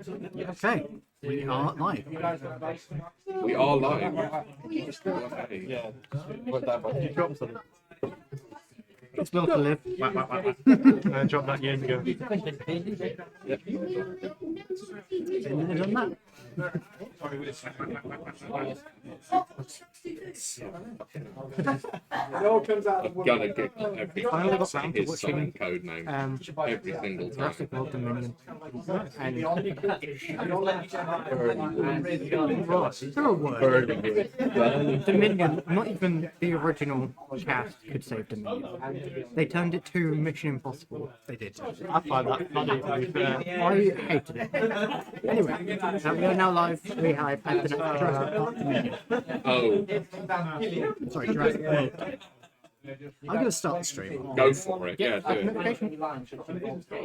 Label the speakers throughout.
Speaker 1: Okay, we are live.
Speaker 2: We are live.
Speaker 3: Yeah. What that was? You dropped something.
Speaker 1: It's will to live.
Speaker 3: I dropped that years ago.
Speaker 1: Been there, done that.
Speaker 2: I'm gonna get every
Speaker 1: I only got
Speaker 2: say
Speaker 1: round to
Speaker 2: his sign
Speaker 1: watching
Speaker 2: code name every single time.
Speaker 1: Jurassic World Dominion. And there are words. Dominion, not even the original cast could save Dominion. They turned it to Mission Impossible. They did.
Speaker 3: I find that funny, to be fair.
Speaker 1: I hated it. Anyway, we are now live. We have at the next Jurassic Park Dominion.
Speaker 2: Oh,
Speaker 1: Sorry, Jurassic World. I'm going to start the stream.
Speaker 2: go for it. Yeah, do it.
Speaker 1: Notification.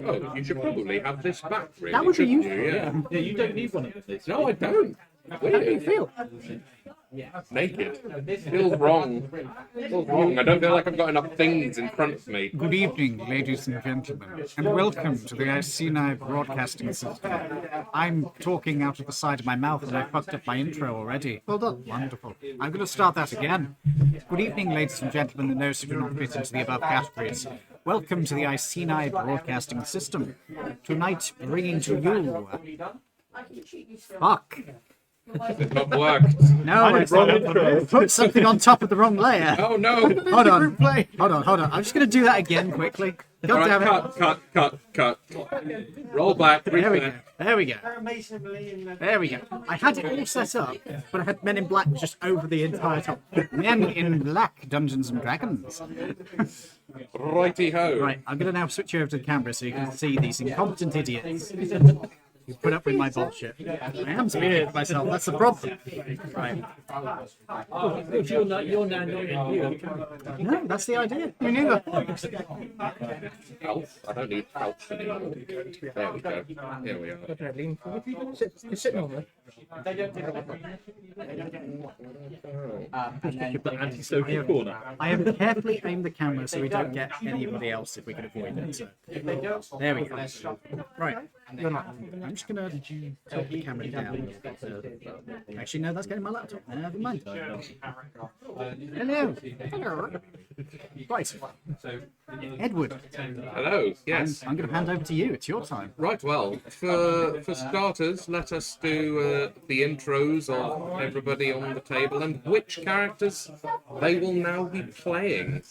Speaker 2: Oh, you should probably have this back, really.
Speaker 1: That would be
Speaker 2: shouldn't
Speaker 1: useful.
Speaker 2: you? Yeah.
Speaker 3: Yeah, you don't need one of these.
Speaker 2: No, I don't.
Speaker 1: How do you
Speaker 2: Weird.
Speaker 1: feel?
Speaker 2: Naked. Feels wrong. Feels wrong. I don't feel like I've got enough things in front of me.
Speaker 4: Good evening, ladies and gentlemen, and welcome to the Iceni Broadcasting System. I'm talking out of the side of my mouth and I fucked up my intro already.
Speaker 1: Well done.
Speaker 4: Wonderful. I'm going to start that again. Good evening, ladies and gentlemen, and those who do not fit into the above categories. Welcome to the Iceni Broadcasting System. Tonight, bringing to you... Fuck.
Speaker 2: It's not worked.
Speaker 1: No, I put something on top of the wrong layer.
Speaker 2: Oh no.
Speaker 1: Hold on. Hold on. I'm just going to do that again quickly. God
Speaker 2: All
Speaker 1: damn
Speaker 2: right,
Speaker 1: it.
Speaker 2: cut. Roll back.
Speaker 1: There we go.
Speaker 2: reset.
Speaker 1: There we go. There we go. I had it all set up, but I had Men in Black just over the entire top.
Speaker 4: Men in Black, Dungeons and Dragons.
Speaker 2: Righty ho.
Speaker 1: Right, I'm going to now switch you over to the camera so you can see these incompetent idiots who put up with my bullshit. I am speaking to myself, that's the problem. Right.
Speaker 3: You're now not in you.
Speaker 1: No, that's the idea. Me neither.
Speaker 2: Health. I don't need health anymore. There we go. Here we are.
Speaker 1: Sit normally.
Speaker 3: The anti-social corner.
Speaker 1: I have carefully aimed the camera so we don't get anybody else if we can avoid it. So. There we go. Right. You're not. I'm just gonna tilt the camera down. Actually, no, that's getting my laptop. Never mind. Hello. Right. Edward.
Speaker 2: Hello. Yes.
Speaker 1: I'm going to hand over to you. It's your time.
Speaker 2: Right, well, for starters, let us do the intros of everybody on the table and which characters they will now be playing.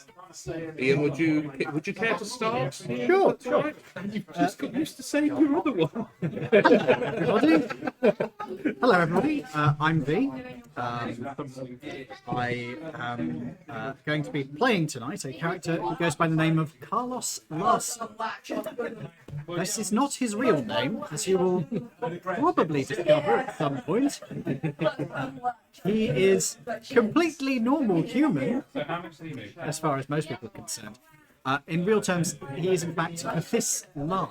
Speaker 2: Ian, would you care to start?
Speaker 1: Sure.
Speaker 2: Right.
Speaker 3: You've just got used to saying your other one.
Speaker 1: Hello, everybody. I'm V. I am going to be playing tonight a character who goes by the name of Carlos Larson. This is not his real name, as you will probably discover at some point. He is completely normal human, as far as most people are concerned. In real terms, he is in fact Cathis La.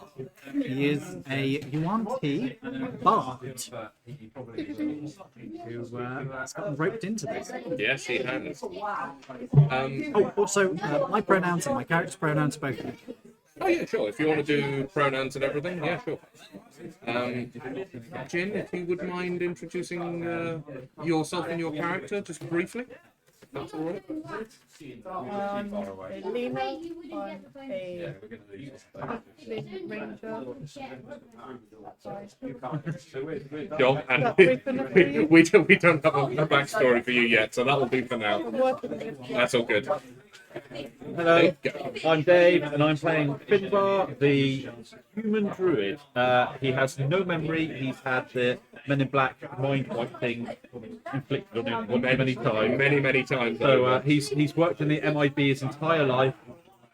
Speaker 1: He is a Yuan-Ti bard who has gotten roped into this.
Speaker 2: Yes, he has.
Speaker 1: Also, my pronouns and my character's pronouns both.
Speaker 2: Oh yeah, sure. If you want to do pronouns and everything, yeah, sure. Jin, if you would mind introducing yourself and your character just briefly. That's all right.
Speaker 5: Lena, I'm a
Speaker 2: Sure. And we don't have a backstory for you yet, so that will be for now. That's all good.
Speaker 3: Hello, I'm Dave, and I'm playing Finbar, the human druid. He has no memory. He's had the Men in Black mind wipe thing inflicted on him many times.
Speaker 2: Many times.
Speaker 3: So he's worked in the MIB his entire life,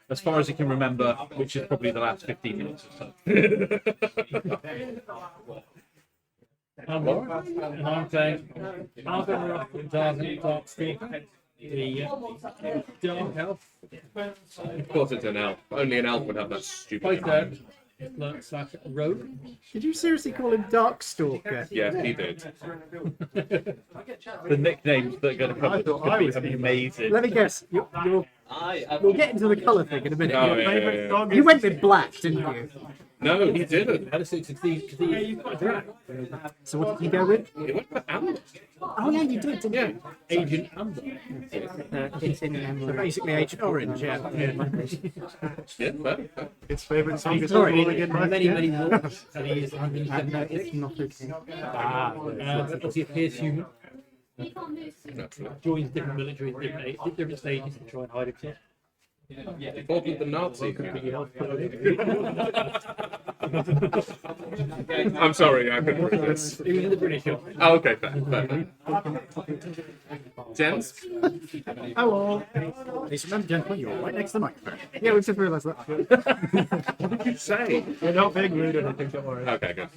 Speaker 3: as far as he can remember, which is probably the last 15 minutes or so.
Speaker 6: I'm Warren, and I'm playing Alvin Rock and Dark Street, the Dark Elf.
Speaker 2: Of course it's an elf. Only an elf would have that stupid
Speaker 6: Python,
Speaker 2: name.
Speaker 6: / Rogue.
Speaker 1: Did you seriously call him Darkstalker?
Speaker 2: Yes, he did.
Speaker 3: The nicknames that are going to come up could be amazing.
Speaker 1: Let me guess. We'll get into the colour thing in a minute.
Speaker 2: Oh, yeah.
Speaker 1: You went with black, didn't you?
Speaker 2: No, he didn't.
Speaker 6: Had a 16 because he's got a drag.
Speaker 1: So what did you go with?
Speaker 2: He went for Amber.
Speaker 1: Oh yeah, you did, didn't
Speaker 2: Yeah.
Speaker 1: you?
Speaker 6: Agent Amber.
Speaker 5: It's in
Speaker 1: So
Speaker 5: memory.
Speaker 1: basically Agent Orange, yeah.
Speaker 2: Yeah, fair.
Speaker 7: His favourite song is
Speaker 5: Sorry,
Speaker 7: Rolling in My
Speaker 5: many,
Speaker 7: Skin.
Speaker 5: many more. And he is
Speaker 1: Uh,
Speaker 5: 107. no, it's not okay.
Speaker 6: Does he appears human?
Speaker 2: Naturally.
Speaker 6: Joins different military different stages to try and hide himself.
Speaker 2: He fought with the Nazis. I'm sorry, I couldn't read this.
Speaker 6: He was in the British Army.
Speaker 2: Oh, okay, fair. Gents?
Speaker 1: Hello. Please remember, gentlemen, you're right next to the microphone.
Speaker 7: Yeah, we just realised that.
Speaker 2: What did you say?
Speaker 7: We're not being rude or anything, don't worry.
Speaker 2: Okay, good.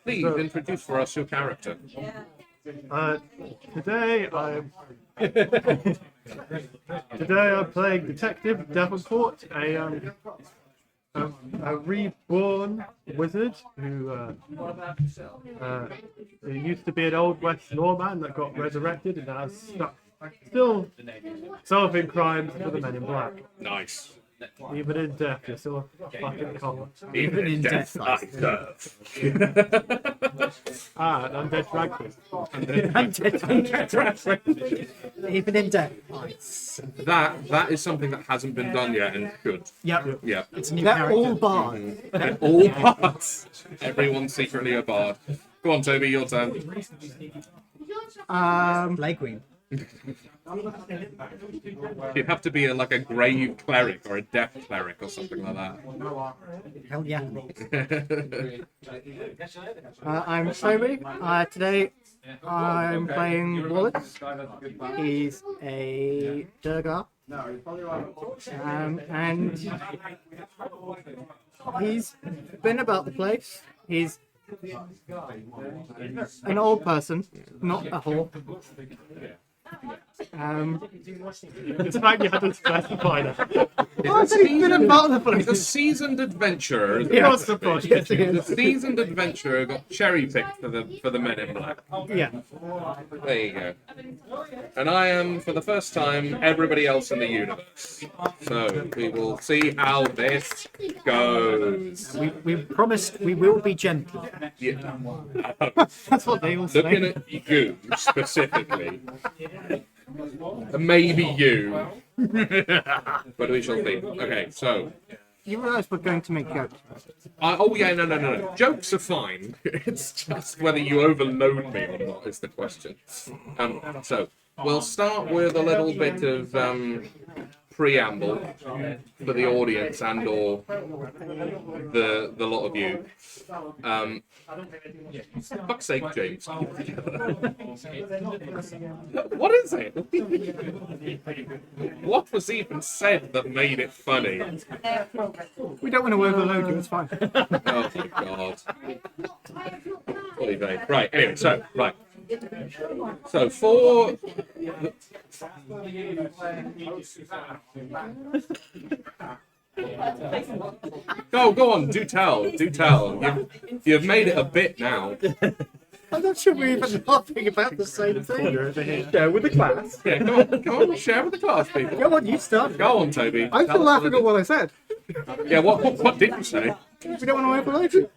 Speaker 2: Please introduce for us your character.
Speaker 7: Today I'm playing Detective Davenport, a reborn wizard who used to be an old West lawman that got resurrected and now is still solving crimes for the Men in Black.
Speaker 2: Nice.
Speaker 7: Even in death, you're still a fucking cop.
Speaker 2: Even in death, I serve.
Speaker 7: Ah, an undead drag queen.
Speaker 1: Even in death. Nice.
Speaker 2: That is something that hasn't been done yet and should.
Speaker 1: Yep.
Speaker 2: Yeah.
Speaker 1: It's a new
Speaker 4: They're
Speaker 1: character.
Speaker 4: all bards.
Speaker 2: And all parts. Everyone's secretly a bard. Go on, Toby, your turn.
Speaker 1: Play Queen.
Speaker 2: You'd have to be like a grave cleric or a death cleric or something like that.
Speaker 1: Hell yeah.
Speaker 5: I'm Toby. Today I'm playing Wallace. He's a Durgar. And he's been about the place. He's an old person, not a whore.
Speaker 7: It's like you had to specify that.
Speaker 5: I said he's been about the
Speaker 2: He's a
Speaker 5: place.
Speaker 2: seasoned adventurer.
Speaker 5: Yes, of course. Yes, he
Speaker 2: The
Speaker 5: is.
Speaker 2: seasoned adventurer got cherry picked for the Men in Black.
Speaker 5: Yeah.
Speaker 2: There you go. And I am, for the first time, everybody else in the universe. So we will see how this goes.
Speaker 1: We promised we will be gentle.
Speaker 2: Yeah.
Speaker 5: That's what they all say.
Speaker 2: Looking at you specifically. Maybe you. But we shall see. Okay, so.
Speaker 5: You realise we're going to make jokes.
Speaker 2: Oh yeah, no. Jokes are fine. It's just whether you overload me or not is the question. So we'll start with a little bit of preamble for the audience and or the lot of you. Fuck's sake, James. What is it? What was even said that made it funny?
Speaker 5: We don't want to overload you, it's fine.
Speaker 2: Oh my god. Holy babe. Right, anyway, So for go on, do tell. You've made it a bit now.
Speaker 5: I'm not sure we're even laughing about the same thing.
Speaker 7: Share with the class.
Speaker 2: Yeah, go on, share with the class people.
Speaker 5: Come on, you start.
Speaker 2: Go on, Toby.
Speaker 5: I'm
Speaker 2: Tell
Speaker 5: still
Speaker 2: us
Speaker 5: laughing
Speaker 2: it
Speaker 5: at what I said.
Speaker 2: is. Yeah, what did you say?
Speaker 5: We don't want to overload you.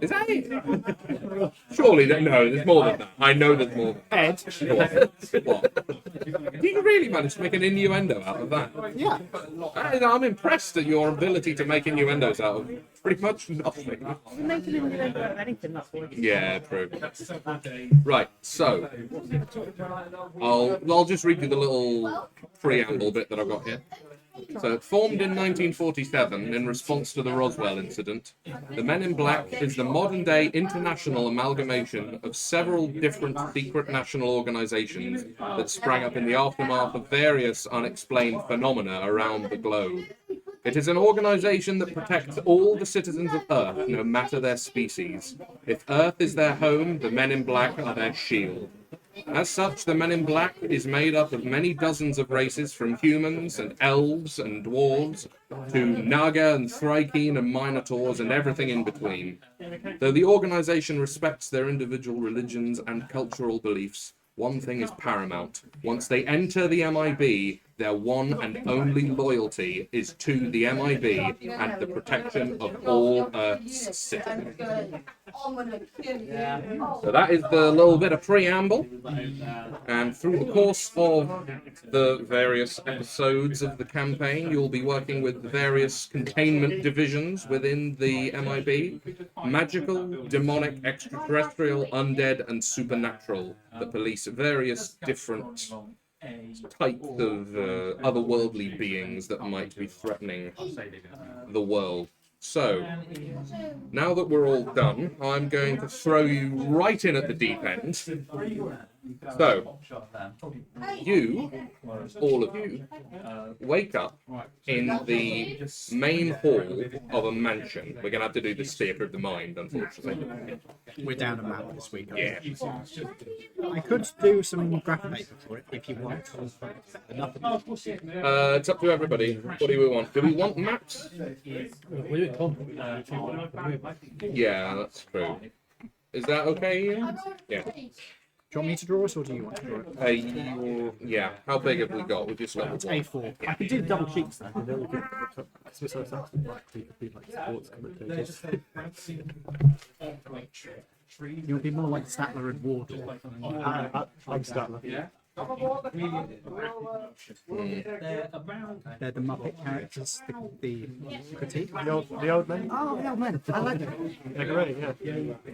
Speaker 2: Is that it? Surely, no, there's more than that. I know there's more than
Speaker 5: Ed.
Speaker 2: that. What? You really managed to make an innuendo out of that.
Speaker 5: Yeah.
Speaker 2: I'm impressed at your ability to make innuendos out of pretty much nothing.
Speaker 5: Make an innuendo out of anything, that's what
Speaker 2: Yeah, true. Right, so I'll just read you the little preamble bit that I've got here. So, formed in 1947 in response to the Roswell incident, the Men in Black is the modern-day international amalgamation of several different secret national organizations that sprang up in the aftermath of various unexplained phenomena around the globe. It is an organization that protects all the citizens of Earth, no matter their species. If Earth is their home, the Men in Black are their shield. As such, the Men in Black is made up of many dozens of races, from humans and elves and dwarves to Naga and Thraken and Minotaurs and everything in between. Though the organization respects their individual religions and cultural beliefs, one thing is paramount. Once they enter the MIB, Their one and only loyalty is to the MIB and the protection of all Earth's citizens. So that is the little bit of preamble. And through the course of the various episodes of the campaign, you'll be working with various containment divisions within the MIB. Magical, demonic, extraterrestrial, undead, and supernatural that police various different types of otherworldly beings that might be threatening the world. So, now that we're all done, I'm going to throw you right in at the deep end. So, you, all of you, wake up in the main hall of a mansion. We're going to have to do this theatre of the mind, unfortunately.
Speaker 1: We're down a map this week.
Speaker 2: Yeah.
Speaker 1: I could do some graphic paper for it if you want. Enough of it.
Speaker 2: It's up to everybody. What do we want? Do we want maps? Yeah, that's true. Is that okay, Ian? Yeah.
Speaker 1: Do you want me to draw it or do you want to draw it?
Speaker 2: Yeah. How big have we got? We've just got
Speaker 1: It's A4.
Speaker 5: I can do double sheets though. And then we can Swiss Arts like we could be like sports commentators.
Speaker 1: You'll be more like Statler and Wardle.
Speaker 5: I'm Statler.
Speaker 1: They're the Muppet characters, the critique.
Speaker 5: The old men.
Speaker 1: Oh, the old men. I like it.
Speaker 5: They're great, yeah.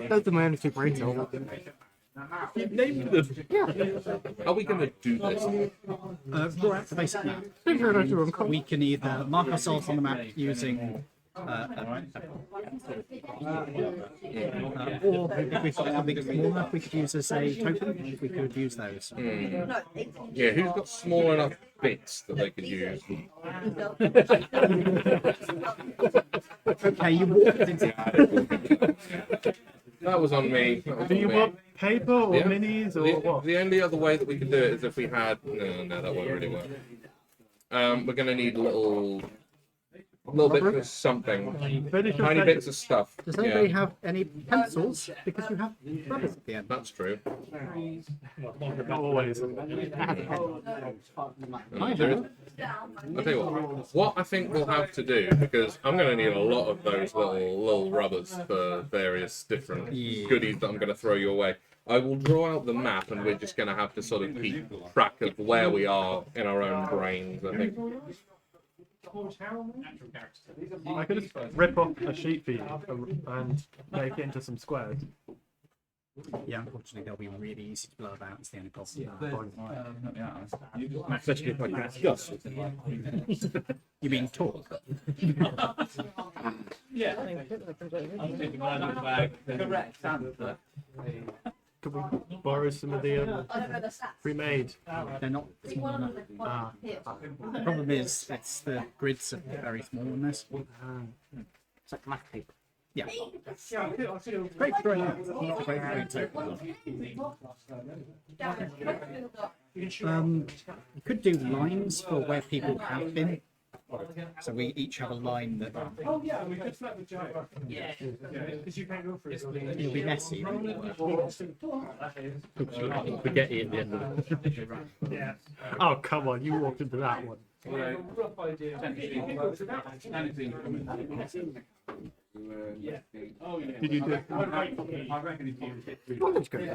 Speaker 5: Those are my only two brains.
Speaker 2: You've named them. Are we going to do this?
Speaker 1: Draw out the basic map. We can either mark ourselves on the map using or if we've got something smaller, we could use as a token. We could use those.
Speaker 2: Yeah, who's got small enough bits that they could use?
Speaker 1: Okay, you walked into
Speaker 2: That was on me.
Speaker 7: Do you want paper or
Speaker 2: Yeah.
Speaker 7: minis or what?
Speaker 2: The only other way that we could do it is if we had. No, that won't really work. We're going to need little bits of something.
Speaker 7: Finish your
Speaker 2: Tiny
Speaker 7: paper.
Speaker 2: bits of stuff.
Speaker 1: Does anybody
Speaker 2: Yeah,
Speaker 1: have any pencils? Because you have rubbers at the end.
Speaker 2: that's true.
Speaker 7: Not always.
Speaker 2: There is- I'll tell you what I think we'll have to do, because I'm going to need a lot of those little rubbers for various different goodies that I'm going to throw you away. I will draw out the map, and we're just going to have to sort of keep track of where we are in our own brains, I think.
Speaker 7: I could just rip off a sheet for you and make it into some squares.
Speaker 1: Yeah, unfortunately, they'll be really easy to blow about. It's the only problem.
Speaker 3: Especially if I can discuss.
Speaker 1: You mean talk?
Speaker 7: Could we borrow some of the pre-made?
Speaker 1: They're not small enough. The problem is, it's the grids are very small on this.
Speaker 5: It's like black paper.
Speaker 1: Yeah. Great for drawing out. Not great for doing token. You could do lines for where people have been. So we each have a line that it'll be messy.
Speaker 3: Spaghetti at the end of it.
Speaker 7: Oh, come on, you walked into that one. Did you do?
Speaker 1: Bondage ghost.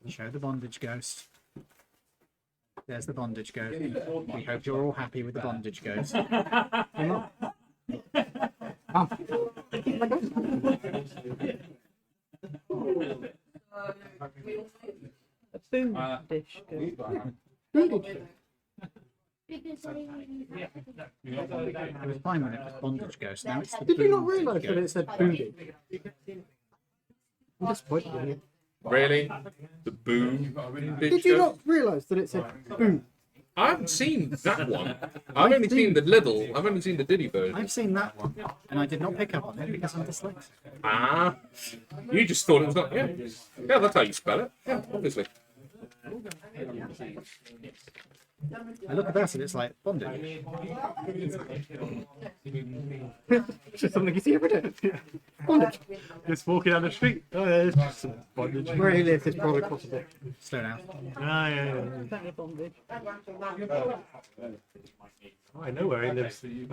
Speaker 1: Show the bondage ghost. There's the bondage ghost. We hope you're all happy with the bondage ghost. It was fine when it was bondage ghost. Now it's the
Speaker 5: Did you not
Speaker 1: bondage
Speaker 5: realise that
Speaker 1: ghost.
Speaker 5: it said booty? I'm disappointed in you.
Speaker 2: Really? The boom.
Speaker 5: Did you not realise that it said boom?
Speaker 2: I haven't seen that one. I've only seen the little. I've only seen the Diddy version.
Speaker 1: I've seen that one, and I did not pick up on it because I'm dyslexic.
Speaker 2: Ah, you just thought it was not. Yeah, that's how you spell it. Yeah, obviously.
Speaker 1: I look at that and it's like bondage.
Speaker 7: It's just something you see every day. Bondage. Just walking down the street. Oh, yeah, it's just some bondage.
Speaker 1: Where he lives is probably possible. Slow down.
Speaker 7: Ah, yeah. Oh, I know where he lives. We've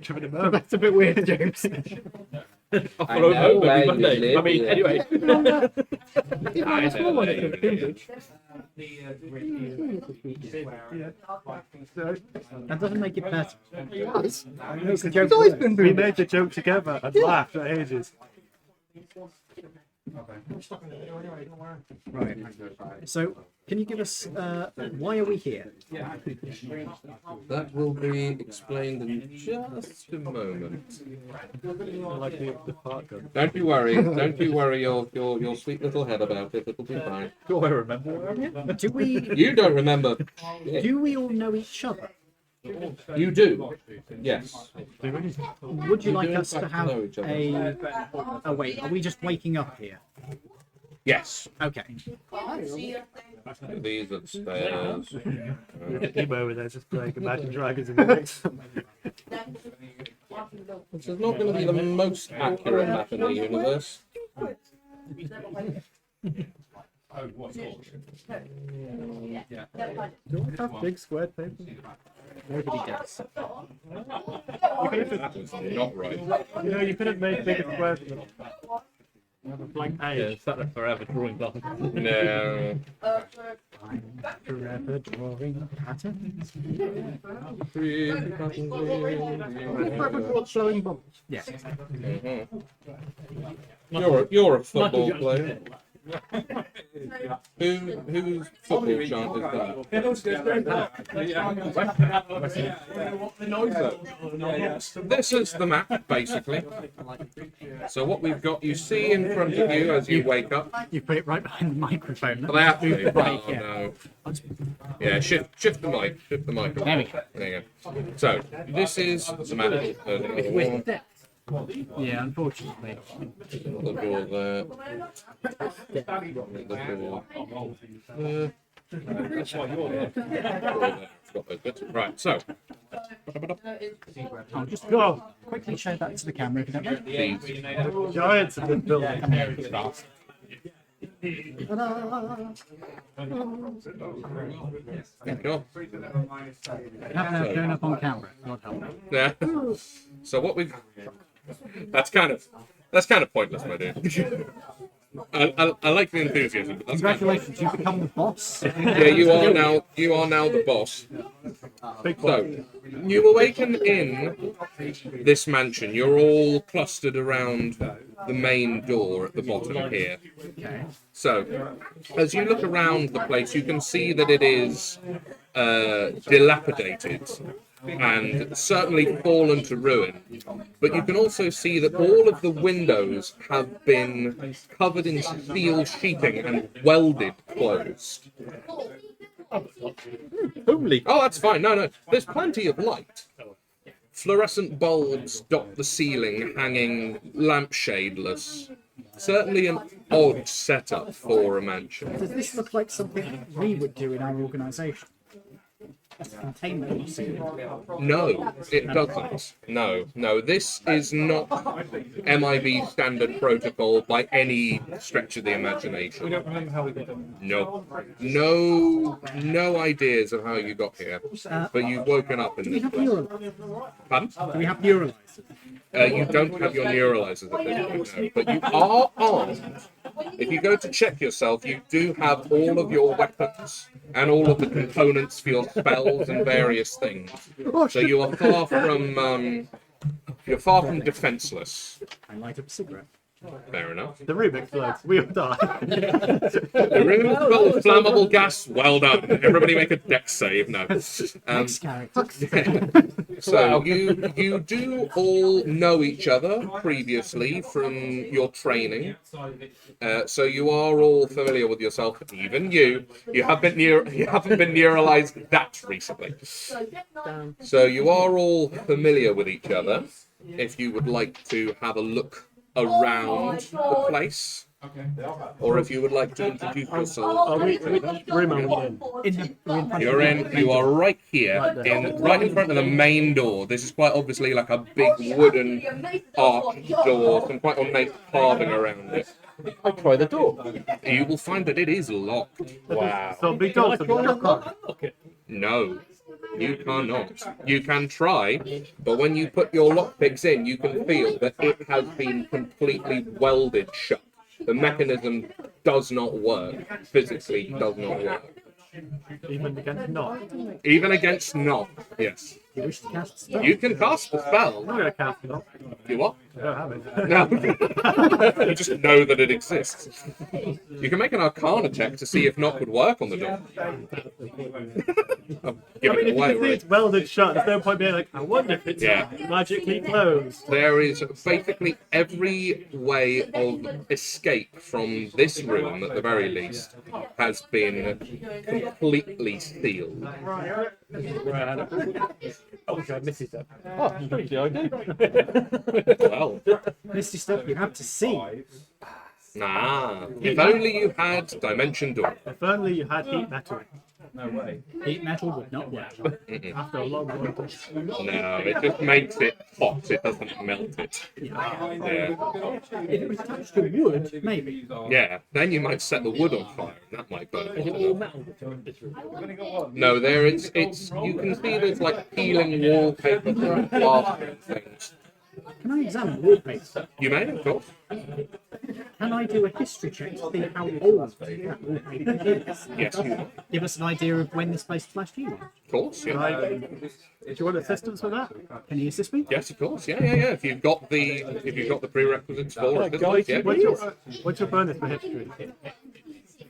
Speaker 7: driven him over.
Speaker 1: That's a bit weird, James.
Speaker 3: I know where you live.
Speaker 5: I mean,
Speaker 3: yeah.
Speaker 5: anyway.
Speaker 1: That doesn't make it better.
Speaker 7: It's always been. We made the joke together and laughed for ages.
Speaker 1: Right. So, can you give us why are we here?
Speaker 2: That will be explained in just a moment.
Speaker 7: Like the park gun.
Speaker 2: Don't you worry your sweet little head about it. It'll be fine.
Speaker 3: Do I remember where I'm at?
Speaker 1: Do we
Speaker 2: You don't remember.
Speaker 1: all know each other?
Speaker 2: You do. Yes.
Speaker 1: Would you like
Speaker 2: in
Speaker 1: us to
Speaker 2: fact
Speaker 1: have
Speaker 2: know each other.
Speaker 1: a? Oh wait, are we just waking up here?
Speaker 2: Yes.
Speaker 1: Okay.
Speaker 2: These are the stairs.
Speaker 7: Him over there just playing Imagine Dragons in the mix.
Speaker 2: This is not going to be the most accurate map in the universe.
Speaker 7: Do I have big square paper?
Speaker 1: Nobody does.
Speaker 2: That was not right.
Speaker 7: You know, you could have made bigger squares. Have a blank
Speaker 3: Yeah,
Speaker 7: page.
Speaker 3: sat there forever drawing blank.
Speaker 2: No.
Speaker 1: Forever drawing patterns.
Speaker 7: Showing bumps.
Speaker 1: Yes.
Speaker 2: You're a football player. Whose football chant is that? This is the map, basically. So what we've got, you see in front of you as you wake up.
Speaker 1: You put it right behind the microphone.
Speaker 2: That thing.
Speaker 1: Right,
Speaker 2: Oh,
Speaker 1: yeah.
Speaker 2: no. Yeah, shift the mic. Shift the mic.
Speaker 1: There we go.
Speaker 2: There you go. So this is the map.
Speaker 1: With depth. Yeah, unfortunately.
Speaker 2: The door there. The door there. Got those bits. Right, so
Speaker 1: I'll just
Speaker 7: Go!
Speaker 1: quickly show that to the camera if you don't mind.
Speaker 2: these.
Speaker 7: Giants have been built.
Speaker 2: Go.
Speaker 1: Have going up on camera. God help me.
Speaker 2: Yeah. So what we've that's kind of pointless, my dude. I like the enthusiasm, but that's kind of
Speaker 1: Congratulations, you've become the boss.
Speaker 2: yeah, you are now the boss. So you awaken in this mansion. You're all clustered around the main door at the bottom here.
Speaker 1: Okay.
Speaker 2: So as you look around the place, you can see that it is dilapidated and certainly fallen to ruin. But you can also see that all of the windows have been covered in steel sheeting and welded closed.
Speaker 3: Homely.
Speaker 2: Oh, that's fine. No. There's plenty of light. Fluorescent bulbs dot the ceiling, hanging lampshadeless. Certainly an odd setup for a mansion.
Speaker 1: Does this look like something we would do in our organisation? Containment.
Speaker 2: No, it doesn't. No. This is not MIB standard protocol by any stretch of the imagination.
Speaker 5: We don't remember how we got them.
Speaker 2: No ideas of how you got here. But you've woken up in
Speaker 1: Do we
Speaker 2: this
Speaker 1: have
Speaker 2: place.
Speaker 1: neuralizers?
Speaker 2: Pardon?
Speaker 1: Do we have neuralizers?
Speaker 2: You don't have your neuralizers at this point, no. But you are armed. If you go to check yourself, you do have all of your weapons and all of the components for your spells and various things. So you are far from defenseless.
Speaker 1: I light up a cigarette.
Speaker 2: Fair enough.
Speaker 7: The room explodes. We all die.
Speaker 2: The room full of flammable gas. Well done. Everybody make a dex save. No.
Speaker 1: Next character.
Speaker 2: So you do all know each other previously from your training. So you are all familiar with yourself. Even you haven't been neuralized that recently. So you are all familiar with each other. If you would like to have a look around the place. Or if you would like to introduce yourself.
Speaker 7: Are we, which room are we in?
Speaker 2: You're in. You are right here, right in front of the main door. This is quite obviously like a big wooden arched door, some quite ornate carving around it.
Speaker 3: I try the door.
Speaker 2: You will find that it is locked.
Speaker 3: Wow.
Speaker 7: So big door. So big door.
Speaker 2: No, you cannot. You can try, but when you put your lockpicks in, you can feel that it has been completely welded shut. The mechanism does not work. Physically does not work.
Speaker 7: Even against knock.
Speaker 2: Even against knock, yes.
Speaker 1: You wish to cast a spell?
Speaker 2: You can cast the spell.
Speaker 7: I'm not going to cast knock.
Speaker 2: You what?
Speaker 7: I don't have it.
Speaker 2: No. You just know that it exists. You can make an Arcana check to see if knock would work on the door. I'm giving it away
Speaker 7: If
Speaker 2: already.
Speaker 7: it's welded shut, there's no point being like, I wonder if it's
Speaker 2: Yeah.
Speaker 7: magically closed.
Speaker 2: There is basically every way of escape from this room, at the very least, has been completely sealed.
Speaker 5: Okay, I miss it then.
Speaker 3: Oh, pretty good idea.
Speaker 2: Well,
Speaker 1: Misty Step, you have to see.
Speaker 2: nah. If only you had Dimension Door.
Speaker 7: If only you had heat metal
Speaker 1: Heat metal would not work.
Speaker 7: after a long winter.
Speaker 2: No, it just makes it hot. It doesn't melt it. Yeah.
Speaker 1: If it was touched to wood, maybe.
Speaker 2: Yeah. Then you might set the wood on fire, and that might burn.
Speaker 5: Is it all metal? This room?
Speaker 2: No, there it's you can see there's like peeling wallpaper from plaster and things.
Speaker 1: Can I examine wallpaper?
Speaker 2: You may, of course.
Speaker 1: Can I do a history check to see how old that wallpaper is?
Speaker 2: Yes, you
Speaker 1: Give us an idea of when this place flashed you.
Speaker 2: of course, yeah.
Speaker 7: Do you want assistance with that?
Speaker 1: Can you assist me?
Speaker 2: Yes, of course, yeah. If you've got the prerequisites for it,
Speaker 5: guide
Speaker 2: yeah.
Speaker 7: What's your bonus for history?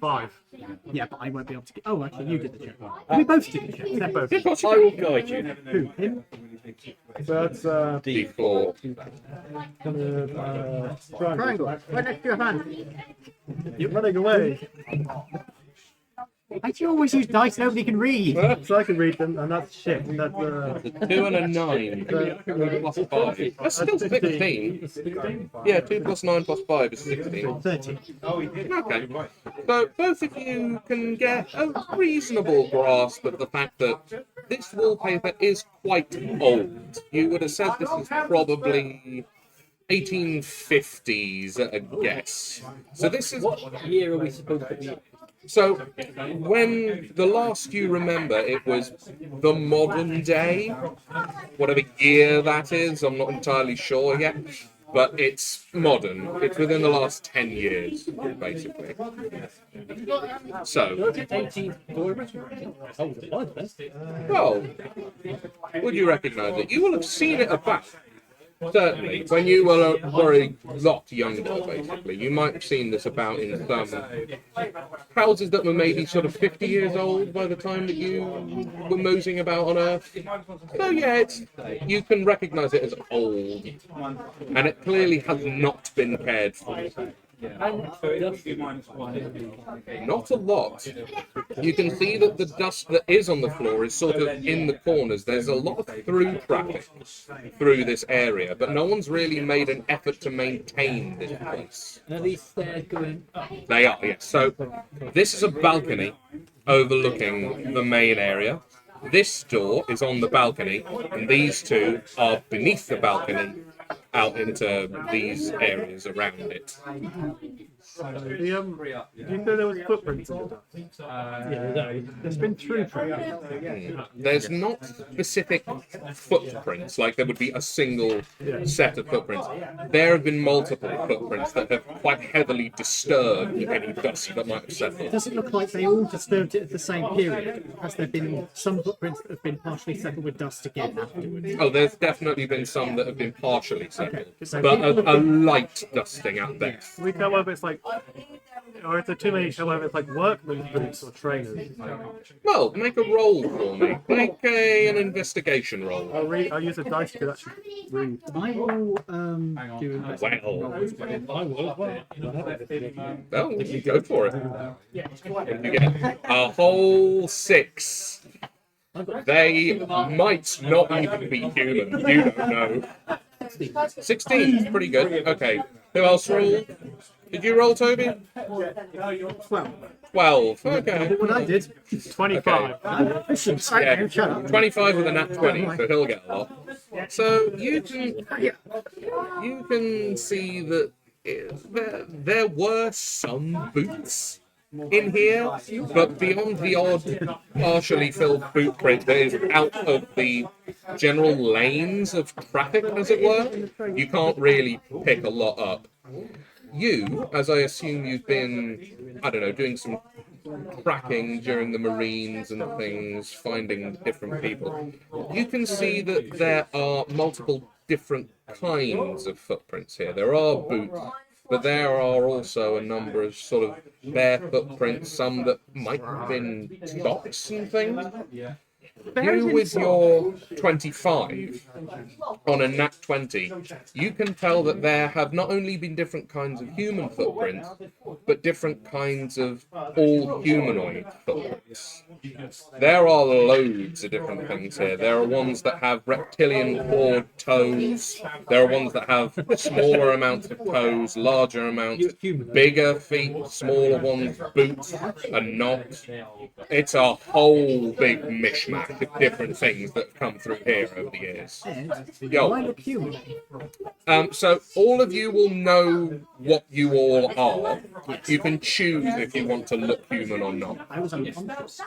Speaker 7: 5.
Speaker 1: Yeah, but I won't be able to get. Oh, actually, you did the check. We both did the check.
Speaker 7: Yeah, both.
Speaker 2: Of course
Speaker 5: I
Speaker 2: you
Speaker 5: will guide you.
Speaker 1: Who? Him?
Speaker 7: So that's
Speaker 2: can. D4.
Speaker 7: triangle.
Speaker 1: Right next to your hand.
Speaker 7: You're running away.
Speaker 1: Why do you always use dice nobody can read?
Speaker 7: So I can read them, and that's shit. That's
Speaker 2: 2 and a 9. 2 plus 5. That's still 16. Yeah, 2 plus 9 plus 5 is 16.
Speaker 1: 30.
Speaker 2: Okay. So both of you can get a reasonable grasp of the fact that this wallpaper is quite old. You would have said this is probably 1850s at a guess. So this is
Speaker 5: What year are we supposed to be?
Speaker 2: so when the last you remember, it was the modern day, whatever year that is. I'm not entirely sure yet, but it's modern. It's within the last 10 years, basically. So,
Speaker 5: 18. Oh, the blood, then.
Speaker 2: well, would you recognise it? You will have seen it about. Certainly, when you were a lot younger, basically, you might have seen this about in some houses that were maybe sort of 50 years old by the time that you were moseying about on Earth. So yeah, you can recognise it as old, and it clearly has not been cared for. Not a lot. You can see that the dust that is on the floor is sort of in the corners. There's a lot of through traffic through this area, but no one's really made an effort to maintain this place.
Speaker 5: And are these stairs going up?
Speaker 2: They are, yes. So this is a balcony overlooking the main area. This door is on the balcony, and these two are beneath the balcony out into these areas around it.
Speaker 7: Do you know there was footprints in the dust?
Speaker 1: There's been through traffic.
Speaker 2: There's not specific footprints, like there would be a single set of footprints. There have been multiple footprints that have quite heavily disturbed any dust that might have settled.
Speaker 1: Does it look like they all disturbed it at the same period? Has there been some footprints that have been partially settled with dust again afterwards?
Speaker 2: Oh, there's definitely been some that have been partially settled,
Speaker 1: So
Speaker 2: but a light dusting at best.
Speaker 7: Can we tell whether it's like, or if there are too many, tell whether it's like workmen's boots or trainers?
Speaker 2: Well, make a roll for me. Make an investigation roll.
Speaker 7: I'll use a dice to actually read.
Speaker 1: I will do
Speaker 2: Well,
Speaker 5: I will as well.
Speaker 2: well, you go for it. And you get a whole 6. They might not even be human. You don't know. 16 is pretty good. Okay. Who else rolled? Did you roll, Toby?
Speaker 1: Well,
Speaker 2: 12. Okay.
Speaker 1: what I did.
Speaker 7: 25.
Speaker 1: Listen,
Speaker 2: Yeah,
Speaker 1: shut up.
Speaker 2: 25 with a nat 20, so he'll get a lot. So you can see that there were some boots in here, but beyond the odd partially filled boot print that is out of the general lanes of traffic, as it were, you can't really pick a lot up. You, as I assume you've been, I don't know, doing some tracking during the Marines and things, finding different people, you can see that there are multiple different kinds of footprints here. There are boots, but there are also a number of sort of bare footprints, some that might have been socks and things. You, with your 25 on a nat 20, you can tell that there have not only been different kinds of human footprints, but different kinds of all humanoid footprints. There are loads of different things here. There are ones that have reptilian clawed toes. There are ones that have smaller amounts of toes, larger amounts, bigger feet, smaller ones, boots, and not. It's a whole big mishmash of different things that have come through here over the years.
Speaker 1: Do I look human?
Speaker 2: So all of you will know what you all are. You can choose if you want to look human or not.
Speaker 1: I was unconscious.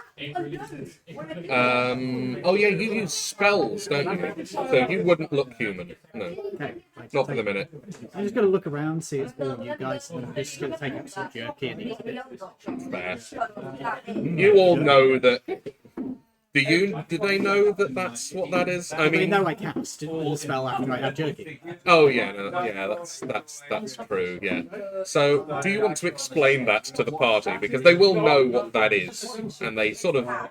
Speaker 2: Oh yeah, you use spells, don't you? So you wouldn't look human. No,
Speaker 1: Okay.
Speaker 2: not for the minute.
Speaker 1: I'm just going to look around, see it's all you guys, and I'm just going to take up some jerky and eat a bit.
Speaker 2: Fair. You all know that. Do they know that that's what that is? I
Speaker 1: They
Speaker 2: mean,
Speaker 1: know I cast the spell after I had jerky.
Speaker 2: oh yeah, no, yeah, that's true. Yeah. So, do you want to explain that to the party, because they will know what that is, and they sort of have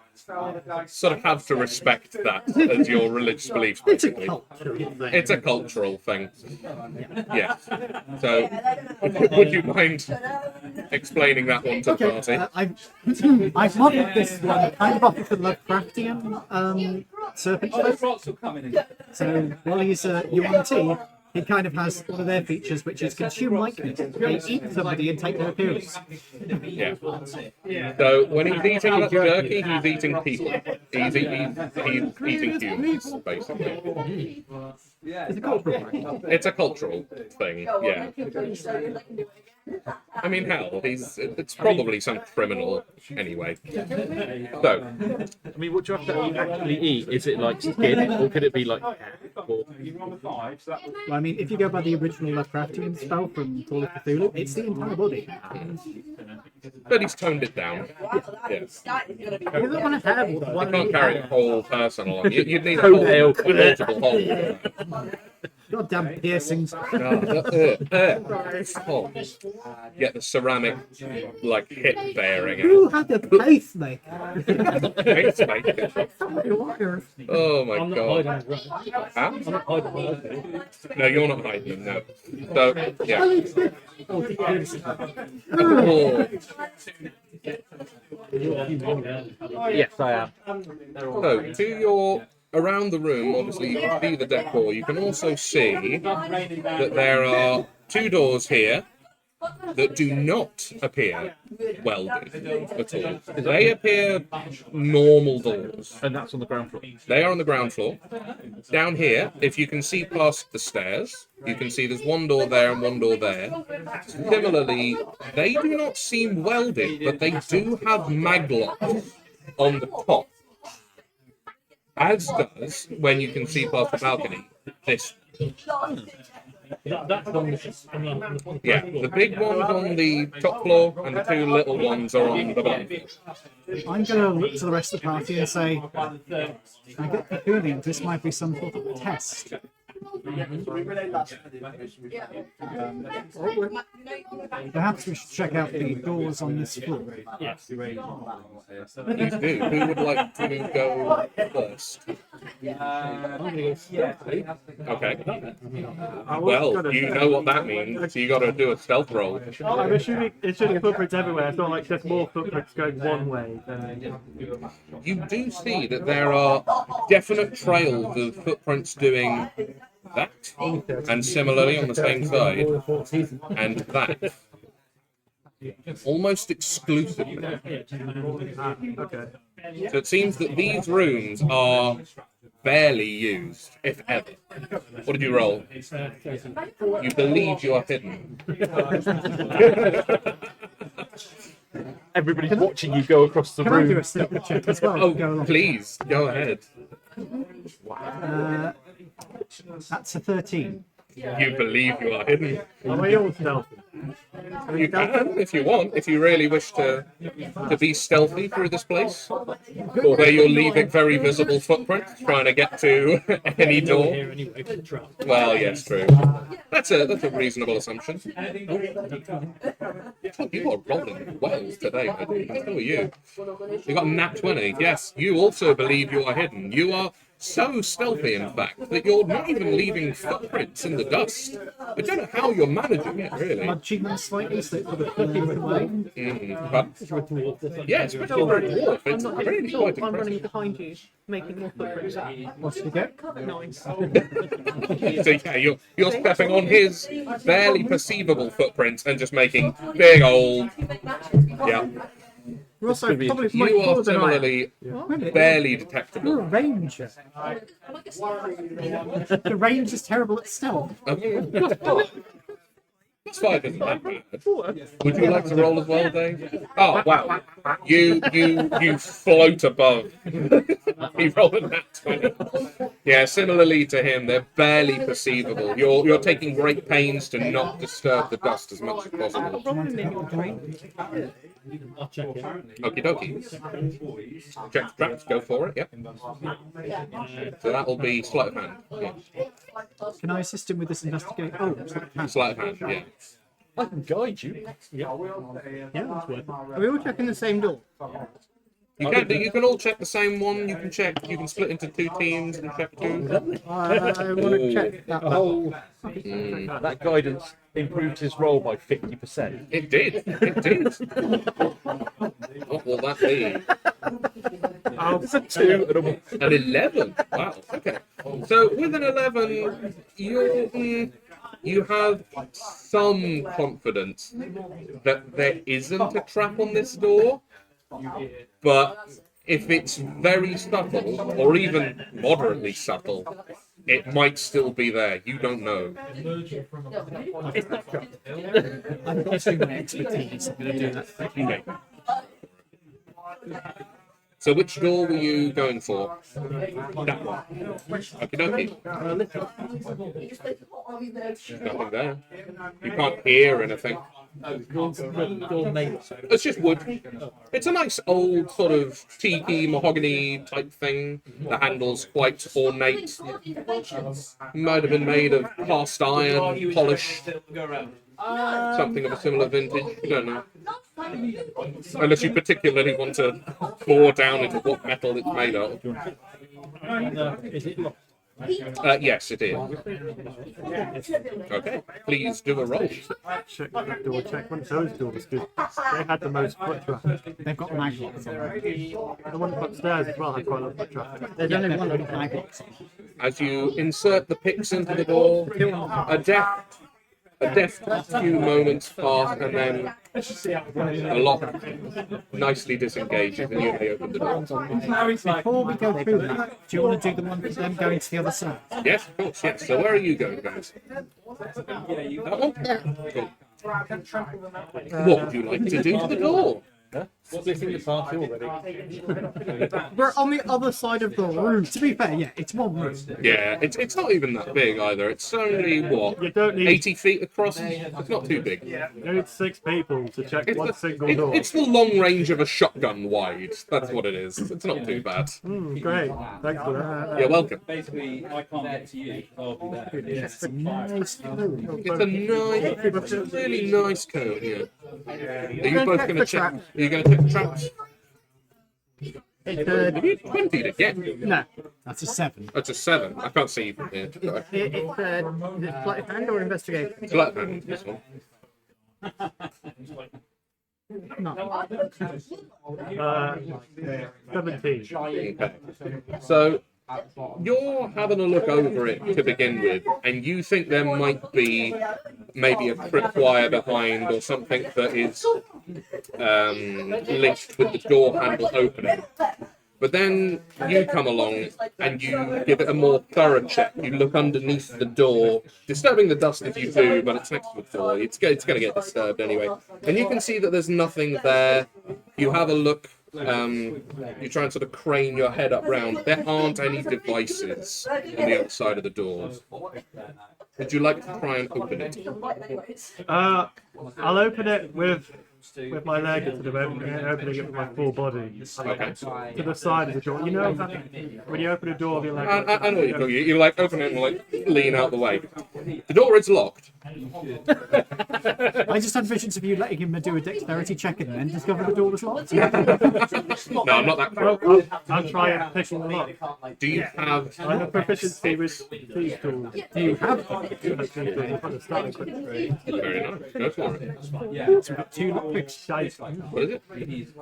Speaker 2: to respect that as your religious beliefs,
Speaker 1: It's a
Speaker 2: basically.
Speaker 1: cultural thing.
Speaker 2: It's a cultural thing. Yeah. So, would you mind explaining that one to the
Speaker 1: Okay,
Speaker 2: party?
Speaker 1: I've modelled this one kind of off of the Lovecraftian serpent folk. So while he's a UNT, he kind of has one of their features, which is consume likeness. They eat somebody and take their appearance.
Speaker 2: Yeah. So when he's eating that jerky, he's eating people. He's eating humans, basically.
Speaker 1: It's a cultural practice.
Speaker 2: It's a cultural thing. Yeah. I mean, hell, it's probably some criminal anyway. So,
Speaker 3: I mean, what do you have to actually eat? Is it like skin, or could it be like or...
Speaker 1: Well, I mean, if you go by the original Lovecraftian spell from Call of Cthulhu, it's the entire body.
Speaker 2: but he's toned it down. Yeah.
Speaker 1: You don't want to have
Speaker 2: You
Speaker 1: one.
Speaker 2: can't carry a whole person along. You'd need a whole multiple hole.
Speaker 1: Goddamn piercings.
Speaker 2: Oh. Get the ceramic, like, hip bearing
Speaker 1: Who
Speaker 2: out.
Speaker 1: had a pacemaker?
Speaker 2: Pacemaker. Oh my
Speaker 6: I'm not
Speaker 2: god.
Speaker 6: hiding the right.
Speaker 2: Huh?
Speaker 6: I'm not hiding the right.
Speaker 2: No, you're not hiding them, no. So, yeah. Oh.
Speaker 3: Yes, I am.
Speaker 2: So, to your around the room, obviously you can see the decor. You can also see that there are two doors here that do not appear welded at all. They appear normal doors.
Speaker 3: And that's on the ground floor.
Speaker 2: They are on the ground floor. Down here, if you can see past the stairs, you can see there's one door there and one door there. Similarly, they do not seem welded, but they do have maglocks on the top. As does, when you can see past the balcony, this.
Speaker 6: That's on the
Speaker 2: Yeah, the big one's on the top floor, and the two little ones are on the bottom floor.
Speaker 1: I'm going to look to the rest of the party and say, I get the feeling this might be some sort of test. Perhaps we should check out the doors on this floor.
Speaker 6: Yes.
Speaker 2: Please do. Who would like to go first? Okay. Well, you know what that means. So you got to do a stealth roll.
Speaker 7: I'm assuming it's just footprints everywhere. It's not like there's more footprints going one way than.
Speaker 2: You do see that there are definite trails of footprints doing that, and similarly on the same side, and that. almost exclusively.
Speaker 7: Okay.
Speaker 2: So it seems that these rooms are barely used, if ever. What did you roll? You believe you are hidden.
Speaker 3: Everybody's watching you go across the
Speaker 1: Can I do a
Speaker 3: room.
Speaker 1: stealth check as well?
Speaker 2: Oh,
Speaker 1: Go along.
Speaker 2: please, go ahead.
Speaker 1: That's a 13.
Speaker 2: You believe you are hidden.
Speaker 7: Are we all stealthy?
Speaker 2: You can, if you want, if you really wish to be stealthy through this place, where you're leaving very visible footprints, trying to get to any door.
Speaker 6: Here anyway for the trap.
Speaker 2: Well, yes, true. That's a reasonable assumption. You are rolling well today, I tell you. You got a nat 20. Yes, you also believe you are hidden. You are so stealthy, in fact, that you're not even leaving footprints in the dust. I don't know how you're managing it, really.
Speaker 1: Nudging them slightly so that they're looking away.
Speaker 2: But, yeah, especially for a dwarf, it's really quite
Speaker 5: I'm running
Speaker 2: impressive.
Speaker 5: behind you, making more footprints.
Speaker 1: What's you get?
Speaker 5: Nice.
Speaker 2: So yeah, you're stepping on his barely perceivable footprints and just making big old, yeah.
Speaker 1: You're also probably much
Speaker 2: You
Speaker 1: taller
Speaker 2: are
Speaker 1: than I am.
Speaker 2: similarly barely
Speaker 1: You're
Speaker 2: detectable.
Speaker 1: a ranger. The range is terrible at stealth.
Speaker 2: It's 5 isn't that bad. Would you like to roll as well, Dave? Oh wow, you float above. He rolled a nat 20. Yeah, similarly to him, they're barely perceivable. You're taking great pains to not disturb the dust as much as possible.
Speaker 6: I'll check it.
Speaker 2: Okie dokie. Check the traps, go for it, yep. So that will be sleight of hand. Yeah.
Speaker 1: Can I assist him with this investigation? Oh,
Speaker 2: Sleight of hand, yeah.
Speaker 3: I can guide you.
Speaker 1: yeah, that's worth it.
Speaker 5: Are we all checking the same door?
Speaker 2: You can all check the same one. You can split into 2 teams and check 2.
Speaker 5: I want to check that whole.
Speaker 3: That guidance improved his roll by 50%.
Speaker 2: It did. It did. What will that be?
Speaker 3: It's a 2 and a 1.
Speaker 2: An 11. Wow. Okay. So with an 11, you have some confidence that there isn't a trap on this door. But if it's very subtle, or even moderately subtle, it might still be there. You don't know.
Speaker 1: I'm guessing my expertise. I'm going to do that quickly.
Speaker 2: So which door were you going for? That one. Okie dokie. There's nothing there. You can't hear anything. It's just wood. It's a nice old sort of tiki mahogany type thing. The handle's quite ornate. Might have been made of cast iron, polished. Something of a similar vintage. I don't know. Unless you particularly want to bore down into what metal it's made of.
Speaker 6: Is it locked?
Speaker 2: Yes, it is. Okay, please do a roll.
Speaker 7: Check that door, check one of those doors, because they had the most foot traffic.
Speaker 1: They've got maglocks on them.
Speaker 7: The one upstairs as well had quite a lot of foot traffic.
Speaker 5: There's only one.
Speaker 1: They've got maglocks on.
Speaker 2: As you insert the picks into the door, a deft few moments pass, and then the lock nicely disengages, and you may open the door.
Speaker 1: Before we go through that, do you want to do the one with them going to the other side?
Speaker 2: Yes, of course, yes. So where are you going, guys? That one? Cool. What would you like to do to the door?
Speaker 3: Splitting the party already.
Speaker 5: We're on the other side of the room.
Speaker 1: To be fair, yeah, it's one room.
Speaker 2: Yeah, it's not even that big either. It's only, what,
Speaker 7: You don't need
Speaker 2: 80 feet across? It's not too big.
Speaker 7: you need 6 people to check
Speaker 2: It's
Speaker 7: one
Speaker 2: the,
Speaker 7: single door.
Speaker 2: it's the long range of a shotgun wide. That's what it is. It's not too bad.
Speaker 7: Great, thanks for that.
Speaker 2: You're welcome.
Speaker 6: Basically, I can't get to you. I'll be there.
Speaker 1: It's a nice room.
Speaker 2: It's a really nice code, yeah. Are you both going to check? Are you going to check the traps?
Speaker 5: It's
Speaker 2: Have you 20 to get?
Speaker 5: no.
Speaker 1: That's a 7.
Speaker 2: That's a 7. I can't see you from here.
Speaker 5: It's is it sleight of hand or investigation?
Speaker 2: It's like that, this one.
Speaker 5: No.
Speaker 7: 17.
Speaker 2: Okay. So you're having a look over it to begin with, and you think there might be maybe a tripwire behind or something that is linked with the door handle opening. But then you come along and you give it a more thorough check. You look underneath the door, disturbing the dust if you do, but it's next to the door. It's going to get disturbed anyway. And you can see that there's nothing there. You have a look. You try and sort of crane your head up round. There aren't any devices on the other side of the doors. Would you like to try and open it?
Speaker 7: I'll open it with my leg instead of opening it with my full body.
Speaker 2: Okay.
Speaker 7: To the side of the door. You know when you open a door with your leg.
Speaker 2: I know what you're talking. You like open it and like lean out the way. The door is locked.
Speaker 1: I just had visions of you letting him do a dexterity check and then discover the door was locked.
Speaker 2: No, I'm not that.
Speaker 7: Well, I'll try and pick the lock.
Speaker 2: Do you have?
Speaker 7: I have proficiency with these tools.
Speaker 1: Do you have
Speaker 2: Very nice. Go for it.
Speaker 1: We've got 2 lockpicks.
Speaker 7: Dice.
Speaker 2: What is it?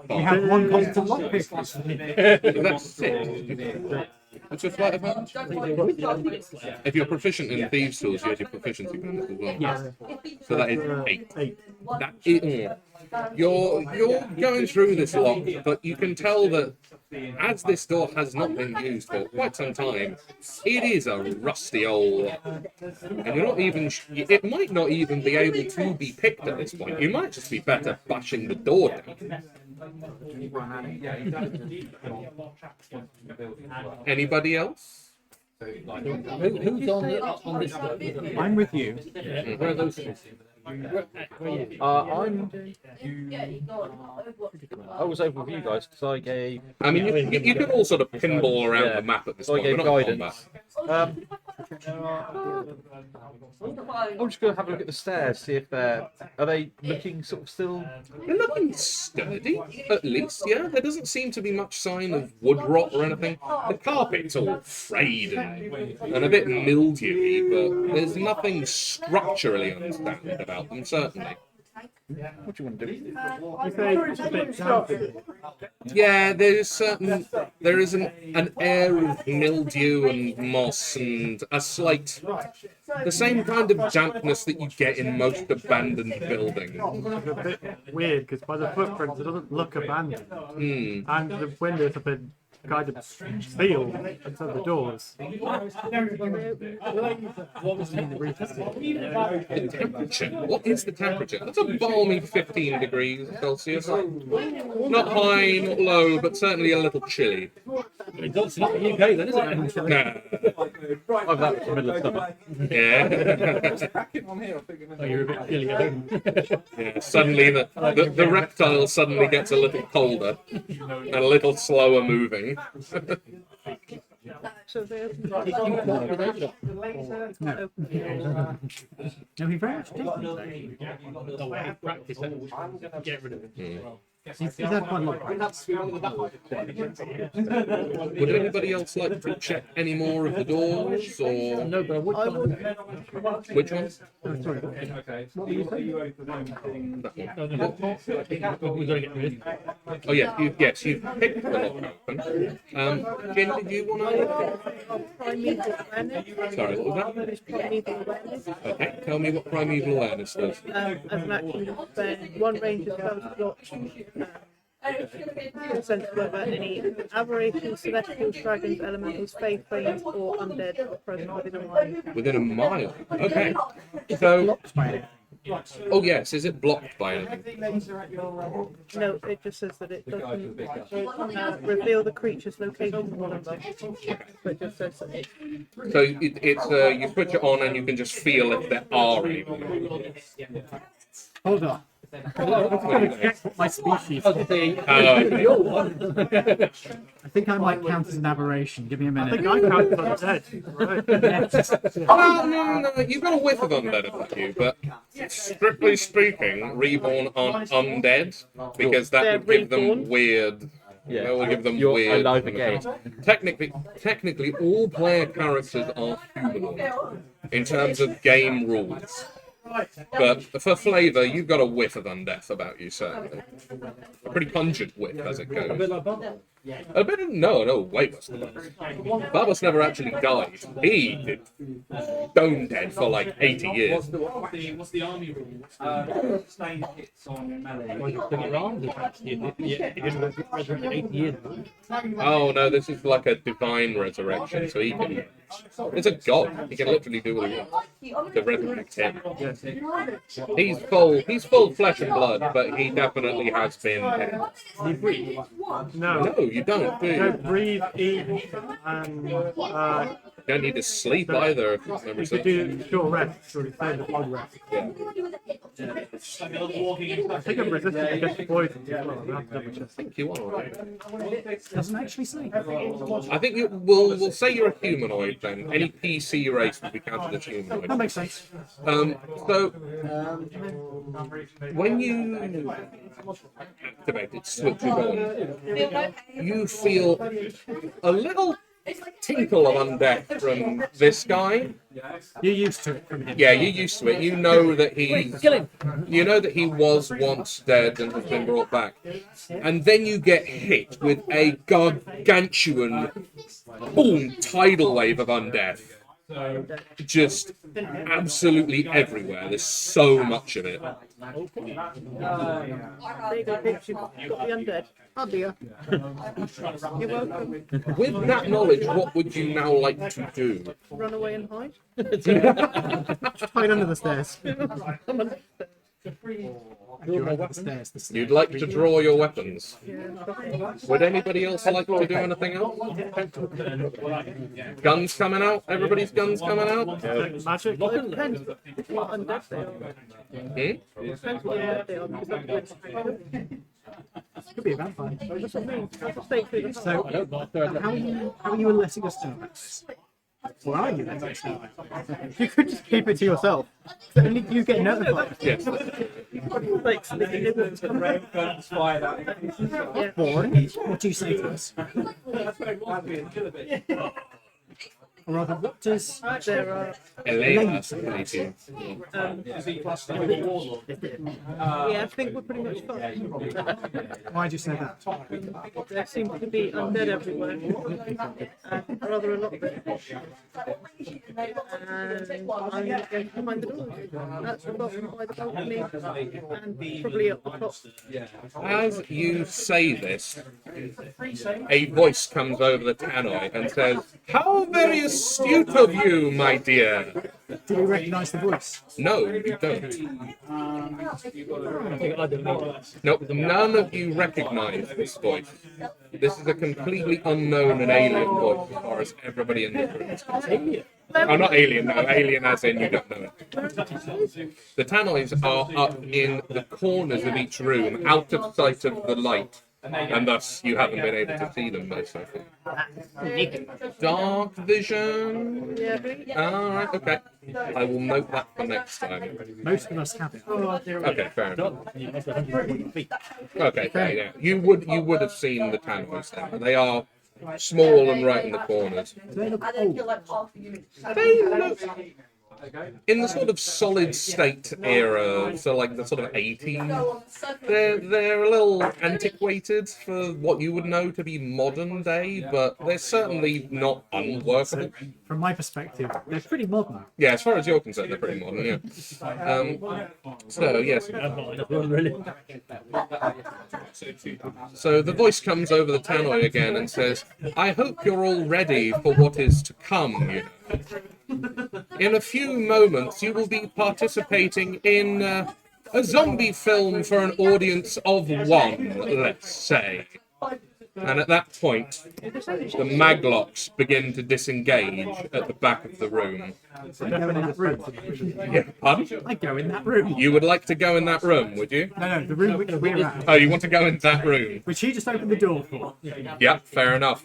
Speaker 1: We have 1 positive lockpick.
Speaker 2: That's 6. What's your flight advantage? If you're proficient in thieves' tools, you have your proficiency bonus as well.
Speaker 1: Yes.
Speaker 2: So that is 8. That is, you're going through this lock, but you can tell that as this door has not been used for quite some time, it is a rusty old lock. And you're not even. It might not even be able to be picked at this point. You might just be better bashing the door down. Anybody else?
Speaker 6: Who's on this?
Speaker 1: I'm with you.
Speaker 6: Where are those two?
Speaker 3: I was over with you guys because I gave.
Speaker 2: I mean, you can all sort of pinball around
Speaker 3: Yeah.
Speaker 2: the map at this
Speaker 3: So I
Speaker 2: point.
Speaker 3: gave
Speaker 2: We're not in
Speaker 3: guidance.
Speaker 2: combat.
Speaker 3: I'm just going to have a look at the stairs, see if are they looking sort of still.
Speaker 2: They're looking sturdy, at least, yeah. There doesn't seem to be much sign of wood rot or anything. The carpet's all frayed and a bit mildewy, but there's nothing structurally unstandard about them, certainly.
Speaker 3: What do you want to do?
Speaker 7: You say it's a bit damp.
Speaker 2: Yeah, there is an air of mildew and moss and a slight, the same kind of dampness that you get in most abandoned buildings.
Speaker 7: It's a bit weird because by the footprints it doesn't look abandoned. And the windows have been kind of sealed inside the doors.
Speaker 2: The temperature. What is the temperature? That's a balmy 15 degrees Celsius. Not high, not low, but certainly a little chilly.
Speaker 6: It's obviously not the UK then, is it?
Speaker 2: Nah.
Speaker 3: I'm that in the middle of summer.
Speaker 2: Yeah.
Speaker 6: Oh, you're a bit chilly at home.
Speaker 2: Yeah. Suddenly the reptile suddenly gets a little colder and a little slower moving.
Speaker 8: So there's
Speaker 1: No, he very much didn't.
Speaker 6: The way I practice it, get rid of it.
Speaker 1: He's had quite a lot.
Speaker 2: Would anybody else like to check any more of the doors, or
Speaker 6: No, but I would come on.
Speaker 2: which ones?
Speaker 6: We've got to get rid of it.
Speaker 2: Oh yeah, yes, you picked the lock open. Jen, did you want to?
Speaker 8: primeval awareness.
Speaker 2: Sorry, what was that?
Speaker 8: Primeval awareness.
Speaker 2: Okay, tell me what primeval awareness does.
Speaker 8: As an action, when one ranger spell slot, sense whether any aberrations, celestials, dragons, elementals, fae, fiends, or undead are present within a mile.
Speaker 2: Within a mile. Okay. So. Oh yes, is it blocked by anything?
Speaker 8: No, it just says that it doesn't reveal the creature's location or number, but it just says that it.
Speaker 2: So it's you switch it on and you can just feel if there are any.
Speaker 1: Hold on. I'm going to check what my species.
Speaker 2: Oh,
Speaker 1: I think I might count as an aberration. Give me a
Speaker 7: I think
Speaker 1: minute.
Speaker 7: I counted on dead. Right.
Speaker 2: well, no, you've got a whiff of undead about you, but strictly speaking, reborn aren't undead because that
Speaker 8: They're
Speaker 2: would give them
Speaker 8: reborn?
Speaker 2: weird.
Speaker 3: Yeah.
Speaker 2: That would give them
Speaker 3: You're
Speaker 2: weird.
Speaker 3: alive again.
Speaker 2: Technically, all player characters are humanoid in terms of game rules. But for flavour, you've got a whiff of undeath about you, certainly. A pretty pungent whiff as it goes. A bit of, no, way worse than that. Barbos never actually died. He did stone dead for like 80 years.
Speaker 6: What's the army rule?
Speaker 2: Oh no, this is like a divine resurrection, so he can. It's a god. He can literally do what he wants to resurrect him. He's full flesh and blood, but he definitely has been dead.
Speaker 7: No.
Speaker 2: No, you don't, do
Speaker 7: You
Speaker 2: you?
Speaker 7: don't breathe, eat, and
Speaker 2: You don't need to sleep either. If memory
Speaker 7: you could
Speaker 2: serves.
Speaker 7: do short rest, sort of thing, the long rest.
Speaker 2: Yeah.
Speaker 7: I think I'm resistant against poison as well. I'll have to double check.
Speaker 2: I think you are.
Speaker 1: Doesn't actually say.
Speaker 2: I think we'll say you're a humanoid then. Any PC race will be counted as humanoid.
Speaker 1: That makes sense.
Speaker 2: So when you activate it, switch it on, you feel a little tinkle of undeath from this guy.
Speaker 1: You're used to it from him.
Speaker 2: Yeah, you're used to it. You know that he was once dead and has been brought back. And then you get hit with a gargantuan boom tidal wave of undeath. Just absolutely everywhere. There's so much of it.
Speaker 8: There you go, Pitch. You've got the undead. Oh dear. You're welcome.
Speaker 2: With that knowledge, what would you now like to do?
Speaker 8: Run away and hide.
Speaker 7: Hide under the stairs.
Speaker 1: You're over the stairs. The stairs.
Speaker 2: You'd like to draw your weapons.
Speaker 8: Yeah.
Speaker 2: Would anybody else like to do anything else? Guns coming out? Everybody's guns coming out?
Speaker 7: Magic.
Speaker 8: Well, it depends what undead they are.
Speaker 2: Hmm?
Speaker 8: Depends what undead they are, because that's
Speaker 1: Could be a vampire.
Speaker 8: what I mean. That's a stake through the heart.
Speaker 1: So, how are you letting us know about this? Or are you letting us know about it? You could just keep it to yourself. So only you get notified.
Speaker 2: Yes.
Speaker 8: Like, sneaking in with yeah.
Speaker 1: Boring. What do you say to us? Or rather, what does...
Speaker 8: There are
Speaker 2: Elena, somebody to.
Speaker 8: yeah, I think we're pretty much fine.
Speaker 1: Why'd you say that?
Speaker 8: There seems to be undead everywhere. Rather a lot of it. And I'm going to find the door. That's the bottom by the balcony and probably up the top.
Speaker 2: As you say this, a voice comes over the tannoy and says, "How very astute of you, my dear."
Speaker 1: Do you recognise the voice?
Speaker 2: No, you don't. Nope, none of you recognise this voice. This is a completely unknown and alien voice as far as everybody in this room is concerned. Oh, not alien, no. Alien as in you don't know it. The tannoys are up in the corners of each room, out of sight of the light. And thus, you haven't been able to see them most likely. Dark vision.
Speaker 8: Yeah, please.
Speaker 2: Alright, okay. I will note that for next time.
Speaker 1: Most of us have it.
Speaker 2: Okay, fair enough. Okay, fair, yeah. You would have seen the tannoys then. They are small and right in the corners.
Speaker 1: They look old.
Speaker 2: They look in the sort of solid state era, so like the sort of 80s. They're a little antiquated for what you would know to be modern day, but they're certainly not unworkable.
Speaker 1: From my perspective, they're pretty modern.
Speaker 2: Yeah, as far as you're concerned, they're pretty modern. Yeah. So yes. So the voice comes over the tannoy again and says, "I hope you're all ready for what is to come. You know. In a few moments, you will be participating in a zombie film for an audience of one, let's say." And at that point, the maglocks begin to disengage at the back of the room.
Speaker 1: I go in that room.
Speaker 2: Yeah, pardon?
Speaker 1: I go in that room.
Speaker 2: You would like to go in that room, would you?
Speaker 1: No, the room which we're at.
Speaker 2: Oh, you want to go in that room?
Speaker 1: Which he just opened the door for.
Speaker 2: Yeah, fair enough.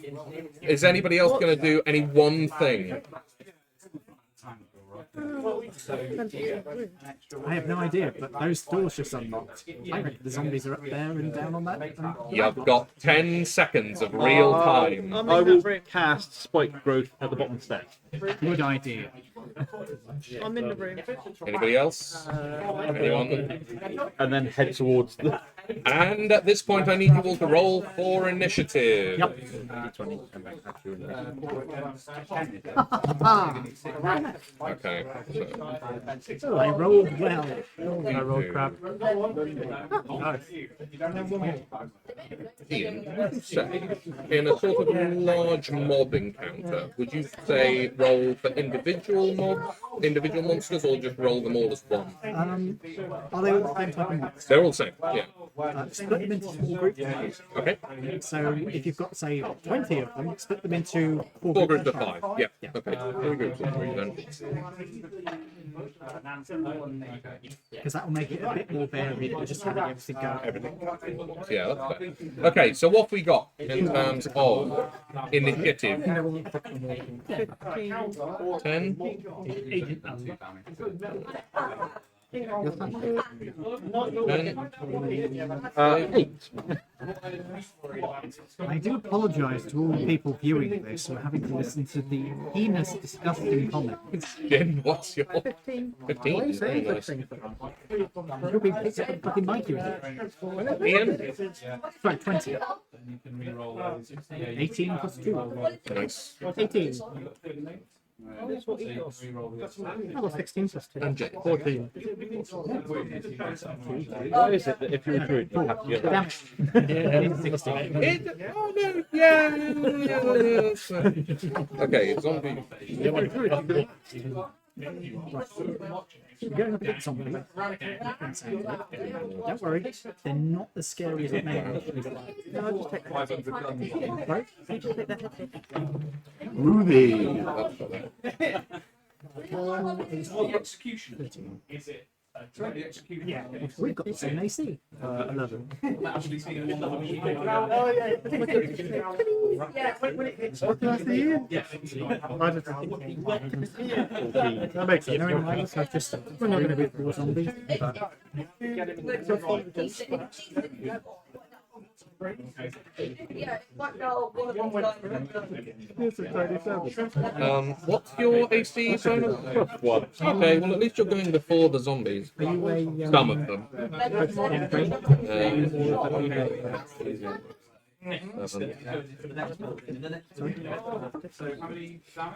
Speaker 2: Is anybody else going to do any one thing?
Speaker 1: I have no idea, but those doors just unlocked. I reckon the zombies are up there and down on that.
Speaker 2: You've got 10 seconds of real time.
Speaker 8: I'm
Speaker 3: I
Speaker 8: in
Speaker 3: will
Speaker 8: that room.
Speaker 3: cast Spike Growth at the bottom step.
Speaker 1: Good idea.
Speaker 8: I'm in the room.
Speaker 2: Anybody else? Anyone?
Speaker 3: And then head towards the
Speaker 2: And at this point, I need you all to roll for initiative.
Speaker 1: Yep.
Speaker 2: Okay.
Speaker 1: Oh, I rolled well.
Speaker 7: I rolled crap. Nice.
Speaker 2: Ian, would you say, in a sort of large mob encounter, would you say roll for individual monsters, or just roll them all as one?
Speaker 1: Are they all the same type of monster?
Speaker 2: They're all the same, yeah.
Speaker 1: Split them into small groups.
Speaker 2: Okay.
Speaker 1: So if you've got, say, 20 of them, split them into
Speaker 2: Four groups of 5, yeah. Okay, 3 groups of 3 then.
Speaker 1: because that will make it a bit more varied than just having everything go.
Speaker 2: Yeah, that's fair. Okay, so what have we got in terms of initiative? 10? 10?
Speaker 3: 8.
Speaker 1: I do apologise to all the people viewing this for having to listen to the heinous, disgusting comments.
Speaker 2: Jen, what's your
Speaker 8: 15.
Speaker 2: 15? Very nice.
Speaker 1: You'll be picked up fucking Mikey with it.
Speaker 2: Ian?
Speaker 1: Sorry, 20. 18 plus 2.
Speaker 2: Nice.
Speaker 1: 18.
Speaker 8: That's what you got.
Speaker 1: I got 16 plus 2.
Speaker 2: And Jay?
Speaker 7: 14.
Speaker 3: Why is it that if you're a druid, you have to get
Speaker 1: Damn it. 16.
Speaker 2: Oh no, yeah. That's fine. Okay, zombie.
Speaker 1: You're going up against somebody. Don't worry, they're not as scary as it may initially look like.
Speaker 8: No, I'll just take that.
Speaker 1: Right?
Speaker 8: You just take that hit.
Speaker 1: Yeah, we've got the same AC.
Speaker 7: 11.
Speaker 8: Yeah.
Speaker 7: What did I see here? That makes sense.
Speaker 1: Knowing like this, I've just, we're not going to be four zombies, but
Speaker 7: It's a 37.
Speaker 2: What's your AC, Simon?
Speaker 3: one.
Speaker 2: Okay, well at least you're going before the zombies.
Speaker 1: are you a
Speaker 2: Some of them.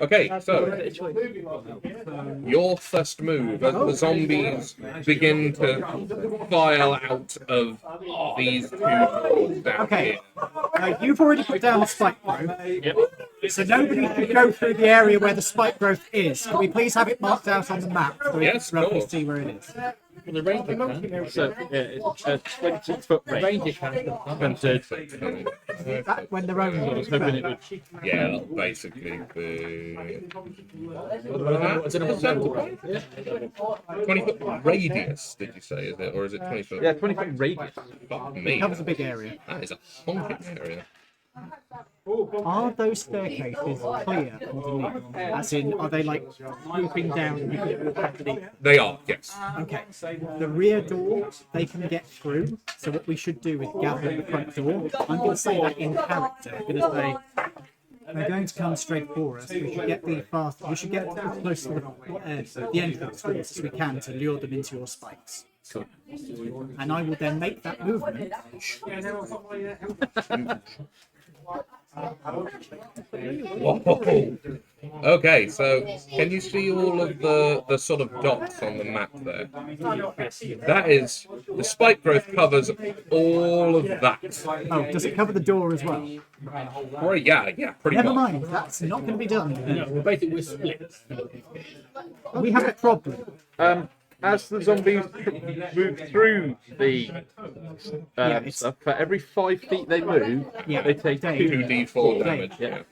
Speaker 2: Okay, so your first move as the zombies begin to file out of these two doors down
Speaker 1: Okay.
Speaker 2: here.
Speaker 1: You've already put down the spike growth, so nobody can go through the area where the spike growth is. Can we please have it marked out on the map so we
Speaker 2: Yes,
Speaker 1: can roughly
Speaker 2: cool.
Speaker 1: see where it is?
Speaker 6: The ranger can.
Speaker 3: So, yeah, it's a 20-foot range.
Speaker 6: Ranger can.
Speaker 3: Granted,
Speaker 1: That when they're only.
Speaker 3: I was hoping it would.
Speaker 2: Yeah, that'll basically be 20-foot radius, did you say, is it? Or is it 20 foot?
Speaker 3: Yeah, 20-foot radius.
Speaker 2: Fuck me.
Speaker 1: Covers a big area.
Speaker 2: That is a honking area.
Speaker 1: Are those staircases clear underneath? As in, are they like swooping down and you can walk underneath?
Speaker 2: They are, yes.
Speaker 1: Okay. The rear door, they can get through. So what we should do is gather at the front door. I'm going to say that in character. I'm going to say they're going to come straight for us. We should get as close to the entrance doors as we can to lure them into your spikes.
Speaker 3: Cool.
Speaker 1: And I will then make that movement.
Speaker 2: Whoa. Okay, so can you see all of the sort of dots on the map there? That is, the spike growth covers all of that.
Speaker 1: Oh, does it cover the door as well?
Speaker 2: Or, yeah, pretty
Speaker 1: Never
Speaker 2: much.
Speaker 1: mind, that's not going to be done.
Speaker 6: No, well, basically we're split.
Speaker 1: We have a problem.
Speaker 3: As the zombies move through the stuff, for every 5 feet they move,
Speaker 1: Yeah,
Speaker 3: they take
Speaker 1: Dave.
Speaker 2: 2d4 damage.
Speaker 3: Yeah.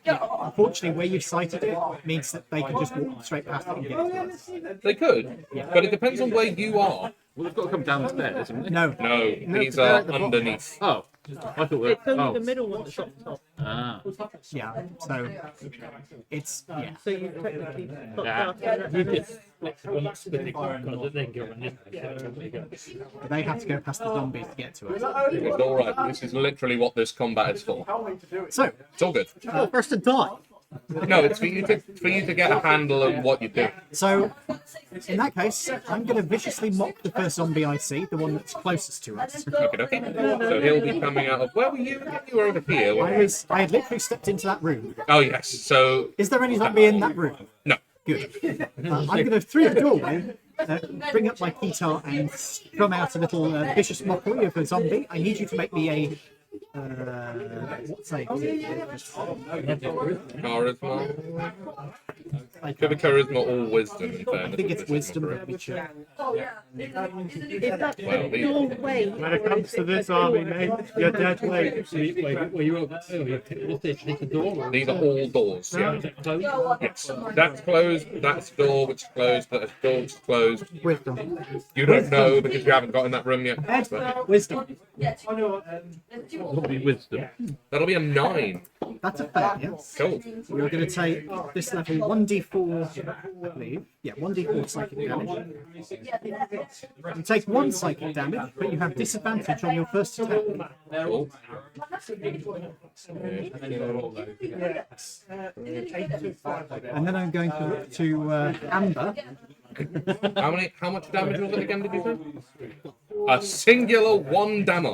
Speaker 1: Unfortunately, where you've sighted it means that they can just walk straight past it and get to us.
Speaker 2: They could, but it depends on where you are.
Speaker 3: Well, they've got to come down the stairs, haven't they?
Speaker 1: No.
Speaker 2: No, these
Speaker 1: they're
Speaker 2: are
Speaker 1: at the bottom.
Speaker 2: underneath.
Speaker 3: Oh, I thought we were.
Speaker 8: It's only
Speaker 3: Oh.
Speaker 8: the middle one that's up top.
Speaker 3: Ah.
Speaker 1: Yeah, so it's, yeah.
Speaker 8: So you technically got
Speaker 3: Yeah.
Speaker 8: that.
Speaker 6: You just split, we're not splitting because then go on this.
Speaker 1: They have to go past the zombies to get to us.
Speaker 2: It's alright, this is literally what this combat is for.
Speaker 1: So,
Speaker 2: It's all good.
Speaker 1: first to die.
Speaker 2: No, it's for you to get a handle on what you're doing.
Speaker 1: So, in that case, I'm going to viciously mock the first zombie I see, the one that's closest to us.
Speaker 2: Okay. So he'll be coming out of. Where were you? You were over here.
Speaker 1: I had literally stepped into that room.
Speaker 2: Oh yes. So
Speaker 1: Is there any zombie in that room?
Speaker 2: no.
Speaker 1: Good. I'm going to, through the doorway, bring up my guitar and strum out a little vicious mockery of a zombie. I need you to make me a. What's a.
Speaker 2: Charisma. Could be charisma or wisdom. In fairness,
Speaker 1: I think it's
Speaker 2: with this
Speaker 1: wisdom.
Speaker 2: mockery.
Speaker 1: Let me check.
Speaker 8: Is that
Speaker 2: Well, these-
Speaker 8: doorway?
Speaker 7: When it comes to this army, mate, you're dead weight.
Speaker 6: Were you up? Oh, what's this? It's a door.
Speaker 2: These are all doors. Yeah.
Speaker 6: Is it closed?
Speaker 2: Yes. That's closed. That's door which is closed. That's door which is closed.
Speaker 1: Wisdom.
Speaker 2: You don't know because you haven't got in that room yet.
Speaker 1: Ed,
Speaker 2: But
Speaker 1: wisdom.
Speaker 3: It'll be wisdom.
Speaker 2: that'll be a 9.
Speaker 1: That's a fair, yes.
Speaker 2: Cool.
Speaker 1: You're going to take this level 1d4, I believe. Yeah, 1d4 psychic damage. You take 1 psychic damage, but you have disadvantage on your first attack.
Speaker 2: Cool.
Speaker 1: And then I'm going to look to Amber.
Speaker 2: How much damage was it again? Did you say? A singular 1 damage.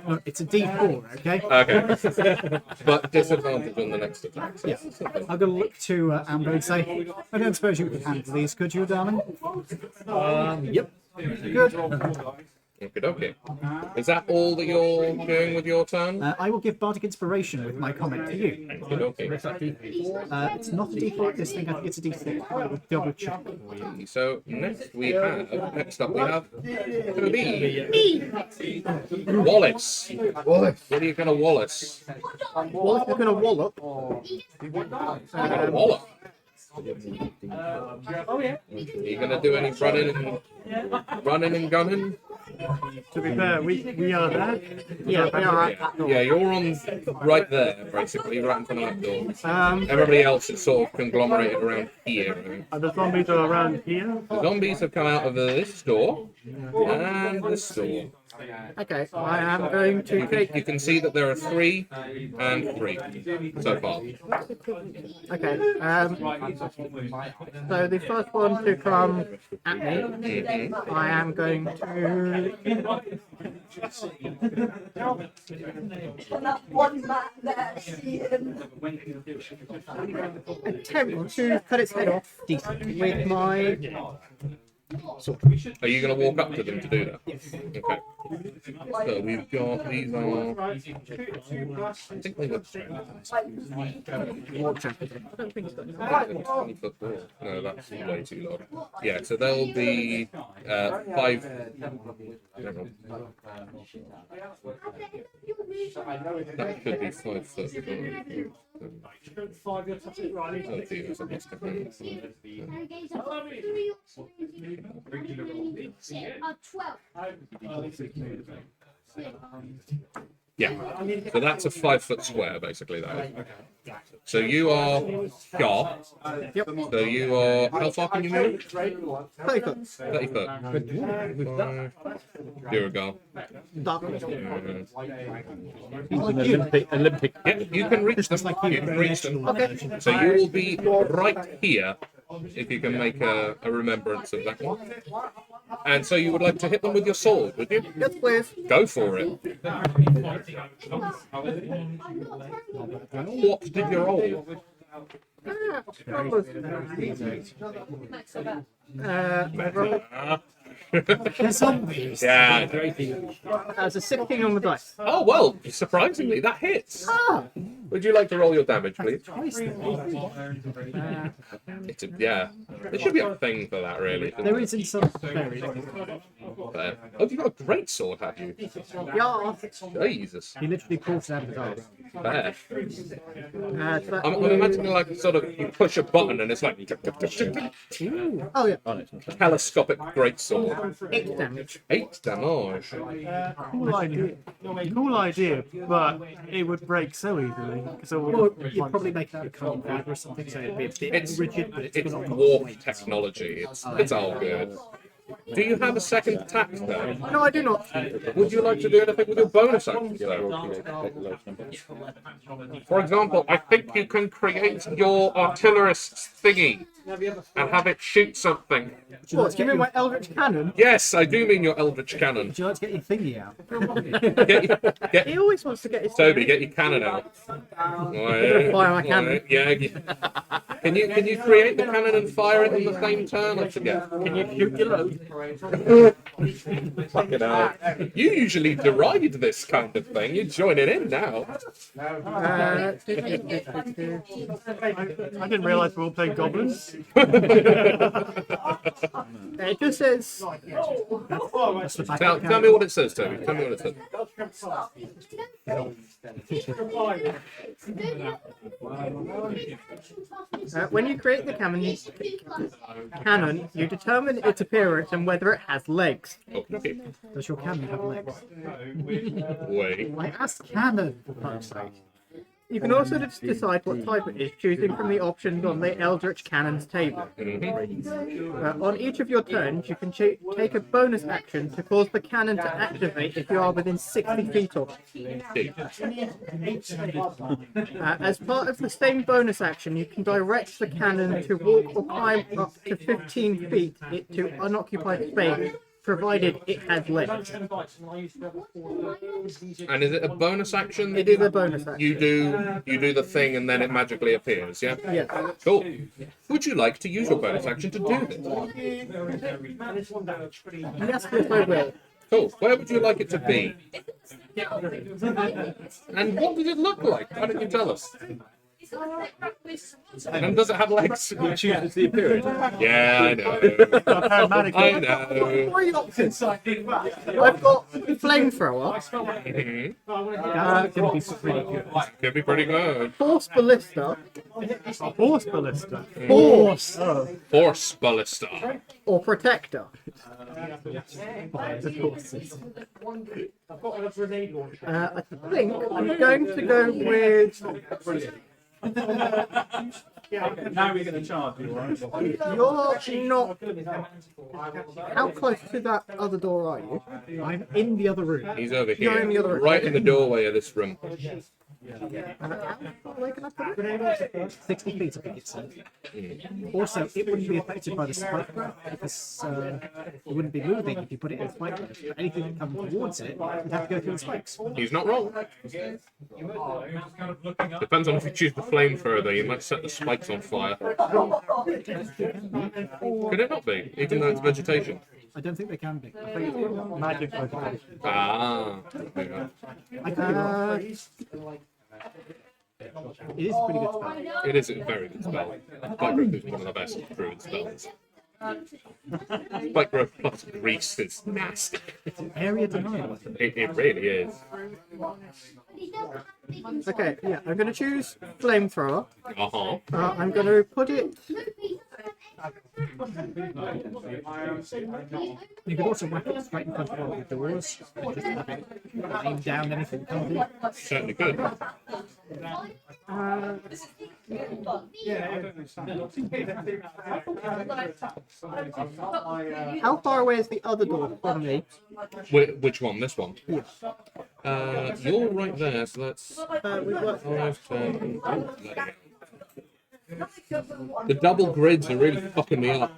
Speaker 1: No, it's a d4, okay?
Speaker 2: Okay. But disadvantage on the next attack. So
Speaker 1: Yeah. I'm going to look to Amber and say, I don't suppose you could handle these, could you, darling?
Speaker 3: Yep.
Speaker 1: Good.
Speaker 2: Okay. Is that all that you're doing with your turn?
Speaker 1: I will give Bardic Inspiration with my comment to you.
Speaker 2: Okay.
Speaker 1: It's not a d4 this thing, I think it's a d6. I will double check.
Speaker 2: So next up we have Toby. Wallace. What are you gonna Wallace?
Speaker 4: Well, if you're going to wallop,
Speaker 2: Wallop.
Speaker 8: Oh yeah.
Speaker 2: Are you gonna do any running and gunning?
Speaker 7: To be fair, we are there.
Speaker 4: yeah, we are at that door.
Speaker 2: Yeah, you're on right there, basically, right in front of that door. Everybody else is sort of conglomerated around here. I think.
Speaker 7: And the zombies are around here.
Speaker 2: The zombies have come out of this door and this door.
Speaker 4: Okay, I am going to take.
Speaker 2: You can see that there are 3 and 3 so far.
Speaker 4: Okay, so the first one to come at me, I am going to. Attempt to cut its head off decently with my.
Speaker 2: Are you going to walk up to them to do that? Okay. So we've got these are. I think they look. 20-foot door. No, that's way too long. Yeah, so they'll be 5. That should be 5 foot. Yeah, so that's a 5 foot square, basically. That is. So you are sharp.
Speaker 1: Yep.
Speaker 2: So you are. How far can you move?
Speaker 1: 30 foot.
Speaker 2: 30 foot. You're a girl.
Speaker 1: Dark.
Speaker 3: Olympic.
Speaker 2: Yeah, you can reach them.
Speaker 1: like
Speaker 2: You can reach them.
Speaker 1: Okay.
Speaker 2: So you will be right here if you can make a remembrance of that one. And so you would like to hit them with your sword, would you?
Speaker 1: Yes, please.
Speaker 2: Go for it. What did you roll?
Speaker 1: They're zombies.
Speaker 2: Yeah.
Speaker 1: As a 16 on the dice.
Speaker 2: Oh, well, surprisingly, that hits. Would you like to roll your damage, please? It's a, yeah. There should be a thing for that, really.
Speaker 1: There is in some very.
Speaker 2: Oh, you've got a great sword, have you?
Speaker 1: Yeah.
Speaker 2: Jesus.
Speaker 1: He literally pulls it out of his eyes.
Speaker 2: Fair.
Speaker 1: So that-
Speaker 2: I'm imagining like sort of you push a button and it's like
Speaker 1: Oh yeah.
Speaker 2: telescopic great sword.
Speaker 1: 8 damage.
Speaker 2: 8 damage.
Speaker 7: Cool idea. Cool idea, but it would break so easily. So
Speaker 1: Or you'd probably make it out of carbon fiber or something, so it'd be a bit
Speaker 2: It's
Speaker 1: rigid, but it's
Speaker 2: It's
Speaker 1: not
Speaker 2: warp technology. It's all good. Do you have a second attack there?
Speaker 8: No, I do not.
Speaker 2: Would you like to do anything with your bonus actions though? For example, I think you can create your artillerist's thingy and have it shoot something.
Speaker 8: What, do you mean my Eldritch Cannon?
Speaker 2: Yes, I do mean your Eldritch Cannon.
Speaker 1: Would you like to get your thingy out?
Speaker 8: He always wants to get his
Speaker 2: Toby, get your cannon out.
Speaker 8: fire my cannon.
Speaker 2: Yeah. Can you create the cannon and fire it in the same turn? I forget.
Speaker 3: Can you shoot your load?
Speaker 2: Fucking hell. You usually deride this kind of thing. You're joining in now.
Speaker 8: Uh,
Speaker 7: I didn't realise we were all playing goblins.
Speaker 8: it just says
Speaker 1: That's the back
Speaker 2: Tell me what it says, Toby. Tell me what it says.
Speaker 8: when you create the cannon, you determine its appearance and whether it has legs.
Speaker 2: Okay.
Speaker 1: Does your cannon have legs?
Speaker 2: Wait.
Speaker 1: I asked cannon, for fuck's sake.
Speaker 8: You can also decide what type it is, choosing from the options on the Eldritch Cannons table. On each of your turns, you can take a bonus action to cause the cannon to activate if you are within 60 feet of it. As part of the same bonus action, you can direct the cannon to walk or climb up to 15 feet to unoccupied space, provided it has legs.
Speaker 2: And is it a bonus action?
Speaker 8: It is a bonus action.
Speaker 2: You do the thing and then it magically appears, yeah?
Speaker 8: Yes.
Speaker 2: Cool. Would you like to use your bonus action to do this?
Speaker 8: Yes, I will.
Speaker 2: Cool. Where would you like it to be? And what does it look like? Why don't you tell us? And does it have legs?
Speaker 3: Who chooses the appearance?
Speaker 2: Yeah, I know.
Speaker 7: Paramedic.
Speaker 2: I know.
Speaker 8: Three options. I've got flamethrower,
Speaker 1: Can be pretty good.
Speaker 2: Could be pretty good.
Speaker 8: force ballista,
Speaker 7: Horse ballista.
Speaker 8: force,
Speaker 2: Force ballista.
Speaker 8: or protector. I think I'm going to go with.
Speaker 3: Now we're going to charge you, right?
Speaker 8: You're not. How close to that other door are you?
Speaker 1: I'm in the other room.
Speaker 2: He's over
Speaker 8: You're
Speaker 2: here.
Speaker 8: in the other room.
Speaker 2: Right in the doorway of this room.
Speaker 8: Where can I put it?
Speaker 1: 60 feet, I think it said. Also, it wouldn't be affected by the spike growth because it wouldn't be moving if you put it in spike growth. But anything that comes towards it would have to go through the spikes.
Speaker 2: He's not wrong. Depends on if you choose the flamethrower, though. You might set the spikes on fire. Could it not be? Even though it's vegetation.
Speaker 1: I don't think they can be.
Speaker 7: Magic vegetation.
Speaker 2: Ah. There you go.
Speaker 1: I could be wrong. It is a pretty good spell.
Speaker 2: It is a very good spell. Spike growth is one of the best druid spells. Spike growth plus grease is nasty.
Speaker 1: Area denial.
Speaker 2: It really is.
Speaker 8: Okay, yeah, I'm going to choose flamethrower.
Speaker 2: Uh-huh.
Speaker 8: I'm going to put it.
Speaker 1: You could also whack it straight in front of all the doors and just have it aim down anything that comes in.
Speaker 2: Certainly could.
Speaker 8: How far away is the other door from me?
Speaker 2: Which one? This one?
Speaker 8: Yes.
Speaker 2: You're right there, so that's
Speaker 8: We've got
Speaker 2: 5, 10. The double grids are really fucking me up.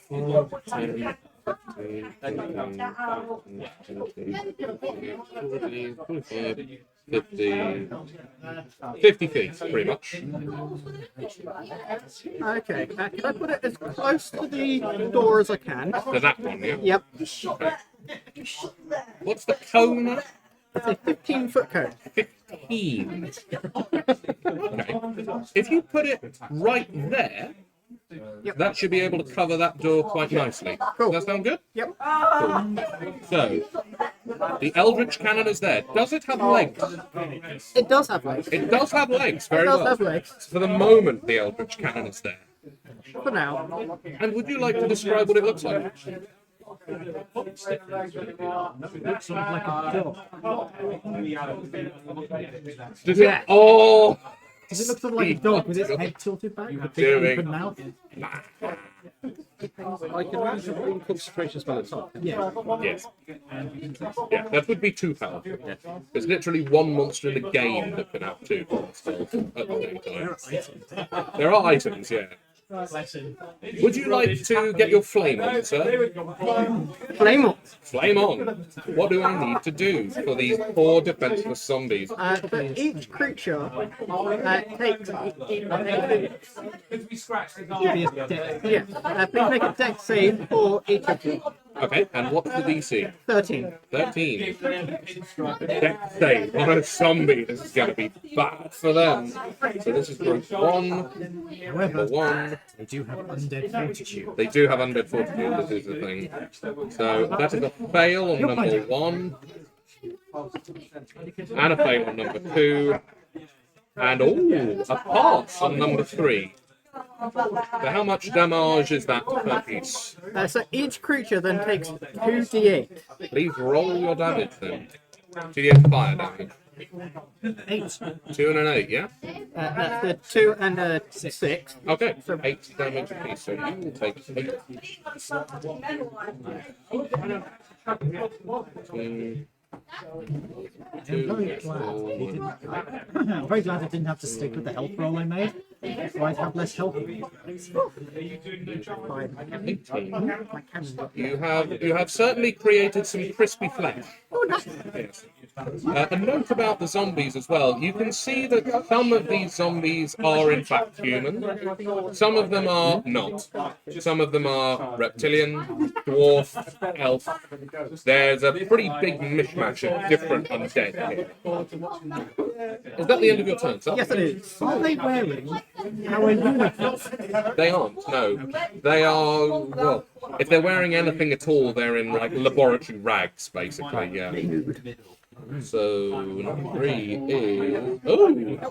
Speaker 2: 5, 10, 15, 20, 45, 50, 50 feet, pretty much.
Speaker 8: Okay, can I put it as close to the door as I can?
Speaker 2: To that one, yeah?
Speaker 8: Yep.
Speaker 2: Okay. What's the cone?
Speaker 8: It's a 15-foot cone.
Speaker 2: 15. Okay. If you put it right there, that should be able to cover that door quite nicely.
Speaker 8: Cool.
Speaker 2: Does that sound good?
Speaker 8: Yep.
Speaker 2: Cool. So, the Eldritch Cannon is there. Does it have legs?
Speaker 8: It does have legs.
Speaker 2: It does have legs, very
Speaker 8: It does
Speaker 2: well.
Speaker 8: have legs.
Speaker 2: For the moment, the Eldritch Cannon is there.
Speaker 8: For now.
Speaker 2: And would you like to describe what it looks like?
Speaker 1: It looks sort of like a dog.
Speaker 2: Does it? Oh!
Speaker 1: Does it look sort of like a dog with its head tilted back? With a big
Speaker 2: doing?
Speaker 1: open mouth?
Speaker 3: I can use one concentration spell at a time.
Speaker 1: Yeah.
Speaker 2: Yes. Yeah, that would be too powerful. There's literally one monster in the game that can have two spells at the same time. There are items, yeah. Would you like to get your flame on, sir?
Speaker 8: Flame on.
Speaker 2: Flame on. What do I need to do for these poor defenseless zombies?
Speaker 8: For each creature takes. Yeah. Please make a dex save for each of you.
Speaker 2: Okay, and what's the DC?
Speaker 8: 13.
Speaker 2: 13. Dex save on a zombie. This is going to be bad for them. So this is group 1.
Speaker 1: However,
Speaker 2: Number 1.
Speaker 1: they do have undead fortitude.
Speaker 2: They do have undead fortitude, this is the thing. So that is a fail on number 1. And a fail on number 2. And a pass on number 3. So how much damage is that per piece?
Speaker 8: So each creature then takes 2d8.
Speaker 2: Please roll your damage then. 2d8 fire damage.
Speaker 1: 8.
Speaker 2: 2 and an 8, yeah?
Speaker 8: That's the 2 and a 6.
Speaker 2: Okay, so 8 damage a piece. So you will take 8.
Speaker 1: I'm very glad I didn't have to stick with the health roll I made. So I'd have less health.
Speaker 2: 18. You have certainly created some crispy flesh. Yes. A note about the zombies as well. You can see that some of these zombies are in fact human. Some of them are not. Some of them are reptilian, dwarf, elf. There's a pretty big mishmash of different undead here. Is that the end of your turn, sir?
Speaker 8: Yes, it is.
Speaker 1: Are they wearing our uniforms?
Speaker 2: They aren't, no. They are, well, if they're wearing anything at all, they're in like laboratory rags, basically, yeah. So, number 3 is...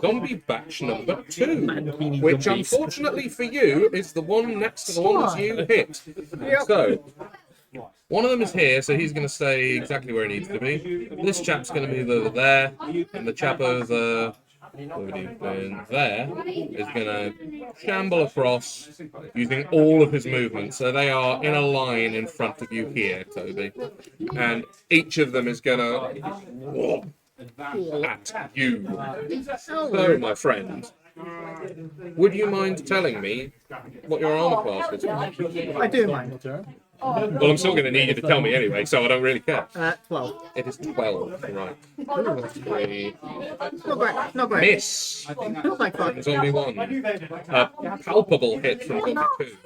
Speaker 2: zombie batch number 2. Which, unfortunately for you, is the one next to the ones you hit. So, one of them is here, so he's going to stay exactly where he needs to be. This chap's going to move over there, and the chap over there is going to shamble across using all of his movement. So they are in a line in front of you here, Toby. And each of them is going to at you. So, my friend, would you mind telling me what your armor class is?
Speaker 8: I do mind.
Speaker 2: Well, I'm still going to need you to tell me anyway, so I don't really care.
Speaker 8: 12.
Speaker 2: It is 12, right.
Speaker 8: Not great. Not great.
Speaker 2: Miss!
Speaker 8: Feels like fun.
Speaker 2: Zombie 1. A palpable hit from Zombie 2.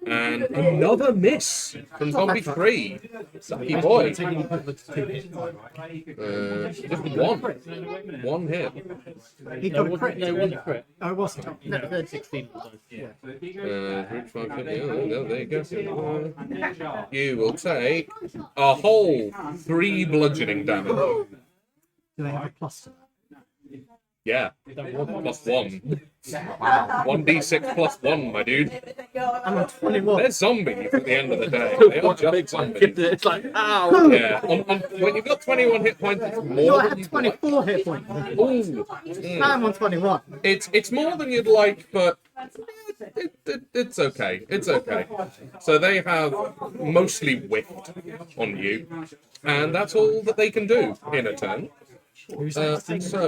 Speaker 2: And another miss from Zombie 3. Lucky boy. Just one. One hit.
Speaker 1: He got a crit.
Speaker 6: No, one crit.
Speaker 1: Oh, it wasn't.
Speaker 8: No, the
Speaker 6: 16 was those, yeah.
Speaker 2: Group 5, yeah, there you go. You will take a whole 3 bludgeoning damage.
Speaker 1: Do they have a plus to that?
Speaker 2: Yeah, plus 1. 1d6 plus 1, my dude.
Speaker 8: I'm on 21.
Speaker 2: They're zombies at the end of the day. They are just zombies.
Speaker 3: It's like, ow!
Speaker 2: Yeah, when you've got 21 hit points, it's
Speaker 8: No,
Speaker 2: more
Speaker 8: I
Speaker 2: than
Speaker 8: had
Speaker 2: you'd
Speaker 8: 24 hit points.
Speaker 2: Ooh.
Speaker 8: Now I'm on 21.
Speaker 2: It's more than you'd like, but it's okay. It's okay. So they have mostly whiffed on you, and that's all that they can do in a turn. So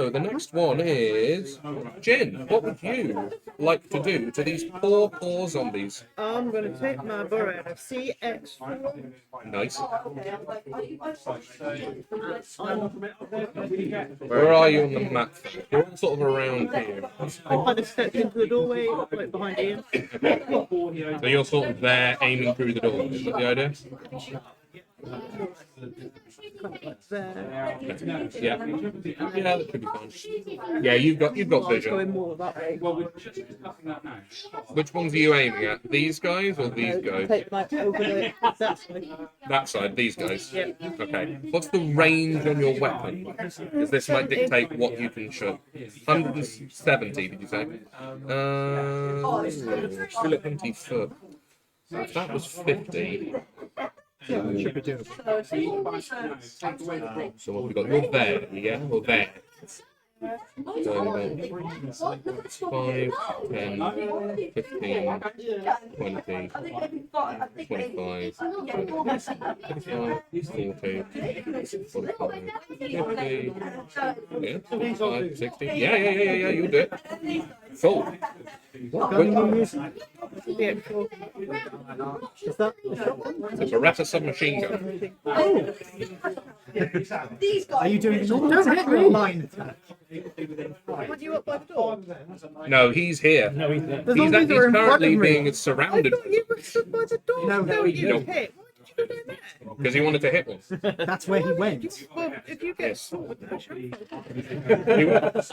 Speaker 2: the next one is Jin. What would you like to do to these poor zombies?
Speaker 8: I'm going to take my burrow out of CX.
Speaker 2: Nice. Where are you on the map? You're all sort of around here.
Speaker 8: I kind of stepped into the doorway, right behind Ian.
Speaker 2: So you're sort of there, aiming through the door. Is that the idea?
Speaker 8: There.
Speaker 2: Yeah. Yeah, that should be fine. Yeah, you've got vision.
Speaker 8: Going more that way.
Speaker 2: Which ones are you aiming at? These guys or these guys?
Speaker 8: Take my over that way.
Speaker 2: That side, these guys. Okay. What's the range on your weapon? Because this might dictate what you can shoot. 170, did you say? 20 foot. If that was 50.
Speaker 1: Should be doable.
Speaker 2: So what we got? You're there, yeah? Or there? 5, 10, 15, 20, 25, 40, 45, 50, yeah, 45, 60. Yeah, you do it. Full.
Speaker 8: Is that
Speaker 2: It's a Beretta submachine gun.
Speaker 1: Are you doing normal
Speaker 8: Don't
Speaker 1: attack
Speaker 8: hit
Speaker 1: or
Speaker 8: me.
Speaker 1: line attack?
Speaker 8: Put you up by the door?
Speaker 2: No, he's here.
Speaker 6: No, he's there.
Speaker 8: The
Speaker 2: He's
Speaker 8: zombies are in front
Speaker 2: currently
Speaker 8: of me.
Speaker 2: being surrounded
Speaker 8: You were stood by the door.
Speaker 1: No,
Speaker 8: you
Speaker 2: Nope.
Speaker 8: hit. Why did you go down there?
Speaker 2: because he wanted to hit one.
Speaker 1: That's where he went.
Speaker 8: Well, if you get
Speaker 2: Yes.
Speaker 8: caught with the push,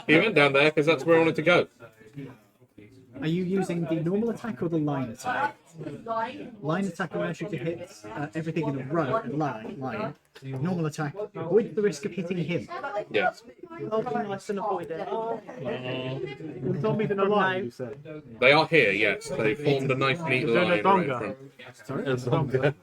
Speaker 2: He went down there because that's where I wanted to go.
Speaker 1: Are you using the normal attack or the line attack? Line attack allows you to hit everything in a row, line. Normal attack avoid the risk of hitting him.
Speaker 2: Yes.
Speaker 8: I'll be nice and avoid it.
Speaker 7: The zombies in a line, you said.
Speaker 2: They are here, yes. They formed a nice, neat
Speaker 7: Doing a
Speaker 2: line right in
Speaker 7: donga.
Speaker 2: front.
Speaker 1: Sorry?
Speaker 2: A zombie.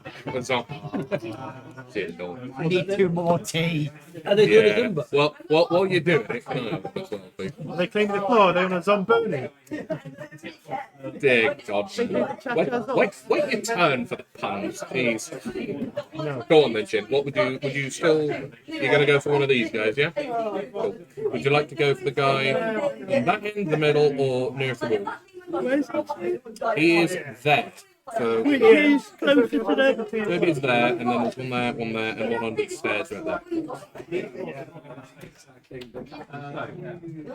Speaker 2: Dear Lord.
Speaker 1: I need 2 more tea.
Speaker 6: Are they doing a
Speaker 2: Yeah.
Speaker 6: Zumba?
Speaker 2: Well, while you're doing it, no, that's what I'll do.
Speaker 7: They clean the floor, they're on a zomboni.
Speaker 2: Dear God. Wait your turn for the puns, please. Go on then, Jin. What would you still, you're going to go for one of these guys, yeah? Cool. Would you like to go for the guy on that end, the middle, or near the wall?
Speaker 8: Where's he?
Speaker 2: He is there. So,
Speaker 8: Which is closer to them?
Speaker 2: Toby's there, and then there's one there, and one under the stairs right there.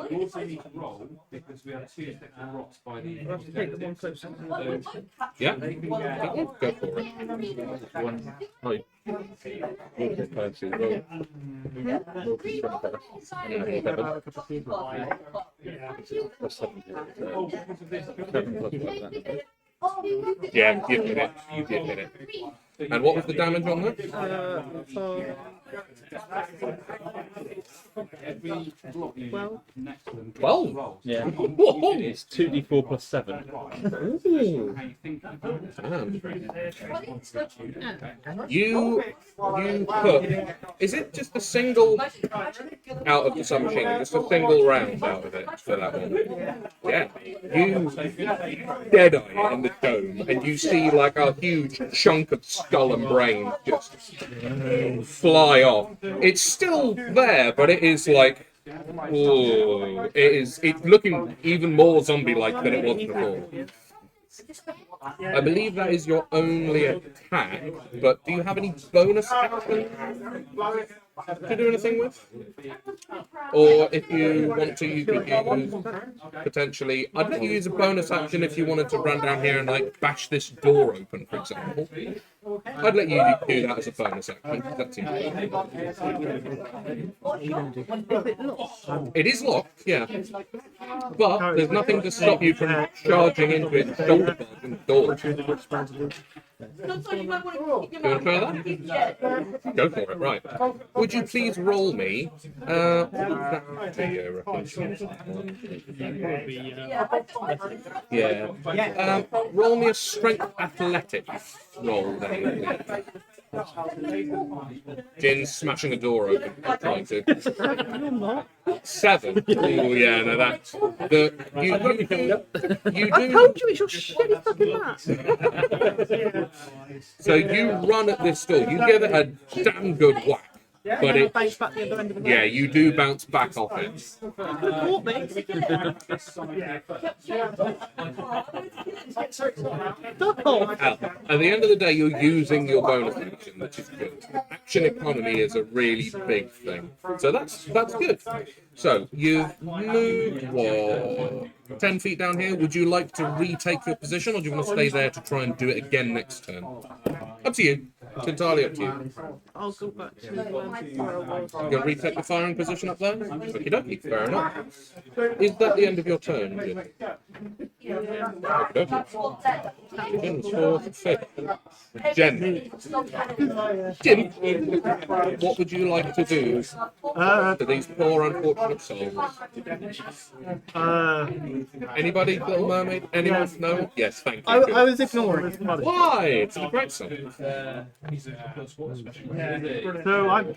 Speaker 9: You also need to roll because we have 2 separate rocks by the.
Speaker 8: I'll have to take the one closer to them.
Speaker 2: Yeah? That one? Go for it. Yeah, you hit it. You did hit it. And what was the damage on that?
Speaker 8: Well,
Speaker 2: 12.
Speaker 3: Yeah.
Speaker 2: Whoa.
Speaker 3: It's 2d4 plus 7.
Speaker 2: Damn. You put. Is it just a single out of the submachine? Just a single round out of it for that one? Yeah. You dead eye it in the dome, and you see like a huge chunk of skull and brain just fly off. It's still there, but it is like. Whoa. It's looking even more zombie-like than it was before. I believe that is your only attack, but do you have any bonus action to do anything with? Or if you want to, you could use potentially. I'd let you use a bonus action if you wanted to run down here and like bash this door open, for example. I'd let you do that as a bonus action. That seems It is locked, yeah. But there's nothing to stop you from charging into it, shoulder barging the door.
Speaker 7: Choosing which spell to do.
Speaker 2: You want to try that? Go for it, right. Would you please roll me? What would that be, I reckon? Yeah. Roll me a strength athletics roll then. Jin's smashing a door open, trying to. 7. Oh yeah, no, that's you
Speaker 8: I
Speaker 2: do.
Speaker 8: told you it's your shitty fucking mat.
Speaker 2: So you run at this door. You give it a damn good whack, but it.
Speaker 8: Bounce back the other end of the
Speaker 2: Yeah, you do bounce back off it.
Speaker 8: Caught me. Fuck off.
Speaker 2: At the end of the day, you're using your bonus action, which is good. Action economy is a really big thing, so that's good. So you've moved 10 feet down here. Would you like to retake your position, or do you want to stay there to try and do it again next turn? Up to you. It's entirely up to you.
Speaker 8: I'll go back to where I was.
Speaker 2: You're going to retake the firing position up there? Okie dokie, fair enough. Is that the end of your turn, Jim? Fourth, fifth. Jen. Jim, what would you like to do to these poor unfortunate souls? Anybody, Little Mermaid? Anyone? No? Yes, thank you.
Speaker 8: I was ignoring.
Speaker 2: Why? It's a great song.
Speaker 7: So I'm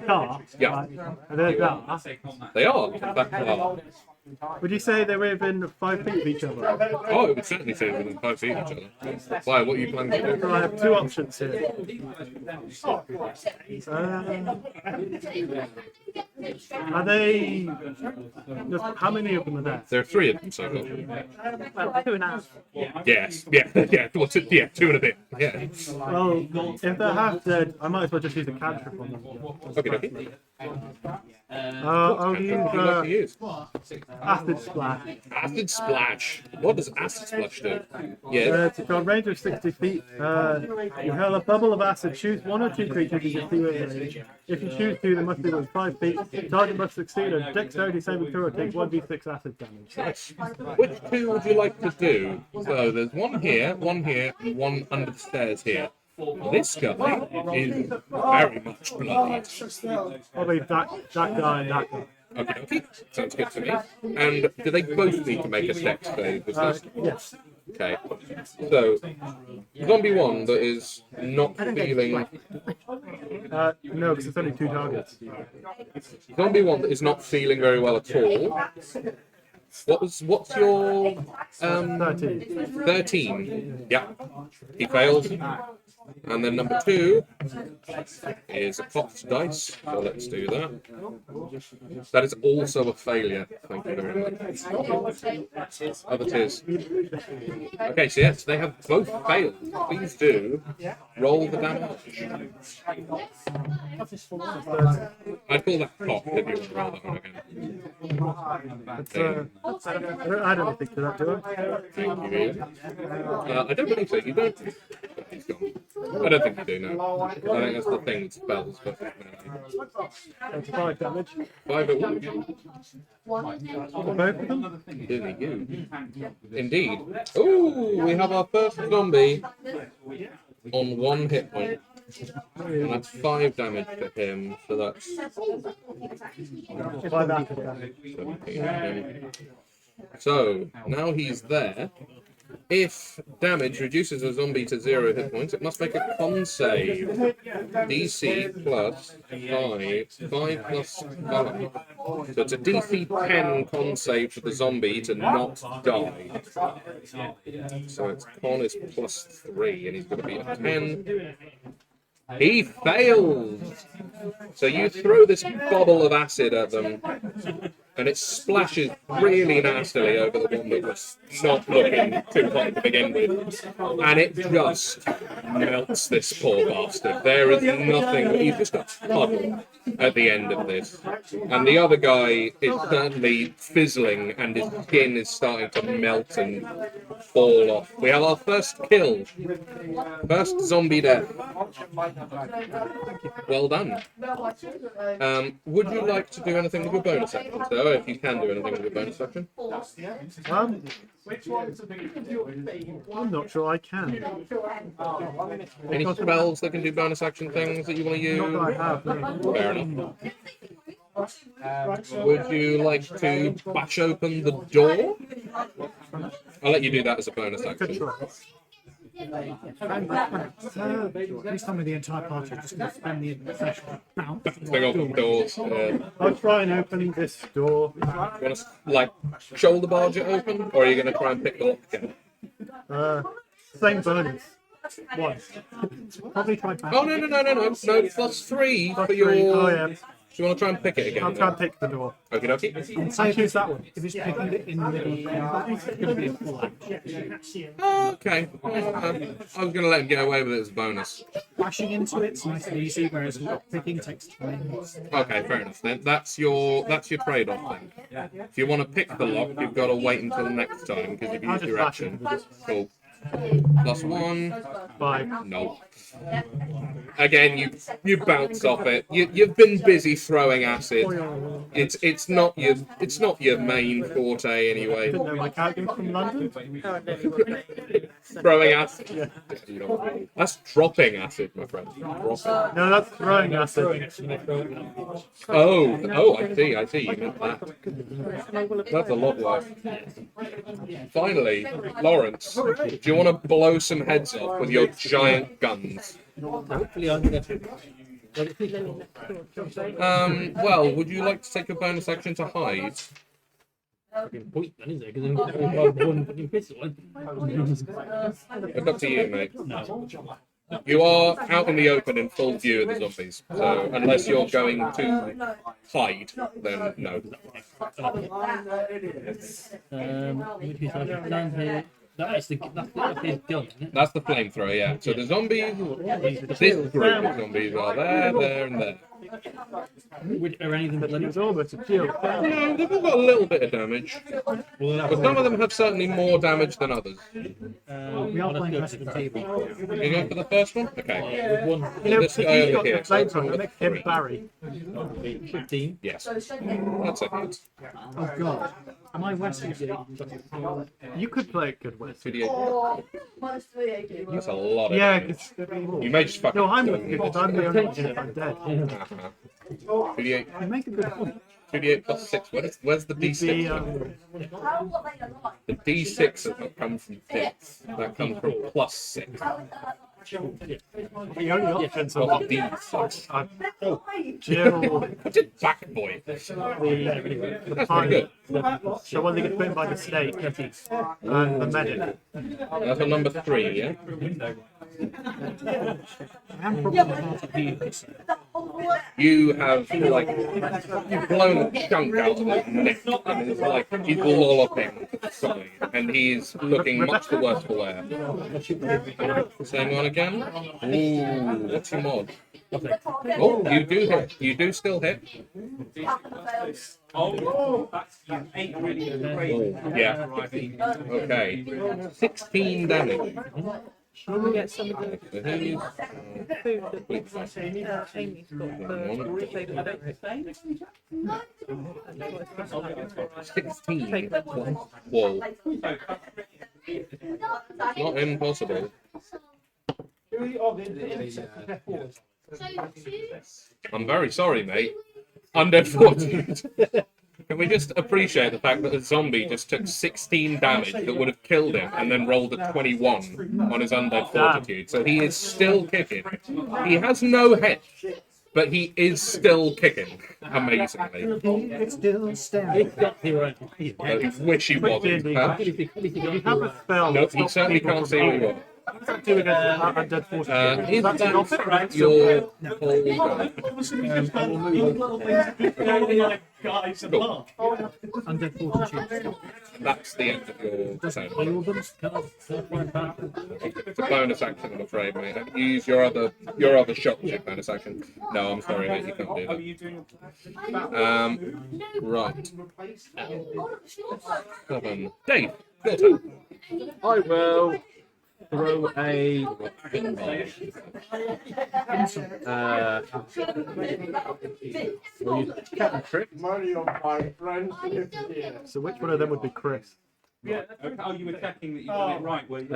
Speaker 7: car.
Speaker 2: Yeah.
Speaker 7: Right, and they're car.
Speaker 2: They are. In fact, well,
Speaker 7: Would you say they're within 5 feet of each other?
Speaker 2: oh, it would certainly say within 5 feet of each other. Why? What are you planning to do?
Speaker 7: So I have 2 options here. Are they? Just, how many of them are there?
Speaker 2: There are 3 of them so far.
Speaker 8: 2.5.
Speaker 2: Yes. Yeah. What's it? Yeah, 2 and a bit. Yeah.
Speaker 7: Well, if they're half dead, I might as well just use a cantrip on them.
Speaker 2: Okay.
Speaker 7: I'll
Speaker 2: What would you like to
Speaker 7: use
Speaker 2: use?
Speaker 7: acid splash.
Speaker 2: Acid splash. What does acid splash do? Yeah.
Speaker 7: It's got a range of 60 feet. You hurl a bubble of acid, choose 1 or 2 creatures you can see within range. If you choose 2, they must be within 5 feet. Target must succeed a dexterity saving throw or take 1d6 acid damage.
Speaker 2: Nice. Which 2 would you like to do? So there's one here, and one under the stairs here. This guy is very much bloodied.
Speaker 7: Probably that guy and that guy.
Speaker 2: Okay. Sounds good to me. And do they both need to make a dex save? Is this?
Speaker 7: Yes.
Speaker 2: Okay. So, zombie 1 that is not feeling.
Speaker 7: No, because it's only 2 targets.
Speaker 2: Zombie 1 that is not feeling very well at all. What's your
Speaker 7: 13.
Speaker 2: 13? Yeah. He fails. And then number 2 is a popped dice. So let's do that. That is also a failure. Thank you very much. Other tears. Okay, so yes, they have both failed. Please do roll the damage. I'd call that pop if you want to roll that one again.
Speaker 7: I don't add anything to that, do I?
Speaker 2: I don't believe so. You don't. He's gone. I don't think you do, no. I think that's the thing with spells, but no.
Speaker 7: That's 5 damage.
Speaker 2: 5 at once.
Speaker 7: For both of them?
Speaker 2: Really you. Indeed. Ooh, we have our first zombie on 1 hit point. And that's 5 damage to him, so that's
Speaker 7: 5 acid damage.
Speaker 2: 17. So, now he's there. If damage reduces a zombie to 0 hit points, it must make a con save. DC plus 5. 5 plus 5. So it's a DC 10 con save for the zombie to not die. So its con is plus 3, and he's going to be a 10. He fails! So you throw this bubble of acid at them, and it splashes really nastily over the one that was not looking too hot to begin with. And it just melts this poor bastard. There is nothing, he's just a puddle at the end of this. And the other guy is certainly fizzling, and his skin is starting to melt and fall off. We have our first kill. First zombie death. Well done. Would you like to do anything with your bonus action, though? If you can do anything with your bonus action?
Speaker 7: I'm not sure I can.
Speaker 2: Any spells that can do bonus action things that you want to use?
Speaker 7: Not that I have, no.
Speaker 2: Fair enough. Would you like to bash open the door? I'll let you do that as a bonus action.
Speaker 1: Please tell me the entire party are just going to spend the session
Speaker 2: Bouncing off the doors.
Speaker 7: I'll try and open this door.
Speaker 2: You want to, like, shoulder barge it open? Or are you going to try and pick the lock again?
Speaker 7: Same bonus. 1.
Speaker 1: Probably try back.
Speaker 2: Oh, no, plus 3 for your...
Speaker 7: Oh, yeah.
Speaker 2: Do you want to try and pick it again?
Speaker 7: I'll try and pick the door.
Speaker 2: Okie dokie.
Speaker 7: I'll choose that one.
Speaker 1: If it's picking it in the middle of combat, it's going to be a full action.
Speaker 2: Okay. I was going to let him get away with it as a bonus.
Speaker 1: Bashing into it's nice and easy, whereas lockpicking takes time.
Speaker 2: Okay, fair enough. Then that's your trade-off then. If you want to pick the lock, you've got to wait until next time because you've used your action. Cool. +1.
Speaker 7: 5.
Speaker 2: No. Again, you bounce off it. You've been busy throwing acid. It's not your main forte anyway.
Speaker 7: Didn't know my character was from London.
Speaker 2: Throwing acid. That's dropping acid, my friend. Dropping.
Speaker 7: No, that's throwing acid.
Speaker 2: Oh, I see. You meant that. That's a lot worse. Finally, Lawrence, do you want to blow some heads off with your giant guns?
Speaker 6: Hopefully I'm gonna.
Speaker 2: Well, would you like to take a bonus action to hide?
Speaker 6: Point then, is it? Because I've got one fucking pistol.
Speaker 2: It's up to you, mate. You are out in the open in full view of the zombies, so unless you're going to hide, then no.
Speaker 6: Which is like down here. That's his gun, isn't it?
Speaker 2: That's the flamethrower, yeah. So the zombies, this group of zombies are there, and there.
Speaker 6: Are any of them bloody?
Speaker 7: It's almost a shield.
Speaker 2: No, they've all got a little bit of damage, but some of them have certainly more damage than others.
Speaker 1: We are playing rest of the table.
Speaker 2: You go for the first one? Okay.
Speaker 6: One
Speaker 7: You know,
Speaker 2: This
Speaker 7: if
Speaker 2: guy
Speaker 7: he's
Speaker 2: over
Speaker 7: got
Speaker 2: here,
Speaker 7: the
Speaker 2: so that's
Speaker 7: flamethrower,
Speaker 2: number
Speaker 7: it makes him
Speaker 2: 3.
Speaker 7: Barry.
Speaker 6: 15.
Speaker 2: Yes. That's it.
Speaker 1: Oh god. Am I Western?
Speaker 7: You could play it good with.
Speaker 2: 2d8. That's a lot of
Speaker 7: Yeah,
Speaker 2: damage.
Speaker 7: 'cause-
Speaker 2: You may just fucking
Speaker 7: no, I'm
Speaker 2: kill
Speaker 7: with you
Speaker 2: them.
Speaker 7: because I'm the only one if I'm dead.
Speaker 2: 2d8.
Speaker 1: You make a good point.
Speaker 2: 2d8 plus 6. Where's the
Speaker 7: The,
Speaker 2: d6? The d6 does not come from death. That comes from +6.
Speaker 7: the only options
Speaker 2: Well,
Speaker 7: are
Speaker 2: the d6.
Speaker 7: Jill,
Speaker 2: I did back boy.
Speaker 7: the
Speaker 2: That's pretty
Speaker 7: pilot,
Speaker 2: good.
Speaker 7: the one that gets bitten by the snake, and the medic.
Speaker 2: That's a number 3, yeah?
Speaker 1: I am probably part of the
Speaker 2: You have, like, you've blown a chunk out of his neck, and it's like he's lolloping, something, and he's looking much the worse for wear. Same one again. Ooh, what's your mod? Oh, you do hit. You do still hit.
Speaker 9: Oh, that's 8 really
Speaker 2: Oh, yeah. Okay. 16 damage.
Speaker 10: Can we get some of the
Speaker 2: So who's,
Speaker 10: food that Amy's got for disabled parents?
Speaker 2: 16. Whoa. Not impossible. I'm very sorry, mate. Undead Fortitude. Can we just appreciate the fact that a zombie just took 16 damage that would have killed him and then rolled a 21 on his Undead Fortitude? So he is still kicking. He has no head, but he is still kicking. Amazingly.
Speaker 1: It's still staring.
Speaker 2: I wish he wasn't. Huh?
Speaker 7: If you have a spell,
Speaker 2: Nope, he certainly can't see who you are.
Speaker 7: what does that do against undead fortitude?
Speaker 2: Is
Speaker 7: Does that stop it?
Speaker 2: that your whole Cool.
Speaker 1: Undead Fortitude.
Speaker 2: That's the end of your turn.
Speaker 6: All of them? Can I find
Speaker 2: It's a bonus action, I'm afraid, mate. You use your other shot check bonus action. No, I'm sorry, mate, you can't do that. Right. 7. Dave, your turn.
Speaker 3: I will throw a we'll use a cat and trick.
Speaker 7: So which one of them would be Chris?
Speaker 9: Yeah. Oh, you were checking that you got it right, were you?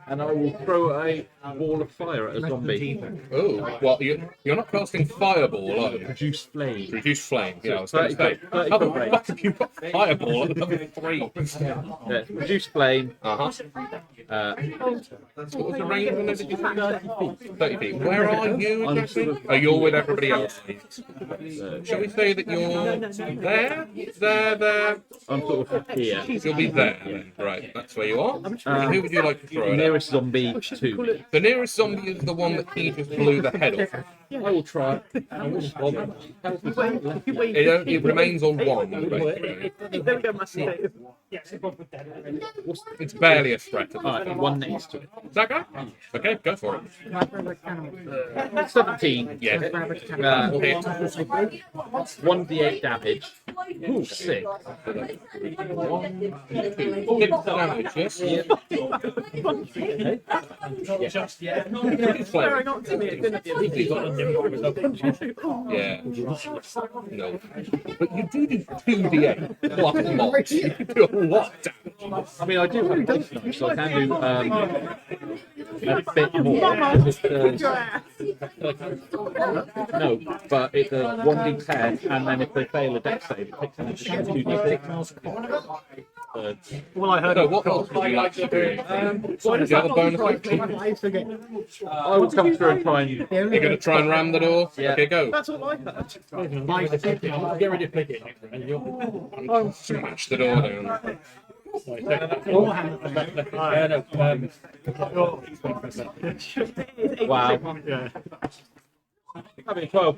Speaker 3: And I will throw a wall of fire at a zombie.
Speaker 2: Oh, well, you're not casting Fireball, are you?
Speaker 3: Produce flame.
Speaker 2: Reduce Flame. Yeah, I was going to
Speaker 3: 30
Speaker 2: say.
Speaker 3: foot
Speaker 2: How the
Speaker 3: range.
Speaker 2: fuck have you got Fireball at level 3?
Speaker 3: Yeah, produce flame.
Speaker 2: Uh-huh. What was the range on it? Did you say? 30 feet. Where are you
Speaker 3: I'm
Speaker 2: exactly?
Speaker 3: sort of-
Speaker 2: Oh, you're with everybody else. Shall we say that you're there? There?
Speaker 3: I'm sort of here.
Speaker 2: You'll be there then. Right, that's where you are. And who would you like to throw it at?
Speaker 3: Nearest zombie 2.
Speaker 2: The nearest zombie is the one that he just blew the head off.
Speaker 3: I will try. I won't bother.
Speaker 2: It remains on 1, basically.
Speaker 10: Don't go massive.
Speaker 2: It's barely a threat.
Speaker 3: Alright, one next to it.
Speaker 2: Is that guy? Okay, go for it.
Speaker 3: 17.
Speaker 2: Yeah.
Speaker 3: Hit. 1d8 damage. Ooh, 6.
Speaker 2: 6 damage, yes? It's fine.
Speaker 10: Not to me, it's gonna be a big
Speaker 2: Yeah. No. But you do 2d8 plus mods. You can do a lot of damage.
Speaker 3: I mean, I do have dice now, so I can do a bit more. Just, no, but it's a 1d10, and then if they fail a dex save, it takes an additional 2d6.
Speaker 7: Well, I heard
Speaker 2: So what else would you like to do? Do you have a bonus action?
Speaker 3: I will come through and try and...
Speaker 2: You're going to try and ram the door?
Speaker 3: Yeah.
Speaker 2: Okay, go.
Speaker 10: That's what I heard.
Speaker 6: Get ready to pick it, and you'll.
Speaker 2: Smash the door down.
Speaker 3: Wow.
Speaker 7: Yeah.
Speaker 3: Having 12.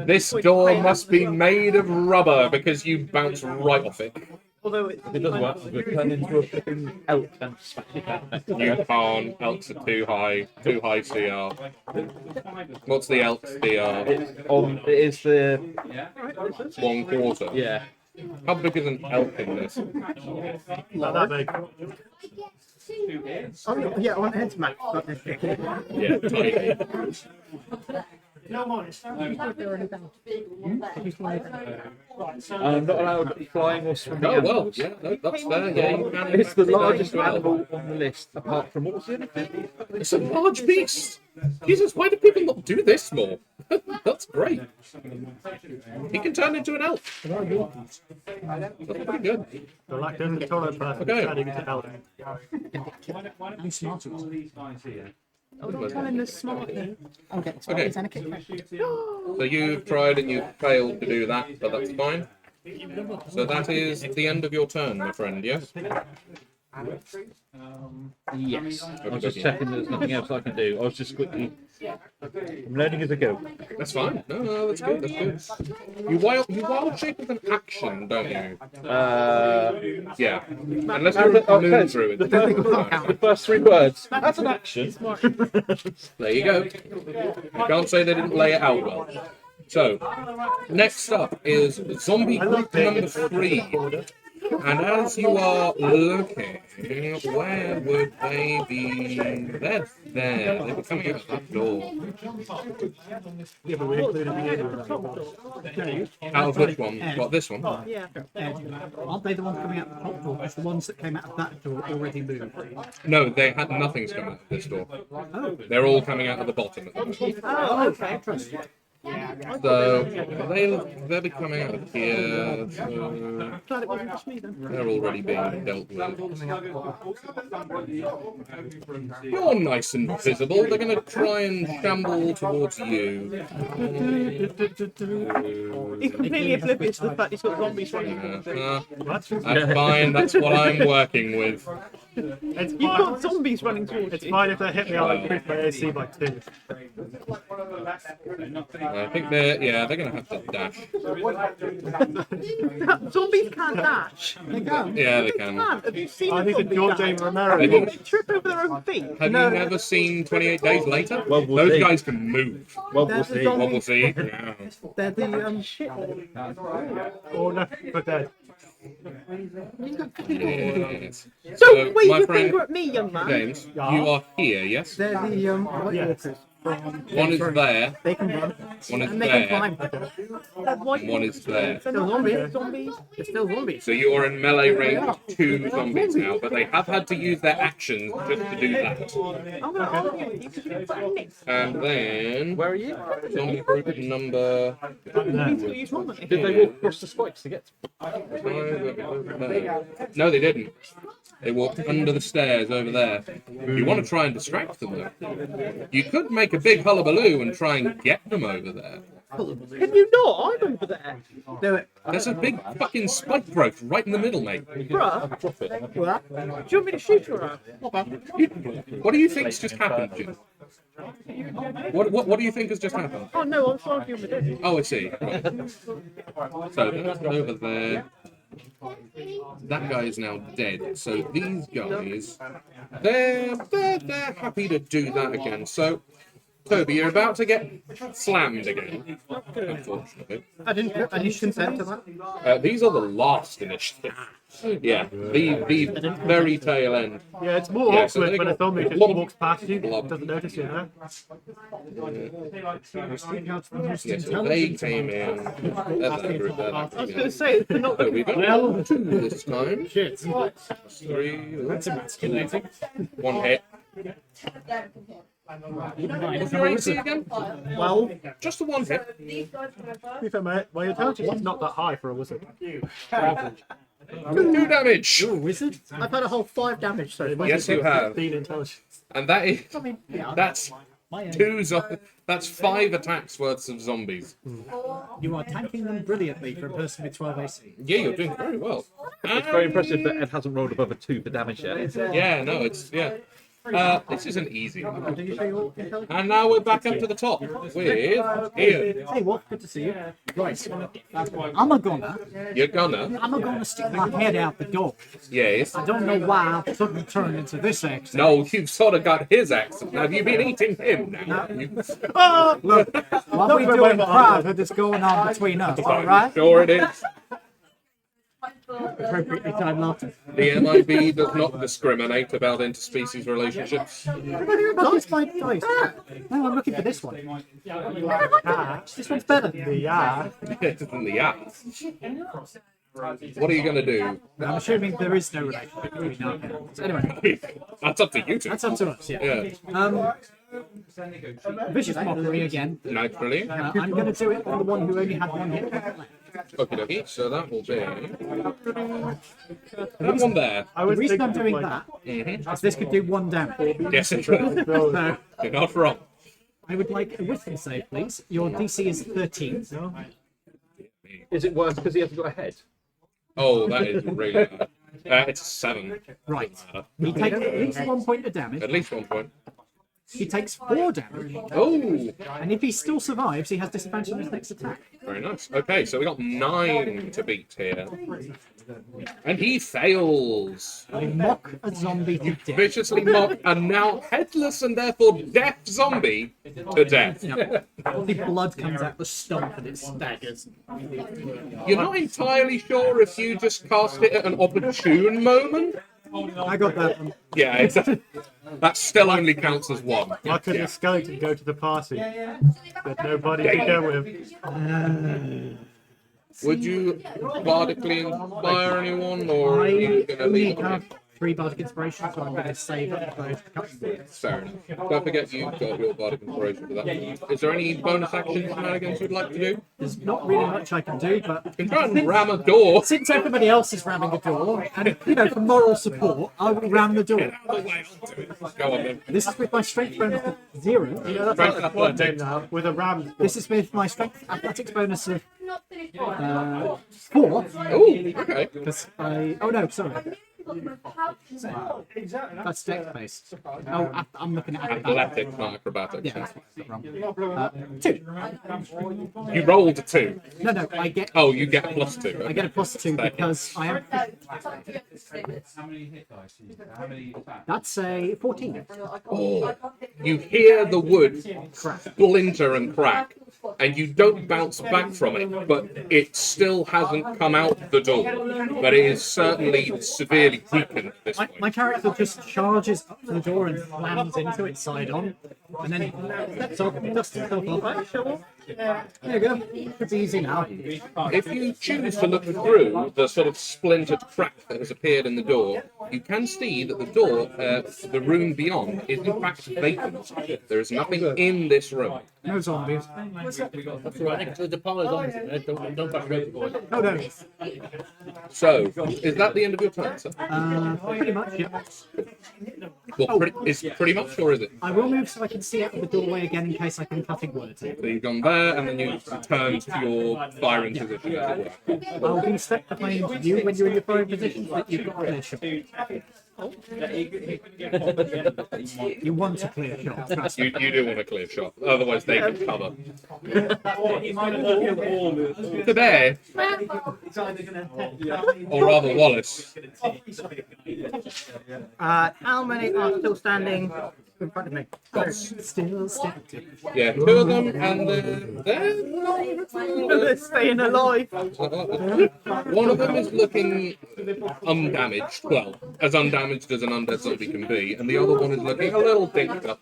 Speaker 2: This door must be made of rubber because you bounce right off it.
Speaker 10: Although
Speaker 3: It does work. We turn into a flipping elk and smash it down next to
Speaker 2: You
Speaker 3: it.
Speaker 2: can't. Elks are too high CR. What's the elk CR?
Speaker 3: It is the...
Speaker 2: 1/4.
Speaker 3: Yeah.
Speaker 2: How big is an elk in this?
Speaker 7: Not that big.
Speaker 8: Oh, yeah, I want head smack.
Speaker 2: Yeah, tiny.
Speaker 3: I'm not allowed flying or swimming.
Speaker 2: Oh well, yeah, no, that's fair. Yeah, you can.
Speaker 3: It's the largest animal on the list, apart from what was the other thing?
Speaker 2: It's a large beast. Jesus, why do people not do this more? That's great. He can turn into an elf. That's pretty good.
Speaker 7: The lactose intolerant person
Speaker 2: Okay.
Speaker 7: turning into elf.
Speaker 10: I'm not telling the smart thing.
Speaker 8: Okay,
Speaker 2: Okay. So you've tried and you've failed to do that, but that's fine. So that is the end of your turn, my friend, yes?
Speaker 3: Yes. I was just checking there's nothing else I can do. I was just quickly... I'm learning as I go.
Speaker 2: That's fine. No, that's good, that's good. You wild shape with an action, don't you? Yeah. Unless you're a moon through it.
Speaker 3: The first 3 words. That's an action.
Speaker 2: There you go. You can't say they didn't lay it out well. So, next up is zombie group number 3. And as you are looking, where would they be? They're there. They were coming out of that door.
Speaker 7: Yeah, but we included the end.
Speaker 2: Out of which one? What, this one?
Speaker 10: Yeah.
Speaker 1: Aren't they the ones coming out the top door? Because the ones that came out of that door already moved.
Speaker 2: No, they had nothing's coming out of this door. They're all coming out of the bottom at the moment.
Speaker 10: Oh, okay.
Speaker 2: So they'll be coming out of here. So
Speaker 10: Glad it wasn't just me then.
Speaker 2: they're already being dealt with. You're nice and visible. They're going to try and shamble towards you.
Speaker 10: He's completely oblivious to the fact he's got zombies running towards him.
Speaker 2: That's fine. That's what I'm working with.
Speaker 7: It's
Speaker 10: You've
Speaker 7: fine.
Speaker 10: got zombies running towards
Speaker 7: It's
Speaker 10: you.
Speaker 7: fine if they hit me, I'll increase my AC by 2.
Speaker 2: I think they're going to have to dash.
Speaker 10: Zombies can't dash.
Speaker 2: Yeah, they can.
Speaker 10: Have you seen
Speaker 7: I
Speaker 10: a
Speaker 7: think it's
Speaker 10: zombie
Speaker 7: George
Speaker 10: dash?
Speaker 7: James Romero.
Speaker 2: They
Speaker 10: They
Speaker 2: do.
Speaker 10: trip over their own feet.
Speaker 2: Have you never seen 28 Days Later?
Speaker 3: Well, we'll
Speaker 2: Those
Speaker 3: see.
Speaker 2: guys can move.
Speaker 3: Well,
Speaker 10: They're
Speaker 3: we'll
Speaker 10: the
Speaker 3: see.
Speaker 2: What we'll
Speaker 10: zombies.
Speaker 2: see. Yeah.
Speaker 10: They're the shit.
Speaker 7: Or left for dead.
Speaker 2: Yes.
Speaker 10: Don't wave
Speaker 2: my
Speaker 10: your
Speaker 2: friend
Speaker 10: finger at me, young man.
Speaker 2: James, you are here, yes?
Speaker 8: They're the White Walkers.
Speaker 2: One is there,
Speaker 8: They can run.
Speaker 2: one is
Speaker 8: And they can
Speaker 2: there,
Speaker 8: climb.
Speaker 10: White
Speaker 2: and one is there.
Speaker 10: They're
Speaker 8: Still
Speaker 10: not
Speaker 8: zombies.
Speaker 10: zombies.
Speaker 8: They're still zombies.
Speaker 2: So you are in melee range 2 zombies now, but they have had to use their actions just to do that.
Speaker 10: I'm going to argue with you because you're fucking nits.
Speaker 2: And then
Speaker 3: Where are you?
Speaker 2: zombie group number
Speaker 10: Please will use one.
Speaker 3: Did they walk across the spikes to get to...
Speaker 2: No, they didn't. They walked under the stairs over there. You want to try and distract them though. You could make a big hullabaloo and try and get them over there.
Speaker 10: Can you not? I'm over there.
Speaker 8: Do it.
Speaker 2: There's a big fucking spike growth right in the middle, mate.
Speaker 10: Bruh,
Speaker 3: Drop it.
Speaker 10: do you want me to shoot her out?
Speaker 2: What do you think's just happened, Jim? What do you think has just happened?
Speaker 10: Oh no, I'm arguing with it.
Speaker 2: Oh, I see. Right. So that's over there. That guy is now dead. So these guys, they're happy to do that again. So Toby, you're about to get slammed again, unfortunately.
Speaker 8: I didn't consent to that.
Speaker 2: These are the last initiatives. Yeah, the very tail end.
Speaker 7: Yeah, it's more
Speaker 2: Yeah, so
Speaker 7: awkward
Speaker 2: they
Speaker 7: when a
Speaker 2: got
Speaker 7: zombie just
Speaker 2: blob.
Speaker 7: walks past you,
Speaker 2: Blob.
Speaker 7: doesn't notice you there.
Speaker 2: Yeah, so they came in. That's that group there.
Speaker 10: I was going to say, they're not
Speaker 2: So we got 2 this time.
Speaker 1: Shit.
Speaker 2: 3.
Speaker 1: That's emasculating.
Speaker 2: 1 hit. What's your AC again?
Speaker 8: Well,
Speaker 2: Just the 1 hit.
Speaker 7: To be fair, mate, well, your intelligence is not that high for a wizard.
Speaker 2: 2 damage.
Speaker 1: You're a wizard?
Speaker 8: I've had a whole 5 damage so far.
Speaker 2: Yes, you have.
Speaker 7: 16 intelligence.
Speaker 2: And that is.
Speaker 8: I mean, yeah.
Speaker 2: That's
Speaker 1: My own.
Speaker 2: 2 That's 5 attacks worth of zombies.
Speaker 1: You are tanking them brilliantly for a person with 12 AC.
Speaker 2: Yeah, you're doing very well.
Speaker 3: It's very impressive that Ed hasn't rolled above a 2 for damage yet.
Speaker 2: Yeah, no, it's this is an easy one.
Speaker 8: Did you show your intelligence?
Speaker 2: And now we're back up to the top with Ian.
Speaker 1: Hey, what? Good to see you. Right. I'm a gonna stick my head out the door.
Speaker 2: Yes.
Speaker 1: I don't know why I suddenly turned into this accent.
Speaker 2: No, you've sort of got his accent. Have you been eating him now?
Speaker 1: Look, what we do in private is going on between us, all right?
Speaker 2: Sure it is.
Speaker 1: Appropriately timed laughter.
Speaker 2: The MIB does not discriminate about interspecies relationships.
Speaker 1: That's my dice. No, I'm looking for this one. This one's better.
Speaker 7: Yeah.
Speaker 2: It's in the ass. What are you going to do?
Speaker 1: I'm assuming there is no relationship between our characters. Anyway,
Speaker 2: That's up to you two.
Speaker 1: that's up to us, yeah.
Speaker 2: Yeah.
Speaker 1: Vicious mockery again.
Speaker 2: Naturally.
Speaker 1: I'm going to do it on the one who only had 1 hit.
Speaker 2: Okie dokie. So that will be that one there.
Speaker 7: I
Speaker 1: The
Speaker 7: was
Speaker 1: reason I'm
Speaker 7: thinking,
Speaker 1: doing
Speaker 7: like,
Speaker 1: that is this could do 1 damage.
Speaker 2: Yes, it's right.
Speaker 1: So
Speaker 2: You're not wrong.
Speaker 1: I would like a wisdom save, please. Your DC is 13.
Speaker 3: Is it worse because he hasn't got a head?
Speaker 2: Oh, that is really bad. It's a 7.
Speaker 1: Right. He takes at least 1 point of damage.
Speaker 2: At least 1 point.
Speaker 1: He takes 4 damage.
Speaker 2: Oh,
Speaker 1: And if he still survives, he has disadvantage on his next attack.
Speaker 2: very nice. Okay, so we got 9 to beat here. And he fails.
Speaker 1: I mock a zombie to death.
Speaker 2: Viciously mocked a now headless and therefore deaf zombie to death.
Speaker 1: The blood comes out the stump and it staggers.
Speaker 2: You're not entirely sure if you just cast it at an opportune moment.
Speaker 1: I got that one.
Speaker 2: Yeah, that still only counts as 1.
Speaker 7: why could the skeleton go to the party? There's nobody to go with.
Speaker 2: Would you bardically inspire anyone, or are you going to
Speaker 1: only
Speaker 2: leave
Speaker 1: have
Speaker 2: it?
Speaker 1: 3 bardic inspiration, so I'm going to save up those cuts.
Speaker 2: Fair enough. Don't forget you've got your bardic inspiration for that. Is there any bonus action shenanigans you'd like to do?
Speaker 1: There's not really much I can do, but
Speaker 2: You can try and ram a door.
Speaker 1: since everybody else is ramming the door, and for moral support, I will ram the door.
Speaker 2: Go on then.
Speaker 1: This is with my strength bonus of 0.
Speaker 7: Yeah, that's
Speaker 2: Strength
Speaker 7: like a point
Speaker 2: athletics.
Speaker 7: game now, with a ram.
Speaker 1: This is with my strength athletics bonus of 4.
Speaker 2: Oh, okay.
Speaker 1: Because oh no, sorry. That's dex based. Oh, I'm looking at
Speaker 2: Athletics, not acrobatics.
Speaker 1: Yeah, that's wrong. 2.
Speaker 2: You rolled a 2.
Speaker 1: No, I get
Speaker 2: Oh, you get a +2.
Speaker 1: I get a +2 because I am.
Speaker 9: How many hit dice do you have? How many attacks?
Speaker 1: That's a 14.
Speaker 2: Oh, you hear the wood splinter and crack, and you don't bounce back from it, but it still hasn't come out the door. But it is certainly severely weakened at this point.
Speaker 1: My character just charges up to the door and slams into it side on, and then steps off, dusts himself off. There you go. It's easy now.
Speaker 2: If you choose to look through the sort of splintered crack that has appeared in the door, you can see that the door, the room beyond, is in fact vacant. There is nothing in this room.
Speaker 1: No zombies.
Speaker 6: That's all right. The parlour's on there. Don't back overboard.
Speaker 1: Oh no.
Speaker 2: So, is that the end of your turn, sir?
Speaker 1: Pretty much, yeah.
Speaker 2: Well, is pretty much, or is it?
Speaker 1: I will move so I can see out of the doorway again in case I can cutting words.
Speaker 2: So you've gone there, and then you turned to your firing position, as it were.
Speaker 1: I'll be set behind you when you're in your firing position so that you've got clear shot. You want a clear shot. Trust me.
Speaker 2: You do want a clear shot, otherwise they can cover. Today, or rather Wallace.
Speaker 8: How many are still standing in front of me.
Speaker 1: Still skeptic.
Speaker 2: Yeah, two of them, and they're
Speaker 10: They're staying alive.
Speaker 2: one of them is looking undamaged. Well, as undamaged as an undead zombie can be, and the other one is looking a little dinged up.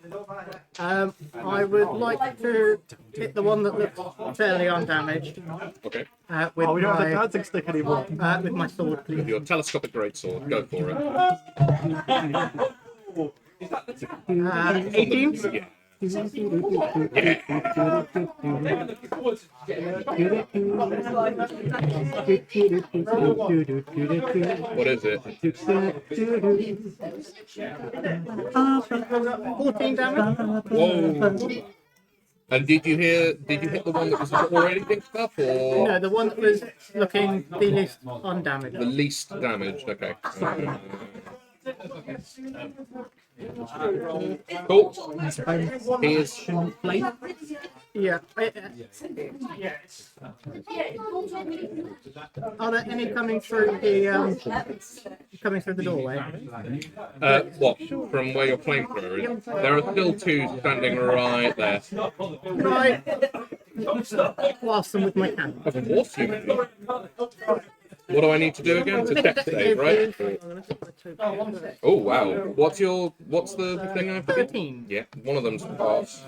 Speaker 8: I would like to hit the one that looks fairly undamaged
Speaker 2: Okay.
Speaker 8: with
Speaker 7: Oh, we don't have the
Speaker 8: my
Speaker 7: dancing stick anymore.
Speaker 8: with my sword, please.
Speaker 2: With your telescopic greatsword, go for it.
Speaker 8: 18.
Speaker 2: Yeah. What is it?
Speaker 8: 14 damage.
Speaker 2: Whoa. And did you hit the one that was already picked up, or
Speaker 8: No, the one that was looking the least undamaged.
Speaker 2: the least damaged? Okay. Cool. He is.
Speaker 8: Yeah. Are there any coming through the doorway?
Speaker 2: What? From where your flamethrower is? There are still two standing right there.
Speaker 8: Right. Blast them with my cannon.
Speaker 2: Of course you do. What do I need to do again? It's a deck save, right? Oh wow. What's the thing I forget?
Speaker 8: 13.
Speaker 2: Yeah, one of them's passed.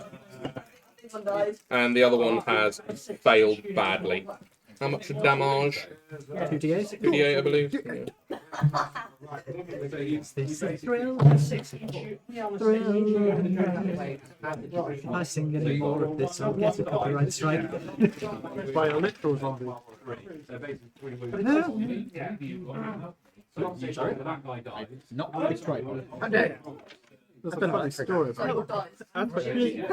Speaker 2: And the other one has failed badly. How much damage?
Speaker 1: 2d8.
Speaker 2: 2d8, I believe.
Speaker 1: This is thrill. If I sing any more of this, I'll get a copyright strike.
Speaker 7: By a literal zombie.
Speaker 1: Not copyright strike.
Speaker 8: I'm dead.
Speaker 7: That's a funny story about company.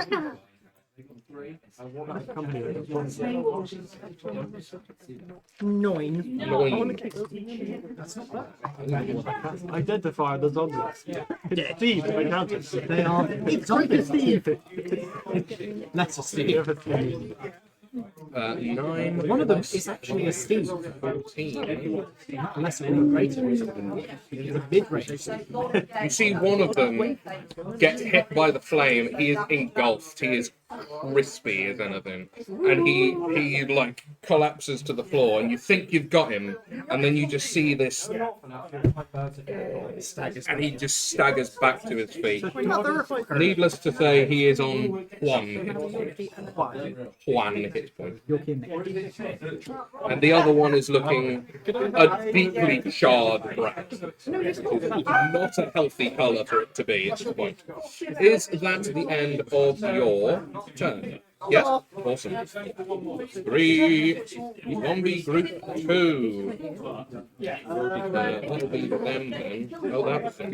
Speaker 8: 9.
Speaker 7: Identify the zombies. It's Steve, if I count it.
Speaker 1: They are zombies. Let's see.
Speaker 2: 9.
Speaker 1: One of them is actually a Steve.
Speaker 2: 14.
Speaker 1: Unless it's greater. It's a mid-range.
Speaker 2: You see one of them get hit by the flame. He is engulfed. He is crispy as anything, and he like collapses to the floor. And you think you've got him, and then you just see this, and he just staggers back to his feet. Needless to say, he is on 1 hit point. 1 hit point.
Speaker 1: You're kidding.
Speaker 2: And the other one is looking a deeply charred brat. Not a healthy colour for it to be at this point. Is that the end of your turn? Yes, awesome. 3, zombie group 2. That'll be them then. Oh, that was them.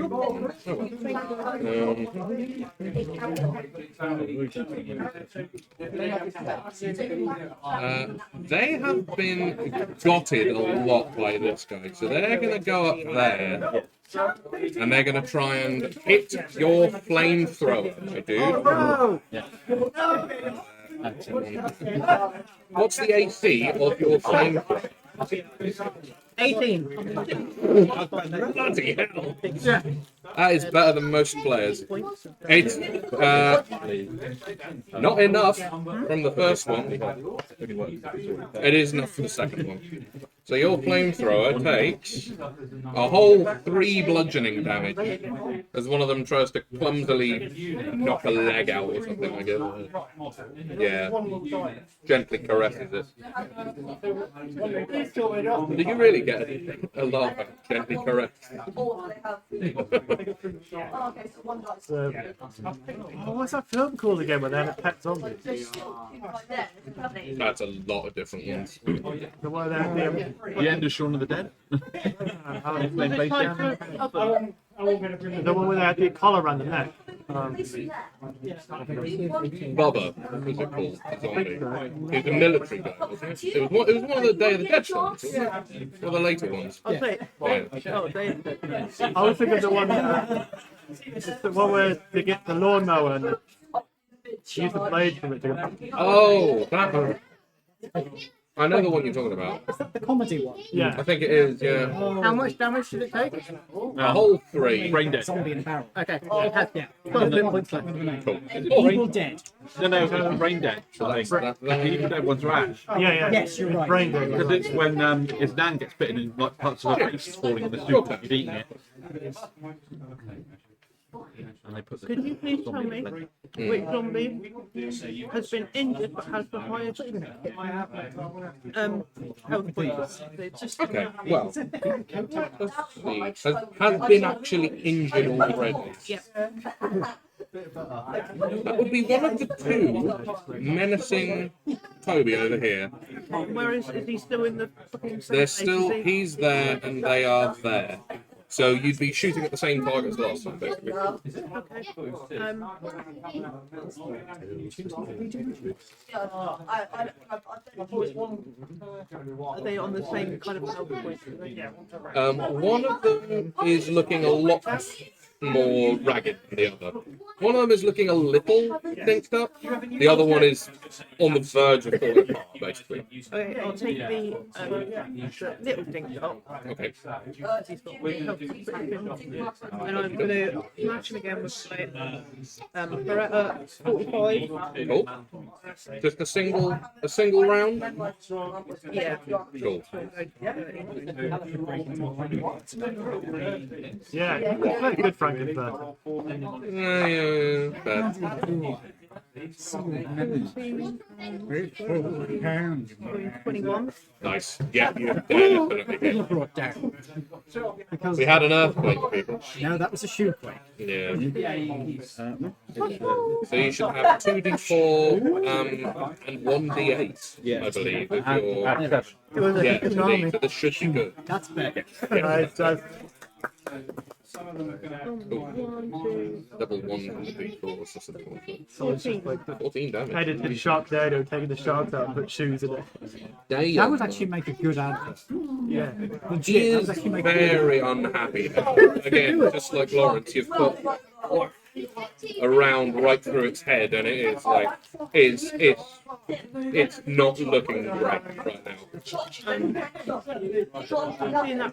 Speaker 2: They have been gotted a lot by this guy, so they're going to go up there. And they're going to try and hit your flamethrower, my dude. What's the AC of your flamethrower?
Speaker 8: 18.
Speaker 2: Bloody hell! That is better than most players. It's not enough from the first one. It is enough for the second one. So your flamethrower takes a whole 3 bludgeoning damage as one of them tries to clumsily knock a leg out or something, I guess. Yeah. Gently caresses it. Did you really get a laugh at gently caress?
Speaker 7: What's that film called again where they have a pet zombie?
Speaker 2: That's a lot of different ones.
Speaker 7: The one that have
Speaker 3: The end of Shaun of the Dead.
Speaker 7: the one where they had the collar around the neck.
Speaker 2: Bubba, what was it called? The zombie. He was a military guy, wasn't it? It was one of the Day of the Dead films, wasn't it? One of the later ones.
Speaker 8: I'll say
Speaker 7: I was thinking of the one, it's the one where they get the lawnmower and use the blade from it to
Speaker 2: Oh, that one. I know the one you're talking about.
Speaker 1: The comedy one.
Speaker 7: Yeah.
Speaker 2: I think it is, yeah.
Speaker 8: How much damage did it take?
Speaker 2: A whole 3.
Speaker 3: Brain dead.
Speaker 1: Zombie in a barrel.
Speaker 8: Okay, it has
Speaker 1: Yeah.
Speaker 8: 12 hit points left.
Speaker 2: Cool.
Speaker 1: Evil dead.
Speaker 3: No, brain dead. So like, the evil dead one's rash.
Speaker 7: Yeah.
Speaker 1: Yes, you're right.
Speaker 7: Brain dead.
Speaker 3: Because it's when his nan gets bitten and like parts of her face is falling in the soup that you've eaten it. And they put the
Speaker 10: Could you please tell me which zombie has been injured but has the highest health points?
Speaker 2: Okay, well, let's see. Has been actually injured already.
Speaker 10: Yeah.
Speaker 2: That would be one of the 2 menacing Toby over here.
Speaker 10: Where is he still in the fucking same
Speaker 2: They're
Speaker 10: place?
Speaker 2: still,
Speaker 10: Is he?
Speaker 2: he's there and they are there. So you'd be shooting at the same target as last time, basically.
Speaker 10: Okay. Are they on the same kind of health point?
Speaker 2: One of them is looking a lot more ragged than the other. One of them is looking a little dinked up. The other one is on the verge of falling apart, basically.
Speaker 10: Okay, I'll take the little dink up.
Speaker 2: Okay.
Speaker 10: He's got weak health points, and I'm going to smash him again with my Beretta 45.
Speaker 2: Cool. Just a single round?
Speaker 10: Yeah.
Speaker 2: Cool.
Speaker 7: Yeah, very good Frankenstein.
Speaker 2: Yeah. Bad.
Speaker 10: 21.
Speaker 2: Nice. Yeah, you definitely hit.
Speaker 1: Brought down. Because
Speaker 2: We had an earthquake, people.
Speaker 1: no, that was a shoe quake.
Speaker 2: Yeah. So you should have 2d4 and 1d8, I believe, if you're...
Speaker 8: It was a
Speaker 2: Yeah,
Speaker 8: huge
Speaker 2: indeed.
Speaker 8: army.
Speaker 2: So this should be good.
Speaker 1: That's better.
Speaker 2: Double 1 and d4, so
Speaker 10: 14.
Speaker 2: 14 damage.
Speaker 7: Headed to the shark dado, taking the sharks out and put shoes in it.
Speaker 2: Damn.
Speaker 1: That would actually make a good advert.
Speaker 7: Yeah.
Speaker 1: Legit,
Speaker 2: He
Speaker 1: that
Speaker 2: is
Speaker 1: would actually make a good
Speaker 2: very unhappy now. Again, just like Lawrence, you've put a round right through its head, and it is like it's not looking great right now.
Speaker 10: Seeing that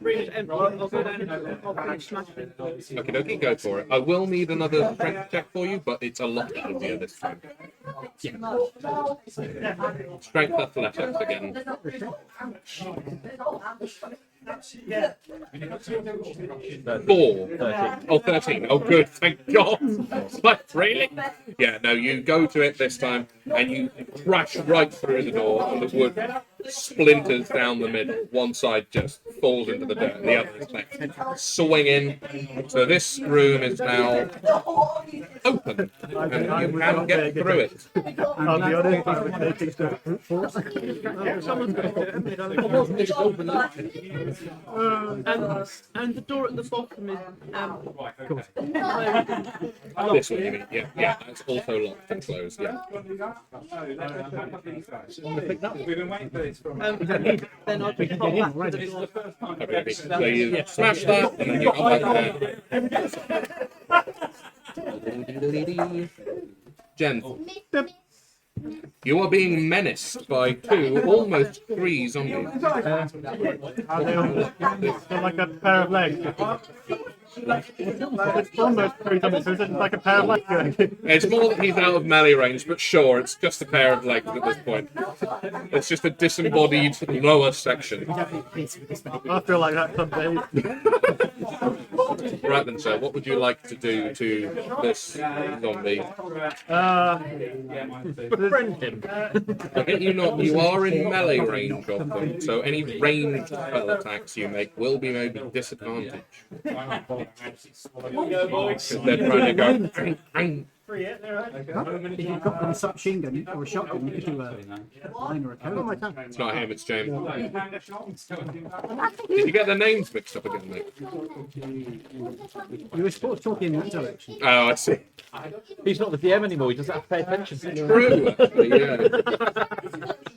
Speaker 10: room is empty, I'll go down and I'll finish smashing it.
Speaker 2: Okie dokie, go for it. I will need another strength check for you, but it's a lot easier this time. Strength athletics again. 4. Oh, 13. Oh, good. Thank God. It's like, really? Yeah, no, you go to it this time and you crash right through the door and the wood splinters down the middle. One side just falls into the dirt and the other is like swinging. So this room is now open and you can get through it.
Speaker 7: I'll be honest, I'm taking stuff.
Speaker 10: Someone's got to do it. And the door at the bottom is
Speaker 2: This one, you mean? Yeah, it's also locked and closed. Yeah.
Speaker 10: then I'll just pop back to the door.
Speaker 2: Okay, so you smash that and then you come back there. Jen, you are being menaced by 2, almost 3 zombies.
Speaker 7: Are they like a pair of legs? It's almost 3 zombies, so it's like a pair of legs going.
Speaker 2: It's more that he's out of melee range, but sure, it's just a pair of legs at this point. It's just a disembodied lower section.
Speaker 7: I feel like that some days.
Speaker 2: Right then, sir, what would you like to do to this zombie?
Speaker 3: Befriend him.
Speaker 2: I think you are in melee range of them, so any ranged spell attacks you make will be made with disadvantage. Because they're trying to go.
Speaker 1: If you've got a submachine gun or a shotgun, you could do a line or a code.
Speaker 2: It's not him, it's James. Did you get the names mixed up again, mate?
Speaker 1: You were supposed to talk in that direction.
Speaker 2: Oh, I see.
Speaker 3: He's not the DM anymore, he doesn't have to pay attention.
Speaker 2: True, actually, yeah.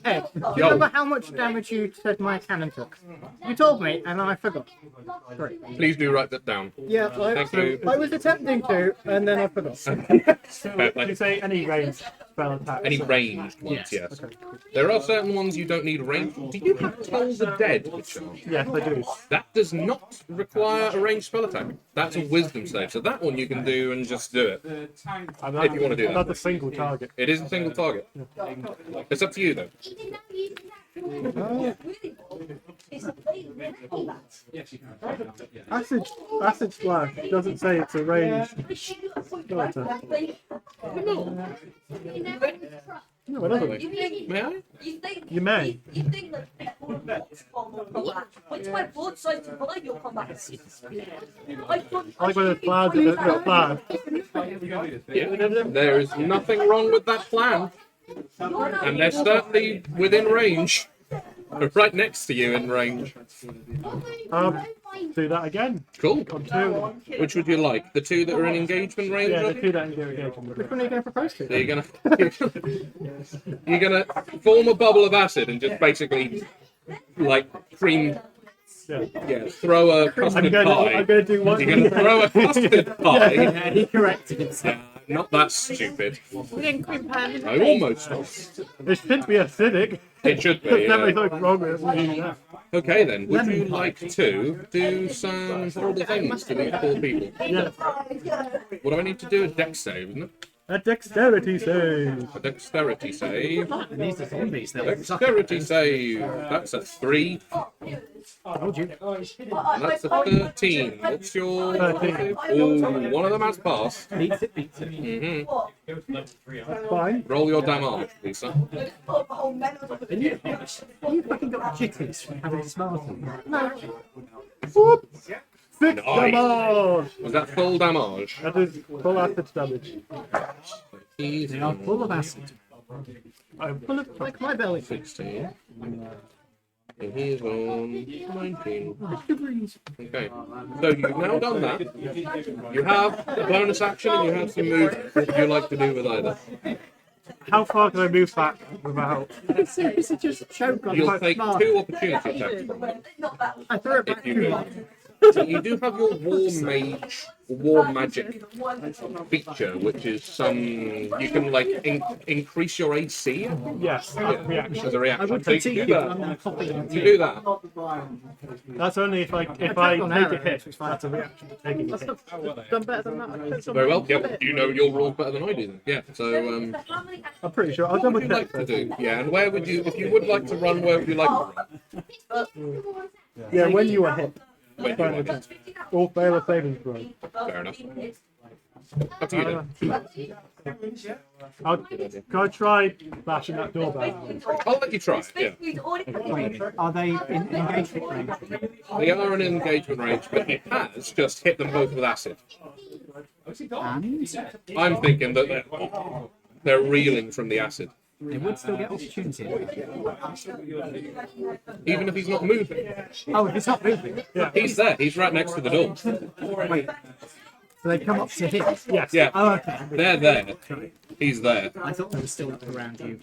Speaker 8: Hey, do you remember how much damage you said my cannon took? You told me, and I forgot. Sorry.
Speaker 2: Please do write that down.
Speaker 8: Yeah,
Speaker 2: Thank you.
Speaker 8: I was attempting to, and then I forgot.
Speaker 2: Fair play.
Speaker 7: You say any range. spell attack.
Speaker 2: Any ranged ones, yes. There are certain ones you don't need range. Do you have Toll the Dead, Richard?
Speaker 7: Yes, I do.
Speaker 2: That does not require a ranged spell attack. That's a wisdom save. So that one you can do and just do it. If you want to do that.
Speaker 7: That's a single target.
Speaker 2: It is a single target. It's up to you, though.
Speaker 7: Acid Splash doesn't say it's a range spell attack. No, it doesn't.
Speaker 2: May I?
Speaker 7: You may.
Speaker 11: What's my board size to buy your combat?
Speaker 7: I like when there's plans and there's no plan.
Speaker 2: Yeah. There is nothing wrong with that plan. And they're certainly within range. They're right next to you in range.
Speaker 7: Do that again.
Speaker 2: Cool.
Speaker 7: On two.
Speaker 2: Which would you like? The two that are in engagement range?
Speaker 7: Yeah, the
Speaker 2: Robbie?
Speaker 7: two that engage engagement.
Speaker 8: Which one are you going to propose to?
Speaker 2: So you're gonna form a bubble of acid and just basically like cream. Yeah, throw a custard pie.
Speaker 7: I'm gonna do one.
Speaker 2: You're gonna throw a custard pie.
Speaker 1: Yeah, he corrected himself.
Speaker 2: Not that stupid.
Speaker 10: We didn't cream pan.
Speaker 2: I almost was.
Speaker 7: It should be acidic.
Speaker 2: It should be.
Speaker 7: There's definitely
Speaker 2: Yeah.
Speaker 7: something wrong with it.
Speaker 2: Okay then, would you like to do some horrible things to these poor people?
Speaker 7: Yeah.
Speaker 2: What do I need to do? A dex save, isn't it?
Speaker 7: A dexterity save.
Speaker 2: A dexterity save.
Speaker 1: And these are zombies. They'll
Speaker 2: Dexterity save. That's a 3.
Speaker 1: Told you.
Speaker 2: And that's a 13. What's your...
Speaker 7: 13.
Speaker 2: Ooh, one of them has passed.
Speaker 1: Beats it, beats it.
Speaker 2: Mm-hmm.
Speaker 7: Fine.
Speaker 2: Roll your damage, Lisa.
Speaker 1: And you fucking got jitteries from having smartened.
Speaker 7: Whoop. 6
Speaker 2: Nice.
Speaker 7: damage.
Speaker 2: Was that full damage?
Speaker 7: That is full acid damage.
Speaker 1: They are full of acid.
Speaker 7: I'm full of
Speaker 8: Like my belly.
Speaker 2: 16. And he's on 19. Okay. So you've now done that. You have a bonus action and you have some moves. What would you like to do with either?
Speaker 7: How far can I move back without?
Speaker 8: Seriously, just choke on
Speaker 2: You'll
Speaker 8: my
Speaker 2: take
Speaker 8: smart.
Speaker 2: 2 opportunity attacks from it.
Speaker 8: I threw it back
Speaker 2: If you
Speaker 8: too
Speaker 2: need.
Speaker 8: hard.
Speaker 2: So you do have your war magic feature, which is some you can like increase your AC
Speaker 7: Yes, reaction.
Speaker 2: as a
Speaker 1: I
Speaker 2: reaction.
Speaker 1: would
Speaker 2: So you
Speaker 1: critique
Speaker 2: can
Speaker 1: you,
Speaker 2: do
Speaker 1: but I'm
Speaker 2: that.
Speaker 1: going to copy it.
Speaker 2: You do that.
Speaker 7: That's only if I take a hit. That's a reaction to taking a hit.
Speaker 8: Done better than that. I could've done
Speaker 2: Very well.
Speaker 8: better.
Speaker 2: Yep. You know your rules better than I do. Then. Yeah. So
Speaker 7: I'm pretty sure. I'll
Speaker 2: what
Speaker 7: double
Speaker 2: would you like
Speaker 7: check
Speaker 2: to
Speaker 7: first.
Speaker 2: do? Yeah. And where would you, if you would like to run, where would you like to run?
Speaker 7: Yeah, when you are hit.
Speaker 2: When you want it.
Speaker 7: Or fail a saving throw.
Speaker 2: Fair enough. Up to you then.
Speaker 7: Can I try bashing that door back?
Speaker 2: I'll let you try. Yeah.
Speaker 1: Wait, are they in engagement range?
Speaker 2: They are in engagement range, but it has just hit them both with acid.
Speaker 1: And
Speaker 2: I'm thinking that they're reeling from the acid.
Speaker 1: they would still get opportunity.
Speaker 2: Even if he's not moving.
Speaker 1: Oh, if it's not moving.
Speaker 2: He's there. He's right next to the door.
Speaker 1: Wait. So they come up to hit.
Speaker 7: Yes.
Speaker 2: Yeah.
Speaker 1: Oh, okay.
Speaker 2: They're there. He's there.
Speaker 1: I thought they were still up around you.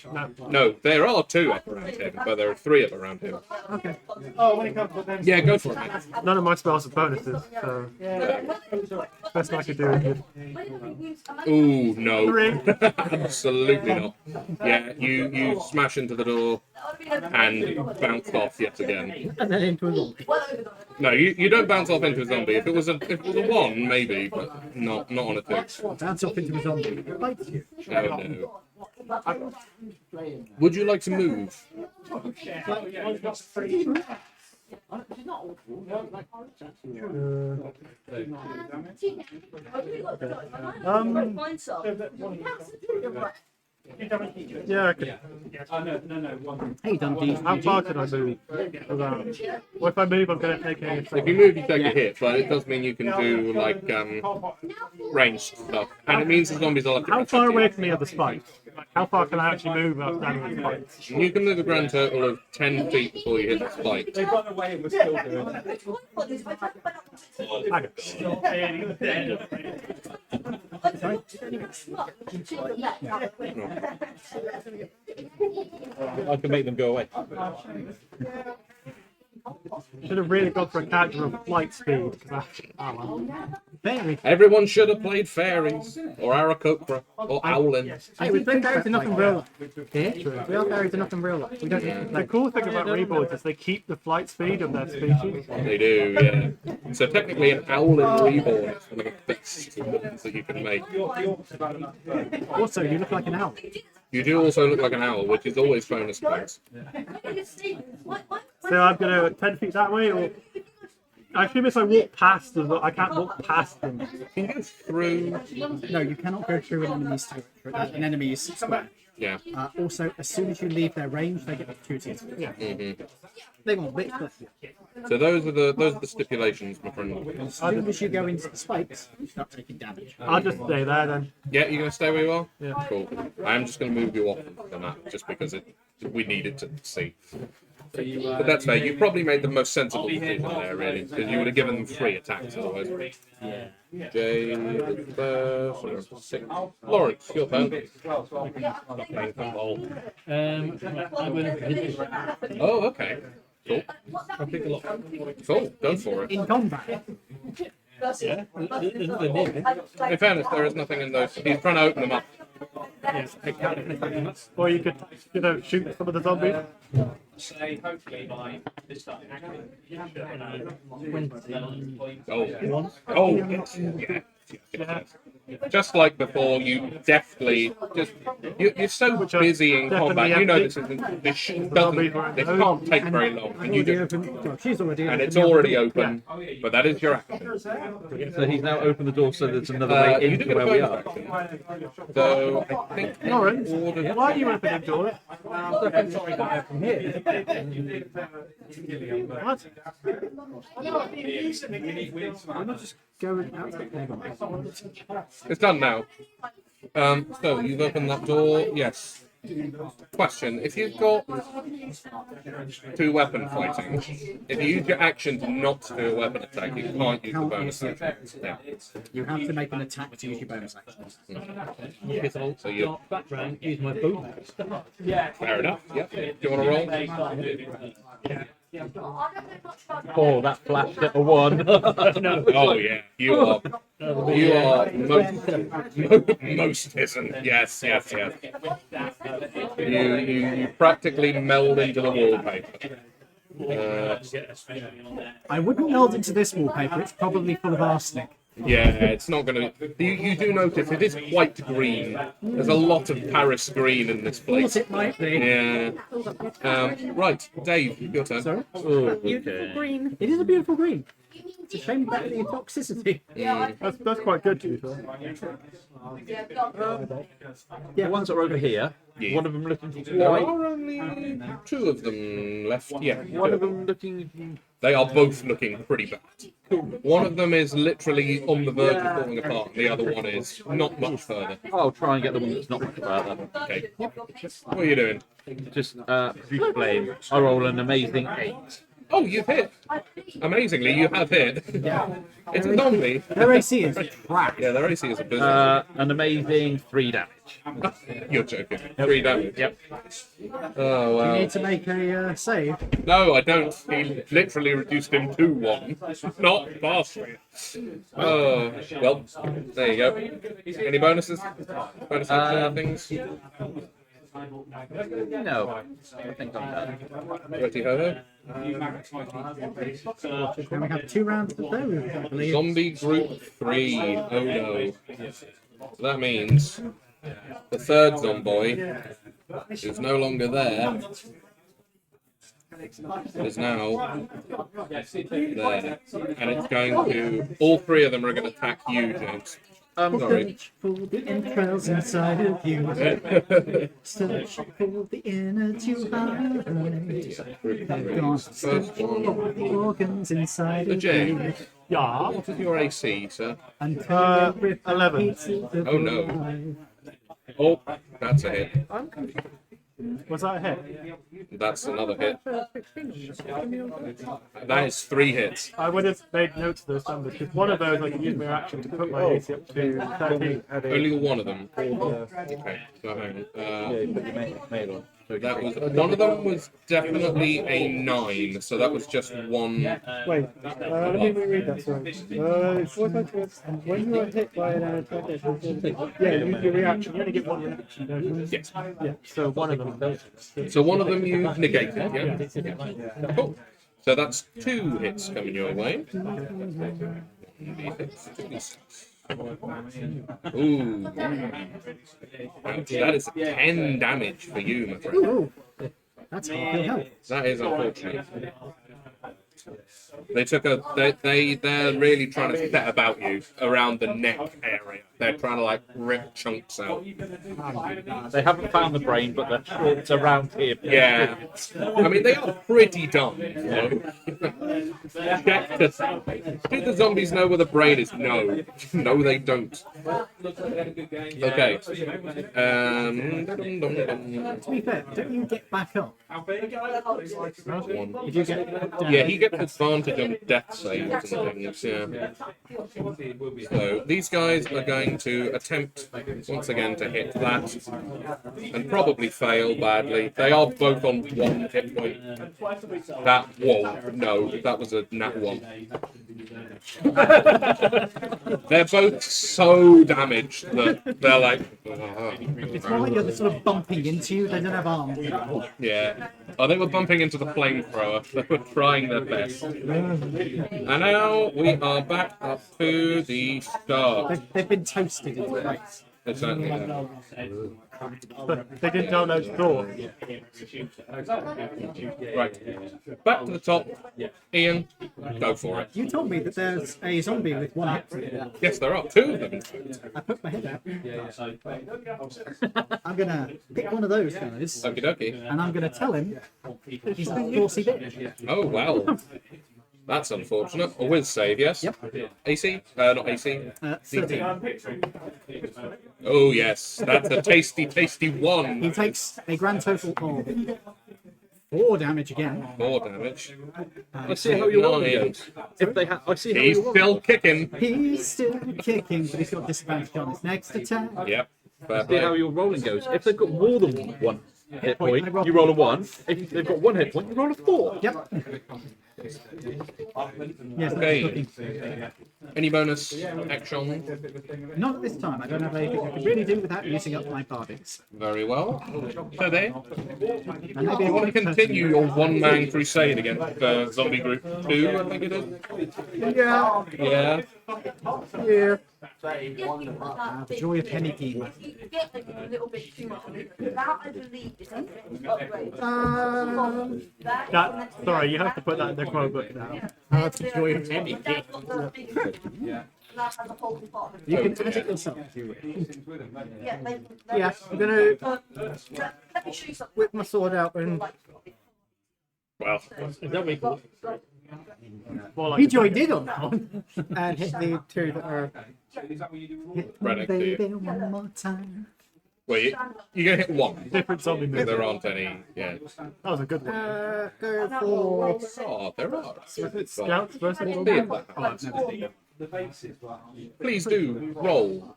Speaker 2: No, there are 2 up around him, but there are 3 up around him.
Speaker 1: Okay.
Speaker 7: Oh, when it comes to them.
Speaker 2: Yeah, go for it, mate.
Speaker 7: None of my spells have bonuses, so best I could do is good.
Speaker 2: Ooh, no.
Speaker 7: 3.
Speaker 2: Absolutely not. Yeah, you smash into the door and bounce off yet again.
Speaker 8: And then into a zombie.
Speaker 2: No, you don't bounce off into a zombie. If it was a 1, maybe, but not on a 2.
Speaker 1: Bounce off into a zombie. It bites you.
Speaker 2: No. Would you like to move?
Speaker 7: Yeah, I could.
Speaker 1: Hey, Dundee.
Speaker 7: How far can I move? Without? Well, if I move, I'm going to take a
Speaker 2: If you move, you take a hit, but it does mean you can do like ranged stuff, and it means the zombies are like.
Speaker 7: How far away from me are the spikes? Like, how far can I actually move without standing on spikes?
Speaker 2: You can move a grand total of 10 feet before you hit the spike.
Speaker 9: They run away and we're still doing
Speaker 3: I can make them go away.
Speaker 7: Should have really gone for a character of flight speed. Cause I, oh, well.
Speaker 1: Very.
Speaker 2: Everyone should have played fairies, or Aarakocra, or Owlin.
Speaker 8: Hey, we play fairies enough in real life. We are fairies enough in real life. We don't need to
Speaker 7: The
Speaker 8: play.
Speaker 7: cool thing about reboards is they keep the flight speed of their species.
Speaker 2: They do, yeah. So technically, an Owlin reborn is one of the best ones that you can make.
Speaker 1: Also, you look like an owl.
Speaker 2: You do also look like an owl, which is always bonus points.
Speaker 7: So I'm gonna 10 feet that way, or I assume if I walk past them, I can't walk past them.
Speaker 2: Can you go through?
Speaker 1: No, you cannot go through an enemy's territory, an enemy's square.
Speaker 2: Yeah.
Speaker 1: Also, as soon as you leave their range, they get opportunities. They want bits, but
Speaker 2: So those are the stipulations, my friend.
Speaker 1: as soon as you go into the spikes, you start taking damage.
Speaker 7: I'll just stay there then.
Speaker 2: Yeah, you're gonna stay where you are.
Speaker 7: Yeah.
Speaker 2: Cool. I am just gonna move you off the map just because we needed to see. But that's fair. You probably made the most sensible decision there, really, because you would have given them 3 attacks otherwise. Yeah. Jay, six. Lawrence, your turn.
Speaker 6: I'm going to hit it.
Speaker 2: Oh, okay. Cool.
Speaker 6: I pick a lot.
Speaker 2: Cool. Go for it.
Speaker 1: In combat,
Speaker 6: Yeah, there's nothing near.
Speaker 2: In fairness, there is nothing in those. He's trying to open them up.
Speaker 7: Or you could, shoot some of the zombies.
Speaker 9: Say, hopefully by this time.
Speaker 2: Oh. Oh, yes. Yeah. Just like before, you deftly you're so busy in combat. You know this can't take very long, and you just
Speaker 1: she's already
Speaker 2: and it's already open. But that is your action.
Speaker 3: So he's now opened the door, so there's another way
Speaker 2: You
Speaker 3: into
Speaker 2: do
Speaker 3: where
Speaker 2: get
Speaker 3: we
Speaker 2: a
Speaker 3: are.
Speaker 2: bonus. So I think
Speaker 7: Lawrence, why are you opening doors? What?
Speaker 1: I'm not just going out.
Speaker 2: it's done now. So you've opened that door. Yes. Question: if you've got 2 weapon fighting, if you use your action to not do a weapon attack, you can't use the bonus action. Yeah.
Speaker 1: You have to make an attack to use your bonus action.
Speaker 6: Yes, I'll
Speaker 2: So you
Speaker 6: start background, use my bow.
Speaker 2: fair enough. Yep. Do you want to roll?
Speaker 3: Oh, that flashed at a 1.
Speaker 2: Oh yeah, you are most isn't. Yes. You practically meld into the wallpaper.
Speaker 1: I wouldn't meld into this wallpaper. It's probably full of arsenic.
Speaker 2: Yeah, it's not going to. You do notice it is quite green. There's a lot of Paris green in this place.
Speaker 1: It might be.
Speaker 2: Yeah. Right, Dave, your turn.
Speaker 1: Sorry?
Speaker 8: Beautiful green.
Speaker 1: It is a beautiful green. It's a shame about the toxicity.
Speaker 7: That's quite good to be fair.
Speaker 3: The ones that are over here,
Speaker 2: Yeah.
Speaker 3: one of them looking
Speaker 2: There
Speaker 3: white,
Speaker 2: are only 2 of them left. Yeah.
Speaker 3: one of them looking.
Speaker 2: They are both looking pretty bad. One of them is literally on the verge of falling apart, and the other one is not much further.
Speaker 3: I'll try and get the one that's not much further.
Speaker 2: Okay. What are you doing?
Speaker 3: Just produce flame. I roll an amazing 8.
Speaker 2: Oh, you've hit. Amazingly, you have hit. It's a zombie.
Speaker 1: Their AC is trash.
Speaker 2: Yeah, their AC is a business.
Speaker 3: An amazing 3 damage.
Speaker 2: You're joking. 3 damage.
Speaker 3: Yep.
Speaker 2: Oh,
Speaker 1: You
Speaker 2: wow.
Speaker 1: need to make a save.
Speaker 2: No, I don't. He literally reduced him to 1. Not partially. Oh, well, there you go. Any bonuses? Bonus action things?
Speaker 3: No, I think I'm done.
Speaker 2: Righty ho.
Speaker 1: And we have 2 rounds to go, I believe.
Speaker 2: Zombie group 3. Oh no. So that means the 3rd zombie, who's no longer there, is now there. And it's going to. All 3 of them are going to attack you, James. Sorry.
Speaker 1: For the entrails inside of you. Search for the inner to hide. They've gone to search for the organs inside
Speaker 2: So,
Speaker 1: of
Speaker 2: James,
Speaker 1: you.
Speaker 7: Yeah.
Speaker 2: what is your AC, sir?
Speaker 1: Until they rip
Speaker 7: 11.
Speaker 1: pieces of
Speaker 2: Oh, no.
Speaker 1: your life.
Speaker 2: Oh, that's a hit.
Speaker 7: Was that a hit?
Speaker 2: That's another hit. That is 3 hits.
Speaker 7: I would have made notes of those numbers because one of those I could use my action to put my AC up to 13.
Speaker 2: Only one of them. Okay, so hang on.
Speaker 3: Yeah, you put your mail on.
Speaker 2: That was one of them was definitely a 9, so that was just one.
Speaker 7: Wait, let me reread that. Sorry. When you are hit by an attack, your reaction. You only get one reaction, don't you?
Speaker 2: Yes.
Speaker 7: Yeah. So one of them.
Speaker 2: So one of them you negated. Yeah. Cool. So that's 2 hits coming your way. 1d6, 2d6. Ooh. Ouch, that is 10 damage for you, my friend.
Speaker 1: Ooh, that's half your health.
Speaker 2: That is unfortunate. They took a. They're really trying to set about you around the neck area. They're trying to like rip chunks out.
Speaker 3: They haven't found the brain, but they're sure it's around here.
Speaker 2: Yeah, I mean they are pretty dumb. You know? Check to, do the zombies know where the brain is? No, no, they don't. Okay.
Speaker 1: To be fair, don't you get back up? Did you get down?
Speaker 2: Yeah, he gets advantage on death saves and things. Yeah. So these guys are going to attempt once again to hit that and probably fail badly. They are both on 1 hit point. That whoa, no, that was a nat 1. They're both so damaged that they're like.
Speaker 1: It's more like you're sort of bumping into you. They don't have arms.
Speaker 2: Yeah. Oh, they were bumping into the flamethrower. They were trying their best. And now we are back up to the start.
Speaker 1: They've been toasted into place.
Speaker 2: Exactly.
Speaker 7: They didn't tell no store.
Speaker 2: Right. Back to the top. Ian, go for it.
Speaker 1: You told me that there's a zombie with 1 hit point.
Speaker 2: Yes, there are 2 of them. In fact.
Speaker 1: I put my head out. I'm gonna pick one of those guys,
Speaker 2: Okie dokie.
Speaker 1: and I'm gonna tell him he's a bit saucy bitch.
Speaker 2: Oh, well. That's unfortunate. A whiz save, yes?
Speaker 1: Yep.
Speaker 2: AC? Not AC.
Speaker 1: 13.
Speaker 2: Oh, yes. That's a tasty, tasty 1.
Speaker 1: He takes a grand total of 4 damage again.
Speaker 2: 4 damage.
Speaker 3: I see how you're rolling.
Speaker 2: Nine.
Speaker 3: If they I see how
Speaker 2: He's
Speaker 3: you're rolling.
Speaker 2: still kicking.
Speaker 1: He's still kicking, but he's got disadvantage on his next attack.
Speaker 2: Yep. Fair
Speaker 3: See
Speaker 2: play.
Speaker 3: how your rolling goes. If they've got more than 1 hit point,
Speaker 1: I roll-
Speaker 3: you roll a 1. If they've got 1 hit point, you roll a 4.
Speaker 1: Yep. Yes,
Speaker 2: Okay.
Speaker 1: that's
Speaker 2: Any bonus action?
Speaker 1: not this time. I don't have anything I can really do without using up my bardics.
Speaker 2: Very well. So then,
Speaker 1: And maybe
Speaker 2: you want to continue your one-man crusade against Zombie Group 2, I think it is?
Speaker 8: Yeah.
Speaker 2: Yeah.
Speaker 8: Yeah.
Speaker 1: the joy of penny game.
Speaker 11: You get like a little bit too much. That I believe is an upgrade.
Speaker 7: Sorry, you have to put that in the quote book now.
Speaker 1: That's the joy of penny game.
Speaker 11: That has a whole compartment.
Speaker 1: You can add it yourself.
Speaker 11: Yeah,
Speaker 8: Yeah, I'm gonna
Speaker 11: let me show you something.
Speaker 8: whip my sword out and
Speaker 2: Well,
Speaker 6: Is that we call
Speaker 7: More like
Speaker 1: He joined in on that one.
Speaker 8: and hit the 2 that are.
Speaker 2: right next to you.
Speaker 1: Baby, one more time.
Speaker 2: Wait, you're going to hit 1.
Speaker 7: different zombie moves.
Speaker 2: There aren't any. Yeah.
Speaker 7: That was a good one.
Speaker 8: Go for
Speaker 2: Oh, there are.
Speaker 7: Scouts versus
Speaker 2: See
Speaker 7: zombies.
Speaker 2: if that happens. Please do roll.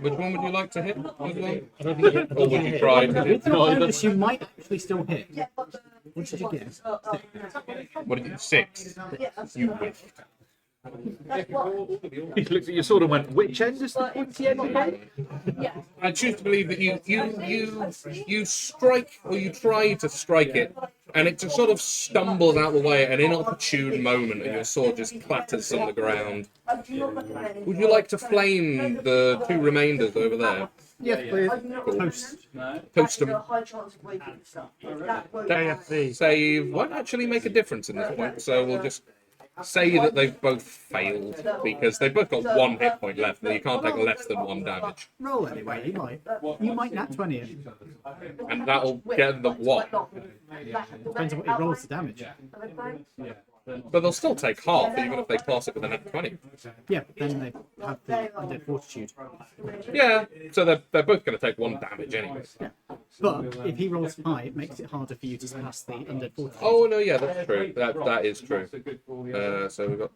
Speaker 2: Which one would you like to hit? Which one? Or would you try to hit?
Speaker 1: With your bonus, you might actually still hit. What did you get?
Speaker 2: What did you 6? You whiffed.
Speaker 3: He looked at your sword and went, which end is the pointy end again?
Speaker 2: I choose to believe that you strike, or you try to strike it, and it just sort of stumbles out the way at an inopportune moment, and your sword just clatters on the ground. Would you like to flame the 2 remainders over there?
Speaker 8: yes, please.
Speaker 2: Toast them.
Speaker 11: High chance of waking stuff.
Speaker 7: AFV.
Speaker 2: Save won't actually make a difference in this point, so we'll just say that they've both failed, because they've both got 1 hit point left, and you can't take less than 1 damage.
Speaker 1: Roll anyway. You might. You might nat 20 it.
Speaker 2: And that'll get the what?
Speaker 1: Depends on what he rolls the damage.
Speaker 2: But they'll still take half, even if they pass it with a nat 20.
Speaker 1: Yeah, but then they have the undead fortitude.
Speaker 2: Yeah, so they're both going to take 1 damage anyway.
Speaker 1: But if he rolls high, it makes it harder for you to pass the undead fortitude.
Speaker 2: Oh, no, yeah, that's true. That is true. So we've got...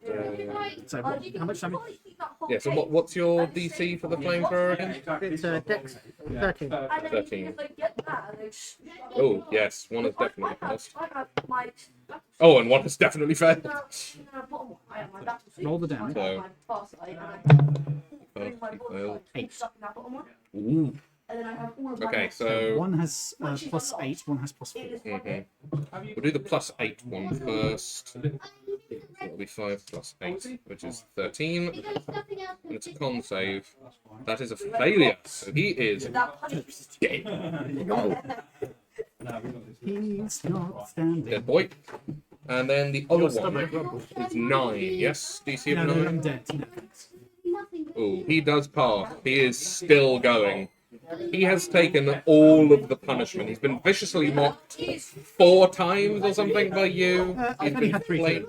Speaker 1: So how much damage?
Speaker 2: yeah, so what's your DC for the flamethrower again?
Speaker 8: It's Dex 13.
Speaker 2: 13. Oh, yes, 1 has definitely passed. Oh, and 1 has definitely failed.
Speaker 1: Roll the damage.
Speaker 2: So, he failed.
Speaker 1: 8.
Speaker 2: Ooh. Okay, so...
Speaker 1: One has plus 8, one has plus 4.
Speaker 2: We'll do the +8 one first. That'll be 5 plus 8, which is 13. And it's a con save. That is a failure. So he is dead.
Speaker 1: He's not standing.
Speaker 2: Dead boy. And then the other one is 9. Yes, DC
Speaker 1: No,
Speaker 2: of
Speaker 1: no,
Speaker 2: 9.
Speaker 1: I'm dead. No.
Speaker 2: Oh, he does pass. He is still going. He has taken all of the punishment. He's been viciously mocked 4 times or something by you.
Speaker 1: I've only had 3
Speaker 2: flamed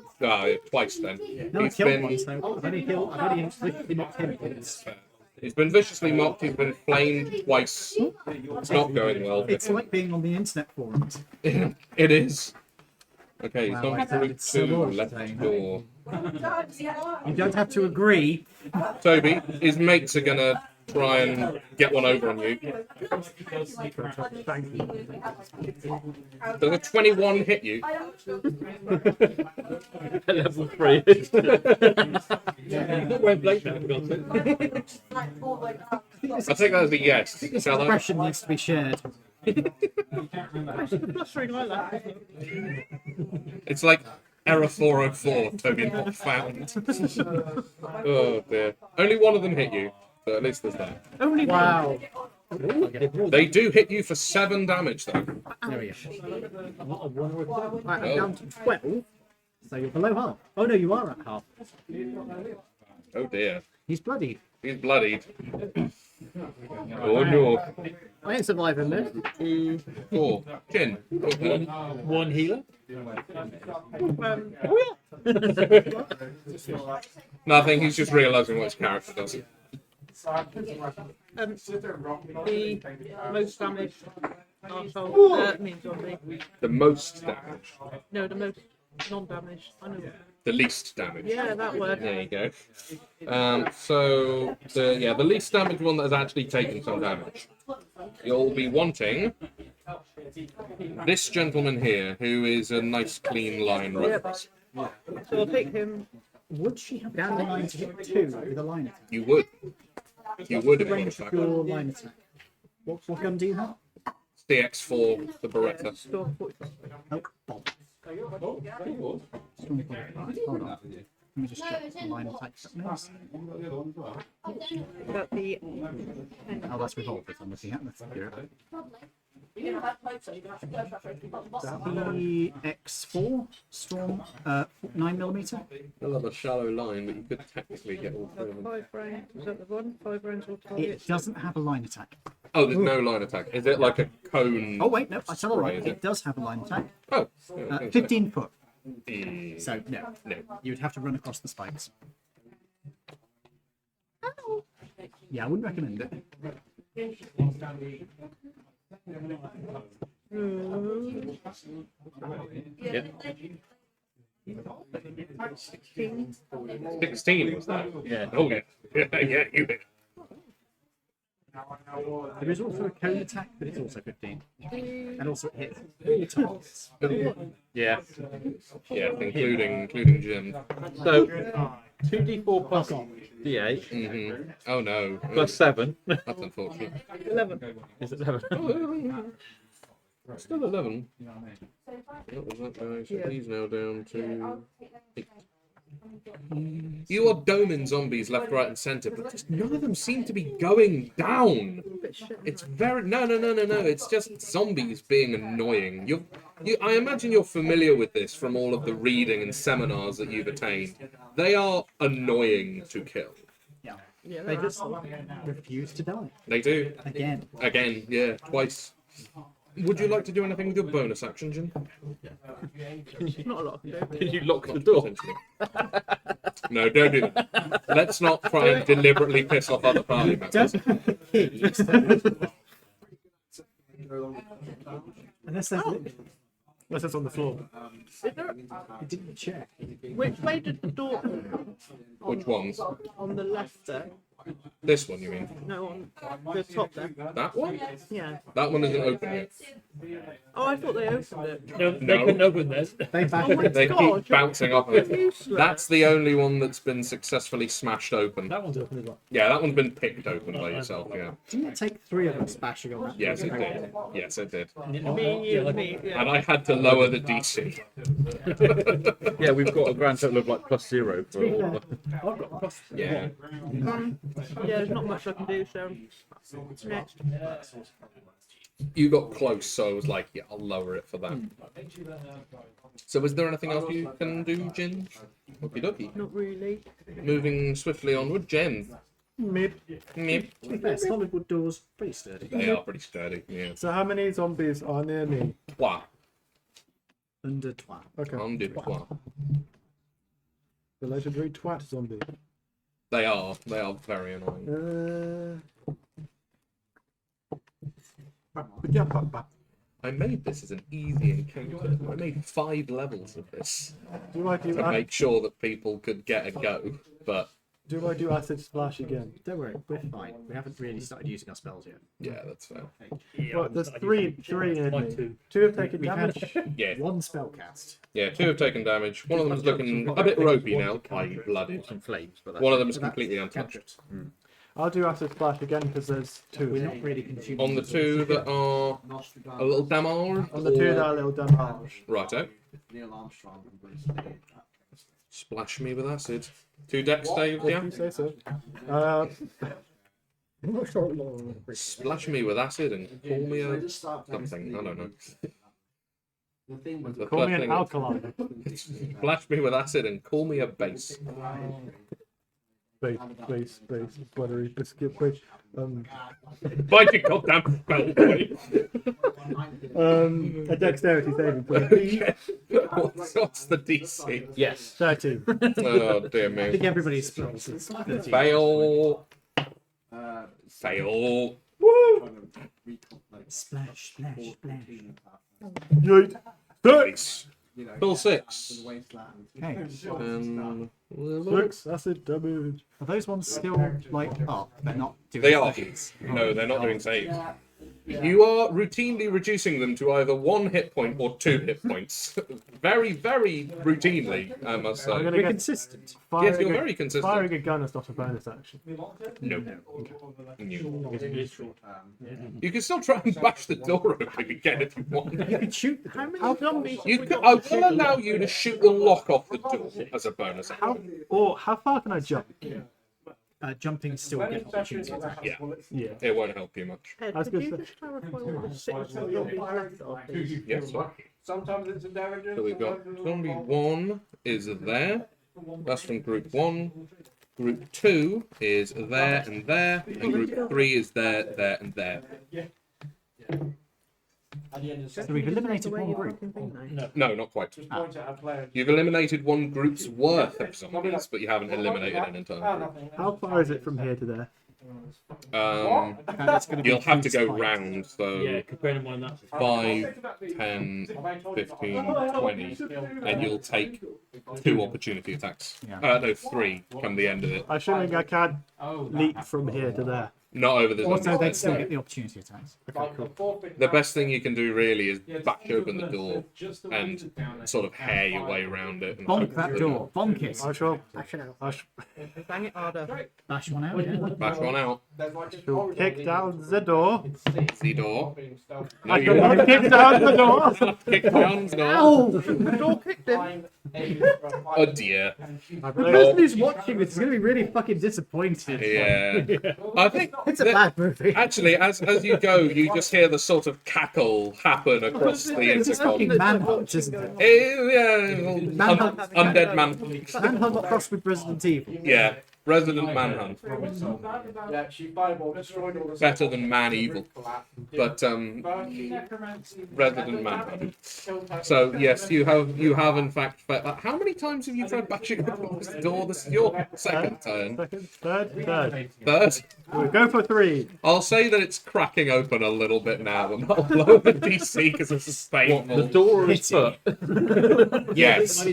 Speaker 2: twice then.
Speaker 1: No, I
Speaker 2: He's
Speaker 1: killed
Speaker 2: been
Speaker 1: one, so I've only inflicted knocked him once.
Speaker 2: he's been viciously mocked. He's been flamed twice. It's not going well.
Speaker 1: It's like being on the internet forums.
Speaker 2: It is. Okay, he's
Speaker 1: Wow,
Speaker 2: gone
Speaker 1: I
Speaker 2: through
Speaker 1: sounded so
Speaker 2: 2
Speaker 1: lost
Speaker 2: left
Speaker 1: today.
Speaker 2: door.
Speaker 1: You don't have to agree.
Speaker 2: Toby, his mates are gonna try and get one over on you. Does a 21 hit you?
Speaker 3: Level 3.
Speaker 2: I think that's a yes.
Speaker 1: This
Speaker 2: Shall I?
Speaker 1: expression needs to be shared.
Speaker 10: Blustering like that.
Speaker 2: It's like error 404, Toby not found. Oh dear. Only one of them hit you, so at least there's that.
Speaker 1: Only
Speaker 8: Wow.
Speaker 2: They do hit you for 7 damage though.
Speaker 1: There we go.
Speaker 8: Right, I'm down to 12.
Speaker 1: So you're below half. Oh no, you are at half.
Speaker 2: Oh dear.
Speaker 1: He's bloodied.
Speaker 2: He's bloodied. Oh no.
Speaker 8: I ain't surviving this.
Speaker 2: 2, 4. Chin. Okay.
Speaker 3: 1 healer.
Speaker 2: Nothing, he's just realising what his character does.
Speaker 10: The most damaged arsehole means zombie.
Speaker 2: The most damage.
Speaker 10: No, the most non-damaged. I know.
Speaker 2: The least damage.
Speaker 10: Yeah, that word.
Speaker 2: There you go. So the least damaged one that has actually taken some damage. You'll be wanting this gentleman here, who is a nice clean line runner.
Speaker 10: So I'll take him.
Speaker 1: Would she have down the line to hit 2 with a line attack?
Speaker 2: You would. You would
Speaker 1: The
Speaker 2: have been
Speaker 1: range of your line attack. What gun do you have?
Speaker 2: CX4, the Beretta.
Speaker 10: Store 45.
Speaker 1: Oh, Bob. Strong point. Right, hold on. Let me just check the line attack. Nice.
Speaker 10: But the
Speaker 1: Oh, that's revolvers. I'm looking at. Let's figure it out. The X4 Storm 9mm.
Speaker 2: A little shallow line, but you could technically get all 3 of them.
Speaker 10: 5 rounds. Is that the one? 5 rounds all
Speaker 1: It
Speaker 10: targets.
Speaker 1: doesn't have a line attack.
Speaker 2: Oh, there's no line attack. Is it like a cone?
Speaker 1: Oh wait, no, that's all right.
Speaker 2: Is it?
Speaker 1: It does have a line attack.
Speaker 2: Oh, yeah, I was gonna say.
Speaker 1: 15 foot.
Speaker 2: Mm,
Speaker 1: So no,
Speaker 2: no.
Speaker 1: you would have to run across the spikes. Yeah, I wouldn't recommend it.
Speaker 2: Yeah.
Speaker 10: 16.
Speaker 2: 16 was that?
Speaker 3: Yeah.
Speaker 2: Oh yeah. Yeah, you hit.
Speaker 1: There is also a cone attack, but it's also 15. And also it hits all targets.
Speaker 3: Yeah.
Speaker 2: Yeah, including Jim.
Speaker 3: So 2d4 plus d8
Speaker 2: Mm-hmm. Oh no.
Speaker 3: plus 7.
Speaker 2: That's unfortunate.
Speaker 10: 11.
Speaker 3: Is it 7?
Speaker 2: Still 11. What was that guy? So he's now down to 8. You are doming zombies left, right, and centre, but just none of them seem to be going down. It's very no. It's just zombies being annoying. I imagine you're familiar with this from all of the reading and seminars that you've attained. They are annoying to kill.
Speaker 1: Yeah, they just refuse to die.
Speaker 2: They do.
Speaker 1: Again.
Speaker 2: Again, yeah, twice. Would you like to do anything with your bonus action, Jin?
Speaker 10: Not a lot.
Speaker 3: You lock the door.
Speaker 2: Potentially. No, don't do that. Let's not try and deliberately piss off other party members.
Speaker 1: Unless there's
Speaker 7: Unless it's on the floor.
Speaker 1: you didn't check.
Speaker 10: Which way did the door open?
Speaker 2: Which ones?
Speaker 10: On the left there.
Speaker 2: This one, you mean?
Speaker 10: No, on the top there.
Speaker 2: That one?
Speaker 10: Yeah.
Speaker 2: That one isn't open yet.
Speaker 10: Oh, I thought they opened it.
Speaker 6: No, they
Speaker 2: No.
Speaker 6: couldn't open this.
Speaker 1: They back
Speaker 10: Oh my
Speaker 2: They
Speaker 10: God,
Speaker 2: keep bouncing off of it.
Speaker 10: useless.
Speaker 2: That's the only one that's been successfully smashed open.
Speaker 6: That one's open as well.
Speaker 2: Yeah, that one's been picked open by yourself, yeah.
Speaker 1: Didn't it take 3 of us bashing on that?
Speaker 2: Yes, it did. Yes, it did.
Speaker 10: Me, you, me. Yeah.
Speaker 2: And I had to lower the DC.
Speaker 3: Yeah, we've got a grand total of like +0 for all.
Speaker 1: I've got plus.
Speaker 2: Yeah.
Speaker 10: Yeah, there's not much I can do, so next.
Speaker 2: You got close, so I was like, yeah, I'll lower it for that. So is there anything else you can do, Jin? Okie dokie.
Speaker 10: Not really.
Speaker 2: Moving swiftly onward, Jen.
Speaker 7: Mid.
Speaker 2: Meh.
Speaker 1: To be fair, solid wood doors, pretty sturdy.
Speaker 2: They are pretty sturdy, yeah.
Speaker 7: So how many zombies are near me?
Speaker 2: Wow.
Speaker 1: Under twat.
Speaker 7: Okay.
Speaker 2: On du poing.
Speaker 7: The legendary twat zombie.
Speaker 2: They are very annoying. I made this as an easy encounter. I made 5 levels of this
Speaker 7: Do I do
Speaker 2: to make sure that people could get a go, but
Speaker 7: acid splash again?
Speaker 1: Don't worry, we're fine. We haven't really started using our spells yet.
Speaker 2: yeah, that's fair.
Speaker 7: Well, there's three in
Speaker 6: Mine
Speaker 7: me.
Speaker 6: too.
Speaker 7: 2 have taken
Speaker 1: We've
Speaker 7: damage.
Speaker 1: had
Speaker 2: Yeah,
Speaker 1: one spell cast.
Speaker 2: yeah, 2 have taken damage. One of them's looking a bit ropey now, i.e. blooded.
Speaker 3: Some flames, but
Speaker 2: One of them is
Speaker 1: So that's
Speaker 2: completely untouched.
Speaker 1: cantrips.
Speaker 7: I'll do acid splash again because there's 2.
Speaker 1: We're not really consuming.
Speaker 2: On the 2 that are a little damage.
Speaker 7: On the 2 that are little damage.
Speaker 2: Righto. Splash me with acid. 2 dex saves, yeah?
Speaker 7: You say so.
Speaker 2: Splash me with acid and call me a something. I don't know. The
Speaker 7: Call
Speaker 2: first
Speaker 7: me an
Speaker 2: thing-
Speaker 7: alkali.
Speaker 2: Splash me with acid and call me a base.
Speaker 7: Base, buttery biscuit, base.
Speaker 2: Bite your goddamn spell, boy.
Speaker 7: A dexterity saving throw.
Speaker 2: What's the DC?
Speaker 3: yes.
Speaker 7: 13.
Speaker 2: Oh dear
Speaker 1: I
Speaker 2: me.
Speaker 1: think everybody's spells is 13.
Speaker 2: Fail. Fail.
Speaker 1: Splash, splash, splash.
Speaker 7: Yeet.
Speaker 2: Base. Full 6.
Speaker 1: Okay.
Speaker 7: 6 acid damage.
Speaker 1: Are those ones still like up? They're not doing
Speaker 2: They are.
Speaker 1: saves?
Speaker 2: No, they're not doing saves. You are routinely reducing them to either 1 hit point or 2 hit points. Very, very routinely, I must
Speaker 7: I'm
Speaker 2: say.
Speaker 7: gonna
Speaker 1: We're
Speaker 7: get
Speaker 1: consistent.
Speaker 2: Yes, you're very consistent.
Speaker 7: Firing a gun is not a bonus action.
Speaker 2: No. You can still try and bash the door open again if you want.
Speaker 1: You can shoot the
Speaker 10: How
Speaker 1: door.
Speaker 10: many zombies?
Speaker 2: You could, I will allow you to shoot the lock off the door as a bonus.
Speaker 7: How far can I jump?
Speaker 1: Jumping still get opportunity attack.
Speaker 2: Yeah,
Speaker 7: Yeah.
Speaker 2: it won't help you much.
Speaker 10: Ed,
Speaker 7: That's
Speaker 10: could
Speaker 7: good
Speaker 10: you
Speaker 7: stuff.
Speaker 10: just clarify what the 6 zombies left are, please?
Speaker 2: Yes.
Speaker 9: Sometimes it's a damage.
Speaker 2: So we've got zombie 1 is there. That's from group 1. Group 2 is there, and group 3 is there, and there.
Speaker 1: So we've eliminated
Speaker 10: Where
Speaker 1: one
Speaker 10: you
Speaker 1: group.
Speaker 10: fucking been, though?
Speaker 2: No, not quite. You've eliminated one group's worth of zombies, but you haven't eliminated an entire group.
Speaker 7: How far is it from here to there?
Speaker 2: Um,
Speaker 1: And it's going to be
Speaker 2: you'll have to go
Speaker 1: spiked.
Speaker 2: round, so
Speaker 6: Yeah, bear in mind that.
Speaker 2: 5, 10, 15, 20, and you'll take 2 opportunity attacks.
Speaker 1: Yeah.
Speaker 2: No, 3 come the end of it.
Speaker 7: Assuming I can leap from here to there.
Speaker 2: Not over the
Speaker 1: Also, they'd
Speaker 2: zombies.
Speaker 1: still get the opportunity attacks.
Speaker 2: The best thing you can do really is bash open the door and sort of hair your way around it. And
Speaker 1: Bonk that door. Bonk it.
Speaker 7: I shall.
Speaker 10: Bash it out.
Speaker 7: I shall
Speaker 10: Bang it harder.
Speaker 1: Bash one out. Yeah.
Speaker 2: bash one out.
Speaker 7: kick down the door.
Speaker 2: The door. No,
Speaker 7: I
Speaker 2: you
Speaker 7: cannot
Speaker 2: won't
Speaker 7: kick down the door.
Speaker 2: kick down the door.
Speaker 1: Ow!
Speaker 10: The door kicked him.
Speaker 2: Oh dear.
Speaker 1: The person who's watching this is going to be really fucking disappointed.
Speaker 2: Yeah. I think
Speaker 1: It's a
Speaker 2: that-
Speaker 1: bad movie.
Speaker 2: actually, as you go, you just hear the sort of cackle happen across the
Speaker 1: It's a fucking
Speaker 2: intercom.
Speaker 1: manhunt, isn't it?
Speaker 2: Yeah,
Speaker 1: Manhunt.
Speaker 2: undead man.
Speaker 1: Manhunt crossed with Resident Evil.
Speaker 2: Yeah. Resident Manhunt.
Speaker 12: Yeah, she fireball destroyed all the
Speaker 2: Better than Man Evil. But Resident Manhunt. So yes, you have in fact. How many times have you tried bashing open this door? This is your second turn.
Speaker 7: Second, third.
Speaker 2: Third.
Speaker 7: We go for 3.
Speaker 2: I'll say that it's cracking open a little bit now, and I'll lower the DC because it's sustainable.
Speaker 3: The door is shut.
Speaker 2: Yes.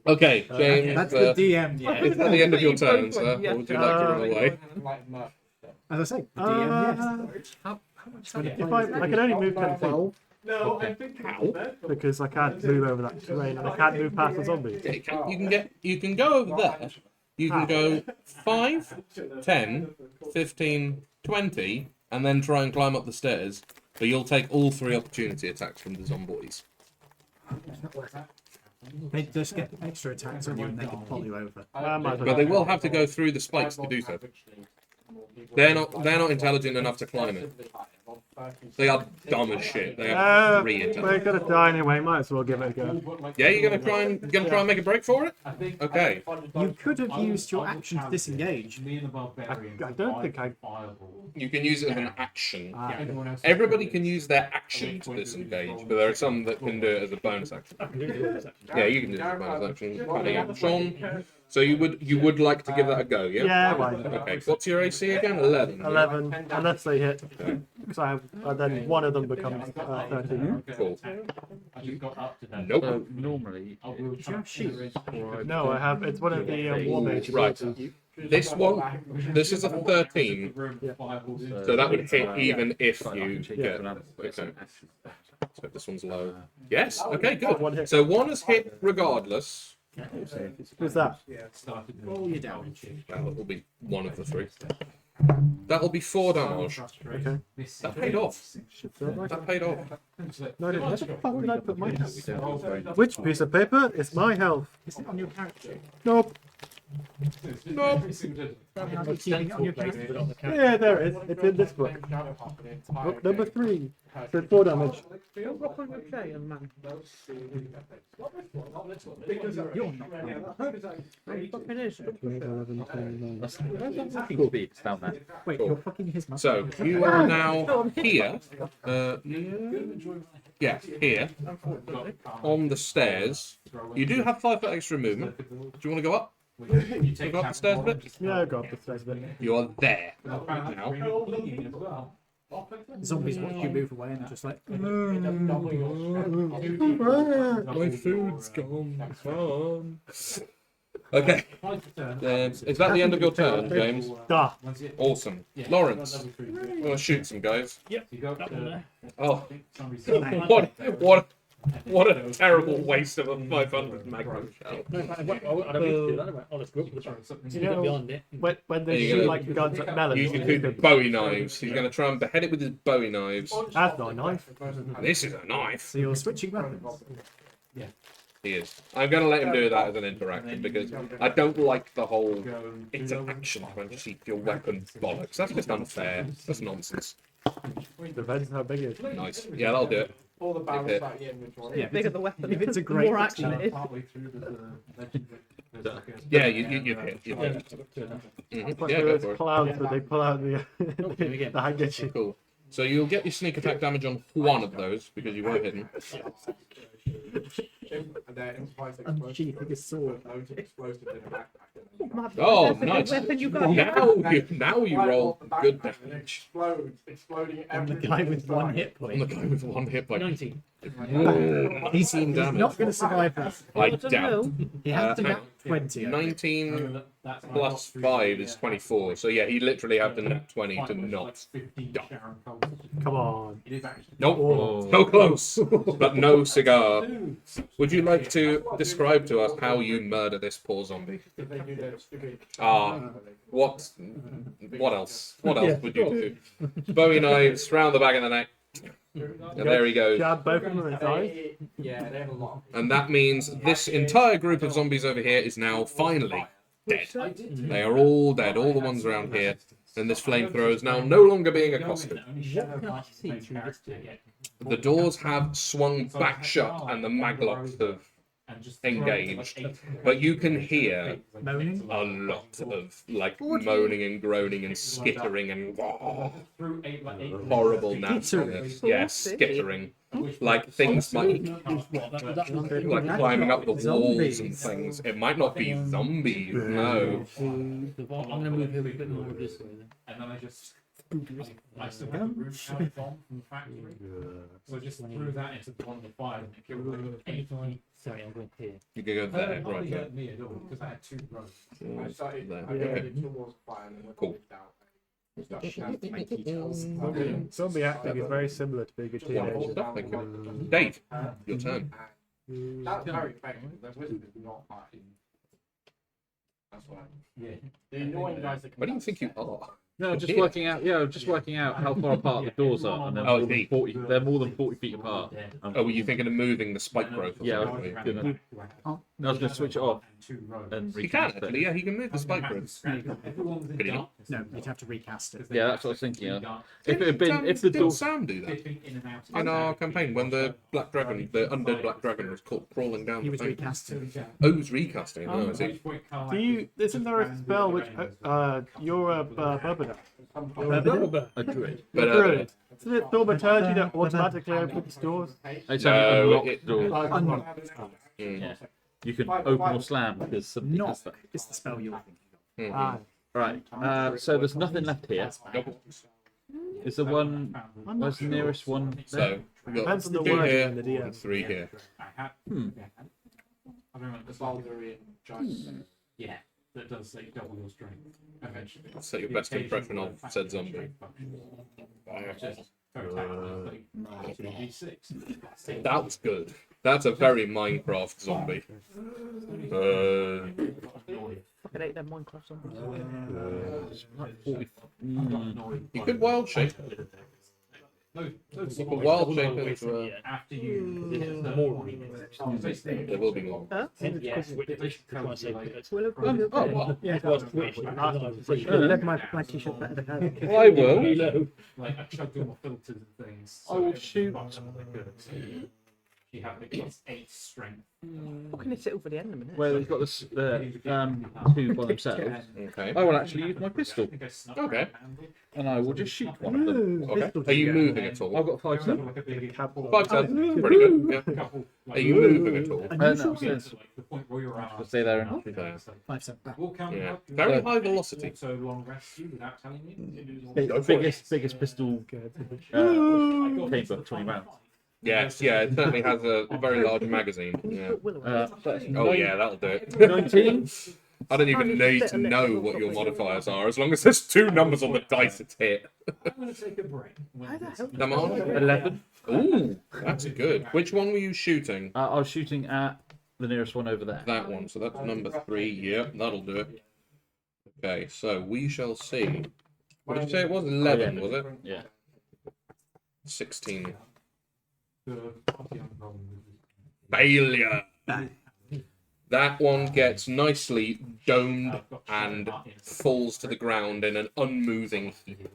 Speaker 2: Okay, James.
Speaker 1: That's the DM.
Speaker 10: Yeah.
Speaker 2: It's at the end of your turn, sir. Or would you like to run away?
Speaker 1: As I say, the DM, yes.
Speaker 7: If I can only move 10 feet
Speaker 12: No, I think
Speaker 2: How?
Speaker 7: because I can't move over that terrain and I can't move past the zombies.
Speaker 2: Yeah, you can go over there. You can go 5, 10, 15, 20, and then try and climb up the stairs. But you'll take all 3 opportunity attacks from the zombies.
Speaker 1: They just get extra attacks on you and they can pull you over.
Speaker 2: But they will have to go through the spikes to do so. They're not intelligent enough to climb it. They are dumb as shit. They have 3
Speaker 7: We're
Speaker 2: attacks.
Speaker 7: gonna die anyway. Might as well give it a go.
Speaker 2: Yeah, you're gonna try and make a break for it. Okay.
Speaker 1: You could have used your action to disengage.
Speaker 7: I don't think I.
Speaker 2: You can use it as an action. Everybody can use their action to disengage, but there are some that can do it as a bonus action. Yeah, you can do it as a bonus action. Depending on Sean. So you would like to give that a go, yeah?
Speaker 7: Yeah, why not?
Speaker 2: Okay. What's your AC again? 11.
Speaker 7: 11, unless they hit. So then one of them becomes 13.
Speaker 2: Cool.
Speaker 3: So
Speaker 2: Nope.
Speaker 3: normally,
Speaker 7: No, I have. It's one of the war mages.
Speaker 2: Right. This one, this is a 13. So that would hit even if you get. Okay. So this one's low. Yes. Okay. Good. So one is hit regardless.
Speaker 7: Who's that?
Speaker 1: Roll your damage.
Speaker 2: That will be one of the 3. That'll be 4 damage.
Speaker 7: Okay.
Speaker 2: That paid off. That paid off.
Speaker 7: No, where the fuck did I put my health? Which piece of paper is my health?
Speaker 1: Is it on your character?
Speaker 7: Nope.
Speaker 2: Nope.
Speaker 1: Are you keeping it on your character?
Speaker 7: Yeah, there it is. It's in this book. Book number 3. So 4 damage.
Speaker 10: You're rock on your chair, young man.
Speaker 1: You're not.
Speaker 10: Fucking is.
Speaker 7: 11, 10,
Speaker 3: that's looking big down there.
Speaker 1: Wait, you're fucking his muscle.
Speaker 2: So you are now here. Yeah, here on the stairs. You do have 5 foot extra movement. Do you want to go up? Go up the stairs a bit.
Speaker 7: Yeah, I got up the stairs a bit.
Speaker 2: You are there now.
Speaker 1: Zombies watch you move away and just like.
Speaker 2: My food's gone. Fun. Okay. Is that the end of your turn, James?
Speaker 7: Da.
Speaker 2: Awesome. Lawrence, I'm gonna shoot some guys. Oh, what a terrible waste of a 500 magnum shell.
Speaker 7: When they
Speaker 2: You're
Speaker 7: shoot
Speaker 2: gonna-
Speaker 7: like guns at melons,
Speaker 2: You could Bowie knives. He's gonna try and behead it with his Bowie knives.
Speaker 7: that's not a knife.
Speaker 2: This is a knife.
Speaker 1: So you're switching weapons.
Speaker 2: He is. I'm going to let him do that as an interaction because I don't like the whole it's an action when you see your weapon bollocks. That's just unfair. That's nonsense.
Speaker 7: Depends how big it is.
Speaker 2: Nice. Yeah, that'll do it.
Speaker 12: all the
Speaker 2: Hit.
Speaker 12: barrels out the inventory.
Speaker 1: Yeah,
Speaker 10: Bigger the weapon,
Speaker 1: if it's a
Speaker 10: the
Speaker 1: great
Speaker 10: more action it is.
Speaker 2: Yeah, you hit. You hit.
Speaker 7: But
Speaker 2: Yeah, go
Speaker 7: those
Speaker 2: for it.
Speaker 7: clowns that they pull out the handkerchief.
Speaker 2: Cool. So you'll get your sneak attack damage on one of those because you were hidden.
Speaker 1: Unsheathing a sword.
Speaker 2: Oh,
Speaker 10: That's a good
Speaker 2: nice.
Speaker 10: weapon you got.
Speaker 2: Now you roll good damage
Speaker 12: Exploding
Speaker 1: On the guy with 1 hit
Speaker 2: on the
Speaker 1: point.
Speaker 2: guy with 1 hit point.
Speaker 6: 19.
Speaker 2: Whoa,
Speaker 1: He's
Speaker 2: 18 damage.
Speaker 1: not going to survive that.
Speaker 2: I
Speaker 10: don't
Speaker 2: doubt.
Speaker 10: know.
Speaker 1: He has to
Speaker 2: hang
Speaker 1: nat 20. I think.
Speaker 2: 19 plus 5 is 24. So yeah, he literally had the net 20 to not die.
Speaker 7: Come on.
Speaker 2: Nope. So close. But no cigar. Would you like to describe to us how you murder this poor zombie? What else? What else would you do? Bowie knives round the back of the neck. And there he goes.
Speaker 7: Jab both of them in the eyes.
Speaker 12: Yeah, they have a lot.
Speaker 2: And that means this entire group of zombies over here is now finally dead. They are all dead, all the ones around here. And this flamethrower is now no longer being accosted. The doors have swung back shut and the maglocks have engaged, but you can hear
Speaker 1: Moaning?
Speaker 2: a lot of like moaning and groaning and skittering and horrible nastiness. Yeah, skittering. Like things like climbing up the walls and things. It might not be zombies, no.
Speaker 6: I'm going to move him a bit more this way then.
Speaker 9: And then I still got the roof from the factory. So I just threw that into one of the fires and it killed like 8.
Speaker 6: Sorry, I'm going here.
Speaker 2: You can go there,
Speaker 9: Hardly
Speaker 2: right?
Speaker 9: hurt me at all because I had 2 rows.
Speaker 12: I started
Speaker 2: There.
Speaker 12: okay. Towards fire and then
Speaker 2: Cool.
Speaker 12: out. Details.
Speaker 7: Zombie acting is very similar to being a
Speaker 2: Wonderful
Speaker 7: teenager.
Speaker 2: stuff, thank you. Dave, your turn.
Speaker 12: That's very effective. Their wisdom is not high. That's why.
Speaker 9: Yeah.
Speaker 12: The annoying guys that
Speaker 2: Where do you think you are?
Speaker 3: No, just
Speaker 2: Here.
Speaker 3: working out. Yeah, just working out how far apart the doors are, and they're
Speaker 2: Oh,
Speaker 3: more than
Speaker 2: neat.
Speaker 3: 40. They're more than 40 feet apart.
Speaker 2: Oh, were you thinking of moving the spike growth? Or
Speaker 3: Yeah, I
Speaker 2: something?
Speaker 3: was gonna, I was going to switch it off and
Speaker 2: He can
Speaker 3: recast
Speaker 2: actually.
Speaker 3: it.
Speaker 2: Yeah, he can move the spike growth. Could he not?
Speaker 1: No, you'd have to recast it.
Speaker 3: Yeah, that's what I was thinking. If it had been, if the
Speaker 2: Didn't
Speaker 3: door,
Speaker 2: Sam do that in our campaign when the black dragon, the undead black dragon, was crawling down?
Speaker 1: He
Speaker 2: the
Speaker 1: was
Speaker 2: thing?
Speaker 1: recasting.
Speaker 2: Oh, he was recasting. Oh, I see.
Speaker 7: Do you? Isn't there a spell which you're a Bubba?
Speaker 3: a druid.
Speaker 2: But
Speaker 7: Druid. Isn't it thaumaturgy that automatically opens doors?
Speaker 3: It's
Speaker 2: No,
Speaker 3: only unlock
Speaker 2: it-
Speaker 3: doors.
Speaker 2: Mm.
Speaker 3: You can open or slam because something
Speaker 1: Not
Speaker 3: does that.
Speaker 1: is the spell you're thinking.
Speaker 7: Ah,
Speaker 3: Right. So there's nothing left here.
Speaker 2: Nope.
Speaker 3: Is the one? Where's the nearest one? There?
Speaker 2: So we've got
Speaker 7: Depends on the
Speaker 2: 2
Speaker 7: wording
Speaker 2: here
Speaker 7: in the DM.
Speaker 2: and 3 here.
Speaker 9: I remember the Baldurian giant. Yeah, that does say double your strength eventually.
Speaker 2: Set your best impression of said zombie.
Speaker 9: Just very tactically, like 2d6.
Speaker 2: That was good. That's a very Minecraft zombie.
Speaker 10: Fucking hate them Minecraft zombies.
Speaker 2: You could wild shape. You could wild shape into
Speaker 9: After you hit a certain point,
Speaker 2: there will be more.
Speaker 10: Huh?
Speaker 9: yes, which tells you like
Speaker 10: Will it
Speaker 2: Oh, well,
Speaker 10: Yeah.
Speaker 8: Left my t-shirt better than her.
Speaker 3: I will.
Speaker 9: like I chugged all my filters and things.
Speaker 3: I will
Speaker 9: so
Speaker 3: shoot.
Speaker 9: much of it good. You have it plus 8 strength.
Speaker 10: What can it sit over the end in a minute?
Speaker 3: Where they've got this two by themselves.
Speaker 2: Okay.
Speaker 3: I will actually use my pistol,
Speaker 2: Okay.
Speaker 3: and I will just shoot one of them.
Speaker 2: Okay. Are you moving at all?
Speaker 3: I've got 5-7.
Speaker 9: Like a big
Speaker 2: 5-7. Pretty good. Yeah. Are you moving at all?
Speaker 3: No, upstairs.
Speaker 9: the point where you're at.
Speaker 3: I'll stay there and
Speaker 2: Okay.
Speaker 1: 5-7.
Speaker 9: Walk out
Speaker 2: Yeah.
Speaker 9: the
Speaker 2: Very high velocity.
Speaker 9: So long rescue without telling you.
Speaker 3: biggest pistol chamber, 20 rounds.
Speaker 2: Yes, yeah, it certainly has a very large magazine. Yeah. Oh yeah, that'll do it.
Speaker 3: 19.
Speaker 2: I don't even need to know what your modifiers are. As long as there's 2 numbers on the dice, it's hit.
Speaker 9: I'm going to take a break.
Speaker 2: Come on.
Speaker 3: 11.
Speaker 2: Ooh, that's good. Which one were you shooting?
Speaker 3: I was shooting at the nearest one over there.
Speaker 2: That one. So that's number 3. Yep, that'll do it. Okay, so we shall see. What did you say it was? 11, was it?
Speaker 3: Yeah.
Speaker 2: 16. Failure. That one gets nicely domed and falls to the ground in an unmoving heap.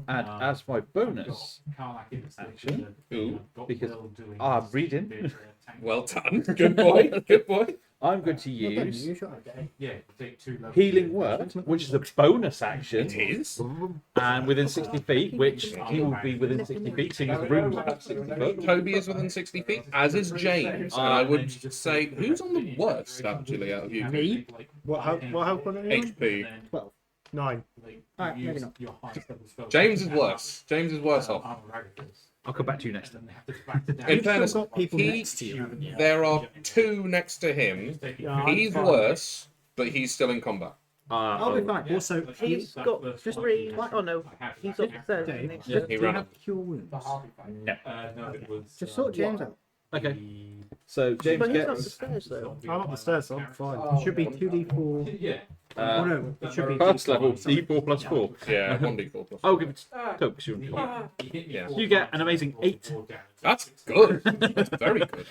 Speaker 3: And as my bonus action, because I'm reading,
Speaker 2: Well done. Good boy. Good boy.
Speaker 3: I'm going to use
Speaker 9: Yeah, take 2 levels.
Speaker 3: Healing Word, which is a bonus action,
Speaker 2: It is.
Speaker 3: and within 60 feet, which he will be within 60 feet, so his room's about 60 foot.
Speaker 2: Toby is within 60 feet, as is James. And I would say, who's on the worst, actually, out of you?
Speaker 8: Me?
Speaker 7: What health on it?
Speaker 2: HP.
Speaker 7: 9.
Speaker 8: Alright, maybe not.
Speaker 2: James is worse. James is worse off.
Speaker 3: I'll come back to you next time.
Speaker 2: In fairness,
Speaker 1: got people
Speaker 2: he,
Speaker 1: next to you.
Speaker 2: there are 2 next to him. He's worse, but he's still in combat.
Speaker 8: I'll be fine.
Speaker 1: Also,
Speaker 10: He's got 3. Oh no, he's upstairs.
Speaker 1: Dave,
Speaker 10: isn't he?
Speaker 2: He
Speaker 1: do you
Speaker 2: ran
Speaker 1: have
Speaker 2: up.
Speaker 1: cure wounds?
Speaker 3: No.
Speaker 9: No, it was.
Speaker 8: Just sort James out.
Speaker 3: Okay. So James
Speaker 10: But he's
Speaker 3: gets.
Speaker 10: upstairs though.
Speaker 7: I'm up the stairs, so I'm fine.
Speaker 1: It should be 2d4.
Speaker 9: Yeah.
Speaker 1: Oh no, it should be
Speaker 3: First
Speaker 1: D4,
Speaker 3: level,
Speaker 1: sorry.
Speaker 3: D4 plus 4.
Speaker 2: Yeah, 1d4 plus.
Speaker 3: I'll give it to Toby, 'cause you're in control.
Speaker 2: Yeah.
Speaker 3: You get an amazing 8.
Speaker 2: That's good. That's very good.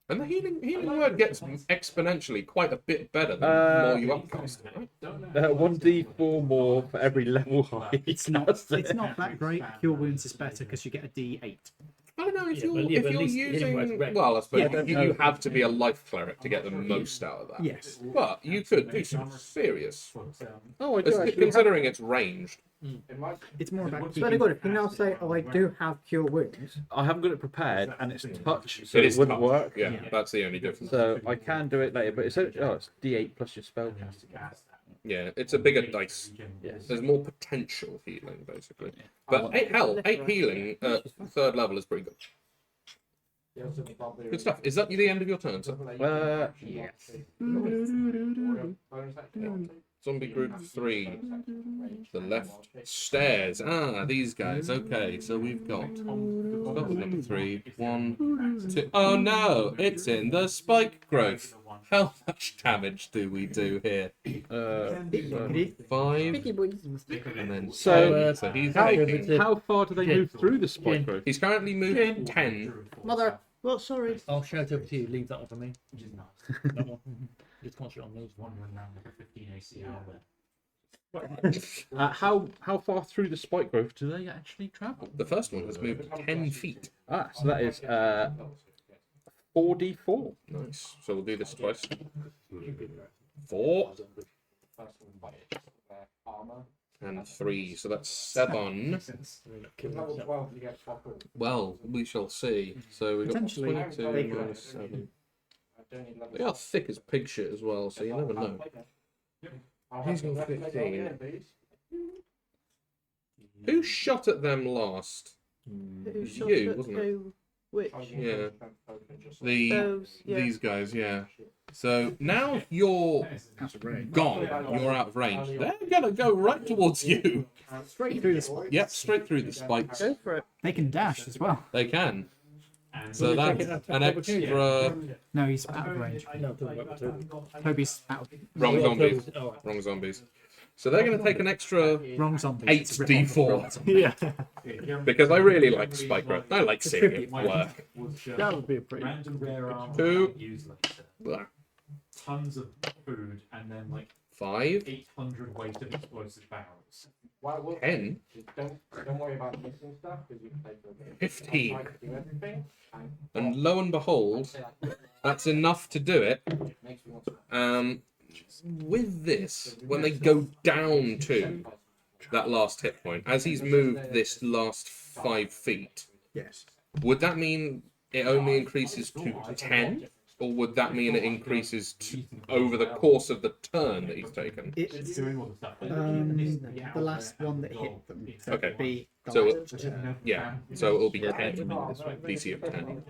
Speaker 2: And the healing word gets exponentially quite a bit better the more you upcast it, right?
Speaker 3: 1d4 more for every level high.
Speaker 1: It's not that great. Cure wounds is better because you get a d8.
Speaker 2: I don't know if
Speaker 6: Yeah,
Speaker 2: you're,
Speaker 6: but- yeah,
Speaker 2: if
Speaker 6: but at
Speaker 2: you're
Speaker 6: least hit him where it's
Speaker 2: using.
Speaker 6: wrecked.
Speaker 2: Well, I suppose
Speaker 1: Yeah,
Speaker 2: you have to be a life cleric to get the most out of that.
Speaker 1: Yes.
Speaker 2: But you could do some serious.
Speaker 3: Oh, I do actually.
Speaker 2: Considering it's ranged.
Speaker 1: It's more about
Speaker 8: It's very
Speaker 1: keeping.
Speaker 8: good. If you now say, "Oh, I do have cure wounds,"
Speaker 3: I haven't got it prepared, and it's touch, so
Speaker 2: It
Speaker 3: it,
Speaker 2: is
Speaker 3: wouldn't
Speaker 2: tough.
Speaker 3: work.
Speaker 2: Yeah, that's the only difference.
Speaker 3: So I can do it later, but it's D8 plus your spell casting.
Speaker 2: Yeah, it's a bigger dice.
Speaker 3: Yes.
Speaker 2: There's more potential healing, basically. But 8 healing at 3rd level is pretty good. Good stuff. Is that the end of your turn, sir?
Speaker 3: Yes.
Speaker 2: Zombie group 3. The left stairs. Ah, these guys. Okay, so we've got number 3. 1, 2. Oh no, it's in the spike growth. How much damage do we do here? 5. And then
Speaker 3: So,
Speaker 2: so he's
Speaker 3: how,
Speaker 2: taking.
Speaker 3: how far do they move through the spike growth?
Speaker 2: He's currently moved 10.
Speaker 8: Mother. Well, sorry.
Speaker 6: I'll shout over to you. Leave that one for me. That one. Just concentrate on those.
Speaker 3: How far through the spike growth do they actually travel?
Speaker 2: The first one has moved 10 feet.
Speaker 3: Ah, so that is 4d4.
Speaker 2: Nice. So we'll do this twice. 4. And 3. So that's 7. Well, we shall see. So we got
Speaker 1: Potentially,
Speaker 2: 22
Speaker 1: they could.
Speaker 2: minus 7. They are thick as pig shit as well, so you never know. He's got 15. Who shot at them last? It was you, wasn't it?
Speaker 10: Which?
Speaker 2: Yeah.
Speaker 10: Those, yeah.
Speaker 2: These guys, yeah. So now you're gone. You're out of range. They're gonna go right towards you.
Speaker 1: Straight through the spikes.
Speaker 2: Yep, straight through the spikes.
Speaker 10: Go for it.
Speaker 1: They can dash as well.
Speaker 2: They can. So that's an extra.
Speaker 1: No, he's out of range.
Speaker 6: No, don't worry, Toby.
Speaker 1: Toby's out of
Speaker 2: Wrong zombies.
Speaker 6: All right.
Speaker 2: Wrong zombies. So they're going to take an extra
Speaker 1: wrong zombies.
Speaker 2: 8d4
Speaker 7: Yeah.
Speaker 2: because I really like spike growth. I like seeing it work.
Speaker 7: That would be a pretty.
Speaker 2: 2,
Speaker 9: Tons of food and then like
Speaker 2: 5,
Speaker 9: 800 weight of explosive barrels.
Speaker 2: 10,
Speaker 12: Don't worry about missing stuff because you can take
Speaker 2: 15.
Speaker 12: do everything.
Speaker 2: And lo and behold, that's enough to do it. With this, when they go down to that last hit point, as he's moved this last 5 feet,
Speaker 1: Yes.
Speaker 2: would that mean it only increases to 10? Or would that mean it increases over the course of the turn that he's taken?
Speaker 1: It's the last one that hit them. So
Speaker 2: Okay.
Speaker 1: it'd be the
Speaker 2: So
Speaker 1: last
Speaker 2: it-
Speaker 1: turn.
Speaker 2: Yeah, so it'll be 10. DC of 10.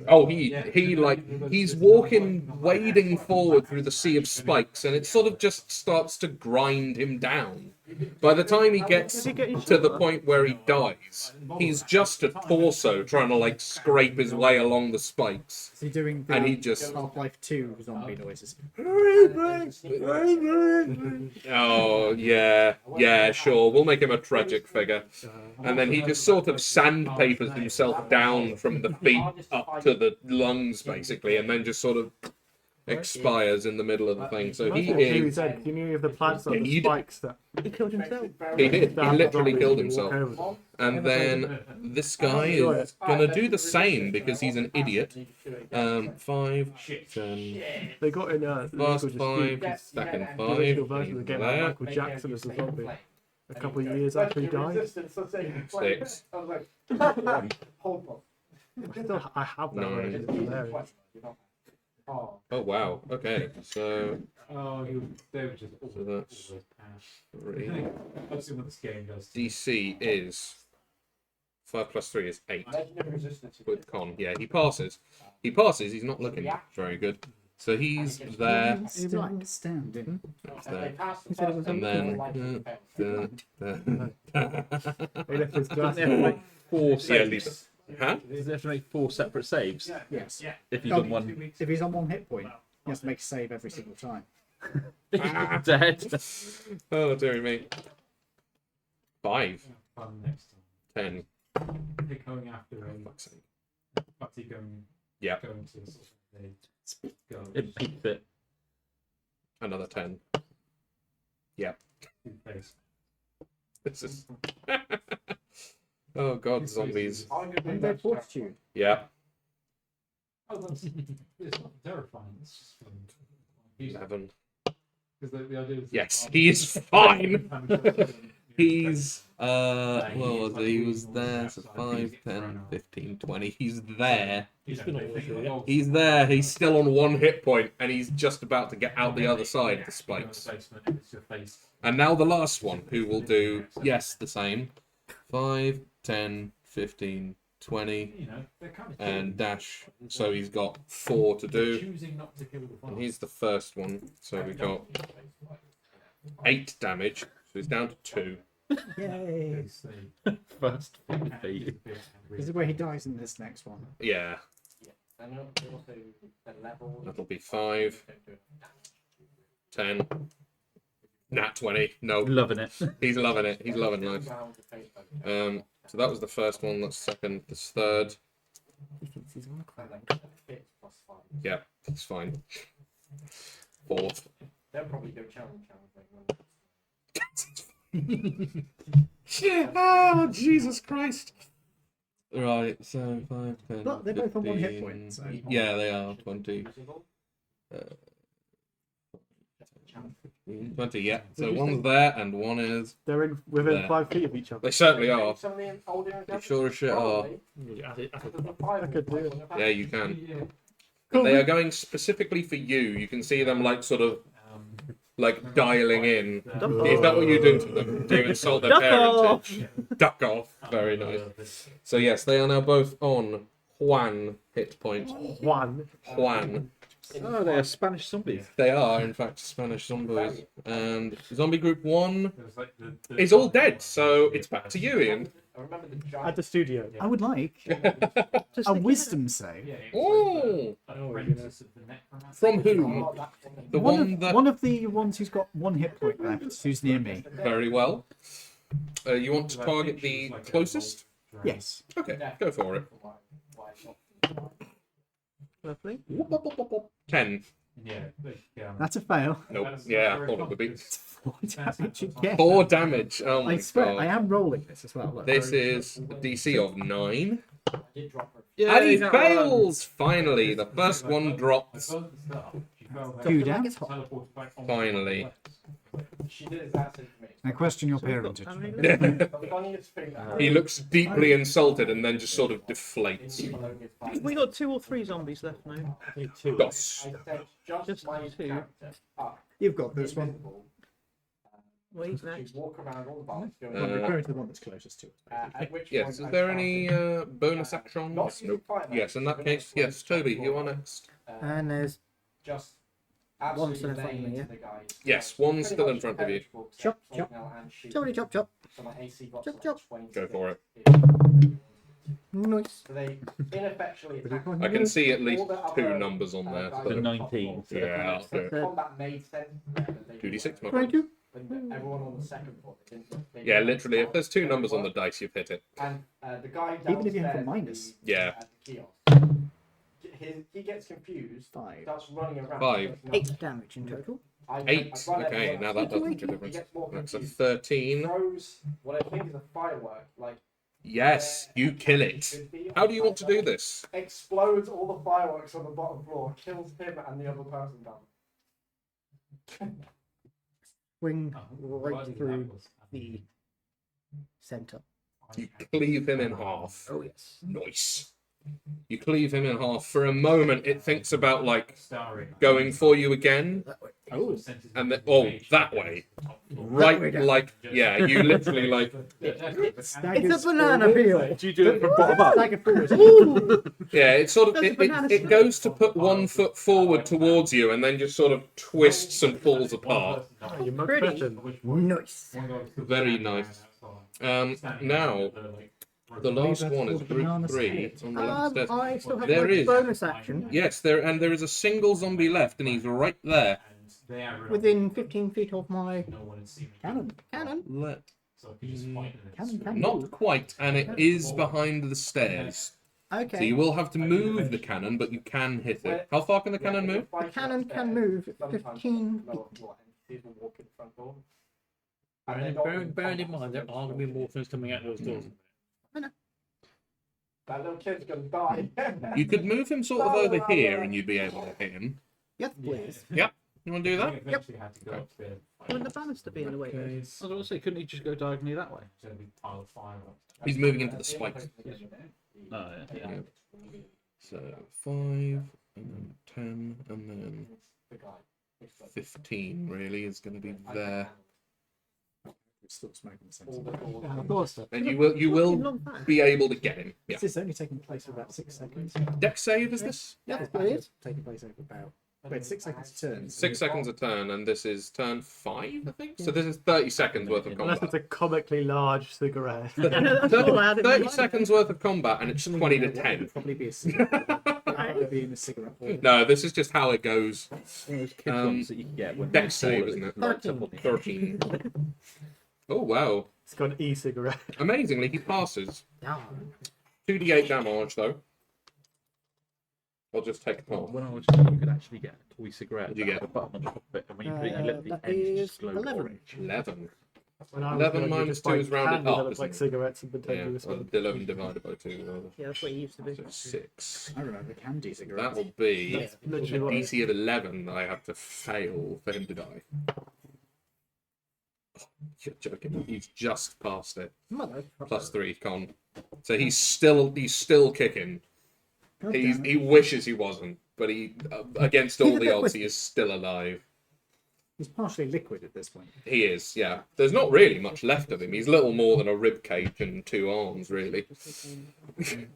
Speaker 2: Oh, he's walking, wading forward through the sea of spikes, and it sort of just starts to grind him down. By the time he gets to the point where he dies, he's just a torso trying to like scrape his way along the spikes.
Speaker 1: Is he doing the
Speaker 2: And he just-
Speaker 1: Half-Life 2 zombie noises?
Speaker 2: Oh, yeah, sure. We'll make him a tragic figure. And then he just sort of sandpapers himself down from the feet up to the lungs, basically, and then just sort of expires in the middle of the thing. So he
Speaker 7: He
Speaker 2: is.
Speaker 7: said, "Can you have the plants on the
Speaker 2: He did.
Speaker 7: spikes that?"
Speaker 10: He killed himself.
Speaker 2: He did. He
Speaker 7: that
Speaker 2: literally
Speaker 7: zombies
Speaker 2: killed
Speaker 7: can walk
Speaker 2: himself.
Speaker 7: over them?
Speaker 2: And then this guy is gonna do the same because he's an idiot. 5, 10,
Speaker 7: They got in
Speaker 2: last
Speaker 7: Lego
Speaker 2: 5,
Speaker 7: Dispute,
Speaker 2: second
Speaker 7: the original
Speaker 2: 5,
Speaker 7: version of the game,
Speaker 2: there,
Speaker 7: Michael Jackson as a zombie. A couple of years after he died.
Speaker 2: 6,
Speaker 7: I have that
Speaker 2: Nine.
Speaker 7: version. It's hilarious.
Speaker 2: oh wow, okay, so
Speaker 9: They were just
Speaker 2: that's 3.
Speaker 9: Let's see what this game does.
Speaker 2: DC is 5 plus 3 is 8 with con. Yeah, he passes. He passes. He's not looking very good. So he's there.
Speaker 1: Still outstanding.
Speaker 2: He's there. And then
Speaker 7: He left his glass.
Speaker 3: Doesn't he have to make 4
Speaker 2: yeah,
Speaker 3: saves?
Speaker 2: huh?
Speaker 3: Does he have to make 4 separate saves
Speaker 1: Yes.
Speaker 3: if he's
Speaker 1: Oh,
Speaker 3: on one?
Speaker 1: If he's on one hit point, he has to make a save every single time.
Speaker 3: Dead.
Speaker 2: Oh dear me. 5,
Speaker 9: Fun next
Speaker 2: 10.
Speaker 9: time. They're going after
Speaker 2: Fuck's sake.
Speaker 9: Butty going.
Speaker 2: Yeah.
Speaker 9: Going to sort of they go.
Speaker 3: It beats it.
Speaker 2: Another 10. Yeah.
Speaker 9: Two-face.
Speaker 2: This is. Oh god, zombies.
Speaker 8: And their fortitude.
Speaker 2: Yeah.
Speaker 9: Oh, that's it's not terrifying. It's just fun.
Speaker 2: 11.
Speaker 9: Because the idea is
Speaker 2: Yes, he is fine. He's what was it? He was there, so 5, 10, 15, 20. He's there. He's there. He's still on 1 hit point, and he's just about to get out the other side of the spikes. And now the last one, who will do, yes, the same. 5, 10, 15, 20, and dash. So he's got 4 to do. And he's the first one. So we got 8 damage. So he's down to 2.
Speaker 1: Yay!
Speaker 3: First feet.
Speaker 1: This is where he dies in this next one.
Speaker 2: Yeah. That'll be 5, 10. Nat 20. No.
Speaker 3: Loving it.
Speaker 2: He's loving it. He's loving life. So that was the first one. That's second. That's third.
Speaker 8: He thinks he's on a cloud.
Speaker 2: Yeah, it's fine. Fourth.
Speaker 12: They'll probably go challenge.
Speaker 2: Oh, Jesus Christ. Right, so 5, 10,
Speaker 1: But they're both on 1 hit
Speaker 2: 15.
Speaker 1: point, so...
Speaker 2: Yeah, they are. 20. 20, yeah. So one's there and one is...
Speaker 7: They're within
Speaker 2: There.
Speaker 7: 5 feet of each other.
Speaker 2: They certainly are. They sure as shit are.
Speaker 7: I could do it.
Speaker 2: Yeah, you can. They are going specifically for you. You can see them like sort of like dialing in. Is that what you do to them? Do you insult their
Speaker 8: Duck
Speaker 2: parentage? Duck off. Very nice. So yes, they are now both on Juan hit point.
Speaker 7: One.
Speaker 2: Juan.
Speaker 3: Oh, they are Spanish zombies.
Speaker 2: They are, in fact, Spanish zombies. And zombie group 1 is all dead, so it's back to you, Ian.
Speaker 7: At the studio.
Speaker 1: I would like a wisdom save.
Speaker 2: Oh! From whom? The one that...
Speaker 1: One of the ones who's got 1 hit point left, who's near me.
Speaker 2: Very well. You want to target the closest?
Speaker 1: Yes.
Speaker 2: Okay, go for it.
Speaker 8: Lovely.
Speaker 2: 10.
Speaker 1: That's a fail.
Speaker 2: Nope. Yeah, I thought it would be.
Speaker 1: 4 damage again.
Speaker 2: 4 damage. Oh my
Speaker 1: I swear,
Speaker 2: god.
Speaker 1: I am rolling this as well. Look.
Speaker 2: This is a DC of 9.
Speaker 3: Yeah,
Speaker 2: And he fails! Finally, the first one drops.
Speaker 1: 2 damage.
Speaker 2: Finally.
Speaker 12: She did exactly for me.
Speaker 1: I question your parentage.
Speaker 12: The funniest thing that
Speaker 2: He looks deeply insulted and then just sort of deflates.
Speaker 8: We got 2 or 3 zombies left now.
Speaker 2: Dos.
Speaker 8: Just 2.
Speaker 1: You've got this one.
Speaker 8: Wait, next.
Speaker 12: Walk around all the bars,
Speaker 1: I'm referring to the one that's closest to it.
Speaker 2: Yes, is there any bonus actions? Nope. Yes, in that case, yes. Toby, you are next.
Speaker 8: And there's
Speaker 12: just
Speaker 8: one still in front of me, yeah?
Speaker 2: Yes, one's still in front of you.
Speaker 8: Chop, chop. Choppity chop, chop. Chop, chop.
Speaker 2: Go for it.
Speaker 8: Nice.
Speaker 12: So they ineffectually attack.
Speaker 2: I can see at least 2 numbers on there.
Speaker 3: The
Speaker 2: So.
Speaker 3: 19.
Speaker 2: Yeah,
Speaker 12: So combat made sense.
Speaker 2: 2d6, my friend.
Speaker 8: 22.
Speaker 12: Everyone on the second floor. they
Speaker 2: Yeah, literally, if there's 2 numbers on the dice, you've hit it.
Speaker 12: And the guy
Speaker 1: Even if you have a
Speaker 12: downstairs
Speaker 1: minus.
Speaker 2: Yeah.
Speaker 12: at the kiosk, he gets confused,
Speaker 1: 5.
Speaker 12: starts running around.
Speaker 2: 5.
Speaker 8: 8 damage in total.
Speaker 2: 8. Okay, now that does make a difference. That's a 13.
Speaker 12: Throws what I think is a firework, like
Speaker 2: Yes, you kill it. How do you want to do this?
Speaker 12: explodes all the fireworks on the bottom floor, kills him and the other person down.
Speaker 8: Swing right through the centre.
Speaker 2: You cleave him in half.
Speaker 8: Oh, yes.
Speaker 2: Nice. You cleave him in half. For a moment, it thinks about, like, going for you again.
Speaker 8: Oh.
Speaker 2: And then, that way. Right, like, yeah, you literally, like...
Speaker 8: It's a banana peel.
Speaker 7: Do you do it from bottom up?
Speaker 8: Like a forward.
Speaker 2: Yeah, it sort of,
Speaker 8: That's a banana
Speaker 2: it goes to put 1 foot forward towards you and then just sort of twists and falls apart.
Speaker 7: You're much
Speaker 8: Pretty.
Speaker 7: better.
Speaker 8: Nice.
Speaker 2: Very nice. Now, the last one is group 3. It's on the left stairs.
Speaker 8: I still have
Speaker 2: There
Speaker 8: my
Speaker 2: is.
Speaker 8: bonus action
Speaker 2: Yes, there is a single zombie left, and he's right there.
Speaker 8: within 15 feet of my
Speaker 1: Cannon.
Speaker 8: cannon.
Speaker 1: Cannon.
Speaker 2: Not quite, and it is behind the stairs. So
Speaker 8: Okay.
Speaker 2: you will have to move the cannon, but you can hit it. How far can the cannon move?
Speaker 8: The cannon can move 15 feet.
Speaker 6: Bearing in mind, there are going to be more things coming out those doors.
Speaker 12: That little kid's gonna die.
Speaker 2: You could move him sort of over here, and you'd be able to hit him.
Speaker 1: Yes, please.
Speaker 2: Yep. You want to do that?
Speaker 9: Eventually had to go up there.
Speaker 10: Wouldn't the banister be in the way?
Speaker 3: I was going to say, couldn't he just go diagonally that way?
Speaker 9: It's gonna be pile of fire.
Speaker 2: He's moving into the spikes.
Speaker 3: Oh, yeah.
Speaker 2: So 5, and then 10, and then 15. Really is going to be there.
Speaker 1: It's still smoking sense.
Speaker 8: Of course.
Speaker 2: And you will be able to get him. Yeah.
Speaker 1: This is only taking place for about 6 seconds.
Speaker 2: Deck save is this?
Speaker 1: Yeah, it's taking place over about. Wait, 6 seconds to turn.
Speaker 2: 6 seconds a turn, and this is turn 5, I think. So this is 30 seconds worth of
Speaker 7: Unless
Speaker 2: combat.
Speaker 7: it's a comically large cigarette.
Speaker 10: That's all I had in
Speaker 2: 30
Speaker 10: mind.
Speaker 2: seconds worth of combat, and it's 20 to 10.
Speaker 1: Probably be a cigarette. Probably be in a cigarette. Hole.
Speaker 2: No, this is just how it goes.
Speaker 3: One of those kids ones that you can get when
Speaker 2: Deck save, isn't it? 13. Oh, wow.
Speaker 7: It's got an e-cigarette.
Speaker 2: Amazingly, he passes. 2d8 damage, though. I'll just take it off.
Speaker 3: When I was young, you could actually get a toy cigarette.
Speaker 2: What'd you
Speaker 3: that
Speaker 2: get?
Speaker 3: had a button on the top of it, and when you put it, you let the
Speaker 10: that
Speaker 3: end
Speaker 10: is
Speaker 3: just glow
Speaker 10: 11.
Speaker 3: orange.
Speaker 2: 11.
Speaker 7: When I was
Speaker 2: 11
Speaker 7: young, you
Speaker 2: minus
Speaker 7: just
Speaker 2: 2
Speaker 7: buy
Speaker 2: is rounded
Speaker 7: candy
Speaker 2: up,
Speaker 7: that looks
Speaker 2: isn't
Speaker 7: like
Speaker 2: it?
Speaker 7: cigarettes and pretend
Speaker 2: Yeah,
Speaker 7: you were smoking.
Speaker 2: 11 divided by 2.
Speaker 10: Yeah, that's what he used to do.
Speaker 2: So 6.
Speaker 1: I remember candy
Speaker 2: That
Speaker 1: cigarettes.
Speaker 2: will be
Speaker 7: That's
Speaker 2: a
Speaker 7: literally what it is.
Speaker 2: DC of 11 that I have to fail for him to die. Oh, you're joking. He's just passed it. Plus 3 con. So he's still kicking.
Speaker 1: God damn it.
Speaker 2: He wishes he wasn't, but he against all the odds he is still alive.
Speaker 1: He's partially liquid at this point.
Speaker 2: He is, yeah. There's not really much left of him. He's little more than a rib cage and 2 arms, really. Did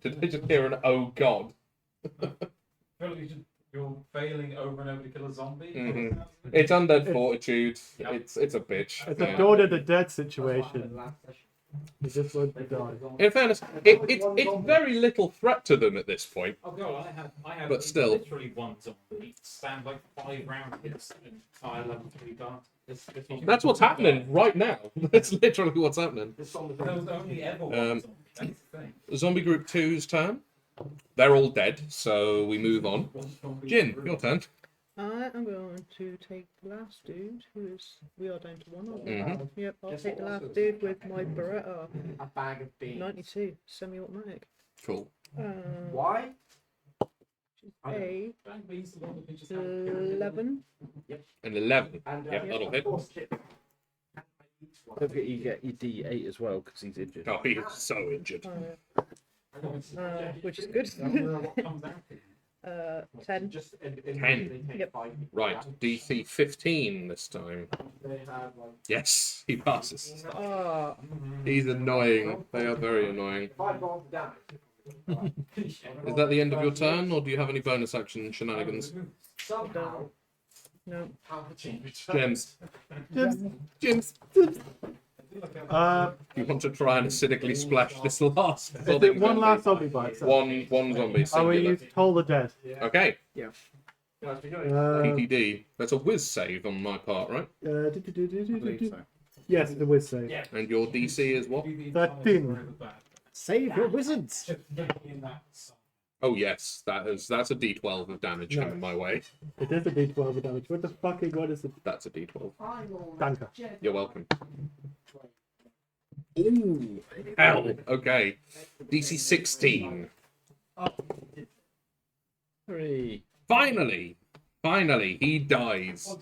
Speaker 2: they just hear an oh god?
Speaker 9: You're failing over and over to kill a zombie.
Speaker 2: Mhm. It's undead fortitude. It's a bitch.
Speaker 7: It's
Speaker 2: Yeah.
Speaker 7: a Dawn of the Dead situation. You just want to die.
Speaker 2: In fairness, it's very little threat to them at this point.
Speaker 9: Oh god, I had
Speaker 2: But still.
Speaker 9: literally one zombie stand like 5 round hits and fire level 3 dart.
Speaker 2: That's what's happening right now. That's literally what's happening.
Speaker 9: There was only ever one zombie. That's the thing.
Speaker 2: Zombie Group 2's turn. They're all dead, so we move on. Jin, your turn.
Speaker 10: I am going to take the last dude, who is. We are down to 1, aren't we?
Speaker 2: Mhm.
Speaker 10: Yep, I'll take the last dude with my Beretta
Speaker 12: A bag of beans.
Speaker 10: 92 semi automatic.
Speaker 2: Cool.
Speaker 12: Why?
Speaker 10: A
Speaker 9: Bang beats the one that can just have a
Speaker 10: 11.
Speaker 2: An 11.
Speaker 12: And,
Speaker 2: Yep, that'll hit.
Speaker 3: Don't forget you get your D8 as well, because he's injured.
Speaker 2: Oh, he is so injured.
Speaker 10: Which is good. 10.
Speaker 2: 10.
Speaker 10: Yep.
Speaker 2: Right, DC 15 this time. Yes, he passes.
Speaker 10: Ah,
Speaker 2: He's annoying. They are very annoying.
Speaker 12: 5 bombs of damage.
Speaker 2: Is that the end of your turn, or do you have any bonus action shenanigans?
Speaker 12: Somehow,
Speaker 10: no.
Speaker 2: Gems. Gems. You want to try and acidically splash this last
Speaker 7: Is
Speaker 2: zombie?
Speaker 7: it one last zombie bite?
Speaker 2: One zombie.
Speaker 7: I will
Speaker 2: Singular.
Speaker 7: use Toll the Dead.
Speaker 2: Okay.
Speaker 7: Uh,
Speaker 2: PTD. That's a whiz save on my part, right?
Speaker 7: Yes, it's a whiz save.
Speaker 2: And your DC is what?
Speaker 7: 13.
Speaker 1: Save your wizards!
Speaker 2: Oh yes, that's a D12 of damage coming my way.
Speaker 7: It is a D12 of damage. What the fucking what is it?
Speaker 2: That's a D12.
Speaker 7: Danker.
Speaker 2: You're welcome. Ooh, hell. Okay. DC 16.
Speaker 3: 3.
Speaker 2: Finally, he dies.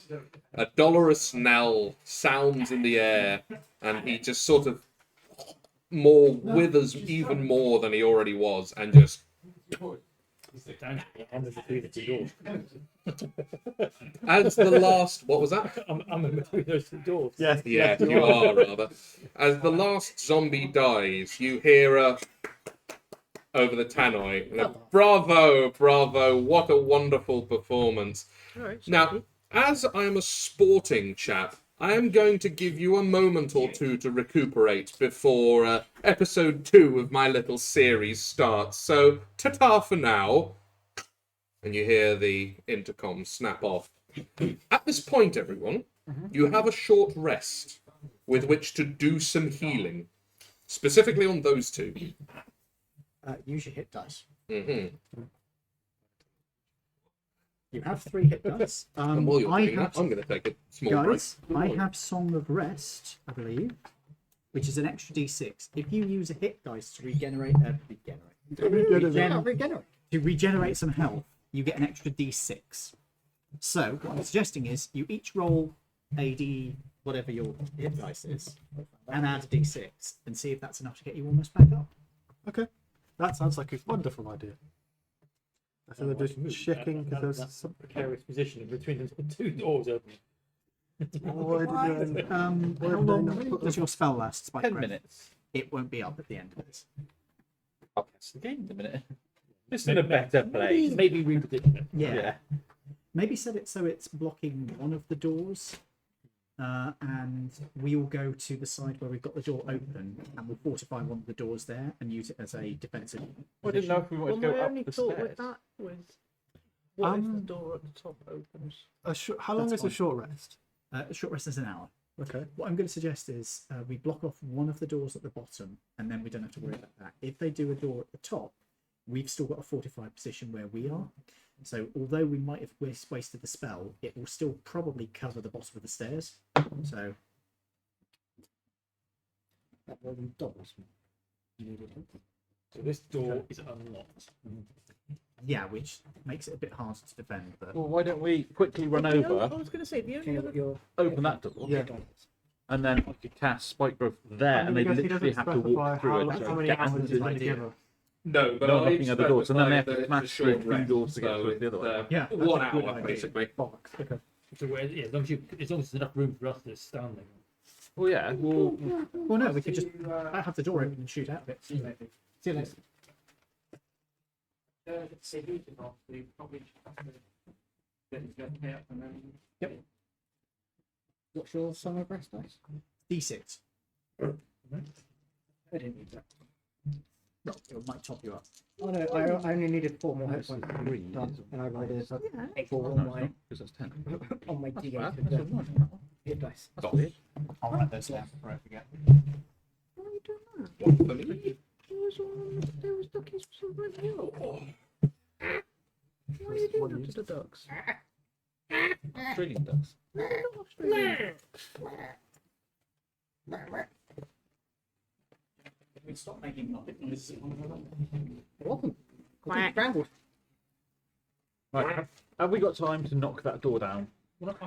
Speaker 2: A dolorous knell sounds in the air, and he just sort of withers even more than he already was, and just. As the last, what was that?
Speaker 5: I'm in between those two doors.
Speaker 7: Yes.
Speaker 2: Yeah, you are rather. As the last zombie dies, you hear a over the tannoy. And a, bravo! What a wonderful performance.
Speaker 10: Alright.
Speaker 2: Now, as I am a sporting chap, I am going to give you a moment or two to recuperate before episode 2 of my little series starts. So, ta-ta for now. And you hear the intercom snap off. At this point, everyone, you have a short rest with which to do some healing. Specifically on those two.
Speaker 1: Use your hit dice.
Speaker 2: Mm-hmm.
Speaker 1: You have 3 hit dice.
Speaker 2: And while you're
Speaker 1: I
Speaker 2: doing
Speaker 1: have
Speaker 2: that, I'm going to take a small break.
Speaker 1: guys, I have Song of Rest, I believe. which is an extra d6. If you use a hit dice to regenerate some health, you get an extra d6. So what I'm suggesting is you each roll a d whatever your hit dice is, and add a d6, and see if that's enough to get you almost back up.
Speaker 7: Okay, that sounds like a wonderful idea. I think they're just checking because there's some
Speaker 6: precarious position between the two doors open.
Speaker 1: How long does your spell last? Spike
Speaker 3: 10
Speaker 1: Breath?
Speaker 3: minutes.
Speaker 1: It won't be up at the end of this.
Speaker 3: I'll catch the game in a minute. This is a better place.
Speaker 6: Maybe reposition it.
Speaker 1: Yeah. Maybe set it so it's blocking one of the doors, and we'll go to the side where we've got the door open, and we'll fortify one of the doors there and use it as a defensive.
Speaker 3: I didn't know if we wanted to go
Speaker 8: my
Speaker 3: up
Speaker 8: only
Speaker 3: the
Speaker 8: thought
Speaker 3: stairs.
Speaker 8: with that was, what if the door at the top opens?
Speaker 7: how long
Speaker 1: That's
Speaker 7: is a
Speaker 1: fine.
Speaker 7: short rest?
Speaker 1: A short rest is an hour.
Speaker 7: Okay.
Speaker 1: What I'm going to suggest is we block off one of the doors at the bottom, and then we don't have to worry about that. If they do a door at the top, we've still got a fortified position where we are. So although we might have wasted the spell, it will still probably cover the bottom of the stairs. So
Speaker 6: So this door is unlocked.
Speaker 1: yeah, which makes it a bit harder to defend. But
Speaker 3: Well, why don't we quickly run
Speaker 8: I
Speaker 3: over,
Speaker 8: was going to say, the only other...
Speaker 3: open that door,
Speaker 7: Yeah.
Speaker 3: and then I could cast Spike Growth there, and they
Speaker 7: Because he
Speaker 3: literally
Speaker 7: doesn't
Speaker 3: have to
Speaker 7: specify
Speaker 3: walk through it.
Speaker 7: how
Speaker 3: So
Speaker 7: many
Speaker 3: get
Speaker 7: hours
Speaker 3: into
Speaker 7: he's
Speaker 3: the
Speaker 7: going to
Speaker 3: idea.
Speaker 7: give us.
Speaker 2: No, but
Speaker 3: Not
Speaker 2: I
Speaker 3: knocking at the doors, and then they have to
Speaker 2: specified
Speaker 3: smash
Speaker 2: that
Speaker 3: through
Speaker 2: it's a
Speaker 3: three
Speaker 2: short
Speaker 3: doors to get
Speaker 2: rest,
Speaker 3: through the other
Speaker 2: so
Speaker 3: way.
Speaker 2: it's,
Speaker 1: Yeah, that's
Speaker 2: 1
Speaker 1: a good
Speaker 2: hour
Speaker 1: idea.
Speaker 2: basically.
Speaker 6: So where, yeah, as long as there's enough room for us to stand there.
Speaker 3: Well, yeah, well,
Speaker 1: well, no, we could just have the door open and shoot out of it. See you later. See you later. Yep.
Speaker 8: What's your summer breast dice?
Speaker 1: D6.
Speaker 8: I didn't need that.
Speaker 1: Well, it might top you up.
Speaker 8: Oh no, I only needed 4 more hit points. Done. And I rolled a 4 on my,
Speaker 3: because that's 10.
Speaker 8: on my D8
Speaker 3: bad.
Speaker 8: with
Speaker 3: That's
Speaker 8: the hit dice.
Speaker 3: That's weird.
Speaker 1: I'll write those down before I forget.
Speaker 8: Why are you doing that?
Speaker 2: What for me?
Speaker 8: There was duckies somewhere else. Why are you doing that to the ducks?
Speaker 3: Australian ducks.
Speaker 8: No, they're not Australian.
Speaker 1: We stop making noises.
Speaker 8: Welcome. Quack. Scrambled.
Speaker 3: Right, have we got time to knock that door down?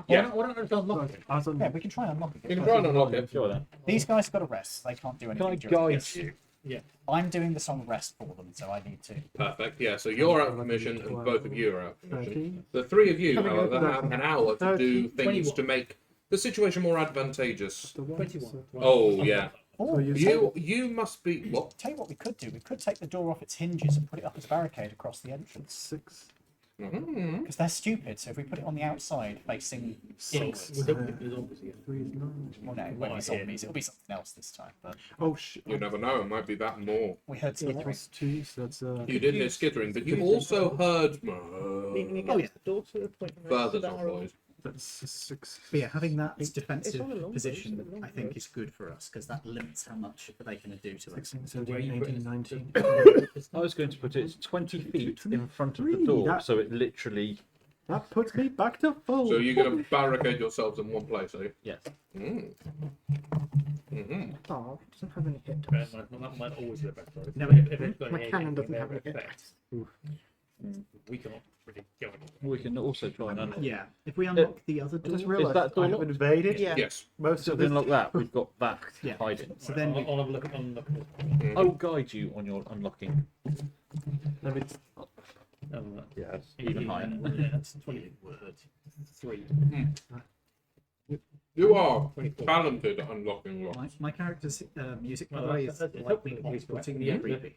Speaker 2: Yeah.
Speaker 6: Why don't I just unlock it?
Speaker 1: Yeah, we can try and unlock it.
Speaker 2: You can try and unlock it.
Speaker 3: Sure then.
Speaker 1: These guys have got a rest. They can't do
Speaker 3: Can
Speaker 1: anything.
Speaker 3: I
Speaker 1: during
Speaker 3: guide
Speaker 1: this.
Speaker 3: you?
Speaker 6: Yeah.
Speaker 1: I'm doing the song rest for them, so I need to.
Speaker 2: Perfect. Yeah. So you're out of commission, and both of you are out of commission.
Speaker 7: 13.
Speaker 2: The three of you,
Speaker 8: Coming
Speaker 2: however,
Speaker 8: over.
Speaker 2: have an hour to do
Speaker 7: 13,
Speaker 2: things to make the situation more advantageous.
Speaker 7: The one,
Speaker 6: 21.
Speaker 2: Oh yeah.
Speaker 1: Oh,
Speaker 2: You must be what?
Speaker 1: tell you what we could do. We could take the door off its hinges and put it up as a barricade across the entrance.
Speaker 7: 6.
Speaker 1: Because they're stupid. So if we put it on the outside, facing inwards,
Speaker 6: We don't think there's zombies here.
Speaker 7: 3 is 9.
Speaker 1: well, no, it won't be zombies. It'll be something else this time. But
Speaker 7: Oh shit.
Speaker 2: You never know. It might be that more.
Speaker 1: we heard skittering.
Speaker 7: That's 2, so that's
Speaker 2: You did hear skittering, but you also heard
Speaker 8: Leaning
Speaker 1: Oh,
Speaker 8: against the door to the point where
Speaker 2: further
Speaker 8: it's down.
Speaker 2: noise.
Speaker 7: that's 6.
Speaker 1: But yeah, having that
Speaker 8: It's
Speaker 1: defensive
Speaker 8: on a long road,
Speaker 1: position,
Speaker 8: it's a long
Speaker 1: I think,
Speaker 8: road.
Speaker 1: is good for us because that limits how much they can do to us.
Speaker 7: 16, 17, 18, 19.
Speaker 3: I was going to put it 20 feet in front of the
Speaker 7: Really?
Speaker 3: door,
Speaker 7: That-
Speaker 3: so it literally.
Speaker 7: That puts me back to full.
Speaker 2: So you're going to barricade yourselves in one place, are you?
Speaker 3: Yes.
Speaker 2: Mm. Mm-hmm.
Speaker 8: Oh, it doesn't have any hit
Speaker 6: Bear
Speaker 8: dice.
Speaker 6: in mind, that might always be a better.
Speaker 1: No,
Speaker 6: If it's got
Speaker 8: My
Speaker 6: any-
Speaker 8: cannon
Speaker 6: anything
Speaker 8: doesn't
Speaker 6: there
Speaker 8: have any
Speaker 6: with
Speaker 8: hit
Speaker 6: effect, we cannot really go anywhere.
Speaker 3: We can also try and unlock.
Speaker 1: Yeah, if we unlock the other
Speaker 7: I
Speaker 1: door,
Speaker 7: just realised
Speaker 3: that door
Speaker 7: I have
Speaker 3: locked?
Speaker 7: invaded
Speaker 8: Yeah.
Speaker 2: Yes.
Speaker 7: most
Speaker 3: So
Speaker 7: of
Speaker 3: if we
Speaker 7: this.
Speaker 3: unlock that, we've got that
Speaker 1: Yeah.
Speaker 3: hiding.
Speaker 1: so then we,
Speaker 6: I'll have a look at unlock.
Speaker 2: Mm.
Speaker 3: I will guide you on your unlocking.
Speaker 7: Let me-
Speaker 3: Yes. Even higher.
Speaker 6: Yeah, that's 23.
Speaker 2: You are
Speaker 6: 24.
Speaker 2: talented at unlocking locks.
Speaker 1: my character's music, by
Speaker 6: Well,
Speaker 1: the way, is
Speaker 6: that's-
Speaker 1: lightning
Speaker 6: that's-
Speaker 1: putting
Speaker 6: yeah,
Speaker 1: me creepy.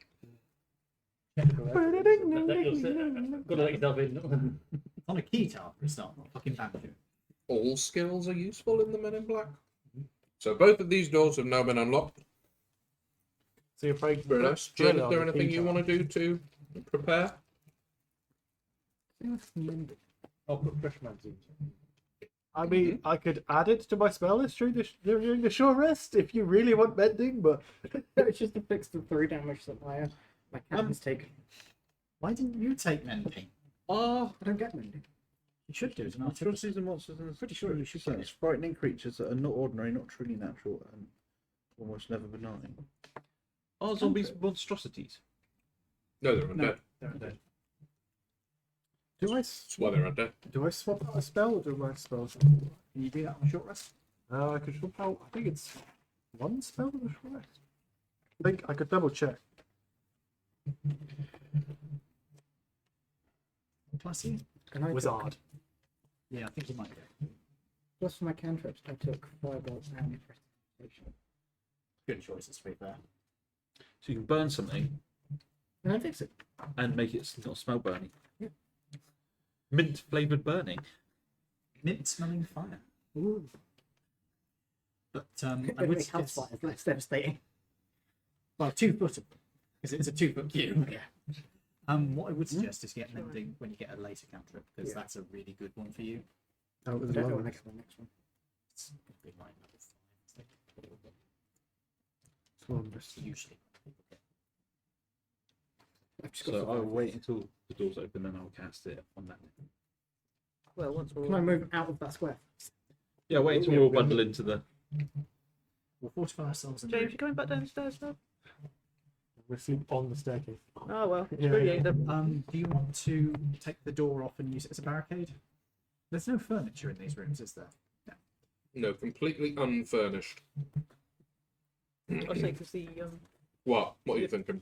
Speaker 6: Gotta let yourself in.
Speaker 1: On a keytar for a start, not fucking banjo.
Speaker 2: All skills are useful in the Men in Black. So both of these doors have now been unlocked.
Speaker 7: So you're afraid.
Speaker 2: Brutus, Jen, is there anything you want to do to prepare?
Speaker 6: I'll put fresh magazines.
Speaker 7: I mean, I could add it to my spell list during the short rest if you really want mending, but
Speaker 8: It's just to fix the 3 damage that my cannon's taken.
Speaker 1: Why didn't you take mending?
Speaker 8: I don't get mending.
Speaker 1: You should do it. An
Speaker 13: Monstrosities
Speaker 1: artificer.
Speaker 13: and monsters and
Speaker 1: Pretty sure you should
Speaker 13: sense frightening creatures that are not ordinary, not truly natural, and
Speaker 3: Almost never benign. Are zombies monstrosities?
Speaker 2: No, they're undead.
Speaker 1: They're undead.
Speaker 7: Do I
Speaker 2: That's why they're undead.
Speaker 7: do I swap out a spell or do I spell?
Speaker 1: Can you do that on a short rest?
Speaker 7: I could swap out. I think it's one spell or a short rest. I think I could double check.
Speaker 1: Classy?
Speaker 8: And I took,
Speaker 1: Wizard. Yeah, I think you might be.
Speaker 8: plus for my cantrips, I took Fireball and Prestidigitation.
Speaker 1: Good choices, to be fair.
Speaker 3: So you can burn something
Speaker 8: And I fix it.
Speaker 3: and make it not smell burning.
Speaker 8: Yeah.
Speaker 3: Mint flavoured burning.
Speaker 1: Mint smelling fire.
Speaker 8: Ooh.
Speaker 1: But I
Speaker 8: It
Speaker 1: would
Speaker 8: makes house
Speaker 1: suggest,
Speaker 8: fires less devastating.
Speaker 1: well, 2-foot, because it's a 2-foot cube. What I would suggest is get mending when you get a later cantrip, because
Speaker 8: Yeah.
Speaker 1: that's a really good one for you.
Speaker 7: Oh, it was
Speaker 8: I don't know
Speaker 7: low.
Speaker 8: what next one.
Speaker 1: It's probably like level 5,
Speaker 7: So I'm just-
Speaker 1: usually.
Speaker 8: I've just got
Speaker 3: So I'll
Speaker 8: survival.
Speaker 3: wait until the door's open, then I'll cast it on that.
Speaker 10: Well, once we're
Speaker 8: Can I move out of that square?
Speaker 3: Yeah, wait until we all bundle into the.
Speaker 1: We'll fortify ourselves in the
Speaker 10: James,
Speaker 1: room.
Speaker 10: you coming back downstairs now?
Speaker 7: We're sleep on the staircase.
Speaker 10: Oh well,
Speaker 7: Yeah,
Speaker 10: screw
Speaker 7: yeah.
Speaker 10: you then.
Speaker 1: Do you want to take the door off and use it as a barricade? There's no furniture in these rooms, is there?
Speaker 2: No, completely unfurnished.
Speaker 10: I say because the
Speaker 2: What? What are you thinking?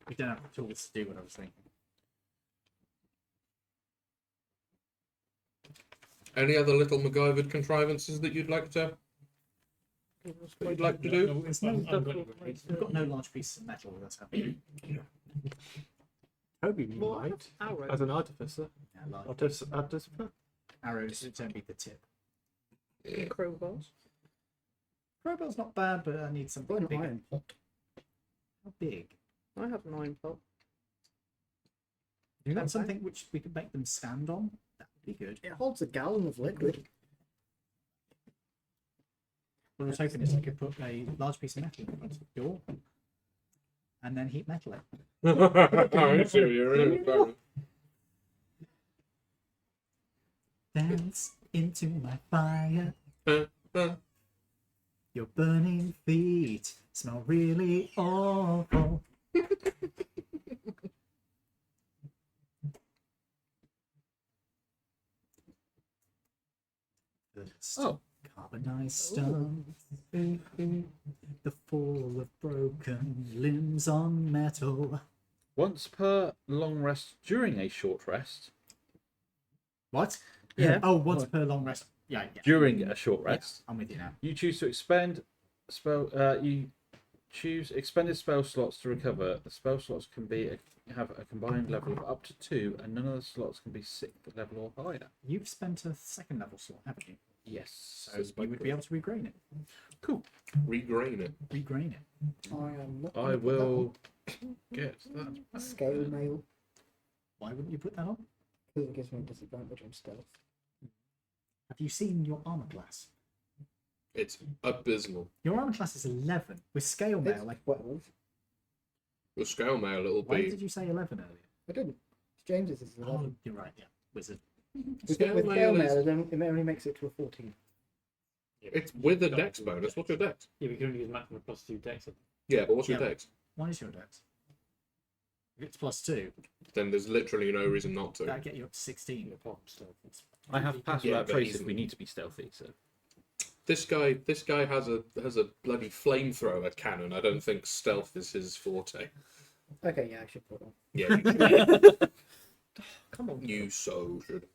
Speaker 1: We don't have the tools to do what I was thinking.
Speaker 2: Any other little MacGyvered contrivances that you'd like to do?
Speaker 1: There's no, we've got no large pieces of metal with us, have we?
Speaker 7: Toby
Speaker 10: Well, I
Speaker 7: might,
Speaker 10: have arrows.
Speaker 7: as an artificer.
Speaker 1: Yeah, large
Speaker 7: Artificer.
Speaker 1: arrows don't be the tip.
Speaker 10: and crowbars.
Speaker 1: Crowbar's not bad, but I need something
Speaker 8: Got an
Speaker 1: big.
Speaker 8: iron pot.
Speaker 1: How big?
Speaker 10: I have an iron pot.
Speaker 1: You got something which we could make them stand on? That would be good.
Speaker 8: It holds a gallon of liquid.
Speaker 1: What I was hoping is I could put a large piece of metal in front of the door and then heat metal it.
Speaker 2: I see what you're in.
Speaker 1: Dance into my fire.
Speaker 2: Uh.
Speaker 1: Your burning feet smell really awful.
Speaker 3: Oh.
Speaker 1: Carbonized stone. The fall of broken limbs on metal.
Speaker 3: Once per long rest during a short rest.
Speaker 1: What?
Speaker 10: Yeah.
Speaker 1: Oh, once per long rest. Yeah.
Speaker 3: During a short rest,
Speaker 1: I'm with you now.
Speaker 3: you choose to expend spell. You choose expended spell slots to recover. The spell slots can have a combined level of up to 2, and none of the slots can be 6th level or higher.
Speaker 1: You've spent a second level slot, haven't you?
Speaker 3: Yes.
Speaker 1: So you would be able to regrain it.
Speaker 3: Cool.
Speaker 2: Regrain it.
Speaker 1: Regrain it.
Speaker 8: I am not.
Speaker 3: I
Speaker 8: gonna put
Speaker 3: will get that.
Speaker 8: that on. Scale mail
Speaker 1: Why wouldn't you put that on?
Speaker 8: because it gives me a disadvantage on stealth.
Speaker 1: Have you seen your armor class?
Speaker 2: It's abysmal.
Speaker 1: Your armor class is 11 with scale mail.
Speaker 8: It's
Speaker 1: Like,
Speaker 8: 12.
Speaker 2: With scale mail, it'll
Speaker 1: why
Speaker 2: be.
Speaker 1: did you say 11 earlier?
Speaker 8: I didn't. James's is 11.
Speaker 1: Oh, you're right. Yeah, wizard.
Speaker 8: With
Speaker 2: Scale
Speaker 8: scale
Speaker 2: mail
Speaker 8: mail,
Speaker 2: is-
Speaker 8: it only makes it to a 14.
Speaker 2: It's with a dex bonus. What's your dex?
Speaker 6: Yeah, we can only use maximum +2 dex.
Speaker 2: Yeah, but what's your
Speaker 1: Yeah.
Speaker 2: dex?
Speaker 1: Why is your dex? If it's +2,
Speaker 2: Then there's literally no reason not to.
Speaker 1: that'd get you up to 16.
Speaker 3: I have passed
Speaker 2: Yeah,
Speaker 3: without
Speaker 2: but
Speaker 3: trace
Speaker 2: he's-
Speaker 3: if we need to be stealthy. So
Speaker 2: This guy has a bloody flamethrower cannon. I don't think stealth is his forte.
Speaker 8: Okay, yeah, I should put on.
Speaker 2: Yeah, you,
Speaker 10: Come on.
Speaker 2: you so should.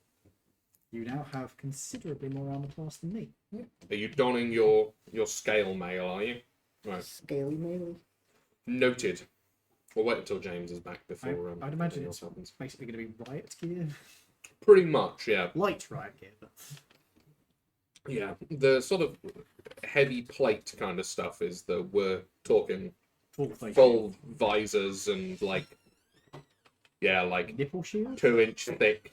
Speaker 1: You now have considerably more armor class than me.
Speaker 2: Are you donning your scale mail? Are you? Right.
Speaker 8: Scaly mail.
Speaker 2: Noted. We'll wait until James is back before.
Speaker 1: I'd imagine
Speaker 2: anything
Speaker 1: it's
Speaker 2: else happens.
Speaker 1: basically going to be riot gear.
Speaker 2: Pretty much, yeah.
Speaker 1: Light riot gear, but
Speaker 2: Yeah, the sort of heavy plate kind of stuff is that we're talking full visors and like
Speaker 1: nipple shield?
Speaker 2: 2-inch thick.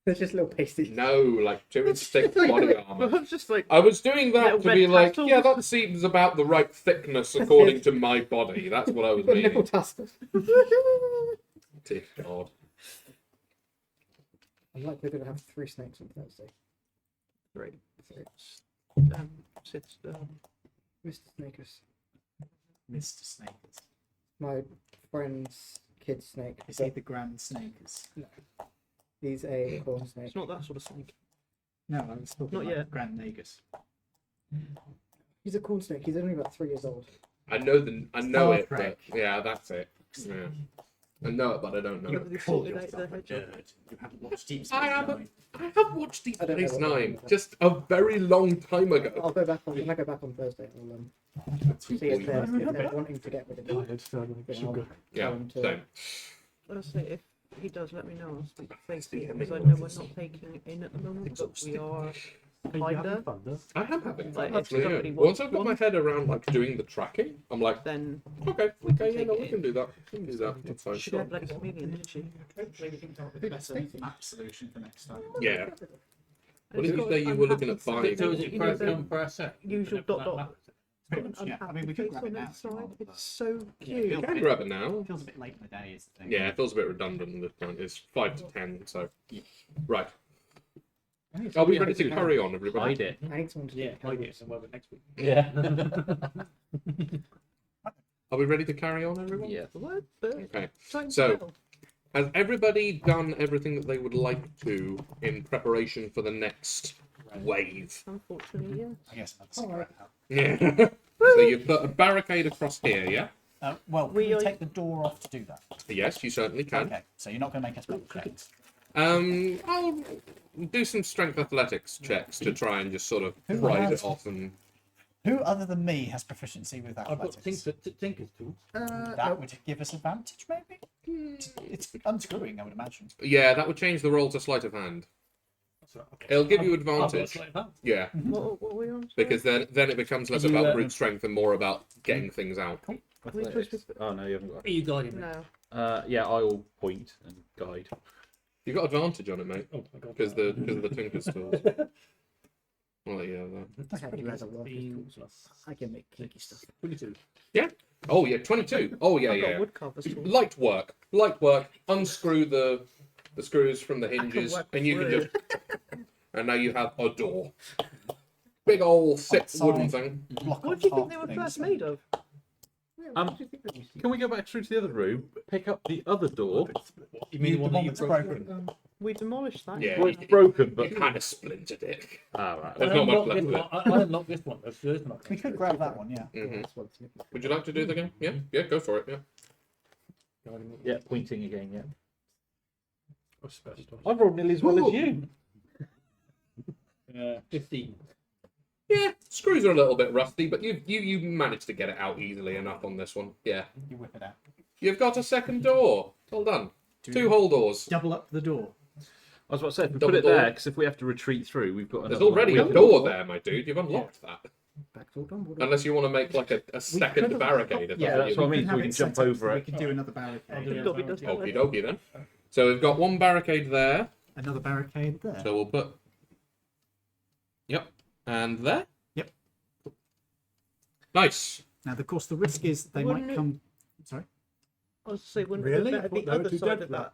Speaker 8: There's just little pasty.
Speaker 2: No, like 2-inch thick body armor.
Speaker 10: I'm just like
Speaker 2: I was doing that
Speaker 10: little
Speaker 2: to
Speaker 10: red
Speaker 2: be like,
Speaker 10: tassels.
Speaker 2: yeah, that seems about the right thickness according to my body. That's what I was
Speaker 8: Got nipple
Speaker 2: meaning.
Speaker 8: tassels.
Speaker 2: Dear God.
Speaker 8: I'm likely going to have 3 snakes on Thursday.
Speaker 10: great.
Speaker 8: So,
Speaker 10: Sits down.
Speaker 8: Mr. Snakers.
Speaker 1: Mr. Snakers.
Speaker 8: My friend's kid snake.
Speaker 1: Is he the Grand Snakers?
Speaker 8: He's a corn snake.
Speaker 10: It's not that sort of snake.
Speaker 1: No, I was talking
Speaker 10: Not
Speaker 1: about
Speaker 10: yet.
Speaker 1: Grand Nagus.
Speaker 8: He's a corn snake. He's only about 3 years old.
Speaker 2: I know it, but
Speaker 1: Craig.
Speaker 2: yeah, that's it. Yeah. I know it, but I don't know
Speaker 10: You
Speaker 2: it.
Speaker 10: haven't
Speaker 1: Call
Speaker 10: sorted out
Speaker 1: yourself
Speaker 10: the
Speaker 1: a
Speaker 10: hedgehog.
Speaker 1: bird. You haven't watched Deep
Speaker 2: I
Speaker 1: Space
Speaker 2: haven't.
Speaker 1: Nine.
Speaker 2: I have watched Deep
Speaker 8: I don't know
Speaker 2: Space
Speaker 8: what that
Speaker 2: Nine
Speaker 8: means.
Speaker 2: just a very long time ago.
Speaker 8: I'll go back on. When I go back on Thursday, I'll see if they're wanting to get rid of it. Then I'll
Speaker 2: Yeah,
Speaker 8: tell them to-
Speaker 2: same.
Speaker 10: Honestly, if he does, let me know. I'll speak to safety because I know we're not taking it in at the moment, but we are kinda.
Speaker 2: I am having fun.
Speaker 10: Like, if
Speaker 2: Actually, yeah.
Speaker 10: somebody
Speaker 2: Once
Speaker 10: wants
Speaker 2: I've got my
Speaker 10: one,
Speaker 2: head around like doing the tracking, I'm like,
Speaker 10: then
Speaker 2: okay,
Speaker 10: can
Speaker 2: yeah,
Speaker 10: take
Speaker 2: no,
Speaker 10: it
Speaker 2: we
Speaker 10: in.
Speaker 2: can do that. We can do that. That's fine.
Speaker 10: she had like a chameleon, didn't she?
Speaker 1: Better map solution for next time.
Speaker 2: Yeah.
Speaker 10: And
Speaker 2: What
Speaker 10: it's
Speaker 2: did you
Speaker 10: got
Speaker 2: say you were looking at
Speaker 10: unhappy
Speaker 2: buying?
Speaker 10: face.
Speaker 9: So is it
Speaker 10: You know,
Speaker 9: press
Speaker 10: the
Speaker 9: come, press set?
Speaker 10: usual dot dot.
Speaker 1: Pretty
Speaker 10: It's got
Speaker 1: much,
Speaker 10: an
Speaker 1: yeah. I mean, we
Speaker 10: unhappy
Speaker 1: could
Speaker 10: face
Speaker 1: grab
Speaker 10: on
Speaker 1: it now.
Speaker 10: its side.
Speaker 1: but
Speaker 10: It's so
Speaker 1: Yeah,
Speaker 10: cute.
Speaker 2: You can grab it now.
Speaker 1: it feels a bit late in the day, is the thing.
Speaker 2: Yeah, it feels a bit redundant. The count is 5 to 10, so right.
Speaker 5: Are
Speaker 2: Are we ready to carry on, everybody?
Speaker 3: Hide it.
Speaker 8: I need someone to
Speaker 9: Yeah,
Speaker 8: take
Speaker 9: I
Speaker 8: care
Speaker 9: get
Speaker 8: of
Speaker 9: some weather next week.
Speaker 3: Yeah.
Speaker 2: Are we ready to carry on, everyone?
Speaker 3: Yeah.
Speaker 10: What? But
Speaker 2: Okay.
Speaker 10: time to
Speaker 2: So-
Speaker 10: tell.
Speaker 2: Has everybody done everything that they would like to in preparation for the next wave?
Speaker 10: Unfortunately, yeah.
Speaker 1: I guess another cigarette out.
Speaker 2: Yeah. So you've put a barricade across here, yeah?
Speaker 1: Well, can
Speaker 10: We
Speaker 1: we
Speaker 10: are-
Speaker 1: take the door off to do that?
Speaker 2: Yes, you certainly can.
Speaker 1: Okay, so you're not going to make us make checks.
Speaker 2: I'll do some strength athletics checks to try and just sort of
Speaker 1: Who
Speaker 2: prise
Speaker 1: has-
Speaker 2: it off and.
Speaker 1: Who other than me has proficiency with
Speaker 9: I've got
Speaker 1: athletics?
Speaker 9: Tinker's tools.
Speaker 1: That would give us advantage, maybe? It's unscrewing, I would imagine.
Speaker 2: Yeah, that would change the roll to sleight of hand.
Speaker 9: That's right, okay.
Speaker 2: It'll give you
Speaker 9: I've got a
Speaker 2: advantage.
Speaker 9: sleight of hand.
Speaker 2: Yeah,
Speaker 10: What were we on?
Speaker 2: because then it becomes less
Speaker 3: You,
Speaker 2: about brute strength and more about getting things out.
Speaker 3: Athletics. Oh no, you haven't got.
Speaker 9: Are you guiding me?
Speaker 10: No.
Speaker 3: Yeah, I'll point and guide.
Speaker 2: You got advantage on it, mate,
Speaker 9: Oh my god.
Speaker 2: because of the Tinker's tools. Well, yeah. That.
Speaker 8: Okay, you guys are working.
Speaker 9: 15 plus
Speaker 8: I can make kinky stuff.
Speaker 9: 22.
Speaker 2: Oh yeah, 22. Oh yeah,
Speaker 10: I've got
Speaker 2: yeah.
Speaker 10: wood carvers tools.
Speaker 2: Light work. Unscrew the screws from the hinges,
Speaker 10: work
Speaker 2: and you can
Speaker 10: wood.
Speaker 2: just. And now you have a door. Big old thick
Speaker 1: Outside.
Speaker 2: wooden thing.
Speaker 1: Block
Speaker 10: What
Speaker 1: on
Speaker 10: do you think
Speaker 1: top
Speaker 10: they were
Speaker 1: things.
Speaker 10: first made of?
Speaker 3: Can we go back through to the other room, pick up the other door?
Speaker 9: You
Speaker 1: You-
Speaker 9: mean the one that you
Speaker 1: that's
Speaker 9: broke?
Speaker 1: broken.
Speaker 10: We demolished that.
Speaker 2: Yeah.
Speaker 3: Well, it's broken, but
Speaker 2: You kind of splintered it.
Speaker 3: ah, right.
Speaker 2: There's
Speaker 9: I
Speaker 2: not much
Speaker 9: unlocked
Speaker 2: left
Speaker 9: this
Speaker 2: of it.
Speaker 9: one. I unlocked this one. That's good.
Speaker 1: We could grab that one, yeah.
Speaker 2: Mhm. Would you like to do the game? Yeah, yeah, go for it. Yeah.
Speaker 3: Yeah, pointing again. Yeah.
Speaker 9: Asbestos.
Speaker 3: I've rolled nearly as well as you.
Speaker 9: 15.
Speaker 2: Yeah, screws are a little bit rusty, but you managed to get it out easily enough on this one. Yeah.
Speaker 1: You whip it out.
Speaker 2: You've got a second door. Well done. Two whole doors.
Speaker 1: Double up the door.
Speaker 3: I was about to say, if we
Speaker 2: Double
Speaker 3: put it
Speaker 2: door.
Speaker 3: there, because if we have to retreat through, we've got
Speaker 2: There's
Speaker 3: another
Speaker 2: already a
Speaker 3: one.
Speaker 2: door there, my dude. You've unlocked that.
Speaker 8: Back to Dumbledore.
Speaker 2: Unless you want to make like a second barricade. If
Speaker 1: Yeah,
Speaker 2: that's
Speaker 3: that's what I
Speaker 2: what
Speaker 3: mean.
Speaker 1: could
Speaker 3: So
Speaker 1: have
Speaker 3: we can
Speaker 1: it set
Speaker 3: jump
Speaker 1: up
Speaker 3: over
Speaker 1: so We
Speaker 3: it.
Speaker 1: could do another barricade.
Speaker 10: The Dobby does
Speaker 2: you
Speaker 10: that.
Speaker 2: Okie dokie then. So we've got one barricade there.
Speaker 1: Another barricade there.
Speaker 2: So we'll put. Yep. And there.
Speaker 1: Yep.
Speaker 2: Nice.
Speaker 1: Now, of course, the risk is they
Speaker 10: Wouldn't
Speaker 1: might
Speaker 10: it-
Speaker 1: come. Sorry,
Speaker 10: I was saying, wouldn't
Speaker 5: Really?
Speaker 10: it
Speaker 5: I
Speaker 10: better
Speaker 5: thought
Speaker 10: the
Speaker 5: they were
Speaker 10: other
Speaker 5: too
Speaker 10: side
Speaker 5: dead
Speaker 10: of
Speaker 5: for
Speaker 10: that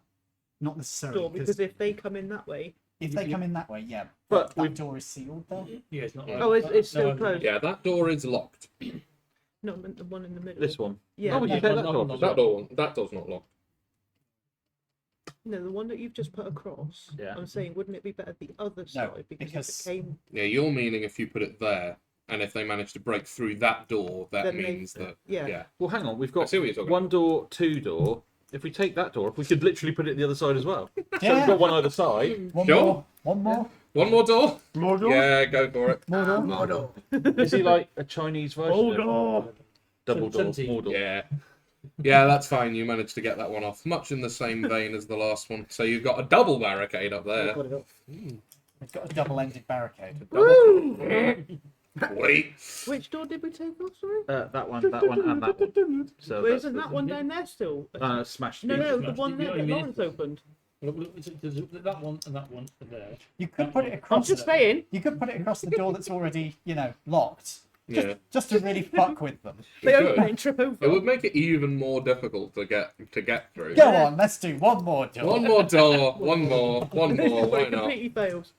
Speaker 1: not necessarily.
Speaker 10: door? Because if they come in that way,
Speaker 1: if they come in that way, yeah.
Speaker 3: But
Speaker 1: that
Speaker 3: we've-
Speaker 1: door is sealed, though.
Speaker 9: Yeah, it's not.
Speaker 10: oh, it's still
Speaker 9: No,
Speaker 10: closed.
Speaker 2: Yeah, that door is locked.
Speaker 10: No, I meant the one in the middle.
Speaker 3: This one.
Speaker 10: Yeah.
Speaker 3: Oh, we can
Speaker 1: no,
Speaker 3: take that
Speaker 9: no,
Speaker 3: door.
Speaker 9: no, no.
Speaker 2: That door's not locked.
Speaker 10: No, the one that you've just put across.
Speaker 3: Yeah.
Speaker 10: I'm saying, wouldn't it be better the other side? Because
Speaker 1: because-
Speaker 10: if it came,
Speaker 2: Yeah, you're meaning if you put it there, and if they manage to break through that door, that
Speaker 10: Then they-
Speaker 2: means that.
Speaker 10: yeah.
Speaker 2: Yeah.
Speaker 3: Well, hang on. We've
Speaker 2: I
Speaker 3: got
Speaker 2: see what you're talking
Speaker 3: one door, two door. If we take that door, if we could literally put it the other side as well. So
Speaker 1: Yeah.
Speaker 3: we've got one either side.
Speaker 1: One
Speaker 2: Sure.
Speaker 1: more. One more.
Speaker 2: One more door?
Speaker 7: More doors?
Speaker 2: Yeah, go for it.
Speaker 1: More door.
Speaker 3: Is he like a Chinese version
Speaker 7: Hold
Speaker 3: of
Speaker 7: on.
Speaker 3: double door,
Speaker 9: 17.
Speaker 3: more door?
Speaker 2: Yeah. Yeah, that's fine. You managed to get that one off. Much in the same vein as the last one. So you've got a double barricade up there.
Speaker 8: Got it up.
Speaker 1: We've got a double-ended barricade.
Speaker 2: Wait.
Speaker 10: which door did we take off? Sorry.
Speaker 3: That one, and that one. So
Speaker 10: Well,
Speaker 3: that's
Speaker 10: isn't that one down there still?
Speaker 3: smashed.
Speaker 10: No, no, the
Speaker 9: Smashed
Speaker 10: one
Speaker 9: it.
Speaker 10: there
Speaker 9: Yeah,
Speaker 10: that
Speaker 9: you mean-
Speaker 10: Lawrence opened.
Speaker 9: Look, there's that one and that one are there.
Speaker 1: You could put it
Speaker 10: I'm
Speaker 1: across.
Speaker 10: just saying.
Speaker 1: You could put it across the door that's already, locked.
Speaker 2: Yeah.
Speaker 1: Just to really fuck with them.
Speaker 10: They
Speaker 2: You
Speaker 10: open
Speaker 2: could.
Speaker 10: it and trip over.
Speaker 2: It would make it even more difficult to get through.
Speaker 1: Go on, let's do one more door.
Speaker 2: One more door. One more.
Speaker 10: And this is
Speaker 2: Why
Speaker 10: where it
Speaker 2: not?
Speaker 10: completely fails.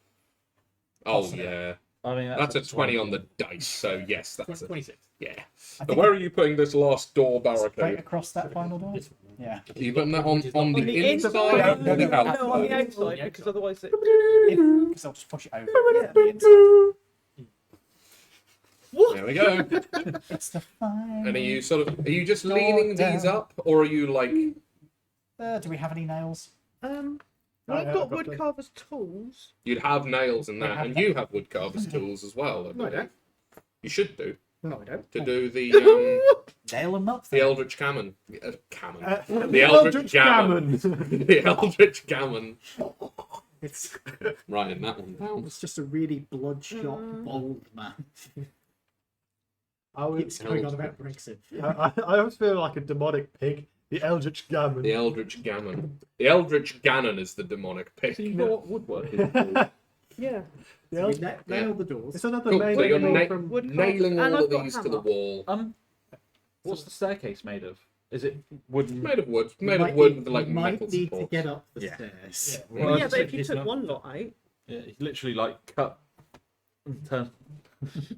Speaker 2: Oh
Speaker 1: Possibly.
Speaker 2: yeah.
Speaker 3: I mean,
Speaker 2: That's a 20 on the dice, so yes, that's it.
Speaker 6: 26.
Speaker 2: Yeah. So where are you putting this last door
Speaker 1: Right
Speaker 2: barricade?
Speaker 1: across that final door? Yeah.
Speaker 2: Are you putting that on the
Speaker 10: On the
Speaker 2: inside
Speaker 10: inside?
Speaker 2: or the
Speaker 10: No, on the
Speaker 2: outside?
Speaker 10: outside, because otherwise it...
Speaker 1: Because I'll just push it over to the inside.
Speaker 2: There we go.
Speaker 1: It's the final.
Speaker 2: And are you just leaning these up, or are you like...
Speaker 1: Do we have any nails?
Speaker 10: I've got woodcarver's tools.
Speaker 2: You'd have nails in that, and you have woodcarver's tools as well, I
Speaker 8: No, I
Speaker 2: believe.
Speaker 8: don't.
Speaker 2: You should do.
Speaker 8: No, I don't.
Speaker 2: To do the
Speaker 1: Nail them up.
Speaker 2: the Eldritch Gammon. Gammon.
Speaker 7: The
Speaker 2: The Eldritch Gammon. The Eldritch Gammon.
Speaker 1: It's
Speaker 2: Writing that one down.
Speaker 1: it's just a really bloodshot, bold man.
Speaker 7: I would-
Speaker 1: Keeps going on about Brexit.
Speaker 7: I always feel like a demonic pig. The Eldritch Gammon.
Speaker 2: The Eldritch Gammon. The Eldritch Ganon is the demonic pig.
Speaker 3: So you know what woodwork is called?
Speaker 10: Yeah.
Speaker 7: The Eld-
Speaker 1: Nail the doors.
Speaker 7: It's another
Speaker 2: Cool.
Speaker 7: main
Speaker 2: So you're
Speaker 7: thing from...
Speaker 2: nailing
Speaker 10: And
Speaker 2: all
Speaker 10: I've
Speaker 2: of
Speaker 10: got a
Speaker 2: these to the
Speaker 10: hammer.
Speaker 2: wall.
Speaker 3: What's the staircase made of? Is it wooden?
Speaker 2: Made of wood.
Speaker 1: You
Speaker 2: Made
Speaker 1: might
Speaker 2: of wood
Speaker 1: need-
Speaker 2: with like
Speaker 1: you might
Speaker 2: metal
Speaker 1: need to
Speaker 2: supports.
Speaker 1: get up the
Speaker 3: Yeah.
Speaker 1: stairs.
Speaker 3: Well,
Speaker 10: Yeah, but if you
Speaker 6: it's
Speaker 10: took
Speaker 6: not-
Speaker 10: one lot out,
Speaker 3: Yeah, it's literally like cut and turn.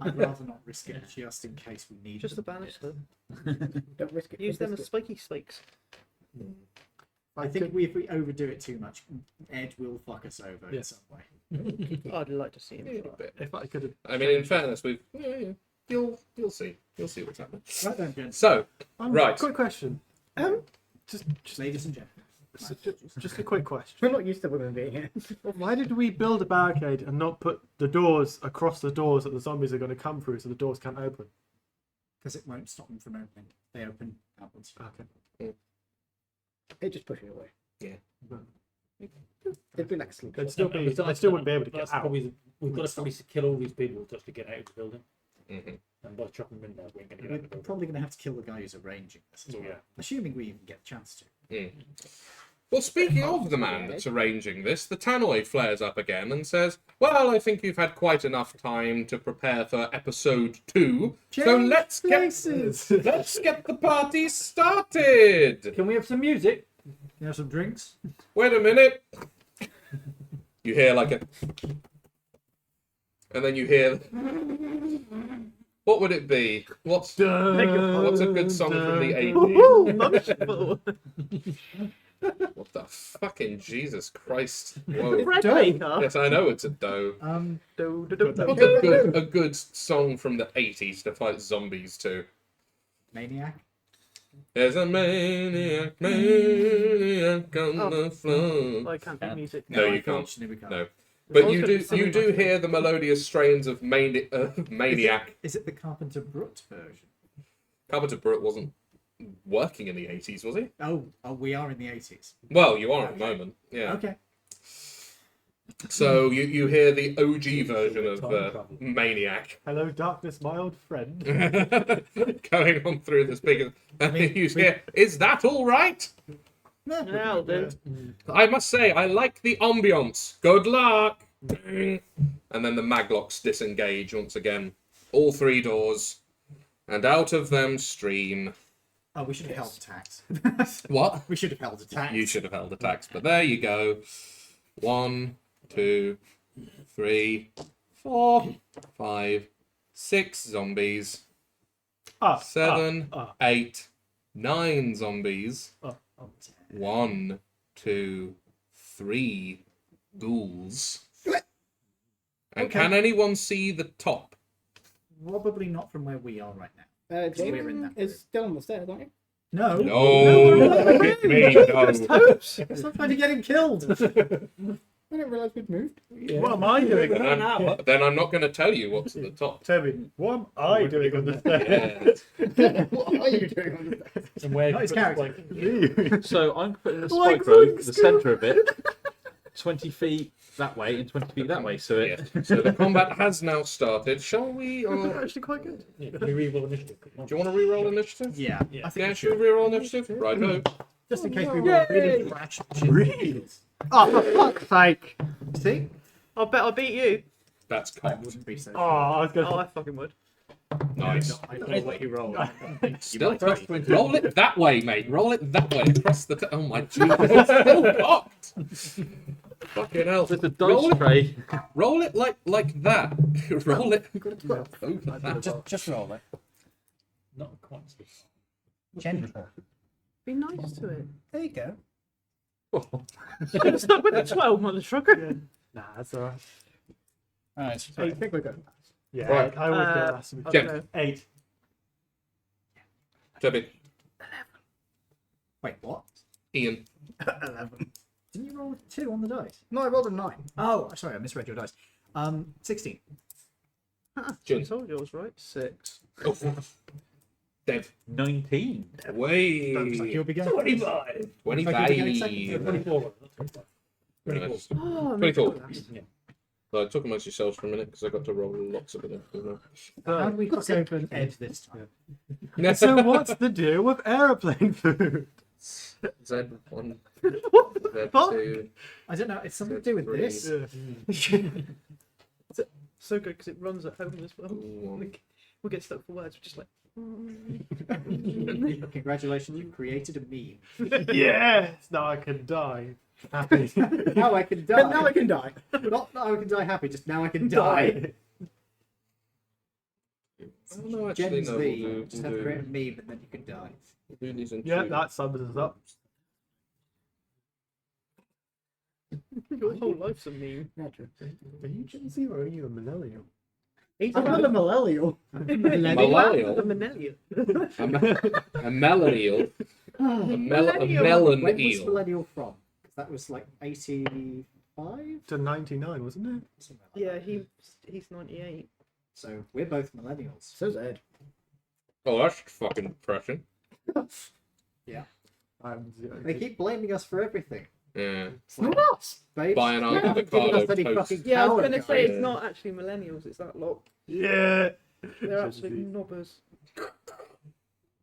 Speaker 1: I'd rather not risk it just in case we need
Speaker 10: just the
Speaker 1: them.
Speaker 10: banister.
Speaker 8: Don't risk it.
Speaker 10: Use
Speaker 8: for
Speaker 10: them as
Speaker 8: biscuit.
Speaker 10: spiky spikes.
Speaker 1: I think if we overdo it too much, Ed will fuck us over in
Speaker 6: Yes.
Speaker 1: some way.
Speaker 10: I'd like to see him.
Speaker 2: A bit.
Speaker 7: If I could have...
Speaker 2: I mean, in fairness, we've you'll see what's happening.
Speaker 1: Right then, gents.
Speaker 2: So, right.
Speaker 7: Quick question. Just
Speaker 1: Ladies and gentlemen.
Speaker 7: just a quick question.
Speaker 8: We're not used to women being here.
Speaker 7: Why did we build a barricade and not put the doors across the doors that the zombies are going to come through so the doors can't open?
Speaker 1: Because it won't stop them from opening. They open outwards.
Speaker 7: Okay.
Speaker 8: It just pushes it away.
Speaker 2: Yeah.
Speaker 8: It'd be like a sleep.
Speaker 7: They'd still be. They still wouldn't be able to
Speaker 6: That's
Speaker 7: get out.
Speaker 6: probably we've got to probably kill all these people just to get out of the building.
Speaker 2: Mhm.
Speaker 6: And by chopping them in there, we ain't going to get
Speaker 1: We're
Speaker 6: out of the building.
Speaker 1: probably going to have to kill the guy who's arranging this as well.
Speaker 6: Yeah.
Speaker 1: Assuming we even get a chance to.
Speaker 2: Well, speaking of the man that's arranging this, the tannoy flares up again and says, "Well, I think you've had quite enough time to prepare for episode 2, so let's get the party started."
Speaker 6: Can we have some music?
Speaker 1: You have some drinks?
Speaker 2: Wait a minute. You hear like a, and then you hear. What would it be? What's a good song from the 80s? What the fucking Jesus Christ? Whoa.
Speaker 10: Red maker.
Speaker 2: Yes, I know it's a dough. What's a good song from the 80s to fight zombies to?
Speaker 1: Maniac?
Speaker 2: There's a maniac on the floor.
Speaker 10: I can't do music.
Speaker 2: No, you can't.
Speaker 1: Unfortunately, we can't.
Speaker 2: No. But you do hear the melodious strains of Maniac.
Speaker 1: Is it the Carpenter Brut version?
Speaker 2: Carpenter Brut wasn't working in the 80s, was he?
Speaker 1: Oh, we are in the 80s.
Speaker 2: Well, you are at the moment. Yeah.
Speaker 1: Okay.
Speaker 2: So you hear the OG version of Maniac
Speaker 7: Hello, darkness, my old friend.
Speaker 2: going on through the speakers. And you hear, "Is that all right?"
Speaker 10: Yeah, I'll do.
Speaker 2: I must say, I like the ambience. Good luck. And then the maglocks disengage once again. All 3 doors. And out of them stream...
Speaker 1: Oh, we should have held attacks.
Speaker 2: What?
Speaker 1: We should have held attacks.
Speaker 2: You should have held attacks, but there you go. 1, 2, 3, 4, 5, 6 zombies. 7, 8, 9 zombies. 1, 2, 3 ghouls. And can anyone see the top?
Speaker 1: Probably not from where we are right now. We're in
Speaker 8: Jamie
Speaker 1: that
Speaker 8: is still on the stairs, aren't you?
Speaker 1: No.
Speaker 2: No, hit me, no.
Speaker 1: Stop trying to get him killed.
Speaker 8: I didn't realise we'd moved.
Speaker 7: What am I doing?
Speaker 2: Then I'm not going to tell you what's at the top.
Speaker 7: Toby, what am I doing on the stairs?
Speaker 2: Yeah.
Speaker 8: What are you doing on the stairs?
Speaker 6: And where
Speaker 1: Not his character.
Speaker 3: So I'm putting the
Speaker 1: Like
Speaker 3: spike road
Speaker 1: Ruth
Speaker 3: at the centre of it, 20 feet that way and 20 feet that way. So it.
Speaker 2: Yeah. So the combat has now started. Shall we?
Speaker 7: That's actually quite good.
Speaker 6: Yeah, can we reroll initiative?
Speaker 2: Do you want to re-roll initiative?
Speaker 1: Yeah. I think
Speaker 2: Yeah,
Speaker 1: we
Speaker 2: should
Speaker 1: should.
Speaker 2: we re-roll initiative? Right, no.
Speaker 1: Just in case we roll really crash.
Speaker 7: Really?
Speaker 8: Oh, for fuck's sake!
Speaker 1: See?
Speaker 10: I bet I beat you.
Speaker 2: That's
Speaker 1: I
Speaker 2: cocked.
Speaker 1: wouldn't be so
Speaker 7: Oh, I was going
Speaker 10: Oh,
Speaker 7: to
Speaker 10: I fucking would.
Speaker 2: Nice.
Speaker 1: I don't know what you roll.
Speaker 2: Still roll it that way, mate. Roll it that way across the. Oh my Jesus! It's still cocked. Fucking hell.
Speaker 3: There's a
Speaker 2: Roll
Speaker 3: dice
Speaker 2: it,
Speaker 3: tray.
Speaker 2: roll it like that. Roll it over that.
Speaker 1: Just roll it.
Speaker 6: Not quite.
Speaker 1: Gentle.
Speaker 10: Be nice to it.
Speaker 1: There you go.
Speaker 10: Stop with the 12, motherfucker.
Speaker 7: Nah, that's alright.
Speaker 1: Alright.
Speaker 7: I think we're good. Yeah,
Speaker 2: Right.
Speaker 7: I always go last.
Speaker 10: I'll
Speaker 2: Jen.
Speaker 10: go.
Speaker 7: 8.
Speaker 2: Debbie,
Speaker 1: Wait, what?
Speaker 2: Ian,
Speaker 8: 11.
Speaker 1: Didn't you roll 2 on the dice?
Speaker 8: No, I rolled a 9.
Speaker 1: Oh, sorry, I misread your dice. 16.
Speaker 2: Jun.
Speaker 10: You told yours, right? 6.
Speaker 2: Oh. Deb.
Speaker 3: 19.
Speaker 2: Way.
Speaker 1: Looks like you'll be going.
Speaker 2: 25.
Speaker 1: Looks like you'll be going second.
Speaker 6: 24.
Speaker 2: Nice.
Speaker 10: Oh,
Speaker 2: 24.
Speaker 10: nice.
Speaker 2: So I took amongst yourselves for a minute because I got to roll lots of it.
Speaker 1: How do we go for an edge this time?
Speaker 7: So what's the deal with aeroplane food?
Speaker 2: Z1. Z2.
Speaker 1: I don't know, it's something to do with this.
Speaker 10: So good because it runs at home as well.
Speaker 2: One.
Speaker 10: We'll get stuck for words. We're just like.
Speaker 1: Congratulations, you created a meme.
Speaker 7: Yes! Now I can die. Happy.
Speaker 1: Now I can die.
Speaker 8: Now I can die.
Speaker 1: Not now I can die happy, just now I can die.
Speaker 2: Oh, no, actually,
Speaker 1: Gen's
Speaker 2: no.
Speaker 1: V.
Speaker 2: We'll
Speaker 1: Just have to create a meme and then you can die.
Speaker 2: do these in
Speaker 7: Yeah,
Speaker 2: two.
Speaker 7: that sums us up.
Speaker 10: Your whole life's a meme.
Speaker 7: Are you Gen Z or are you a millennial?
Speaker 8: I'm not a millennial.
Speaker 2: Millennial.
Speaker 10: The millennial.
Speaker 2: A millennial. A melon
Speaker 1: When was
Speaker 2: eel.
Speaker 1: millennial from? 'Cause that was like 85?
Speaker 7: To 99, wasn't it?
Speaker 1: Something like
Speaker 10: Yeah,
Speaker 1: that.
Speaker 10: he's 98.
Speaker 1: So we're both millennials.
Speaker 8: So's Ed.
Speaker 2: Oh, that's fucking depressing.
Speaker 7: I'm 0.
Speaker 1: They keep blaming us for everything.
Speaker 2: Yeah.
Speaker 1: It's like, babes,
Speaker 2: Buy an
Speaker 1: you haven't given
Speaker 2: avocado
Speaker 1: us any
Speaker 2: toast.
Speaker 1: fucking
Speaker 10: Yeah, I was
Speaker 1: power,
Speaker 10: going to say
Speaker 1: guys.
Speaker 10: it's not actually millennials, it's that lot.
Speaker 7: Yeah!
Speaker 10: They're absolute knobbers.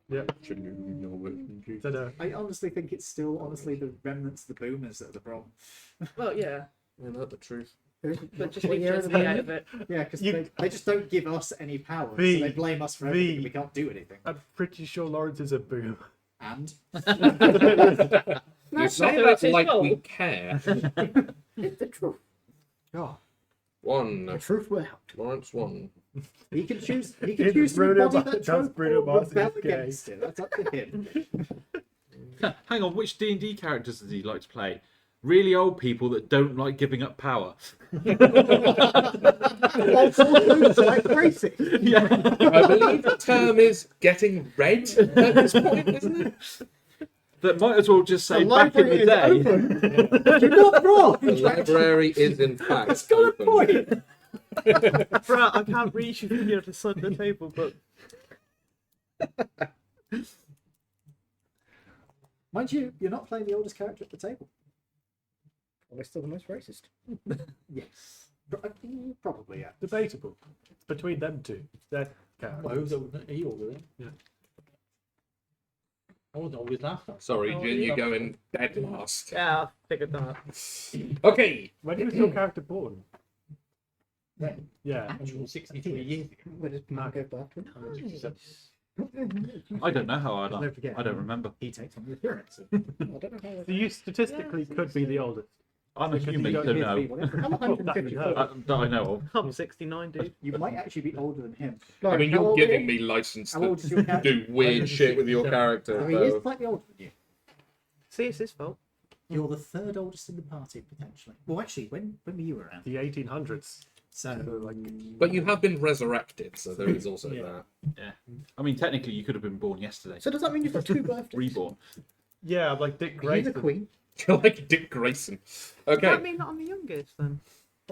Speaker 7: Yeah.
Speaker 2: Don't
Speaker 7: Don't know.
Speaker 1: I honestly think it's still honestly the remnants of the boomers that are the problem.
Speaker 10: Well, yeah,
Speaker 2: the truth.
Speaker 10: but just
Speaker 8: What
Speaker 10: leave
Speaker 8: year
Speaker 10: Gen
Speaker 8: is
Speaker 10: Z
Speaker 8: it?
Speaker 10: out of it.
Speaker 1: Yeah, because
Speaker 7: You-
Speaker 1: they just don't give us any power.
Speaker 7: V.
Speaker 1: So they blame us for
Speaker 7: V.
Speaker 1: everything and we can't do anything.
Speaker 7: I'm pretty sure Lawrence is a boom.
Speaker 1: And
Speaker 2: You
Speaker 10: Not
Speaker 2: say
Speaker 10: so
Speaker 2: that
Speaker 10: it's his
Speaker 2: like
Speaker 10: fault.
Speaker 2: we care.
Speaker 8: It's the truth.
Speaker 1: oh,
Speaker 2: One.
Speaker 8: The truth will out.
Speaker 2: Lawrence one.
Speaker 1: he can choose. He can
Speaker 7: It's
Speaker 1: choose to
Speaker 7: Bruno
Speaker 1: embody
Speaker 7: Mars-
Speaker 1: that
Speaker 7: that's
Speaker 1: trope
Speaker 7: Bruno
Speaker 1: or
Speaker 7: Mars
Speaker 1: rebel
Speaker 7: is gay.
Speaker 1: against it. That's up to him.
Speaker 3: Hang on, which D&D characters does he like to play? Really old people that don't like giving up power.
Speaker 8: Like racist.
Speaker 2: I believe the term is getting red at this point, isn't it?
Speaker 3: That might as well just say
Speaker 8: The
Speaker 3: back in
Speaker 8: library
Speaker 3: the
Speaker 8: is
Speaker 3: day.
Speaker 8: open. You're not wrong.
Speaker 2: The library is in fact
Speaker 1: It's got a
Speaker 2: open.
Speaker 1: point.
Speaker 10: Bruh, I can't reach you from the other side of the table, but
Speaker 1: Mind you, you're not playing the oldest character at the table.
Speaker 8: We're still the most racist.
Speaker 1: Yes. Probably, yeah.
Speaker 7: Debatable. It's between them two. They're characters.
Speaker 6: He older then.
Speaker 7: Yeah.
Speaker 6: I was always laughing.
Speaker 2: Sorry, Jin, you're going dead last.
Speaker 10: yeah, I figured that.
Speaker 2: Okay.
Speaker 7: When was your character born?
Speaker 6: When?
Speaker 7: Yeah.
Speaker 6: 163 years ago.
Speaker 8: Where did Marco back to?
Speaker 3: I don't know how I
Speaker 1: Don't forget,
Speaker 3: I don't remember.
Speaker 1: He takes on the appearance.
Speaker 8: I don't know how.
Speaker 7: So you statistically could be the oldest.
Speaker 3: I'm
Speaker 7: Because
Speaker 3: assuming
Speaker 7: you
Speaker 3: you
Speaker 7: don't
Speaker 3: don't
Speaker 1: Be
Speaker 3: know.
Speaker 1: whatever.
Speaker 8: I'm 154.
Speaker 3: That I know of.
Speaker 10: I'm 69, dude.
Speaker 1: You might actually be older than him.
Speaker 2: I mean,
Speaker 8: How
Speaker 2: you're
Speaker 8: old are
Speaker 2: giving
Speaker 8: you?
Speaker 2: me license
Speaker 1: How old is your
Speaker 2: to
Speaker 1: character?
Speaker 2: do weird shit with your character.
Speaker 1: So he is
Speaker 2: So.
Speaker 1: slightly older than you.
Speaker 10: See, it's his fault.
Speaker 1: You're the third oldest in the party, potentially. Well, actually, when were you around?
Speaker 7: The 1800s.
Speaker 1: So,
Speaker 2: But you have been resurrected, so there is also that.
Speaker 3: I mean, technically, you could have been born yesterday.
Speaker 8: So does that mean you've got 2 birthdays?
Speaker 3: Reborn.
Speaker 7: Yeah, I'm like Dick
Speaker 1: are you the
Speaker 7: Grayson.
Speaker 1: queen?
Speaker 2: You're like Dick Grayson.
Speaker 10: Does that
Speaker 2: Okay,
Speaker 10: mean that I'm the youngest then?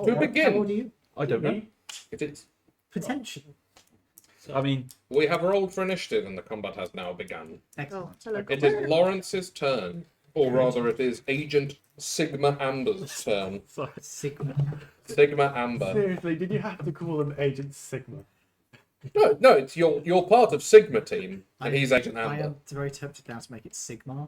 Speaker 2: to begin.
Speaker 1: How old are you?
Speaker 3: I don't know.
Speaker 2: It is.
Speaker 1: Potentially.
Speaker 3: I mean,
Speaker 2: We have rolled for initiative and the combat has now begun.
Speaker 1: Excellent.
Speaker 10: Oh, hello.
Speaker 2: It is Lawrence's turn, or rather, it is Agent Sigma Amber's turn.
Speaker 7: Sorry.
Speaker 1: Sigma.
Speaker 2: Sigma Amber.
Speaker 7: Seriously, did you have to call him Agent Sigma?
Speaker 2: No, it's you're part of Sigma team, and he's Agent
Speaker 1: I
Speaker 2: Amber.
Speaker 1: am very tempted now to make it Sigmar.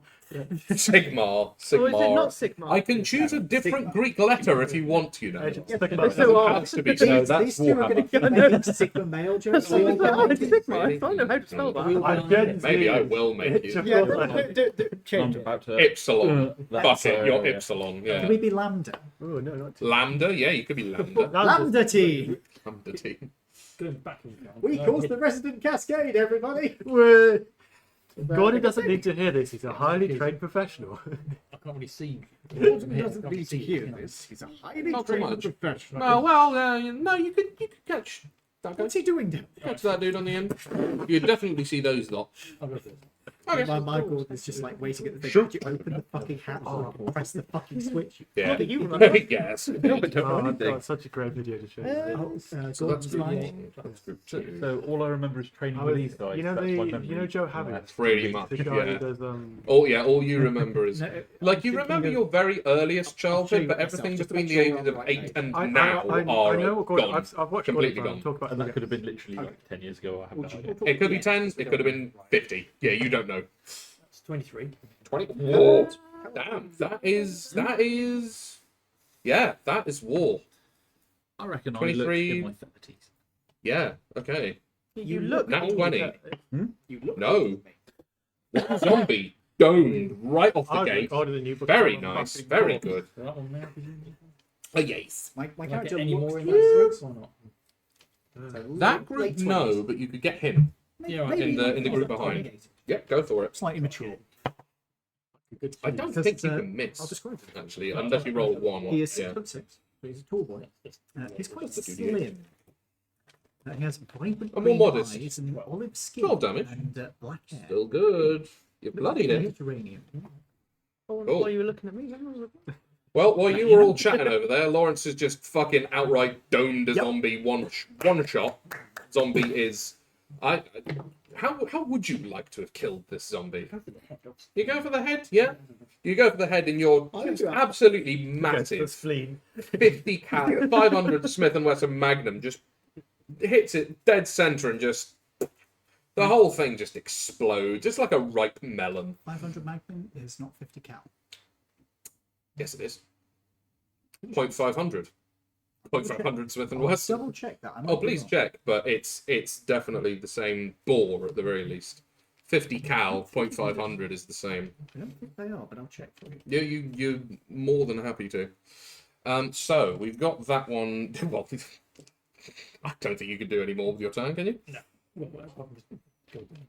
Speaker 2: Sigma.
Speaker 8: Oh, is it not Sigma?
Speaker 2: I can choose a different Greek letter if you want, you know.
Speaker 7: Agent
Speaker 2: It
Speaker 7: Sigma.
Speaker 8: That's so odd.
Speaker 2: has to be
Speaker 1: These,
Speaker 2: so.
Speaker 1: these two are going to keep making Sigma male jokes.
Speaker 8: So it's like, Sigma. I don't know how to spell that.
Speaker 7: I did
Speaker 2: Maybe I will make
Speaker 7: It's
Speaker 2: you.
Speaker 7: a
Speaker 1: Yeah,
Speaker 7: problem.
Speaker 1: change
Speaker 3: I'm
Speaker 1: it.
Speaker 3: about to.
Speaker 2: Epsilon.
Speaker 3: That's,
Speaker 2: Fuck it, you're
Speaker 3: yeah.
Speaker 2: Epsilon.
Speaker 1: Can
Speaker 2: Yeah.
Speaker 1: we be Lambda?
Speaker 7: Oh no, not too.
Speaker 2: Lambda. Yeah, you could be Lambda.
Speaker 1: Lambda team!
Speaker 2: Lambda team.
Speaker 6: Going back in time.
Speaker 1: We caused the resident cascade, everybody!
Speaker 7: Wait. Gordon doesn't need to hear this. He's a highly trained professional.
Speaker 6: I can't really see.
Speaker 1: Gordon doesn't need to hear this. He's a highly
Speaker 2: Not too
Speaker 1: trained
Speaker 2: much.
Speaker 1: professional.
Speaker 2: No, you could catch that guy.
Speaker 1: What's he doing down there?
Speaker 2: Catch that dude on the end. You definitely see those lot.
Speaker 6: I'll go first.
Speaker 2: Okay.
Speaker 1: My Gordon is just like waiting at the thing. Could you open the fucking hat so I can press the fucking switch?
Speaker 2: Yeah.
Speaker 8: You remember?
Speaker 2: Yes.
Speaker 7: Oh, I've got such a great video to show you.
Speaker 2: So that's
Speaker 1: Gordon's
Speaker 2: group
Speaker 1: line.
Speaker 2: one. That's group two.
Speaker 3: So all I remember is training
Speaker 7: I
Speaker 3: with
Speaker 7: was-
Speaker 3: these guys.
Speaker 7: you know
Speaker 3: That's
Speaker 7: the
Speaker 3: my
Speaker 7: you
Speaker 3: memory.
Speaker 7: know Joe Having,
Speaker 2: Pretty much.
Speaker 7: the guy
Speaker 2: Yeah.
Speaker 7: who does
Speaker 2: All you remember is
Speaker 1: No,
Speaker 2: like you
Speaker 1: I'm
Speaker 2: remember
Speaker 1: thinking
Speaker 2: your very earliest childhood,
Speaker 1: you
Speaker 2: but
Speaker 1: myself,
Speaker 2: everything
Speaker 1: just to
Speaker 2: between
Speaker 1: make
Speaker 2: the
Speaker 1: sure
Speaker 2: ages
Speaker 1: I'm
Speaker 2: of
Speaker 1: right
Speaker 2: 8 and
Speaker 7: I
Speaker 2: now
Speaker 7: I
Speaker 2: are
Speaker 7: know what Gordon.
Speaker 2: gone.
Speaker 7: I've watched
Speaker 2: Completely
Speaker 7: Gordon
Speaker 2: gone.
Speaker 7: talk about
Speaker 3: And
Speaker 7: it.
Speaker 3: that could have been literally like 10 years ago. I have no idea.
Speaker 2: It could be 10, it could have been 50. Yeah, you don't know.
Speaker 6: It's 23.
Speaker 2: 20. Whoa. Damn, that is yeah, that is war.
Speaker 3: I reckon I
Speaker 2: 23.
Speaker 3: looked in my 30s.
Speaker 2: Yeah, okay.
Speaker 8: You look
Speaker 2: Nat
Speaker 8: old.
Speaker 2: 20.
Speaker 1: You look
Speaker 2: No. Zombie domed right off the
Speaker 7: I
Speaker 2: gate.
Speaker 7: ordered a new book.
Speaker 2: Very
Speaker 7: I'm
Speaker 2: nice,
Speaker 7: fucking
Speaker 2: very
Speaker 7: cool.
Speaker 2: good.
Speaker 6: So that one there, presumably.
Speaker 2: Oh yes.
Speaker 1: My
Speaker 6: Can I
Speaker 1: character
Speaker 6: get any
Speaker 1: looks
Speaker 6: more in that group or not?
Speaker 2: That group
Speaker 1: late
Speaker 2: no,
Speaker 1: 20s.
Speaker 2: but you could get him.
Speaker 6: Yeah, right.
Speaker 2: In the group behind. Yep, go for it.
Speaker 1: Slightly mature.
Speaker 2: I don't
Speaker 1: Because
Speaker 2: think
Speaker 1: it's,
Speaker 2: you
Speaker 1: uh,
Speaker 2: can miss.
Speaker 1: I'll describe him.
Speaker 2: Actually, unless you roll one.
Speaker 1: He is
Speaker 2: Yeah.
Speaker 1: 6'6", but he's a tall boy. He's quite
Speaker 2: That's the
Speaker 1: slim. He has vibrant
Speaker 2: more
Speaker 1: green
Speaker 2: modest.
Speaker 1: eyes and olive skin
Speaker 2: 12 damage.
Speaker 1: and black hair.
Speaker 2: Still good. You bloodied it.
Speaker 1: Mediterranean.
Speaker 8: I wonder
Speaker 2: Cool.
Speaker 8: why you were looking at me.
Speaker 2: Well, while you were all chatting over there, Lawrence has just fucking outright domed a
Speaker 1: Yep.
Speaker 2: zombie one shot. Zombie is. How would you like to have killed this zombie? You go for the head, yeah. You go for the head, and you're just absolutely
Speaker 7: Yes, the
Speaker 2: massive.
Speaker 7: spleen.
Speaker 2: 50 cal, 500 Smith and Wesson Magnum just hits it dead center, and just the whole thing just explodes. It's like a ripe melon.
Speaker 1: 500 Magnum is not 50 cal.
Speaker 2: Yes, it is. 0.500. 0.500 Smith and
Speaker 1: I'll
Speaker 2: Wesson.
Speaker 1: double check that. I might
Speaker 2: Oh,
Speaker 1: be
Speaker 2: please
Speaker 1: wrong.
Speaker 2: check, but it's definitely the same bore at the very least. 50 cal, 0.500 is the same.
Speaker 1: I don't think they are, but I'll check for you.
Speaker 2: Yeah, you're more than happy to. So we've got that one. Well, I don't think you can do any more with your turn, can you?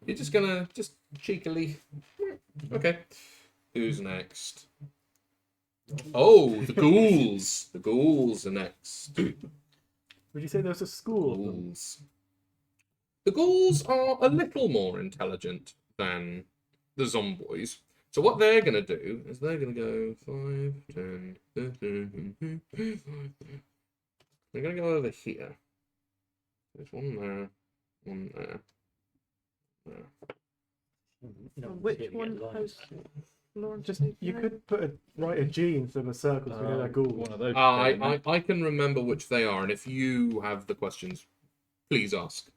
Speaker 2: You're just gonna cheekily. Okay. Who's next? Oh, the ghouls. The ghouls are next.
Speaker 7: Would you say there's a school of them?
Speaker 2: Ghouls. The ghouls are a little more intelligent than the zomboys. So what they're going to do is they're going to go 5, 10, 15. They're going to go over here. There's one there, one there.
Speaker 8: Which one has Lauren?
Speaker 7: Just you could write a G instead of a circle so we know they're ghouls.
Speaker 3: One of those.
Speaker 2: I can remember which they are, and if you have the questions, please ask.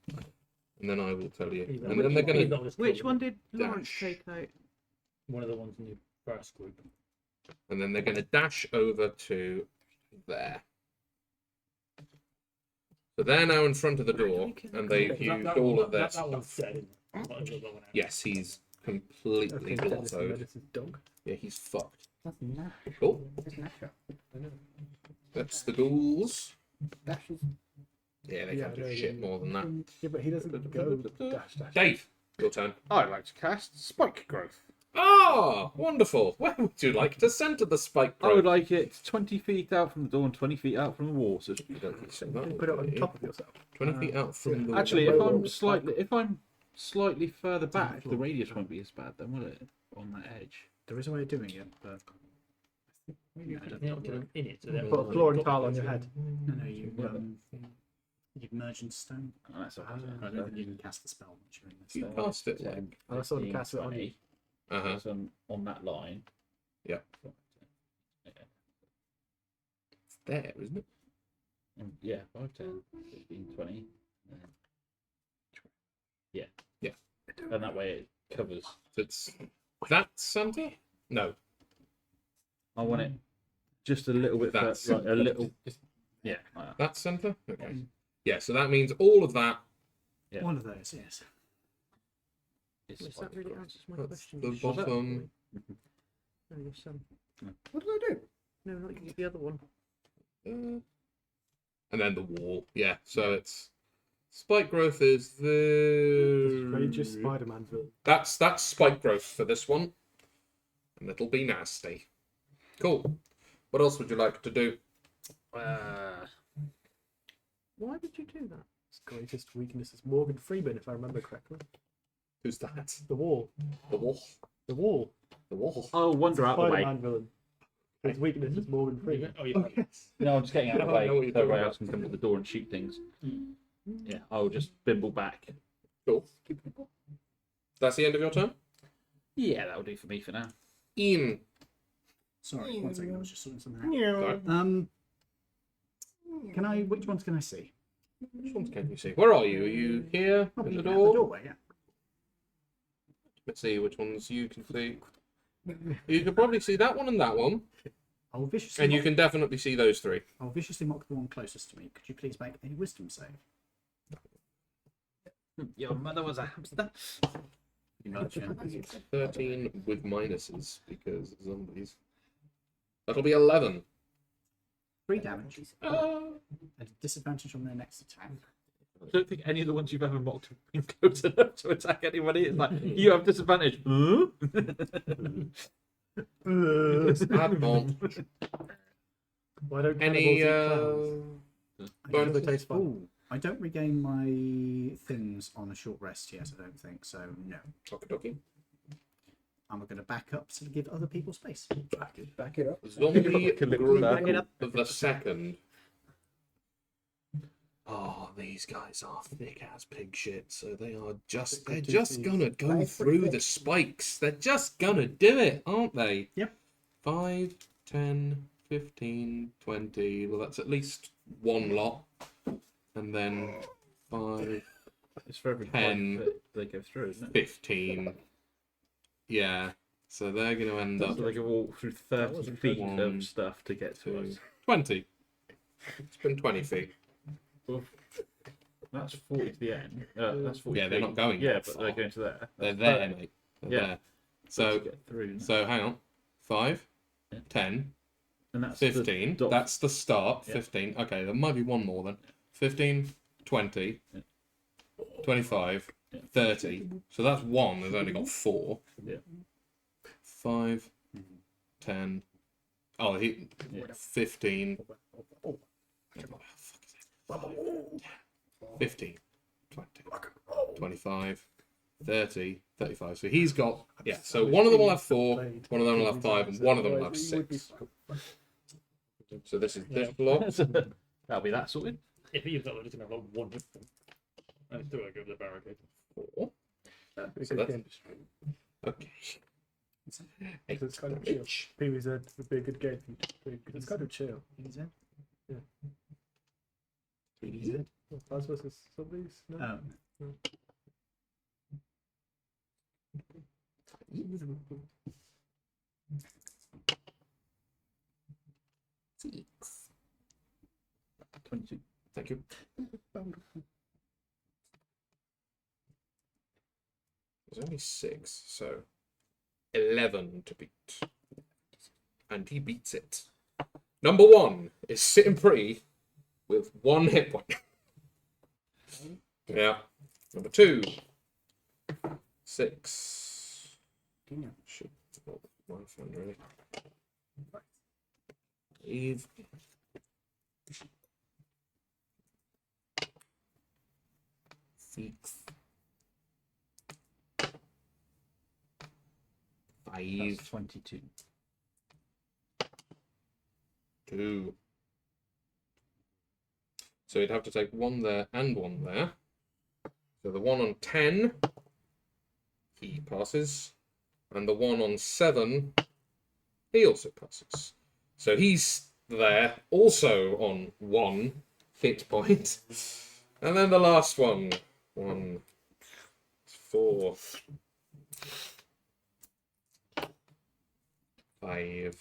Speaker 2: And then I will tell you. And then they're going to...
Speaker 8: Which one did Lawrence
Speaker 2: Dash.
Speaker 8: take out?
Speaker 6: One of the ones in your first group.
Speaker 2: And then they're going to dash over to there. So they're now in front of the door, and they've used all of their
Speaker 6: That one's
Speaker 2: stuff.
Speaker 6: dead, isn't it? Not another one out.
Speaker 2: Yes, he's completely
Speaker 7: Okay, Dennis
Speaker 2: blottoed.
Speaker 7: is dog.
Speaker 2: Yeah, he's fucked.
Speaker 10: That's Nash.
Speaker 2: Cool.
Speaker 10: That's Nasher.
Speaker 2: That's the ghouls.
Speaker 10: Dash is.
Speaker 2: Yeah, they
Speaker 7: Yeah,
Speaker 2: can't do
Speaker 7: no,
Speaker 2: shit
Speaker 7: yeah.
Speaker 2: more than that.
Speaker 7: Yeah, but he doesn't go dash dash.
Speaker 2: Dave, your turn.
Speaker 12: I'd like to cast Spike Growth.
Speaker 2: Ah, wonderful. Where would you like to center the spike?
Speaker 3: I would like it 20 feet out from the door and 20 feet out from the wall. So
Speaker 2: You don't need to say that.
Speaker 7: You put it on top of yourself.
Speaker 2: 20 feet out from the.
Speaker 3: actually, if I'm slightly further back, the radius won't be as bad then, will it? On that edge.
Speaker 1: There is a way of doing it, but
Speaker 6: You can get them in it. So they're
Speaker 7: Put a flooring tile on your head.
Speaker 1: no, you merge in stone.
Speaker 3: Oh, that's a
Speaker 1: I don't think you can cast the spell once you're in this.
Speaker 2: You cast it like.
Speaker 7: And I saw them cast it on you.
Speaker 2: Uh-huh.
Speaker 3: So on that line.
Speaker 2: Yeah. It's there, isn't it?
Speaker 3: Yeah, 5, 10, 15, 20. Yeah.
Speaker 2: Yeah.
Speaker 3: And that way it covers.
Speaker 2: So it's that center? No.
Speaker 3: I want it just a little bit
Speaker 2: That's-
Speaker 3: like a little. Yeah. Like that.
Speaker 2: That center? Okay. Yeah, so that means all of that.
Speaker 3: Yeah.
Speaker 1: One of those, yes.
Speaker 3: Is
Speaker 8: Yes, that really answers my
Speaker 2: That's
Speaker 8: question.
Speaker 2: the bottom.
Speaker 8: No, your son.
Speaker 1: What did I do?
Speaker 8: No, not you, the other one.
Speaker 2: And then the wall. Yeah, so it's spike growth is the
Speaker 7: Strangest Spider-Man villain.
Speaker 2: that's spike growth for this one. And it'll be nasty. Cool. What else would you like to do?
Speaker 8: Why would you do that?
Speaker 7: His greatest weakness is Morgan Freeman, if I remember correctly.
Speaker 2: Who's that?
Speaker 7: The wall.
Speaker 2: The wall.
Speaker 7: The wall.
Speaker 2: The wall.
Speaker 3: Oh, Wonder out the way.
Speaker 7: Spider-Man villain. His weakness is Morgan Freeman.
Speaker 6: Oh, yeah.
Speaker 3: No, I'm just getting out of the
Speaker 2: I know what
Speaker 3: way
Speaker 2: you're
Speaker 3: so
Speaker 2: talking
Speaker 3: everyone
Speaker 2: about.
Speaker 3: else can come to the door and shoot things. Yeah, I'll just bimble back.
Speaker 2: Cool. That's the end of your turn?
Speaker 3: Yeah, that'll do for me for now.
Speaker 2: Ian.
Speaker 1: Sorry, one second. I was just sorting something out.
Speaker 2: Sorry.
Speaker 1: Can I? Which ones can I see?
Speaker 2: Which ones can you see? Where are you? Are you here
Speaker 1: Probably
Speaker 2: in the
Speaker 1: out
Speaker 2: door?
Speaker 1: doorway. Yeah.
Speaker 2: Let's see which ones you can see. You can probably see that one and that one.
Speaker 1: I'll viciously.
Speaker 2: And you
Speaker 1: mock-
Speaker 2: can definitely see those three.
Speaker 1: I'll viciously mock the one closest to me. Could you please make a wisdom save?
Speaker 3: Your mother was a hamster. Imagine.
Speaker 2: 13 with minuses because zombies. That'll be 11.
Speaker 1: 3 damage.
Speaker 2: Uh,
Speaker 1: And disadvantage on their next attack.
Speaker 3: I don't think any of the ones you've ever mocked have been close enough to attack anybody. It's like, you have disadvantage. Huh?
Speaker 2: add on.
Speaker 7: Why don't
Speaker 2: Any
Speaker 7: cannibals eat clowns? They taste fun.
Speaker 1: Ooh, I don't regain my things on a short rest yet, I don't think, so no.
Speaker 2: Okie
Speaker 1: I'm going to back up to give other people space.
Speaker 5: Back it up.
Speaker 2: Zombie
Speaker 3: Back it
Speaker 2: group
Speaker 3: up.
Speaker 2: of the second. Oh, these guys are thick as pig shit, so they're just gonna go through the spikes. They're just gonna do it, aren't they?
Speaker 1: Yep.
Speaker 2: 5, 10, 15, 20. Well, that's at least one lot. And then 5,
Speaker 3: It's for every
Speaker 2: 10,
Speaker 3: point that they go through, isn't it?
Speaker 2: 15. Yeah. So they're gonna end
Speaker 3: So
Speaker 2: up
Speaker 3: they can walk through 30 feet
Speaker 2: One,
Speaker 3: of stuff to get to us.
Speaker 2: 20. It's been 20 feet.
Speaker 3: That's 40 to the end. That's 40
Speaker 2: Yeah, they're
Speaker 3: feet.
Speaker 2: not going
Speaker 3: Yeah,
Speaker 2: that
Speaker 3: but
Speaker 2: far.
Speaker 3: they're going to there.
Speaker 2: They're
Speaker 3: That's
Speaker 2: there,
Speaker 3: 30
Speaker 2: mate. They're
Speaker 3: Yeah.
Speaker 2: there. So,
Speaker 3: to get through. isn't it?
Speaker 2: so hang on. 5,
Speaker 3: Yeah.
Speaker 2: 10,
Speaker 3: And that's
Speaker 2: 15.
Speaker 3: The dot.
Speaker 2: That's the start.
Speaker 3: Yeah.
Speaker 2: 15. Okay, there might be one more then. 15, 20,
Speaker 3: Yeah.
Speaker 2: 25,
Speaker 3: Yeah.
Speaker 2: 30. So that's one. There's only got 4.
Speaker 3: Yeah.
Speaker 2: 5, 10. Oh, he.
Speaker 3: Yeah.
Speaker 2: 15. 15, 20, 25, 30, 35. So he's got, yeah, so one of them will have 4, one of them will have 5, and one of them will have 6. So this is this block.
Speaker 3: That'll be that sorted.
Speaker 6: If he used that, we're just going to have like one hit point. And it's still going to go to the barricade.
Speaker 2: 4.
Speaker 7: It's
Speaker 2: So
Speaker 7: a good
Speaker 2: that's-
Speaker 7: game.
Speaker 2: Okay.
Speaker 7: It's kind of chill. PvZ would be a good game. It's kind of chill.
Speaker 1: EZ?
Speaker 7: Yeah.
Speaker 1: 3DZ?
Speaker 7: Plants versus zombies? No?
Speaker 1: Six.
Speaker 3: 22.
Speaker 2: Thank you. There's only 6, so 11 to beat. And he beats it. Number 1 is sitting pretty with 1 hit point. Yeah. Number 2, 6. Should my phone really. Eve. 6. 5.
Speaker 3: That's 22.
Speaker 2: 2. So you'd have to take 1 there and 1 there. So the 1 on 10, he passes. And the 1 on 7, he also passes. So he's there, also on 1 hit point. And then the last one. 1, 4, 5,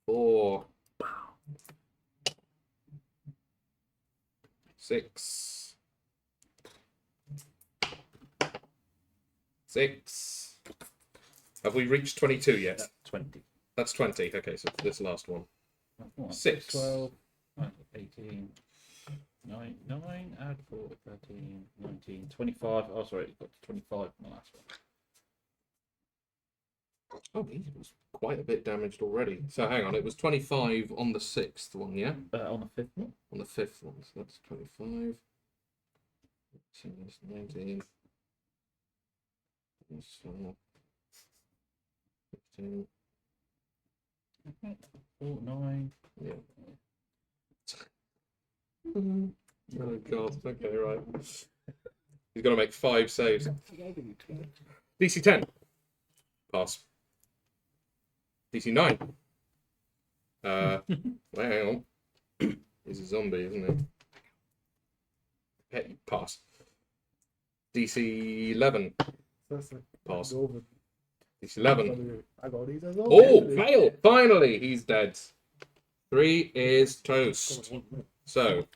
Speaker 2: 4, 6, 6. Have we reached 22 yet?
Speaker 3: 20.
Speaker 2: That's 20. Okay, so this last one.
Speaker 3: What?
Speaker 2: 6.
Speaker 3: 12, 18, 9, add 4, 13, 19, 25. Oh, sorry, it got to 25 on the last one.
Speaker 2: Oh, he was quite a bit damaged already. So hang on, it was 25 on the 6th one, yeah?
Speaker 3: On the 5th one?
Speaker 2: On the 5th one, so that's 25. So that's 19. That's 15.
Speaker 3: 4, 9.
Speaker 2: Yeah. Oh god, okay, right. He's got to make 5 saves. DC 10. Pass. DC 9. Wait, hang on. He's a zombie, isn't he? Hey, pass. DC 11. Pass. DC 11.
Speaker 7: I got these as
Speaker 2: Oh, fail! Finally, he's dead. 3 is toast. So,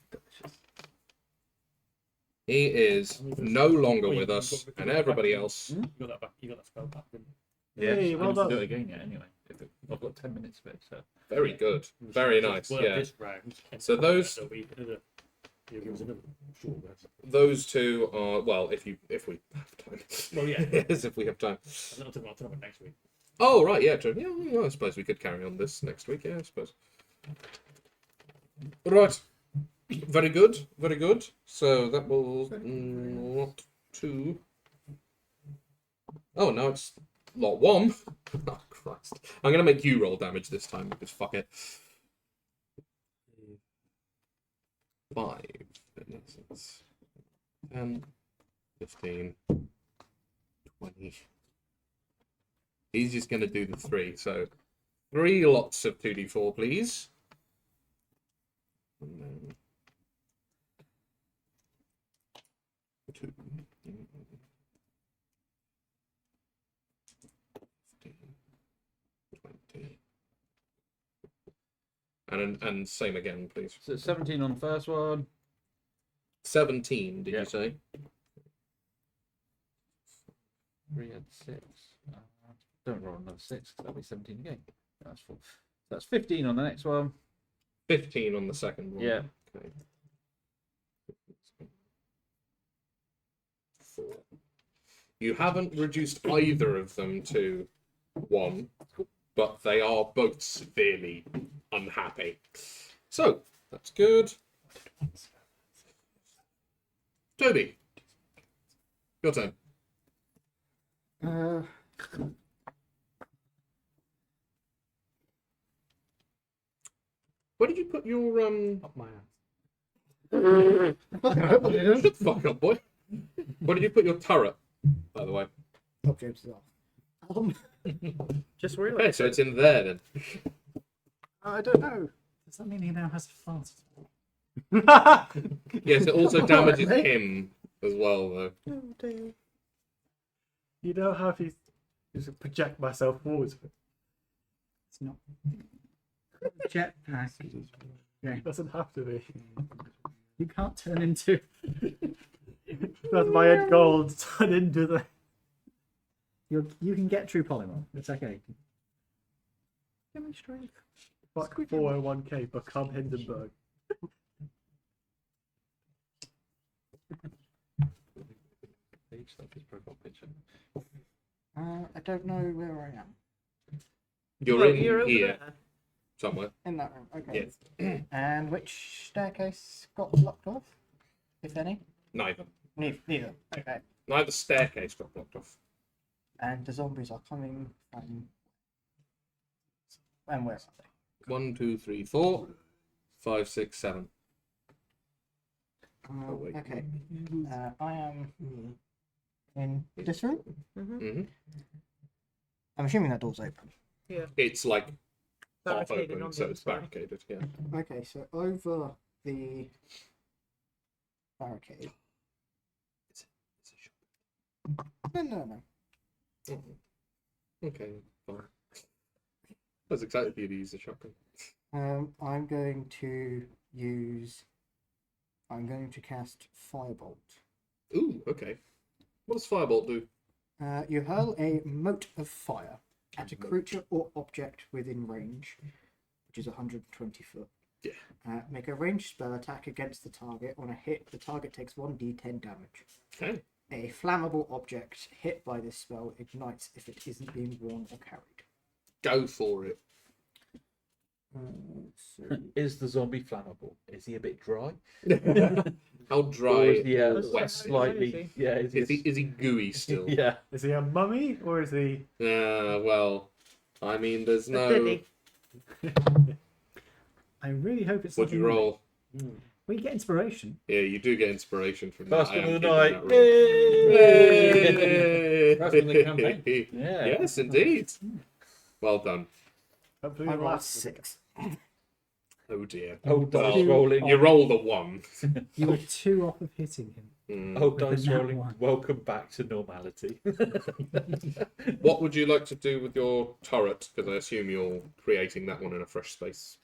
Speaker 2: he is no longer with us, and everybody else.
Speaker 6: You got that back. You got that spell back. Didn't you?
Speaker 3: Yeah,
Speaker 7: Hey,
Speaker 3: I
Speaker 7: well
Speaker 3: haven't
Speaker 7: done.
Speaker 3: do it again yet anyway. I've got 10 minutes of it, so.
Speaker 2: Very good. Very nice,
Speaker 6: Well,
Speaker 2: yeah.
Speaker 6: this round.
Speaker 2: So those
Speaker 6: So we did a. You give us another short rest.
Speaker 2: those two are, well, if we have time.
Speaker 6: Well, yeah.
Speaker 2: Yes, if we have time.
Speaker 6: I'll talk about next week.
Speaker 2: Oh, right, yeah, true. Yeah, I suppose we could carry on this next week, yeah, I suppose. Right. Very good, very good. So that was lot 2. Oh, now it's lot 1. Oh, Christ. I'm going to make you roll damage this time, because fuck it. 5. 10, 15, 20. He's just going to do the 3. So 3 lots of 2d4, please. And then 2. 15, 20. And same again, please.
Speaker 3: So 17 on the first one.
Speaker 2: 17, did
Speaker 3: Yeah.
Speaker 2: you say?
Speaker 3: 3 and 6. Don't roll another 6 because that'll be 17 again. That's 4. So that's 15 on the next one.
Speaker 2: 15 on the second one.
Speaker 3: Yeah.
Speaker 2: Okay. 4. You haven't reduced either of them to 1, but they are both severely unhappy. So, that's good. Toby, your turn. Where did you put your
Speaker 5: Up my ass.
Speaker 2: Shut the fuck up, boy. Where did you put your turret, by the way?
Speaker 8: Oh, James is off. Just realised.
Speaker 2: Okay, so it's in there then.
Speaker 8: I don't know.
Speaker 1: Does that mean he now has a fast?
Speaker 2: Yes, it also damages him as well, though.
Speaker 8: Oh, dear.
Speaker 7: You know how if you just project myself forwards?
Speaker 1: It's not. Jetpack.
Speaker 7: It doesn't have to be.
Speaker 1: You can't turn into.
Speaker 7: That's my end goal, to turn into the...
Speaker 1: You can get true polymorph. It's okay.
Speaker 8: Give me strength.
Speaker 7: Fuck 401k, become Hindenburg.
Speaker 8: I don't know where I am.
Speaker 2: You're in
Speaker 8: over
Speaker 2: here
Speaker 8: there.
Speaker 2: somewhere.
Speaker 8: In that room, okay.
Speaker 2: Yes.
Speaker 8: And which staircase got blocked off, if any?
Speaker 2: Neither.
Speaker 8: Neither. Okay.
Speaker 2: Neither staircase got blocked off.
Speaker 8: And the zombies are coming from. And where are they?
Speaker 2: 1, 2, 3, 4, 5, 6, 7. wait.
Speaker 8: Okay. I am in this room.
Speaker 2: Mm-hmm.
Speaker 8: I'm assuming that door's open.
Speaker 2: It's like half
Speaker 8: Barricaded
Speaker 2: open,
Speaker 8: on
Speaker 2: so
Speaker 8: the
Speaker 2: it's
Speaker 8: inside.
Speaker 2: barricaded. Yeah.
Speaker 8: Okay, so over the barricade, No.
Speaker 2: Okay, fine. I was excited for you to use the shotgun.
Speaker 8: I'm going to cast Firebolt.
Speaker 2: Ooh, okay. What does Firebolt do?
Speaker 8: You hurl a mote of fire at a creature or object within range, which is 120 foot.
Speaker 2: Yeah.
Speaker 8: Make a ranged spell attack against the target. On a hit, the target takes 1d10 damage.
Speaker 2: Okay.
Speaker 8: A flammable object hit by this spell ignites if it isn't being worn or carried.
Speaker 2: Go for it.
Speaker 8: So
Speaker 3: Is the zombie flammable? Is he a bit dry?
Speaker 2: How
Speaker 3: Or
Speaker 2: dry?
Speaker 3: is he
Speaker 2: wet?
Speaker 3: slightly? Yeah.
Speaker 2: Is he gooey still?
Speaker 3: Yeah.
Speaker 7: Is he a mummy or is he?
Speaker 2: Well, I mean, there's no.
Speaker 8: Diddy.
Speaker 1: I really hope it's.
Speaker 2: What'd you
Speaker 1: something-
Speaker 2: roll?
Speaker 1: We get inspiration.
Speaker 2: Yeah, you do get inspiration from
Speaker 3: First
Speaker 2: that.
Speaker 3: one
Speaker 2: I am
Speaker 3: of the
Speaker 2: keeping
Speaker 3: night.
Speaker 2: that roll.
Speaker 3: Yay!
Speaker 6: First one of the campaign.
Speaker 3: Yeah.
Speaker 2: Yes, indeed. Well done.
Speaker 7: Hopefully
Speaker 8: I
Speaker 7: the
Speaker 8: rolled
Speaker 7: last
Speaker 8: 6.
Speaker 2: Oh dear.
Speaker 3: Oh, dice
Speaker 2: Well,
Speaker 3: rolling.
Speaker 2: You roll the 1.
Speaker 1: You were 2 off of hitting him.
Speaker 2: Mm.
Speaker 3: Oh,
Speaker 1: With the
Speaker 3: dice
Speaker 1: nat
Speaker 3: rolling.
Speaker 1: one.
Speaker 3: Welcome back to normality.
Speaker 2: What would you like to do with your turret? Because I assume you're creating that one in a fresh space.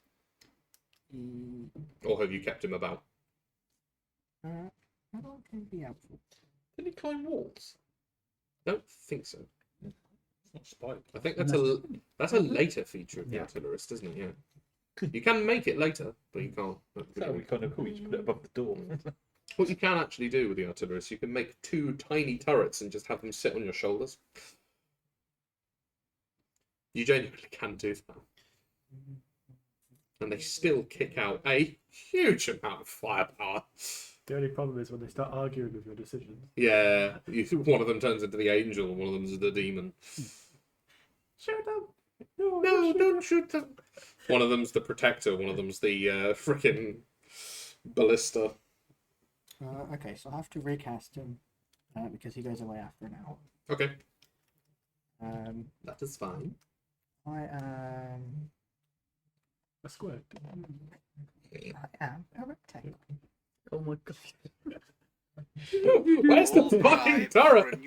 Speaker 2: Or have you kept him about?
Speaker 8: How long can it be helpful?
Speaker 3: Did he climb walls?
Speaker 2: Don't think so.
Speaker 3: It's not spike.
Speaker 2: I think that's a later feature of the artillerist, isn't it? Yeah. You can make it later, but you can't.
Speaker 3: That would be kind of cool. You just put it above the door.
Speaker 2: What you can actually do with the artillerist, you can make 2 tiny turrets and just have them sit on your shoulders. You genuinely can do that. And they still kick out a huge amount of firepower.
Speaker 7: The only problem is when they start arguing with your decisions.
Speaker 2: Yeah, one of them turns into the angel, and one of them is the demon.
Speaker 7: Shoot them!
Speaker 2: No, don't shoot them. One of them's the protector, one of them's the frickin' ballista.
Speaker 8: Okay, so I have to recast him because he goes away after an hour.
Speaker 2: Okay,
Speaker 8: That
Speaker 2: is fine.
Speaker 8: I am.
Speaker 7: A squirt.
Speaker 8: I am a rectangle.
Speaker 1: Oh my god.
Speaker 2: Where's the fucking turret?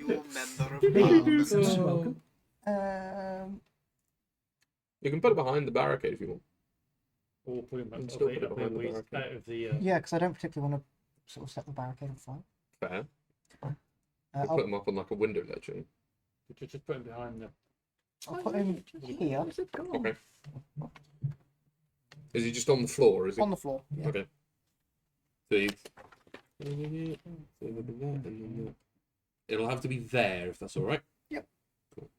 Speaker 1: Welcome.
Speaker 2: You can put it behind the barricade if you want.
Speaker 6: Or put him
Speaker 2: And
Speaker 6: out
Speaker 2: still put it behind the
Speaker 6: of
Speaker 2: barricade.
Speaker 6: the.
Speaker 8: Yeah, because I don't particularly want to sort of set the barricade on fire.
Speaker 2: Fair. You
Speaker 8: I'll,
Speaker 2: put them up on like a window ledge. eh?
Speaker 6: Just put him behind the.
Speaker 8: I'll put him here
Speaker 2: Okay. Is he just on the floor? Is he?
Speaker 8: on the floor. Yeah.
Speaker 2: Okay. So it'll have to be there if that's all right.
Speaker 8: Yep.
Speaker 2: Cool.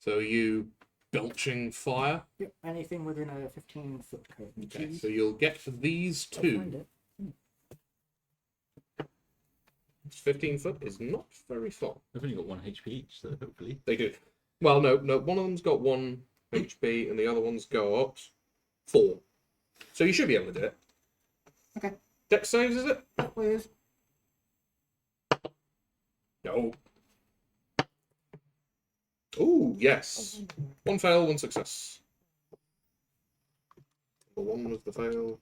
Speaker 2: So are you belching fire?
Speaker 8: Yep. Anything within a 15-foot cone.
Speaker 2: Okay. So you'll get these
Speaker 8: I'll find
Speaker 2: 2.
Speaker 8: it.
Speaker 2: 15 foot is not very far.
Speaker 3: They've only got 1 HP each, so hopefully.
Speaker 2: They do. Well, no. One of them's got 1 HP, and the other one's got 4. So you should be able to do it.
Speaker 8: Okay.
Speaker 2: Dex saves, is it?
Speaker 8: Please.
Speaker 2: No. Oh, yes. 1 fail, 1 success. Number 1 was the fail.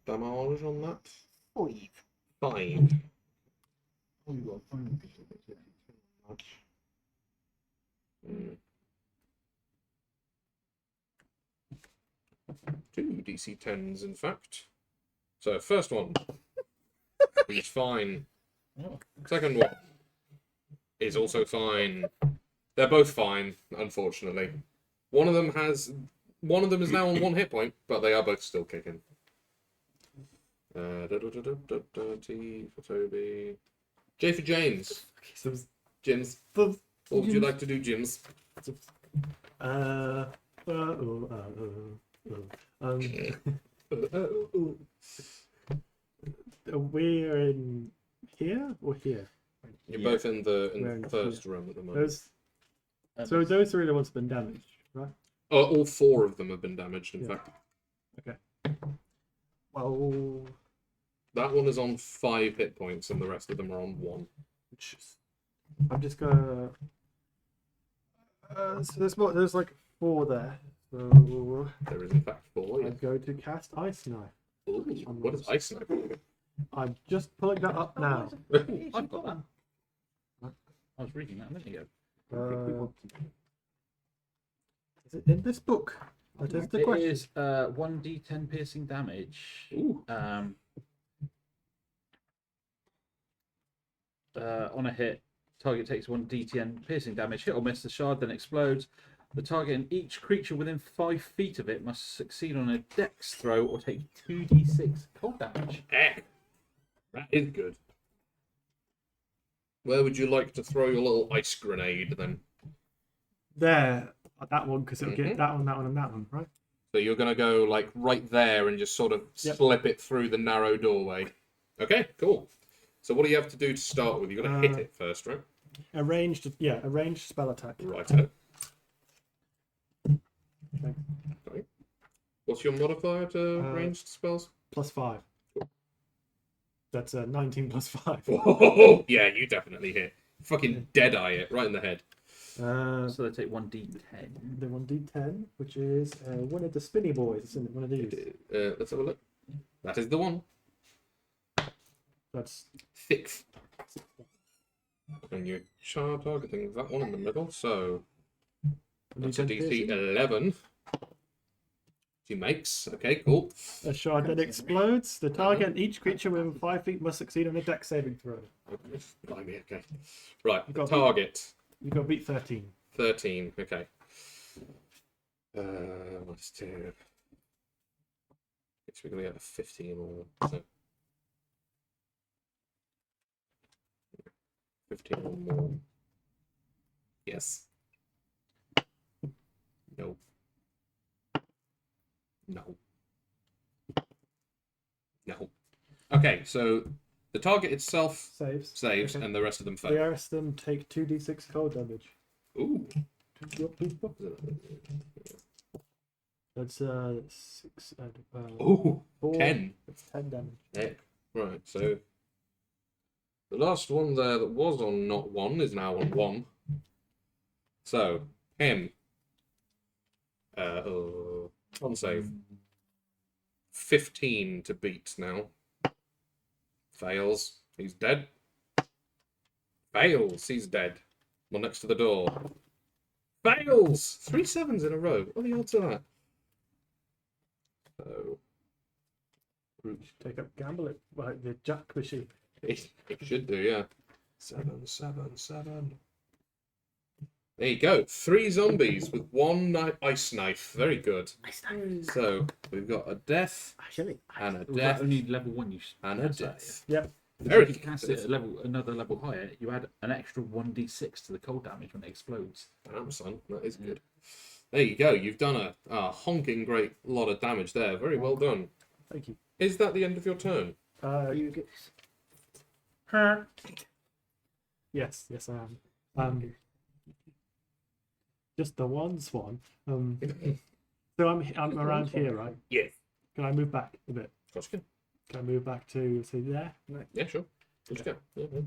Speaker 2: Damage on that? 5. Mm. 2 DC 10s, in fact. So, first one is fine. Second one is also fine. They're both fine, unfortunately. One of them is now on 1 hit point, but they are both still kicking. T for Toby. J for James. Jims. What would you like to do, Jims?
Speaker 7: We're in here or here?
Speaker 2: You're both in the first room at the moment.
Speaker 7: So those 3 are the ones that have been damaged, right?
Speaker 2: Oh, all 4 of them have been damaged, in fact.
Speaker 7: Okay. Well,
Speaker 2: that one is on 5 hit points, and the rest of them are on 1.
Speaker 7: I'm just gonna. So there's like 4 there. So
Speaker 2: There is in fact 4.
Speaker 7: I
Speaker 2: Yeah.
Speaker 7: go to cast Ice Knife.
Speaker 2: Ooh, what is ice knife?
Speaker 7: I'm just pulling that up now.
Speaker 3: I've got that. I was reading that a minute ago.
Speaker 7: Is it in this book? That is the
Speaker 3: It
Speaker 7: question.
Speaker 3: is 1d10 piercing damage.
Speaker 2: Ooh.
Speaker 3: On a hit, target takes 1d10 piercing damage. Hit or miss, the shard then explodes. The target and each creature within 5 feet of it must succeed on a dex throw or take 2d6 cold damage.
Speaker 2: That is good. Where would you like to throw your little ice grenade then?
Speaker 7: There, that one, because it'll get that one, and that one, right?
Speaker 2: So you're going to go like right there and just sort of slip it through the narrow doorway. Okay, cool. So what do you have to do to start with? You're going to hit it first, right?
Speaker 7: A ranged spell attack.
Speaker 2: Righto. Okay. What's your modifier to ranged spells?
Speaker 7: +5. That's 19 +5.
Speaker 2: Oh, yeah, you definitely hit. Fucking deadeye it right in the head.
Speaker 3: So they take 1d10.
Speaker 7: The 1d10, which is one of the spinny boys. It's in one of these.
Speaker 2: Let's have a look. That is the one.
Speaker 7: That's
Speaker 2: 6th. And you're targeting that one in the middle, so that's a DC 11. She makes. Okay, cool.
Speaker 7: a shard that explodes. The target and each creature within 5 feet must succeed on a dex saving throw.
Speaker 2: Blimey, okay. Right,
Speaker 7: got
Speaker 2: target.
Speaker 7: You got to beat 13.
Speaker 2: 13, okay. What's 2? Guess we're going to get a 15 or so. 15 or more. Yes. No. No. No. Okay, so the target itself
Speaker 7: Saves. Okay.
Speaker 2: and the rest of them
Speaker 7: The
Speaker 2: fail.
Speaker 7: rest of them take 2d6 cold damage.
Speaker 2: Ooh.
Speaker 7: That's 6.
Speaker 2: Ooh.
Speaker 7: 4.
Speaker 2: 10.
Speaker 7: It's 10 damage.
Speaker 2: Heck. Right, so the last one there that was on not 1 is now on 1. So, him. On save. 15 to beat now. Fails. He's dead. Fails. He's dead. One next to the door. Fails! 3 7s in a row. What are the odds of that? So,
Speaker 7: Take up gamble it like the jack machine.
Speaker 2: it should do, yeah. 7 7 7. There you go. 3 zombies with 1 ice knife. Very good. So we've got a death and a
Speaker 3: Was that
Speaker 2: death
Speaker 3: only level 1
Speaker 2: and a death.
Speaker 7: Yep.
Speaker 2: Very
Speaker 3: If you cast it at another level higher, you add an extra 1d6 to the cold damage when it explodes.
Speaker 2: Damn, son, that is good. There you go. You've done a honking great lot of damage there. Very well done.
Speaker 7: Thank you.
Speaker 2: Is that the end of your turn?
Speaker 7: You get. Yes, I am. Just the one swan. So I'm around here, right?
Speaker 2: Yes.
Speaker 7: Can I move back a bit?
Speaker 2: Of course you can.
Speaker 7: Can I move back to say there?
Speaker 2: Yeah, sure. Of course you can. Yeah.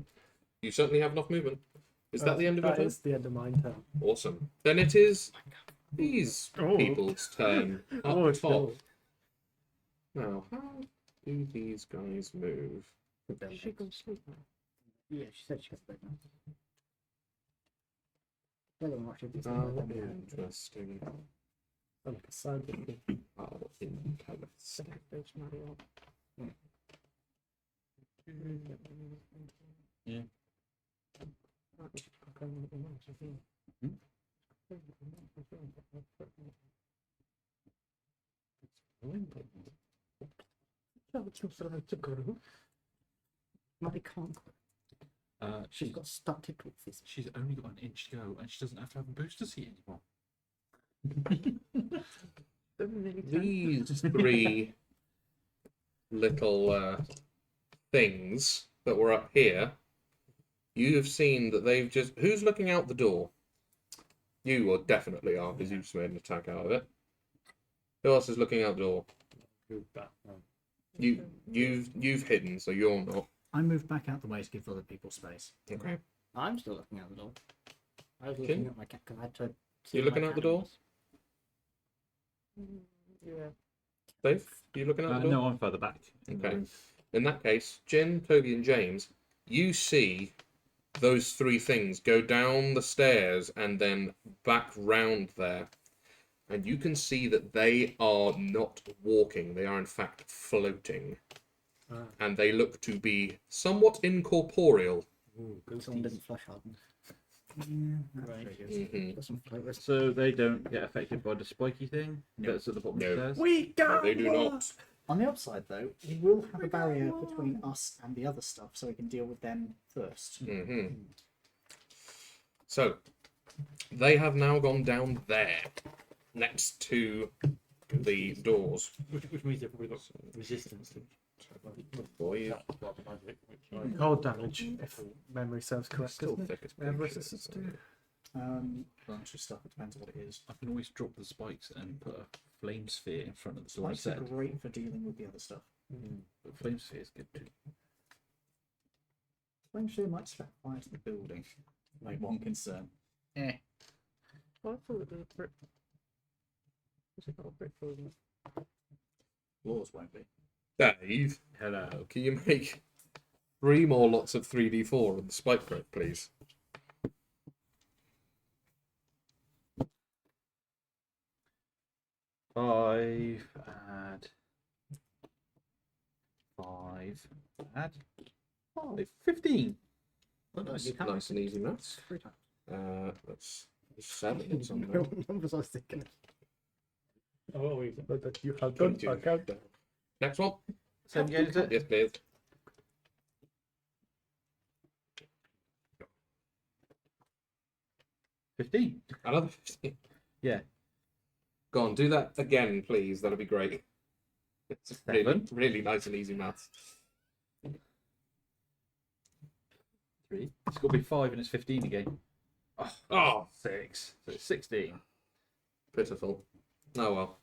Speaker 2: You certainly have enough movement. Is that the end of your
Speaker 7: That
Speaker 2: turn?
Speaker 7: is the end of my turn.
Speaker 2: Awesome. Then it is these
Speaker 7: Oh.
Speaker 2: people's turn up
Speaker 7: Oh, it's
Speaker 2: top.
Speaker 7: cool.
Speaker 2: Now, how do these guys move?
Speaker 8: She go to sleep now. Yeah, she said she got to bed now. Well, I'm watching this.
Speaker 2: Interesting.
Speaker 7: Oh, like a sound thing.
Speaker 2: How interesting.
Speaker 3: Yeah.
Speaker 8: Mother can't. She's got stunted dwarfism.
Speaker 3: She's only got an inch to go, and she doesn't have to have a booster seat anymore.
Speaker 2: These 3 little things that were up here, you have seen that they've just... Who's looking out the door? You are definitely are, because you've just made an attack out of it. Who else is looking out the door? You've hidden, so you're not.
Speaker 1: I moved back out the way to give other people space.
Speaker 2: Okay.
Speaker 8: I'm still looking out the door. I was
Speaker 2: Okay.
Speaker 8: looking at my cat because I had to.
Speaker 2: You're looking out the door?
Speaker 10: Yeah.
Speaker 2: Dave, are you looking at the door?
Speaker 3: No, I'm further back.
Speaker 2: Okay. In that case, Jin, Toby, and James, you see those three things go down the stairs and then back round there. And you can see that they are not walking, they are in fact floating. And they look to be somewhat incorporeal.
Speaker 4: Someone didn't flush harden.
Speaker 2: Mhm.
Speaker 3: So they don't get affected by the spiky thing that's at the bottom of the stairs?
Speaker 2: No, they do not.
Speaker 1: On the upside, though, we will have a barrier between us and the other stuff, so we can deal with them first.
Speaker 2: So, they have now gone down there, next to the doors.
Speaker 6: Which means they've probably got resistance to
Speaker 2: Boy,
Speaker 7: Cold damage, if memory serves correct.
Speaker 2: still
Speaker 7: Isn't it?
Speaker 2: thick as
Speaker 7: We have
Speaker 2: bullshit,
Speaker 7: resistance
Speaker 2: isn't
Speaker 7: to.
Speaker 1: Bunch of stuff, it depends on what it is.
Speaker 3: I can always drop the spikes and put a flame sphere in front of the door
Speaker 1: Spikes are
Speaker 3: instead.
Speaker 1: great for dealing with the other stuff.
Speaker 3: But flame sphere is good too.
Speaker 1: Flame Sphere might set fire to the building. My one concern.
Speaker 10: Well, I thought it was a brick. Is it not a brick building?
Speaker 1: Floors won't be.
Speaker 2: Dave, hello. Can you make 3 more lots of 3d4 on the spike break, please?
Speaker 3: Five, add 5, add 5, 15.
Speaker 1: Oh, nice.
Speaker 2: Nice and easy maths.
Speaker 1: 3 times.
Speaker 2: That's 7 or something.
Speaker 7: What numbers I was thinking?
Speaker 6: Oh, what were you
Speaker 7: But that you have done.
Speaker 2: 22.
Speaker 7: I count.
Speaker 2: Next one.
Speaker 3: Same again, is it?
Speaker 2: Yes, please.
Speaker 3: $15.
Speaker 2: Another 15.
Speaker 3: Yeah.
Speaker 2: Go on, do that again, please. That'll be great. It's really,
Speaker 3: 7.
Speaker 2: really nice and easy maths.
Speaker 3: 3. It's got to be 5 and it's 15 again.
Speaker 2: Oh,
Speaker 3: 6. So it's 16.
Speaker 2: pitiful. Oh well.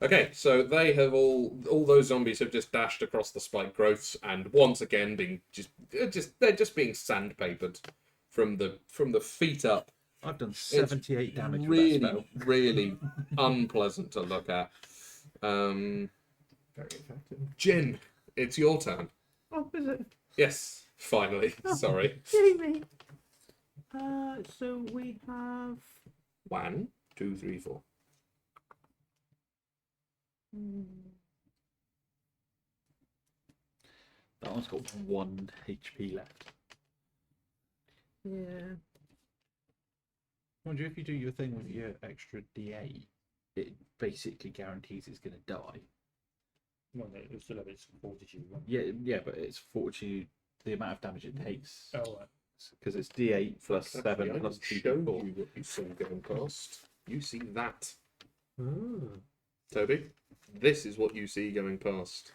Speaker 2: Okay, so they have all those zombies have just dashed across the spike growths and once again being they're just being sandpapered from the feet up.
Speaker 3: I've done 78 damage with that
Speaker 2: Really,
Speaker 3: spell.
Speaker 2: really unpleasant to look at.
Speaker 7: Very effective.
Speaker 2: Jin, it's your turn.
Speaker 10: Oh, is it?
Speaker 2: Yes, finally. Sorry.
Speaker 10: Silly me. So we have.
Speaker 2: 1, 2, 3, 4.
Speaker 3: That one's got 1 HP left.
Speaker 10: Yeah.
Speaker 3: I wonder if you do your thing with your extra D8, it basically guarantees it's going to die.
Speaker 6: Well, no, it still have its fortitude. Right?
Speaker 3: Yeah, but it's fortitude, the amount of damage it takes.
Speaker 6: Oh, right.
Speaker 3: Because it's D8 plus 7
Speaker 2: Actually,
Speaker 3: plus
Speaker 2: I can show
Speaker 3: 2d4.
Speaker 2: you what you saw going past. You see that,
Speaker 7: Ah.
Speaker 2: Toby? This is what you see going past.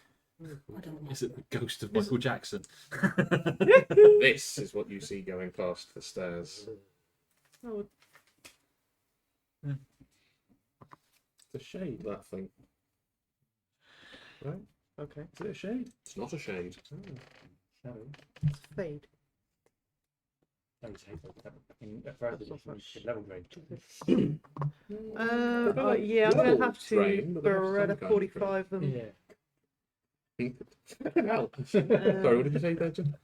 Speaker 3: Is it the ghost of Michael Jackson?
Speaker 2: This is what you see going past the stairs.
Speaker 10: Oh,
Speaker 2: It's a shade, that thing.
Speaker 7: Right.
Speaker 10: okay.
Speaker 7: Is it a shade?
Speaker 2: It's not a shade.
Speaker 6: Shadow.
Speaker 10: Fade.
Speaker 6: No, it's in further in level grade.
Speaker 10: Yeah, I'm gonna have to
Speaker 2: Drain, but they have
Speaker 10: Beretta
Speaker 2: some kind of
Speaker 10: 45 them.
Speaker 6: Yeah.
Speaker 2: Hell. Sorry, what did you say there, Jim?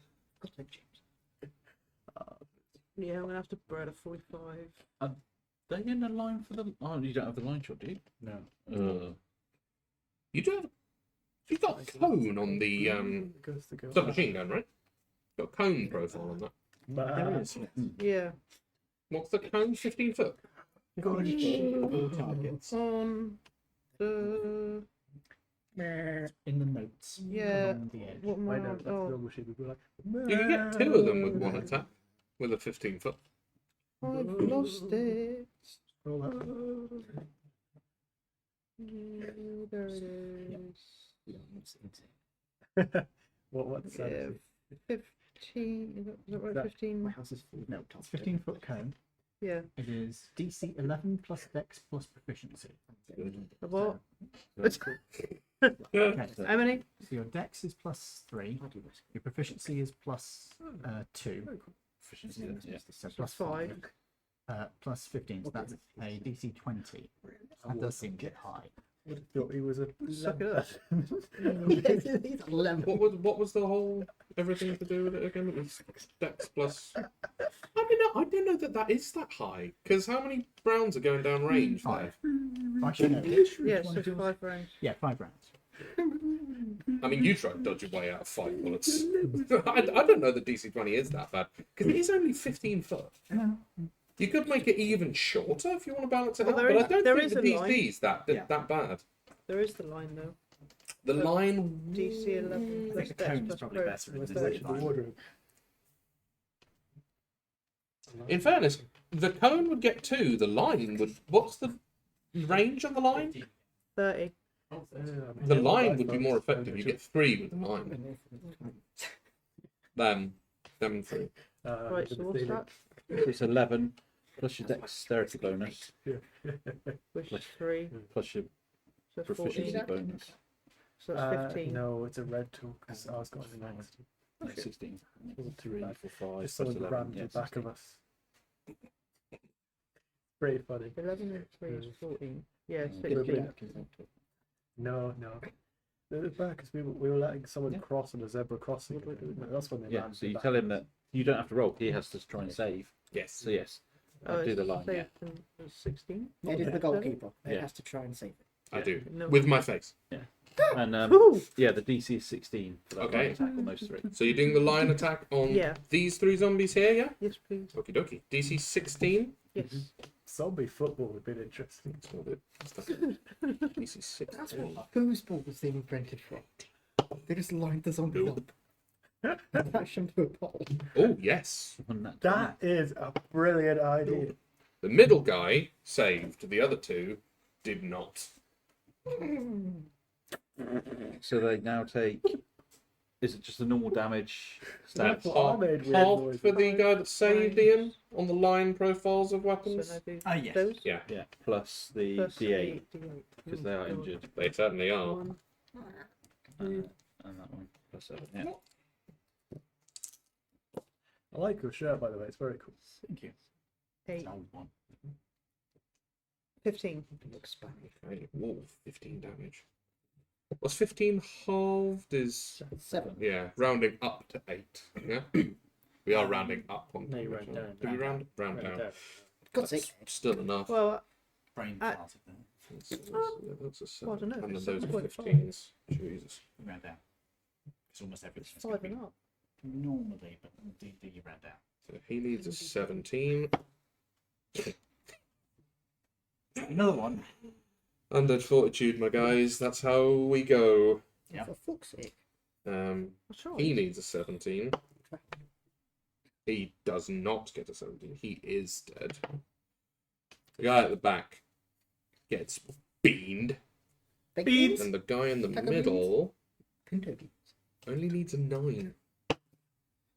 Speaker 10: Yeah, I'm gonna have to Beretta 45.
Speaker 3: They in the line for the... Oh, you don't have the line shot, do you?
Speaker 6: No.
Speaker 2: You do have... You've got a cone on the
Speaker 7: Goes to go.
Speaker 2: submachine gun, right? Got a cone profile on that.
Speaker 1: There is.
Speaker 10: Yeah.
Speaker 2: What's the cone? 15 foot?
Speaker 1: All targets.
Speaker 10: On the.
Speaker 1: In the notes.
Speaker 10: Yeah.
Speaker 1: Along the edge.
Speaker 10: What am
Speaker 7: I
Speaker 10: I
Speaker 7: know,
Speaker 10: on?
Speaker 7: that's the
Speaker 10: Oh,
Speaker 7: normal shape. We'd be like,
Speaker 2: You can get 2 of them with one attack. With a 15 foot.
Speaker 10: I've lost it.
Speaker 7: scroll up.
Speaker 10: Yeah, there it is.
Speaker 7: What's
Speaker 10: Yeah,
Speaker 7: that?
Speaker 10: 15. Is that right?
Speaker 7: That-
Speaker 10: 15.
Speaker 1: My house is full of notes. 15-foot cone.
Speaker 10: Yeah.
Speaker 1: It is DC 11 plus Dex plus proficiency.
Speaker 10: The what?
Speaker 1: Okay, so
Speaker 10: How many?
Speaker 1: your Dex is plus 3. Your proficiency is plus 2.
Speaker 3: Proficiency, yeah.
Speaker 1: So
Speaker 10: Plus 5.
Speaker 1: plus 15. So that's a DC 20. That does seem a bit high.
Speaker 7: would have thought he was a sucker.
Speaker 11: He's 11.
Speaker 2: What was the whole everything to do with it again? It was Dex plus. I mean, I don't know that is that high because how many rounds are going down range there?
Speaker 1: I should know.
Speaker 10: Yeah, so 5 rounds.
Speaker 1: Yeah, 5 rounds.
Speaker 2: I mean, you tried to dodge your way out of 5 bullets. I don't know that DC 20 is that bad because it is only 15 foot. You could make it even shorter if you want to balance it out, but I don't think the DC's that bad.
Speaker 10: There is the line though.
Speaker 2: The line.
Speaker 10: DC 11 plus
Speaker 1: The cone is
Speaker 10: Dex
Speaker 1: probably
Speaker 10: plus
Speaker 1: better.
Speaker 10: Pro.
Speaker 1: Isn't it?
Speaker 2: In fairness, the cone would get 2. The line would. What's the range on the line?
Speaker 10: 30.
Speaker 2: The line would be more effective. You get 3 with the line. Them 3.
Speaker 10: Right, so what's that?
Speaker 3: It's 11 plus your dexterity bonus
Speaker 10: Which is 3.
Speaker 3: plus your
Speaker 10: So 14.
Speaker 3: proficiency bonus.
Speaker 10: So that's 15.
Speaker 7: No, it's a red tool because I was going next.
Speaker 3: 16.
Speaker 7: 3,
Speaker 3: 4, 5.
Speaker 7: Just someone
Speaker 3: plus
Speaker 7: rammed
Speaker 3: 11,
Speaker 7: the back of us. Pretty funny.
Speaker 10: 11 and 3 is 14. Yeah,
Speaker 7: We're
Speaker 10: 16.
Speaker 7: No. It was bad because we were letting someone cross on a zebra crossing. That's when they
Speaker 3: Yeah,
Speaker 7: rammed
Speaker 3: so
Speaker 7: the
Speaker 3: you
Speaker 7: back.
Speaker 3: tell him that you don't have to roll. He has to try and save.
Speaker 2: Yes.
Speaker 3: So yes,
Speaker 10: Oh,
Speaker 3: do the
Speaker 10: it's
Speaker 3: line. Yeah.
Speaker 10: saved in 16?
Speaker 11: It is the goalkeeper. It
Speaker 3: Yeah.
Speaker 11: has to try and save it.
Speaker 2: I do.
Speaker 10: No.
Speaker 2: With my face.
Speaker 3: And yeah, the DC is 16 for that
Speaker 2: Okay.
Speaker 3: line attack on those 3.
Speaker 2: So you're doing the line attack on
Speaker 10: Yeah.
Speaker 2: these 3 zombies here, yeah?
Speaker 10: Yes, please.
Speaker 2: Okie dokie. DC 16.
Speaker 10: Yes.
Speaker 7: Zombie football would be interesting.
Speaker 2: DC 16.
Speaker 11: That's what foosball was invented for. They just lined the zombie up. Attach them to a pole.
Speaker 2: Oh, yes.
Speaker 7: That is a brilliant idea.
Speaker 2: The middle guy saved. The other 2 did not.
Speaker 3: So they now take. Is it just the normal damage
Speaker 7: That's
Speaker 3: stats?
Speaker 7: what I made weird
Speaker 2: Half
Speaker 7: noises.
Speaker 2: for the guy that saved Ian on the line profiles of
Speaker 10: So
Speaker 2: weapons.
Speaker 10: now do
Speaker 1: Yes.
Speaker 10: those
Speaker 2: Yeah,
Speaker 3: Yeah, plus the
Speaker 10: plus
Speaker 3: D8
Speaker 10: D8.
Speaker 3: because they are injured.
Speaker 2: they certainly are.
Speaker 10: 1,
Speaker 3: And that one plus 7. Yeah.
Speaker 7: I like your shirt, by the way. It's very cool.
Speaker 1: Thank you.
Speaker 10: 8, 15.
Speaker 11: Looks Spanish.
Speaker 2: Okay. Whoa, 15 damage. What's 15 halved is
Speaker 11: 7.
Speaker 2: yeah, rounding up to 8. Yeah, we are rounding up on.
Speaker 7: No, you
Speaker 2: damage,
Speaker 7: round
Speaker 2: aren't
Speaker 7: down.
Speaker 2: we? Do we round down?
Speaker 11: God's sake.
Speaker 2: Still enough.
Speaker 10: Well,
Speaker 1: Brain
Speaker 10: Uh,
Speaker 1: farted there.
Speaker 2: That's a 7.
Speaker 10: well, I don't know,
Speaker 2: And then
Speaker 10: it's
Speaker 2: those are
Speaker 10: 7.5.
Speaker 2: 15s. Jesus.
Speaker 1: Round down. It's almost everything.
Speaker 10: it's 5 and up.
Speaker 1: Normally, but D you round down.
Speaker 2: So he needs a 17.
Speaker 1: Another one.
Speaker 2: Undead Fortitude, my guys. That's how we go.
Speaker 1: Yeah.
Speaker 11: For fuck's sake.
Speaker 10: What's wrong?
Speaker 2: He needs a 17. He does not get a 17. He is dead. The guy at the back gets beaned.
Speaker 11: Beans.
Speaker 2: And the guy in the
Speaker 11: Taco
Speaker 2: middle
Speaker 11: Pinto beans.
Speaker 2: only needs a 9.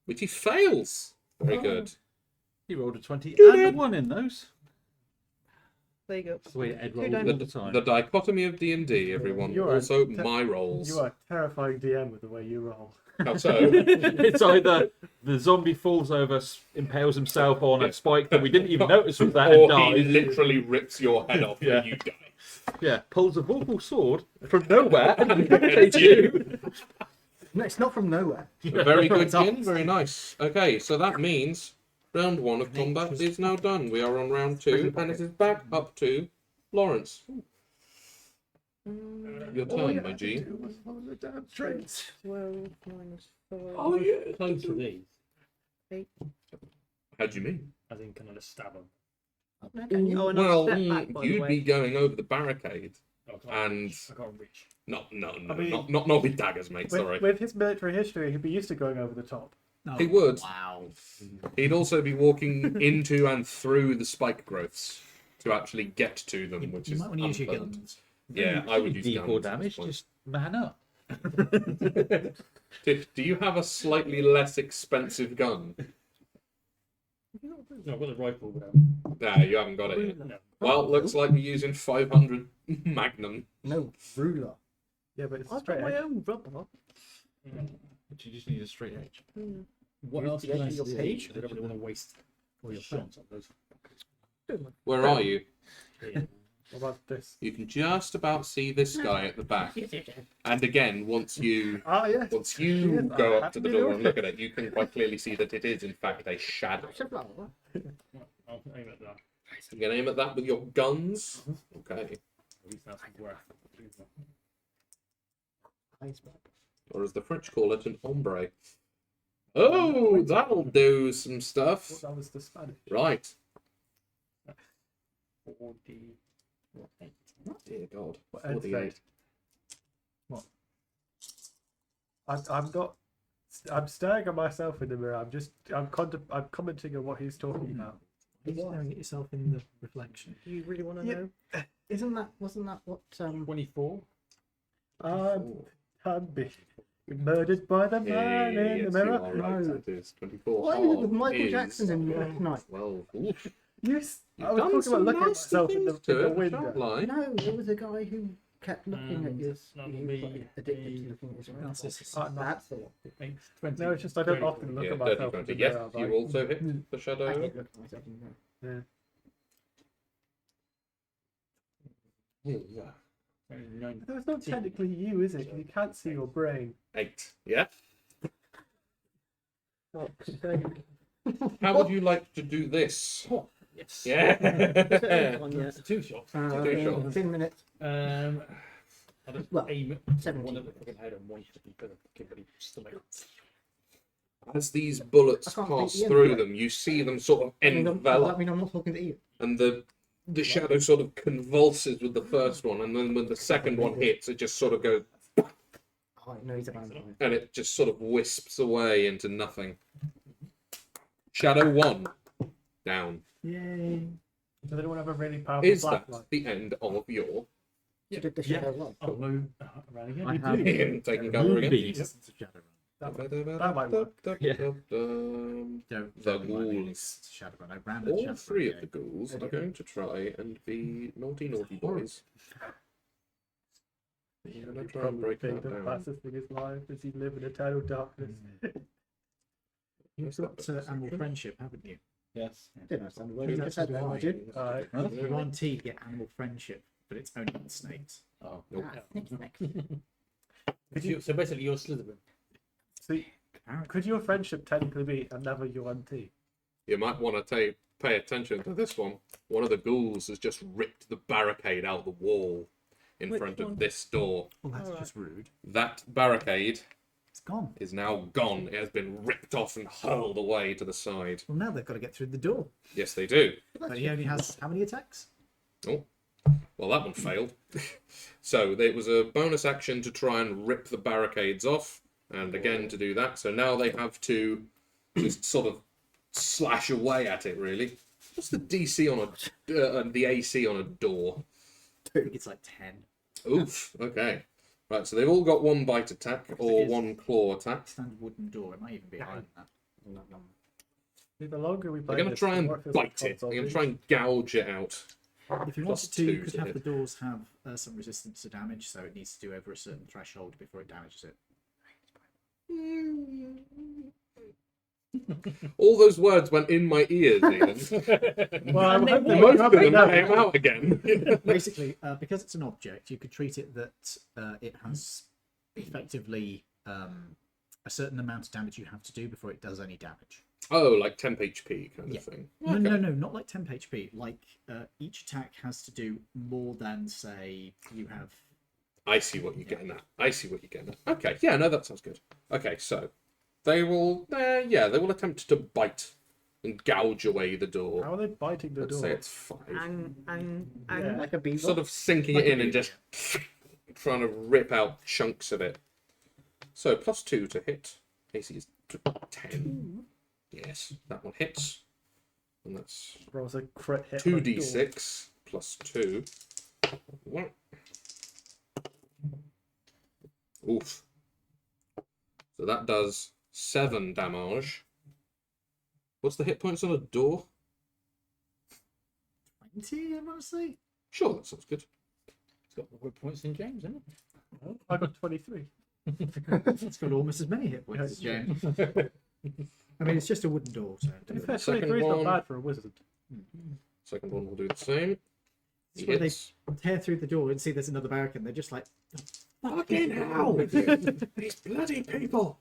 Speaker 2: Which he fails. Very
Speaker 10: Oh.
Speaker 2: good.
Speaker 3: He rolled a 20
Speaker 2: Do
Speaker 3: and a
Speaker 2: it.
Speaker 3: 1 in those.
Speaker 10: There you go.
Speaker 3: That's the way Ed
Speaker 10: Two
Speaker 3: rolls
Speaker 10: diamonds.
Speaker 3: all the time.
Speaker 2: The dichotomy of D&D, everyone.
Speaker 7: You are
Speaker 2: Also,
Speaker 7: te-
Speaker 2: my rolls.
Speaker 7: You are a terrifying DM with the way you roll.
Speaker 2: How so?
Speaker 3: It's either the zombie falls over, impales himself on
Speaker 2: Yeah.
Speaker 3: a spike that we didn't even notice was that,
Speaker 2: Or
Speaker 3: and
Speaker 2: he
Speaker 3: dies.
Speaker 2: literally rips your head off
Speaker 3: Yeah.
Speaker 2: and you die.
Speaker 3: Yeah, pulls a vorpal sword from nowhere and decapitates you.
Speaker 11: No, it's not from nowhere.
Speaker 2: Very good, Jin. Very nice. Okay, so that means round 1 of combat is now done. We are on round 2, and it is back up to Lawrence. Your turn, my G.
Speaker 7: The damn traits.
Speaker 10: 12 minus 5.
Speaker 2: Oh, yeah.
Speaker 6: Close to these,
Speaker 2: How do you mean?
Speaker 6: as in, can I just stab them?
Speaker 10: Oh, and
Speaker 2: Well,
Speaker 10: I'll step back, by the
Speaker 2: you'd
Speaker 10: way.
Speaker 2: be going over the barricade.
Speaker 6: Oh, I can't
Speaker 2: And
Speaker 6: reach. I can't reach.
Speaker 2: no,
Speaker 7: I mean-
Speaker 2: not with daggers, mate.
Speaker 7: With,
Speaker 2: Sorry.
Speaker 7: with his military history, he'd be used to going over the top.
Speaker 1: No.
Speaker 2: He would.
Speaker 1: Wow.
Speaker 2: He'd also be walking into and through the spike growths to actually get to them, which
Speaker 1: You
Speaker 2: is
Speaker 1: might want to use your
Speaker 2: unpleasant.
Speaker 1: guns.
Speaker 2: Yeah, I would use
Speaker 3: D4
Speaker 2: guns at
Speaker 3: damage,
Speaker 2: this point.
Speaker 3: just man up.
Speaker 2: Do you have a slightly less expensive gun?
Speaker 6: No, I've got a rifle without.
Speaker 2: Nah, you haven't got it yet.
Speaker 6: No.
Speaker 2: Well, looks like you're using 500 Magnum.
Speaker 11: No, ruler.
Speaker 7: Yeah, but it's
Speaker 10: I've
Speaker 7: straight
Speaker 10: got my
Speaker 7: edge.
Speaker 10: own rubber.
Speaker 3: But you just need a straight edge.
Speaker 6: What
Speaker 11: Use
Speaker 6: else
Speaker 11: the
Speaker 6: can
Speaker 11: edge
Speaker 6: I
Speaker 11: of your
Speaker 6: see?
Speaker 11: page.
Speaker 6: I don't really want to waste all your shots on those.
Speaker 2: Where are you?
Speaker 6: Here.
Speaker 7: What about this?
Speaker 2: You can just about see this guy at the back. And again, once you
Speaker 7: Ah, yes.
Speaker 2: once you go up to the door and look at it, you can quite clearly see that it is in fact a shadow.
Speaker 6: I'll aim at that.
Speaker 2: You can aim at that with your guns. Okay.
Speaker 6: At least that's worth.
Speaker 2: Or as the French call it, an ombre. Oh, that'll do some stuff.
Speaker 7: That was the Spanish.
Speaker 2: Right.
Speaker 6: 40.
Speaker 2: Dear God.
Speaker 7: What Ed
Speaker 2: 48.
Speaker 7: said. What? I'm not. I'm staring at myself in the mirror. I'm commenting on what he's talking about.
Speaker 1: Are you staring at yourself in the reflection?
Speaker 10: Do you really want to
Speaker 7: Yeah.
Speaker 10: know?
Speaker 8: Wasn't that what
Speaker 6: 24.
Speaker 7: I'm being murdered by the man in
Speaker 2: Yes,
Speaker 7: the mirror.
Speaker 2: you are right.
Speaker 8: No.
Speaker 2: It is 24.
Speaker 8: Why is it with Michael
Speaker 2: is
Speaker 8: Jackson in tonight?
Speaker 2: 12. Oof.
Speaker 7: Yes,
Speaker 2: You've
Speaker 7: I was
Speaker 2: done
Speaker 7: talking
Speaker 2: some
Speaker 7: about looking at
Speaker 2: nasty
Speaker 7: myself in
Speaker 2: things
Speaker 7: the
Speaker 2: to it, I
Speaker 7: window.
Speaker 2: shan't lie.
Speaker 8: No, there was a guy who kept looking at his.
Speaker 6: that'll
Speaker 8: He was
Speaker 6: be
Speaker 8: like addicted to looking at his
Speaker 1: Narcissus.
Speaker 8: window. That's the one.
Speaker 6: 20.
Speaker 7: No, it's just I don't often look
Speaker 2: Yeah,
Speaker 7: at
Speaker 2: 30,
Speaker 7: myself in
Speaker 2: 20.
Speaker 7: the
Speaker 2: Yes,
Speaker 7: mirror.
Speaker 2: you also hit the
Speaker 8: I
Speaker 2: shadow.
Speaker 8: did look at myself in the mirror.
Speaker 7: That's not technically you, is it? You can't see your brain.
Speaker 2: 8. Yeah.
Speaker 8: Oh,
Speaker 2: How would you like to do this?
Speaker 10: Yes.
Speaker 2: Yeah.
Speaker 10: One, yeah.
Speaker 6: It's a 2 shot.
Speaker 2: Two shots.
Speaker 8: 15 minutes.
Speaker 6: I'll just
Speaker 8: Well,
Speaker 6: aim at
Speaker 8: 17.
Speaker 6: one of the fucking head and one to the fucking stomach.
Speaker 2: As these bullets
Speaker 8: I can't
Speaker 2: pass
Speaker 8: see Ian,
Speaker 2: through
Speaker 8: right?
Speaker 2: them, you see them sort of
Speaker 8: Does that
Speaker 2: envelop,
Speaker 8: mean I'm not talking to you?
Speaker 2: and the shadow sort of convulses with the first one, and then when the second one hits, it just sort of goes,
Speaker 8: Oh, no, he's a vampire.
Speaker 2: and it just sort of wisps away into nothing. Shadow 1 down.
Speaker 1: Yay.
Speaker 7: Does anyone have a really powerful
Speaker 2: Is that
Speaker 7: flashlight?
Speaker 2: the end of your
Speaker 8: So did the shadow one?
Speaker 6: I'll move around again.
Speaker 1: I
Speaker 6: You
Speaker 1: have
Speaker 6: do.
Speaker 2: Ian taking cover again?
Speaker 1: movies to Shadowrun.
Speaker 7: That might work.
Speaker 1: Yeah.
Speaker 2: The
Speaker 1: Don't
Speaker 2: ghouls.
Speaker 1: Shadowrun. I ran a
Speaker 2: All
Speaker 1: Shadowrun
Speaker 2: 3 of
Speaker 1: game.
Speaker 2: the ghouls are going to try and be naughty boys. I'm going to try and break
Speaker 7: Being
Speaker 2: that
Speaker 7: the
Speaker 2: down.
Speaker 7: fastest thing in his life as he live in eternal darkness.
Speaker 1: You've got Animal Friendship, haven't you?
Speaker 6: Yes.
Speaker 8: I didn't understand the word you just said. I did.
Speaker 1: Well, if you want tea, get Animal Friendship, but it's only in snakes.
Speaker 6: Oh.
Speaker 2: Nope.
Speaker 6: So basically, you're Slytherin.
Speaker 7: See, could your friendship technically be another UNT?
Speaker 2: You might want to pay attention to this one. One of the ghouls has just ripped the barricade out the wall in front of this door.
Speaker 1: Well, that's just rude.
Speaker 2: That barricade
Speaker 1: It's gone.
Speaker 2: is now gone. It has been ripped off and hurled away to the side.
Speaker 1: Well, now they've got to get through the door.
Speaker 2: Yes, they do.
Speaker 1: But he only has how many attacks?
Speaker 2: Oh, well, that one failed. So it was a bonus action to try and rip the barricades off, and again to do that. So now they have to just sort of slash away at it. Really, what's the DC on the AC on a door?
Speaker 1: I think it's like 10.
Speaker 2: Oof. Okay. Right. So they've all got 1 bite attack or 1 claw attack.
Speaker 1: Standard wooden door. It might even be higher than that.
Speaker 7: The longer we play
Speaker 2: They're going to
Speaker 7: this,
Speaker 2: try
Speaker 7: the
Speaker 2: and
Speaker 7: more it feels like
Speaker 2: bite it. They're
Speaker 7: console
Speaker 2: going to try and gouge it out.
Speaker 1: If you
Speaker 2: Plus
Speaker 1: wanted to, you
Speaker 2: 2
Speaker 1: could
Speaker 2: to
Speaker 1: have
Speaker 2: hit.
Speaker 1: the doors have some resistance to damage, so it needs to do over a certain threshold before it damages it.
Speaker 2: All those words went in my ears, Ian.
Speaker 7: Well, I hope they
Speaker 2: Most
Speaker 7: won't
Speaker 2: of them
Speaker 7: now.
Speaker 2: came out again.
Speaker 1: Basically, because it's an object, you could treat it that it has effectively a certain amount of damage you have to do before it does any damage.
Speaker 2: Oh, like temp HP kind of thing.
Speaker 1: No, no, no, not like temp HP. Like each attack has to do more than, say, you have.
Speaker 2: I see what you're getting at. I see what you're getting at. Okay, yeah, no, that sounds good. Okay, so they will, they will attempt to bite and gouge away the door.
Speaker 7: How are they biting the
Speaker 2: Let's
Speaker 7: door?
Speaker 2: say it's 5.
Speaker 8: Yeah, like a beaver.
Speaker 2: Sort of sinking it in and just trying to rip out chunks of it. So plus 2 to hit. AC is 10. Yes, that one hits. And that's
Speaker 7: Rolls a crit hit. on the door.
Speaker 2: 2d6 plus 2. Oof. So that does 7 damage. What's the hit points on a door?
Speaker 1: 20, I want to say.
Speaker 2: Sure, that sounds good.
Speaker 6: It's got more hit points than James, isn't it?
Speaker 7: I got 23.
Speaker 1: It's got almost as many hit points as James. I mean, it's just a wooden door. So
Speaker 7: To be fair,
Speaker 2: Second
Speaker 7: 23 is not
Speaker 2: one.
Speaker 7: bad for a wizard.
Speaker 2: Second one will do the same.
Speaker 1: This is where they tear through the door and see there's another barrack, and they're just like,
Speaker 2: Fucking hell! These bloody people!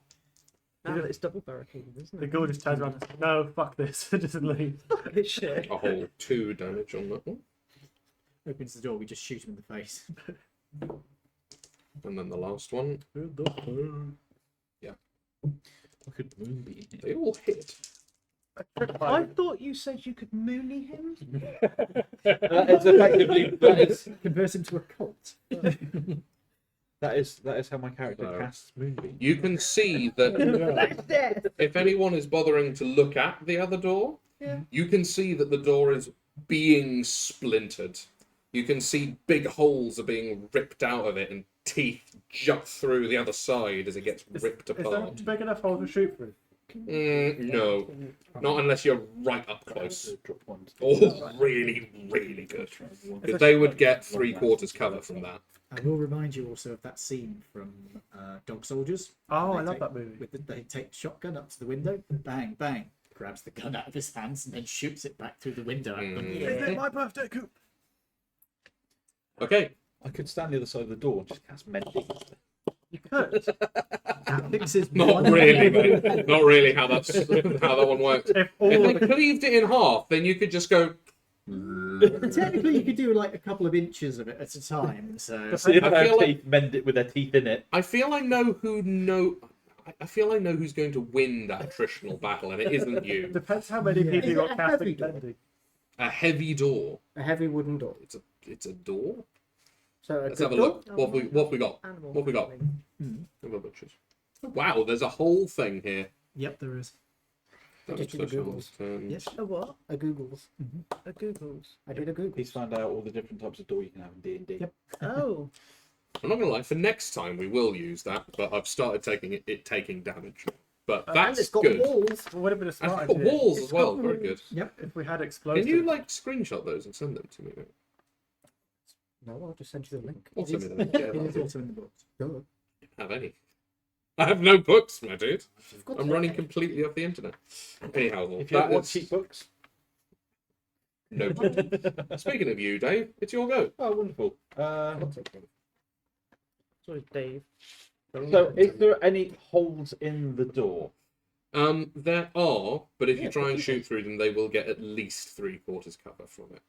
Speaker 10: It's double barricaded, isn't
Speaker 7: The
Speaker 10: it?
Speaker 7: ghoul just turns around and says, no, fuck this. Just leave.
Speaker 10: It's shit.
Speaker 2: A whole 2 damage on that one.
Speaker 1: opens the door, we just shoot him in the face.
Speaker 2: And then the last one. Yeah.
Speaker 3: I could moonbeam him.
Speaker 2: They all hit.
Speaker 10: I thought you said you could mooney him.
Speaker 3: That is effectively
Speaker 1: Convert him to a cult.
Speaker 3: that is how my character casts moonbeam.
Speaker 2: You can see that if anyone is bothering to look at the other door, you can see that the door is being splintered. You can see big holes are being ripped out of it and teeth jut through the other side as it gets ripped
Speaker 7: Is
Speaker 2: apart.
Speaker 7: that big enough hole to shoot through?
Speaker 2: No, not unless you're right up close. Or really, really good. Because they would get 3/4 cover from that.
Speaker 1: I will remind you also of that scene from Dog Soldiers.
Speaker 7: Oh, I
Speaker 1: They
Speaker 7: love
Speaker 1: take-
Speaker 7: that movie.
Speaker 1: They take the shotgun up to the window, bang, bang, grabs the gun out of his hands, and then shoots it back through the window at them.
Speaker 7: Is it my birthday, Coop?
Speaker 2: Okay.
Speaker 3: I could stand the other side of the door and just cast mending.
Speaker 7: You could.
Speaker 1: That fixes
Speaker 2: Not
Speaker 1: one
Speaker 2: really,
Speaker 1: thing.
Speaker 2: mate. Not really how that one works.
Speaker 7: If all
Speaker 2: If they
Speaker 7: the
Speaker 2: cleaved it in half, then you could just go.
Speaker 1: Technically, you could do like a couple of inches of it at a time. So
Speaker 3: See if
Speaker 2: I
Speaker 3: their
Speaker 2: feel like-
Speaker 3: teeth mend it with their teeth in it.
Speaker 2: I feel I know I feel I know who's going to win that attritional battle, and it isn't you.
Speaker 7: depends how many
Speaker 1: Yeah.
Speaker 7: people
Speaker 1: Is
Speaker 7: you
Speaker 1: it
Speaker 7: got
Speaker 1: a heavy
Speaker 7: casting
Speaker 1: door?
Speaker 7: bending.
Speaker 2: A heavy door.
Speaker 8: A heavy wooden door.
Speaker 2: It's a door.
Speaker 8: So a
Speaker 2: Let's
Speaker 8: good
Speaker 2: have a
Speaker 8: door?
Speaker 2: look. What we got?
Speaker 10: Animal
Speaker 2: What we got?
Speaker 10: handling.
Speaker 2: Have a butcher's. Wow, there's a whole thing here.
Speaker 1: yep, there is.
Speaker 2: Damage
Speaker 8: did the
Speaker 2: specials, turns.
Speaker 1: Yes.
Speaker 10: A what?
Speaker 8: A Google's.
Speaker 10: A Google's.
Speaker 8: I did a Google.
Speaker 3: He's found out all the different types of door you can have in D&D.
Speaker 1: Yep.
Speaker 10: Oh.
Speaker 2: I'm not gonna lie. For next time, we will use that, but I've started taking damage. But
Speaker 8: And
Speaker 2: that's
Speaker 8: it's got
Speaker 2: good.
Speaker 8: walls.
Speaker 7: It would have been a
Speaker 2: And
Speaker 7: smart
Speaker 2: it's got
Speaker 7: idea
Speaker 2: walls
Speaker 8: It's
Speaker 2: as well.
Speaker 8: got
Speaker 2: Very
Speaker 8: walls.
Speaker 2: good.
Speaker 1: Yep.
Speaker 7: if we had
Speaker 2: Can
Speaker 7: explosives.
Speaker 2: you like screenshot those and send them to me? Mate?
Speaker 8: No, I'll just send you the link.
Speaker 2: Or send me them.
Speaker 1: It is
Speaker 2: Yeah,
Speaker 1: also in the books.
Speaker 8: Go.
Speaker 2: have any? I have no books, my dude.
Speaker 8: You've got
Speaker 2: I'm
Speaker 8: to-
Speaker 2: running completely off the internet. Anyhow,
Speaker 3: If you
Speaker 2: that
Speaker 3: want
Speaker 2: is
Speaker 3: cheap books.
Speaker 2: no. Speaking of you, Dave, it's your go.
Speaker 3: Oh, wonderful.
Speaker 10: Sorry, Dave.
Speaker 3: So, is there any holes in the door?
Speaker 2: There are, but if you try and shoot through them, they will get at least 3/4 cover from it,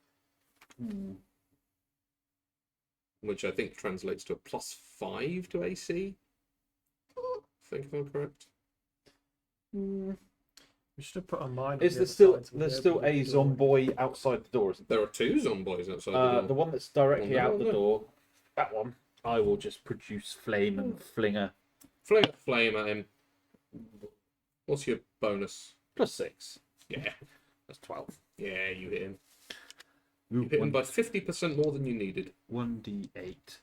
Speaker 2: which I think translates to a +5 to AC. I think if I'm correct.
Speaker 7: We should have put a mine. on
Speaker 3: Is
Speaker 7: the
Speaker 3: there
Speaker 7: other
Speaker 3: still
Speaker 7: side so we'd
Speaker 3: there's
Speaker 7: be
Speaker 3: still
Speaker 7: able to
Speaker 3: a
Speaker 7: get the door.
Speaker 3: zomboy outside the door, isn't
Speaker 2: There are 2 zombies outside
Speaker 3: there?
Speaker 2: the door.
Speaker 3: The one that's directly
Speaker 2: One
Speaker 3: out
Speaker 2: there.
Speaker 3: the door, that one. I will just produce flame and fling a
Speaker 2: Fling a flame at him. What's your bonus?
Speaker 3: +6.
Speaker 2: Yeah,
Speaker 3: That's 12.
Speaker 2: yeah, you hit him.
Speaker 3: Ooh,
Speaker 2: You hit him by 50% more than you needed.
Speaker 3: 1d8.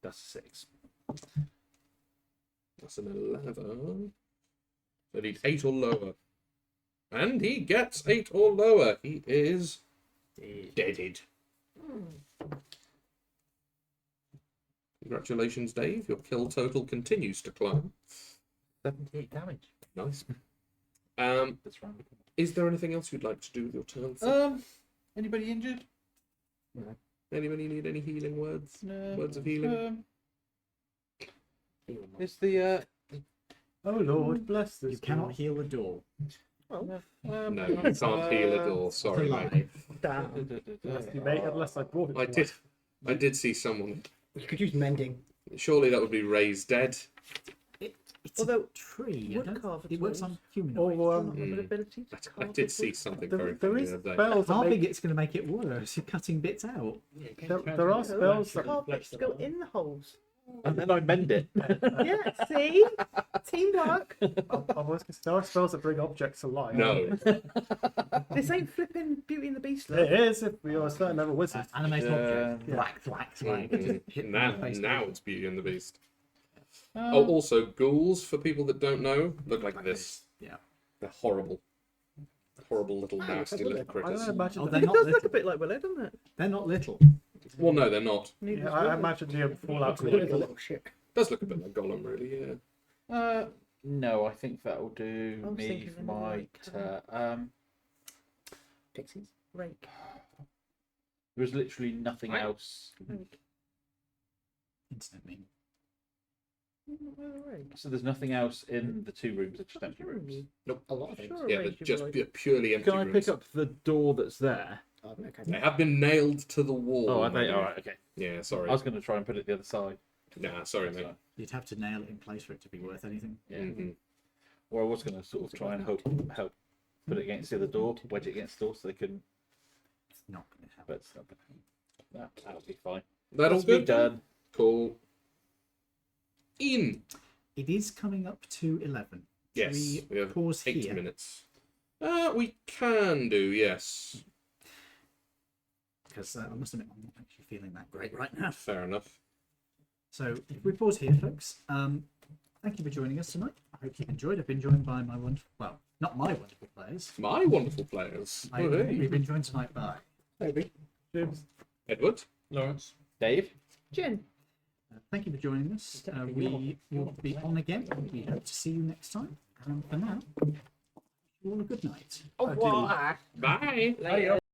Speaker 3: That's 6.
Speaker 2: That's an 11. So I need 8 or lower. And he gets 8 or lower. He is deaded. Congratulations, Dave. Your kill total continues to climb.
Speaker 3: 78 damage.
Speaker 2: Nice.
Speaker 3: That's round.
Speaker 2: Is there anything else you'd like to do with your turn?
Speaker 3: Anybody injured?
Speaker 2: Anybody need any healing words?
Speaker 3: No.
Speaker 2: Words of healing?
Speaker 3: Is the
Speaker 7: Oh Lord, bless this.
Speaker 1: You cannot heal the door.
Speaker 2: No, you can't heal a door. Sorry, mate.
Speaker 10: Damn.
Speaker 7: You may unless I brought it.
Speaker 2: I did see someone.
Speaker 8: You could use mending.
Speaker 2: Surely that would be raised dead.
Speaker 1: It's
Speaker 10: Although
Speaker 1: a tree. I
Speaker 10: wood
Speaker 1: don't-
Speaker 10: carver
Speaker 1: it works
Speaker 10: tools-
Speaker 1: on humanoids.
Speaker 7: Or
Speaker 10: An ability to
Speaker 2: I
Speaker 10: carve
Speaker 2: did
Speaker 10: with
Speaker 2: see
Speaker 10: wood.
Speaker 2: something very
Speaker 7: there
Speaker 2: funny
Speaker 7: is
Speaker 2: the other day.
Speaker 7: spells that
Speaker 1: I think
Speaker 7: make,
Speaker 1: it's going to make it worse. You're cutting bits out.
Speaker 7: there are spells that
Speaker 10: Carve bits to go in the holes.
Speaker 3: and then I mend it.
Speaker 10: Yeah, see? Teamwork.
Speaker 7: I was gonna say, there are spells that bring objects to life.
Speaker 2: No.
Speaker 10: This ain't flipping Beauty and the Beast.
Speaker 7: It
Speaker 10: Look.
Speaker 7: is if we are a certain level wizard.
Speaker 1: Animate object.
Speaker 7: Yeah.
Speaker 1: Thwack, thwack, thwack. Just hit them in
Speaker 2: Now,
Speaker 1: the face.
Speaker 2: now it's Beauty and the Beast. Oh, also, ghouls, for people that don't know, look like this.
Speaker 1: Yeah.
Speaker 2: They're horrible. Horrible little nasty little
Speaker 7: I
Speaker 2: critters.
Speaker 7: don't imagine.
Speaker 1: Oh,
Speaker 7: that-
Speaker 1: they're
Speaker 10: It
Speaker 1: not
Speaker 10: does look a
Speaker 1: little.
Speaker 10: bit like Willow, doesn't it?
Speaker 1: They're not little.
Speaker 2: Well, no, they're not.
Speaker 10: Neither
Speaker 7: yeah,
Speaker 10: is
Speaker 7: I
Speaker 10: Willow.
Speaker 7: imagine you Fallout.
Speaker 8: It's a little shit.
Speaker 2: Does look a bit like Gollum, really, yeah.
Speaker 3: No, I think that'll do
Speaker 10: I was
Speaker 3: me
Speaker 10: thinking
Speaker 3: for
Speaker 10: maybe
Speaker 3: my
Speaker 10: like,
Speaker 3: turn.
Speaker 8: Pixies.
Speaker 10: Rake.
Speaker 3: There is literally nothing else.
Speaker 1: Internet meme.
Speaker 3: So there's nothing else in the 2 rooms. It's just empty rooms.
Speaker 2: Nope.
Speaker 11: A lot of things.
Speaker 2: Yeah, they're just purely empty
Speaker 3: Can I
Speaker 2: rooms.
Speaker 3: pick up the door that's there?
Speaker 11: Okay.
Speaker 2: They have been nailed to the wall.
Speaker 3: Oh, are they? All right. Okay.
Speaker 2: Yeah, sorry.
Speaker 3: I was going to try and put it the other side.
Speaker 2: Nah, sorry, mate.
Speaker 1: You'd have to nail it in place for it to be worth anything.
Speaker 3: Yeah.
Speaker 2: Mhm.
Speaker 3: Or I was going to sort of try and help put it against the other door, wedge it against the door so they couldn't.
Speaker 1: It's not going to help.
Speaker 3: But it's not gonna- that'll be fine.
Speaker 2: That'll
Speaker 3: be
Speaker 2: be
Speaker 3: done.
Speaker 2: Cool. Ian.
Speaker 1: It is coming up to 11.
Speaker 2: Yes,
Speaker 1: We
Speaker 2: we have
Speaker 1: pause
Speaker 2: 8
Speaker 1: here.
Speaker 2: minutes. We can do, yes.
Speaker 1: Because I must admit, I'm not actually feeling that great right now.
Speaker 2: Fair enough.
Speaker 1: So if we pause here, folks, thank you for joining us tonight. I hope you've enjoyed. I've been joined by my wonderful, well, not my wonderful players.
Speaker 2: My wonderful players.
Speaker 1: We've been joined tonight by
Speaker 11: Maybe.
Speaker 2: Edward.
Speaker 6: Lawrence.
Speaker 3: Dave?
Speaker 10: Jen.
Speaker 1: thank you for joining us. We will be on again. We hope to see you next time. For now, wish you all a good night.
Speaker 10: Au revoir.
Speaker 2: Bye.
Speaker 10: Later.